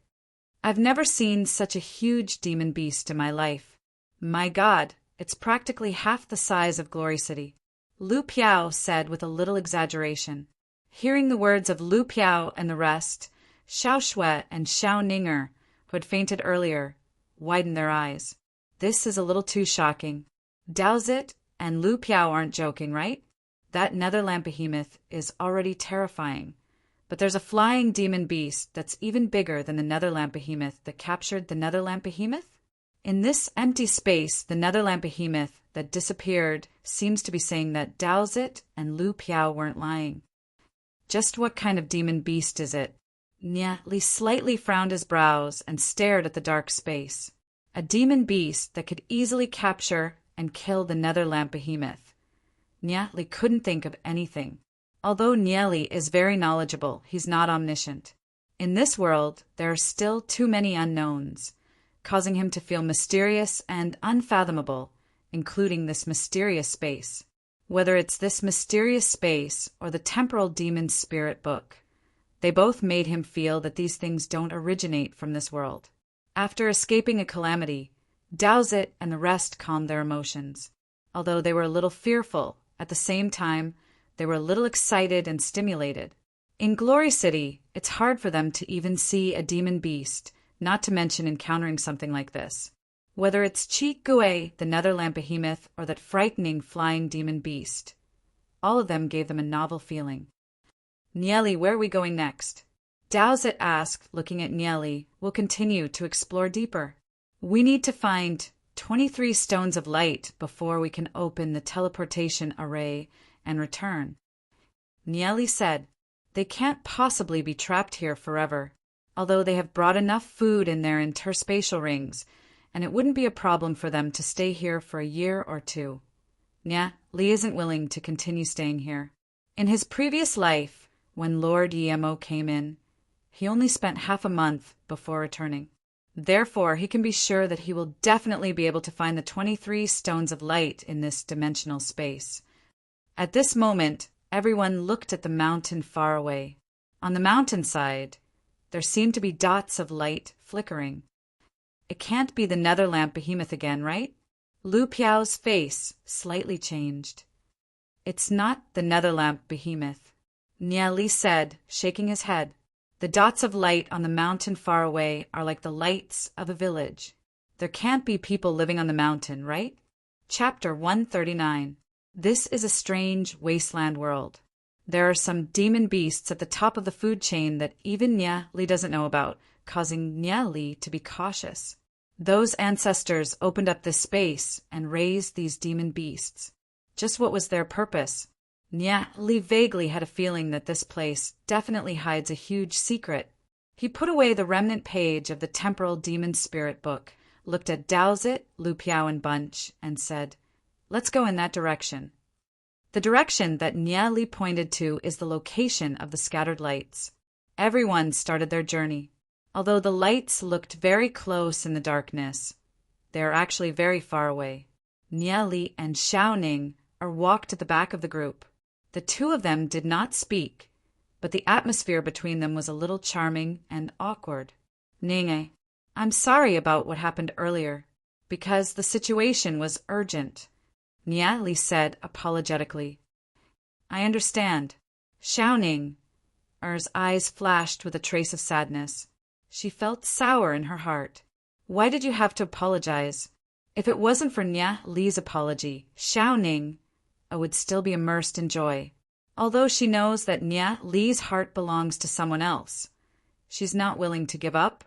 Speaker 1: I've never seen such a huge demon beast in my life. My God, it's practically half the size of Glory City, Lu Piao said with a little exaggeration. Hearing the words of Lu Piao and the rest, Xiao Shui and Xiao Ninger, who had fainted earlier, widened their eyes. This is a little too shocking. Daozit and Lu Piao aren't joking, right? That Netherland behemoth is already terrifying. But there's a flying demon beast that's even bigger than the Netherland behemoth that captured the Netherland behemoth? In this empty space, the Netherland behemoth that disappeared seems to be saying that Dowsit and Lu Piao weren't lying. Just what kind of demon beast is it? Nya Li slightly frowned his brows and stared at the dark space. A demon beast that could easily capture and kill the Netherland behemoth. Nya Li couldn't think of anything. Although Nya Li is very knowledgeable, he's not omniscient. In this world, there are still too many unknowns, causing him to feel mysterious and unfathomable, including this mysterious space. Whether it's this mysterious space or the temporal demon's spirit book, they both made him feel that these things don't originate from this world. After escaping a calamity, Dowsit and the rest calmed their emotions. Although they were a little fearful, at the same time, they were a little excited and stimulated. In Glory City, it's hard for them to even see a demon beast, not to mention encountering something like this. Whether it's Chi Gui, the Netherland behemoth, or that frightening flying demon beast, all of them gave them a novel feeling. Nya Li, where are we going next? Dowsit asked, looking at Nya Li. We'll continue to explore deeper. We need to find 23 stones of light before we can open the teleportation array and return. Nya Li said, they can't possibly be trapped here forever, although they have brought enough food in their interspatial rings, and it wouldn't be a problem for them to stay here for a year or two. Nya Li isn't willing to continue staying here. In his previous life, when Lord Yemo came in, he only spent half a month before returning. Therefore, he can be sure that he will definitely be able to find the 23 stones of light in this dimensional space. At this moment, everyone looked at the mountain far away. On the mountainside, there seemed to be dots of light flickering. It can't be the Netherland behemoth again, right? Lu Piao's face slightly changed. It's not the Netherland behemoth, Nya Li said, shaking his head. The dots of light on the mountain far away are like the lights of a village. There can't be people living on the mountain, right? Chapter 139. This is a strange wasteland world. There are some demon beasts at the top of the food chain that even Nya Li doesn't know about, causing Nya Li to be cautious. Those ancestors opened up this space and raised these demon beasts. Just what was their purpose? Nya Li vaguely had a feeling that this place definitely hides a huge secret. He put away the remnant page of the temporal demon spirit book, looked at Dowsit, Lu Piao, and Bunch, and said, let's go in that direction. The direction that Nya Li pointed to is the location of the scattered lights. Everyone started their journey. Although the lights looked very close in the darkness, they are actually very far away. Nya Li and Xiao Ning walked at the back of the group. The two of them did not speak, but the atmosphere between them was a little charming and awkward. Ning, I'm sorry about what happened earlier, because the situation was urgent, Nya Li said apologetically. I understand. Xiao Ning, Er's eyes flashed with a trace of sadness. She felt sour in her heart. Why did you have to apologize? If it wasn't for Nya Li's apology, Xiao Ning would still be immersed in joy. Although she knows that Nya Li's heart belongs to someone else, she's not willing to give up,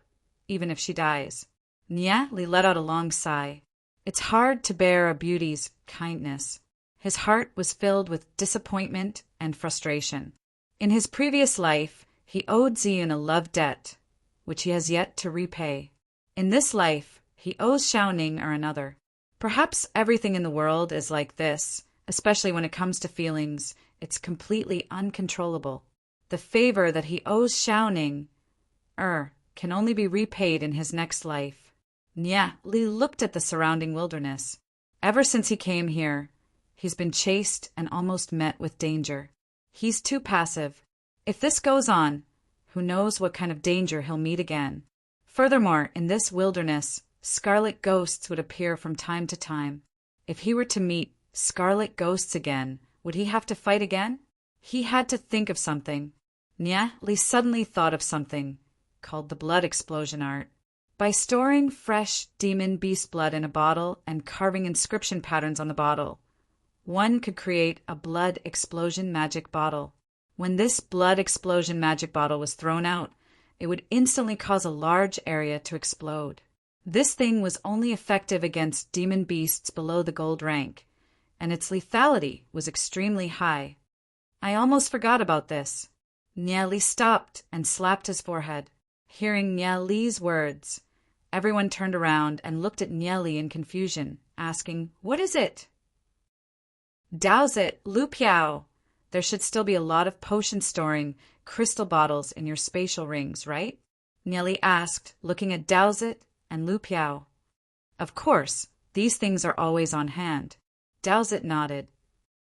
Speaker 1: even if she dies. Nya Li let out a long sigh. It's hard to bear a beauty's kindness. His heart was filled with disappointment and frustration. In his previous life, he owed Ziyun a love debt, which he has yet to repay. In this life, he owes Xiaoning another. Perhaps everything in the world is like this, especially when it comes to feelings. It's completely uncontrollable. The favor that he owes Xiaoning can only be repaid in his next life. Nya Li looked at the surrounding wilderness. Ever since he came here, he's been chased and almost met with danger. He's too passive. If this goes on, who knows what kind of danger he'll meet again. Furthermore, in this wilderness, scarlet ghosts would appear from time to time. If he were to meet scarlet ghosts again, would he have to fight again? He had to think of something. Nya Li suddenly thought of something called the blood explosion art. By storing fresh demon beast blood in a bottle and carving inscription patterns on the bottle, One could create a blood explosion magic bottle. When this blood explosion magic bottle was thrown out, it would instantly cause a large area to explode. This thing was only effective against demon beasts below the gold rank, and its lethality was extremely high. I almost forgot about this. Nia Li stopped and slapped his forehead. Hearing Nia Li's words, everyone turned around and looked at Nia Li in confusion, asking, "What is it?" "Douse it, Lu Piao. There should still be a lot of potion storing crystal bottles in your spatial rings, right?" Nia Li asked, looking at Douse it and Lu Piao. "Of course, these things are always on hand." Douse it nodded.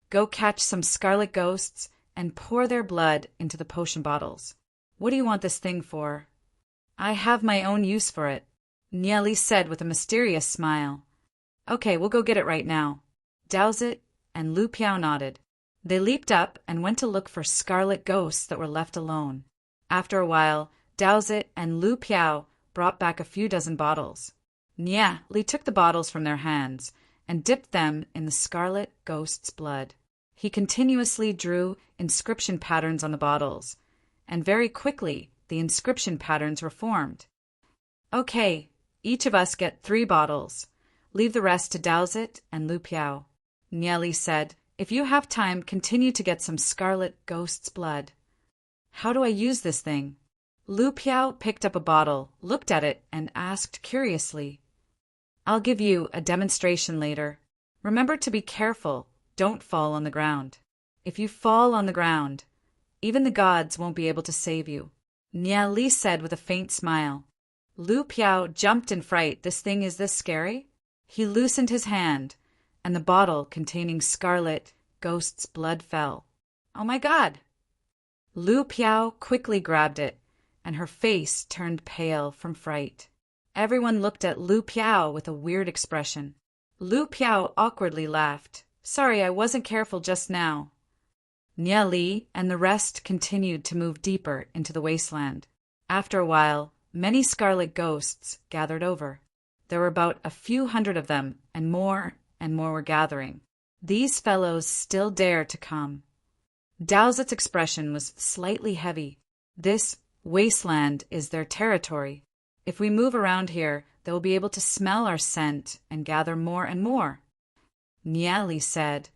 Speaker 1: "Go catch some scarlet ghosts and pour their blood into the potion bottles." "What do you want this thing for?" "I have my own use for it," Nia Li said with a mysterious smile. "Okay, we'll go get it right now." Douse it and Lu Piao nodded. They leaped up and went to look for scarlet ghosts that were left alone. After a while, Douse it and Lu Piao brought back a few dozen bottles. Nia Li took the bottles from their hands and dipped them in the scarlet ghost's blood. He continuously drew inscription patterns on the bottles, and very quickly the inscription patterns were formed. "Okay, each of us get 3 bottles. Leave the rest to Douse it and Lu Piao." Nia Li said, "If you have time, continue to get some scarlet ghost's blood." "How do I use this thing?" Lu Piao picked up a bottle, looked at it, and asked curiously. "I'll give you a demonstration later. Remember to be careful. Don't fall on the ground. If you fall on the ground, even the gods won't be able to save you," Nia Li said with a faint smile. Lu Piao jumped in fright. "This thing is this scary?" He loosened his hand, and the bottle containing scarlet ghost's blood fell. "Oh my God!" Lu Piao quickly grabbed it, and her face turned pale from fright. Everyone looked at Lu Piao with a weird expression. Lu Piao awkwardly laughed. "Sorry, I wasn't careful just now." Nia Li and the rest continued to move deeper into the wasteland. After a while, many scarlet ghosts gathered over. There were about a few hundred of them, and more were gathering. These fellows still dare to come. Dowsett's expression was slightly heavy. "This wasteland is their territory. If we move around here, they will be able to smell our scent and gather more and more," Nia Li said,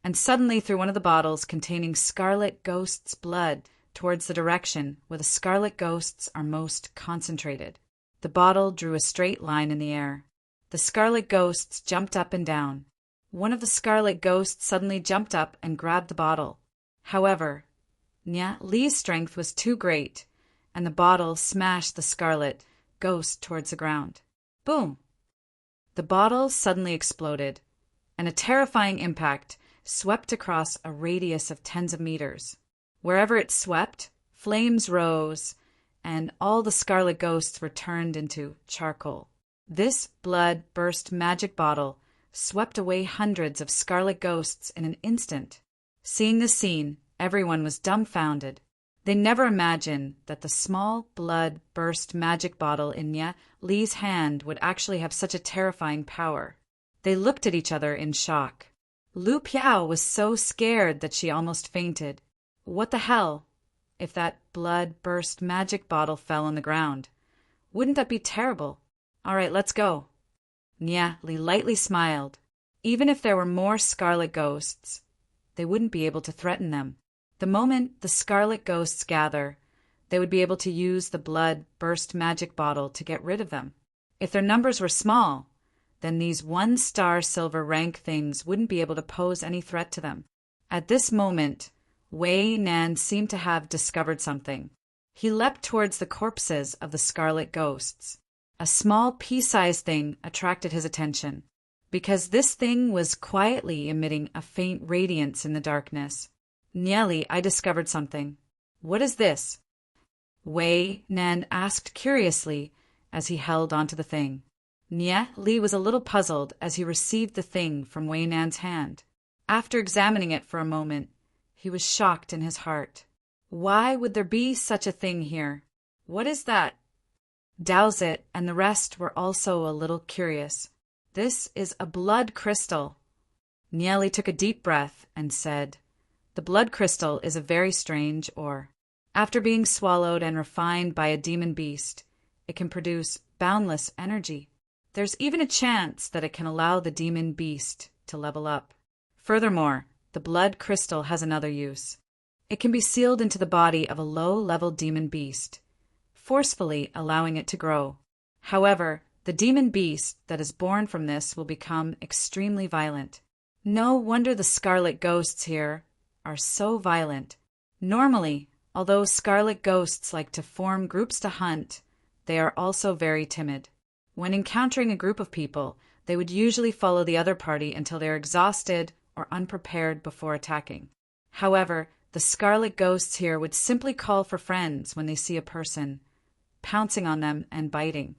Speaker 1: and suddenly threw one of the bottles containing scarlet ghost's blood towards the direction where the scarlet ghosts are most concentrated. The bottle drew a straight line in the air. The scarlet ghosts jumped up and down. One of the scarlet ghosts suddenly jumped up and grabbed the bottle. However, Nia Li's strength was too great, and the bottle smashed the scarlet ghost towards the ground. Boom! The bottle suddenly exploded, and a terrifying impact swept across a radius of tens of meters. Wherever it swept, flames rose, and all the scarlet ghosts were turned into charcoal. This blood-burst magic bottle swept away hundreds of scarlet ghosts in an instant. Seeing this scene, everyone was dumbfounded. They never imagined that the small blood-burst magic bottle in Nia Li's hand would actually have such a terrifying power. They looked at each other in shock. Lu Piao was so scared that she almost fainted. What the hell? If that blood-burst magic bottle fell on the ground, wouldn't that be terrible? All right, let's go. Nia Li lightly smiled. Even if there were more scarlet ghosts, they wouldn't be able to threaten them. The moment the scarlet ghosts gather, they would be able to use the blood-burst magic bottle to get rid of them. If their numbers were small, then these one-star silver rank things wouldn't be able to pose any threat to them. At this moment, Wei Nan seemed to have discovered something. He leapt towards the corpses of the scarlet ghosts. A small pea-sized thing attracted his attention, because this thing was quietly emitting a faint radiance in the darkness. Nia Li, I discovered something. What is this? Wei Nan asked curiously as he held onto the thing. Nia Li was a little puzzled as he received the thing from Wei Nan's hand. After examining it for a moment, he was shocked in his heart. Why would there be such a thing here? What is that? Dowsett and the rest were also a little curious. This is a blood crystal. Nieli took a deep breath and said, "The blood crystal is a very strange ore. After being swallowed and refined by a demon beast, it can produce boundless energy. There's even a chance that it can allow the demon beast to level up. Furthermore, the blood crystal has another use. It can be sealed into the body of a low-level demon beast, forcefully allowing it to grow. However, the demon beast that is born from this will become extremely violent. No wonder the scarlet ghosts here are so violent. Normally, although scarlet ghosts like to form groups to hunt, they are also very timid. When encountering a group of people, they would usually follow the other party until they are exhausted or unprepared before attacking. However, the scarlet ghosts here would simply call for friends when they see a person, pouncing on them and biting.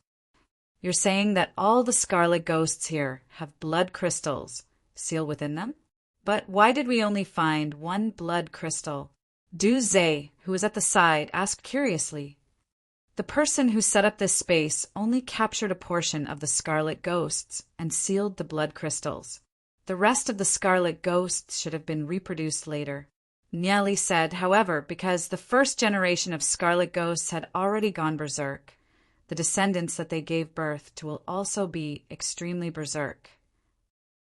Speaker 1: You're saying that all the scarlet ghosts here have blood crystals sealed within them? But why did we only find one blood crystal? Du Zhe, who was at the side, asked curiously. The person who set up this space only captured a portion of the scarlet ghosts and sealed the blood crystals. The rest of the scarlet ghosts should have been reproduced later. Nieli said, however, because the first generation of scarlet ghosts had already gone berserk, the descendants that they gave birth to will also be extremely berserk.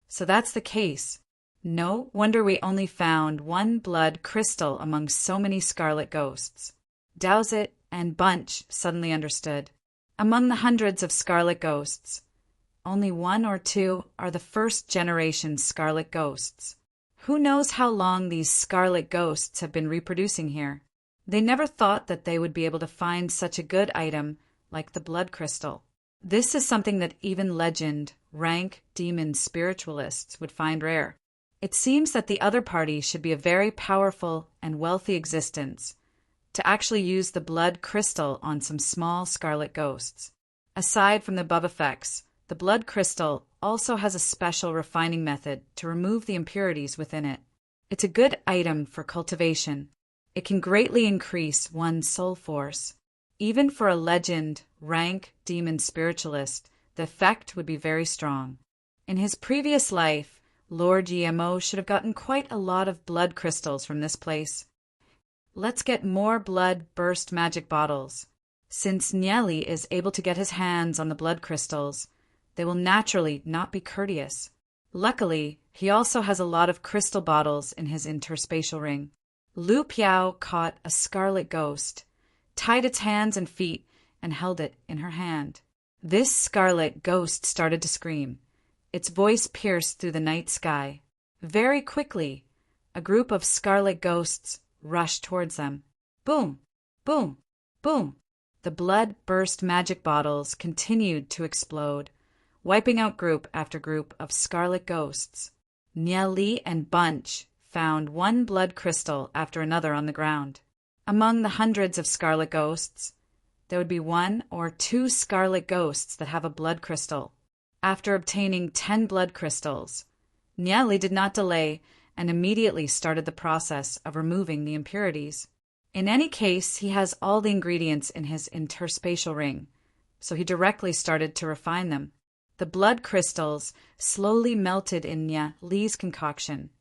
Speaker 1: So that's the case. No wonder we only found one blood crystal among so many scarlet ghosts. Dowsett and Bunch suddenly understood. Among the hundreds of scarlet ghosts, only 1 or 2 are the first-generation scarlet ghosts. Who knows how long these scarlet ghosts have been reproducing here? They never thought that they would be able to find such a good item like the blood crystal. This is something that even legend, rank demon spiritualists would find rare. It seems that the other party should be a very powerful and wealthy existence to actually use the blood crystal on some small scarlet ghosts. Aside from the above effects, the blood crystal also has a special refining method to remove the impurities within it. It's a good item for cultivation. It can greatly increase one's soul force. Even for a legend, rank demon spiritualist, the effect would be very strong. In his previous life, Lord GMO should have gotten quite a lot of blood crystals from this place. Let's get more blood burst magic bottles. Since Nieli is able to get his hands on the blood crystals, they will naturally not be courteous. Luckily, he also has a lot of crystal bottles in his interspatial ring. Lu Piao caught a scarlet ghost, tied its hands and feet, and held it in her hand. This scarlet ghost started to scream. Its voice pierced through the night sky. Very quickly, a group of scarlet ghosts rushed towards them. Boom! Boom! Boom! The blood burst magic bottles continued to explode, wiping out group after group of scarlet ghosts. Nieli and Bunch found one blood crystal after another on the ground. Among the hundreds of scarlet ghosts, there would be 1 or 2 scarlet ghosts that have a blood crystal. After obtaining 10 blood crystals, Nieli did not delay and immediately started the process of removing the impurities. In any case, he has all the ingredients in his interspatial ring, so he directly started to refine them. The blood crystals slowly melted in Nieli's concoction,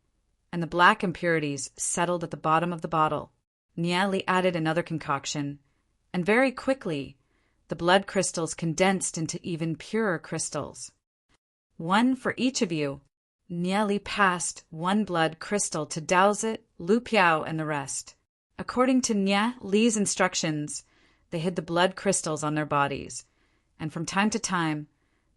Speaker 1: and the black impurities settled at the bottom of the bottle. Nieli added another concoction, and very quickly, the blood crystals condensed into even purer crystals. 1 for each of you. Nieli passed 1 blood crystal to Dowsett, Lu Piao, and the rest. According to Nieli's instructions, they hid the blood crystals on their bodies, and from time to time,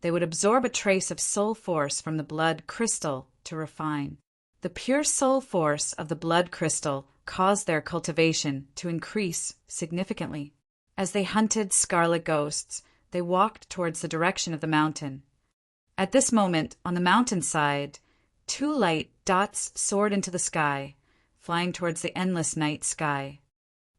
Speaker 1: they would absorb a trace of soul force from the blood crystal to refine. The pure soul force of the blood crystal caused their cultivation to increase significantly. As they hunted scarlet ghosts, they walked towards the direction of the mountain. At this moment, on the mountainside, 2 light dots soared into the sky, flying towards the endless night sky.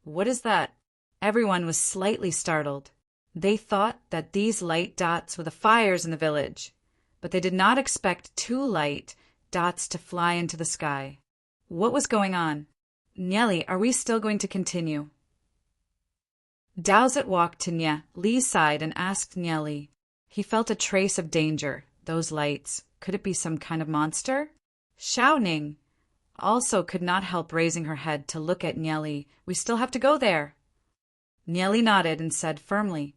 Speaker 1: What is that? Everyone was slightly startled. They thought that these light dots were the fires in the village, but they did not expect 2 light dots to fly into the sky. What was going on? Nieli, are we still going to continue? Dowsett walked to Nieli's side and asked Nieli. He felt a trace of danger. Those lights, could it be some kind of monster? Xiaoning also could not help raising her head to look at Nieli. We still have to go there. Nieli nodded and said firmly,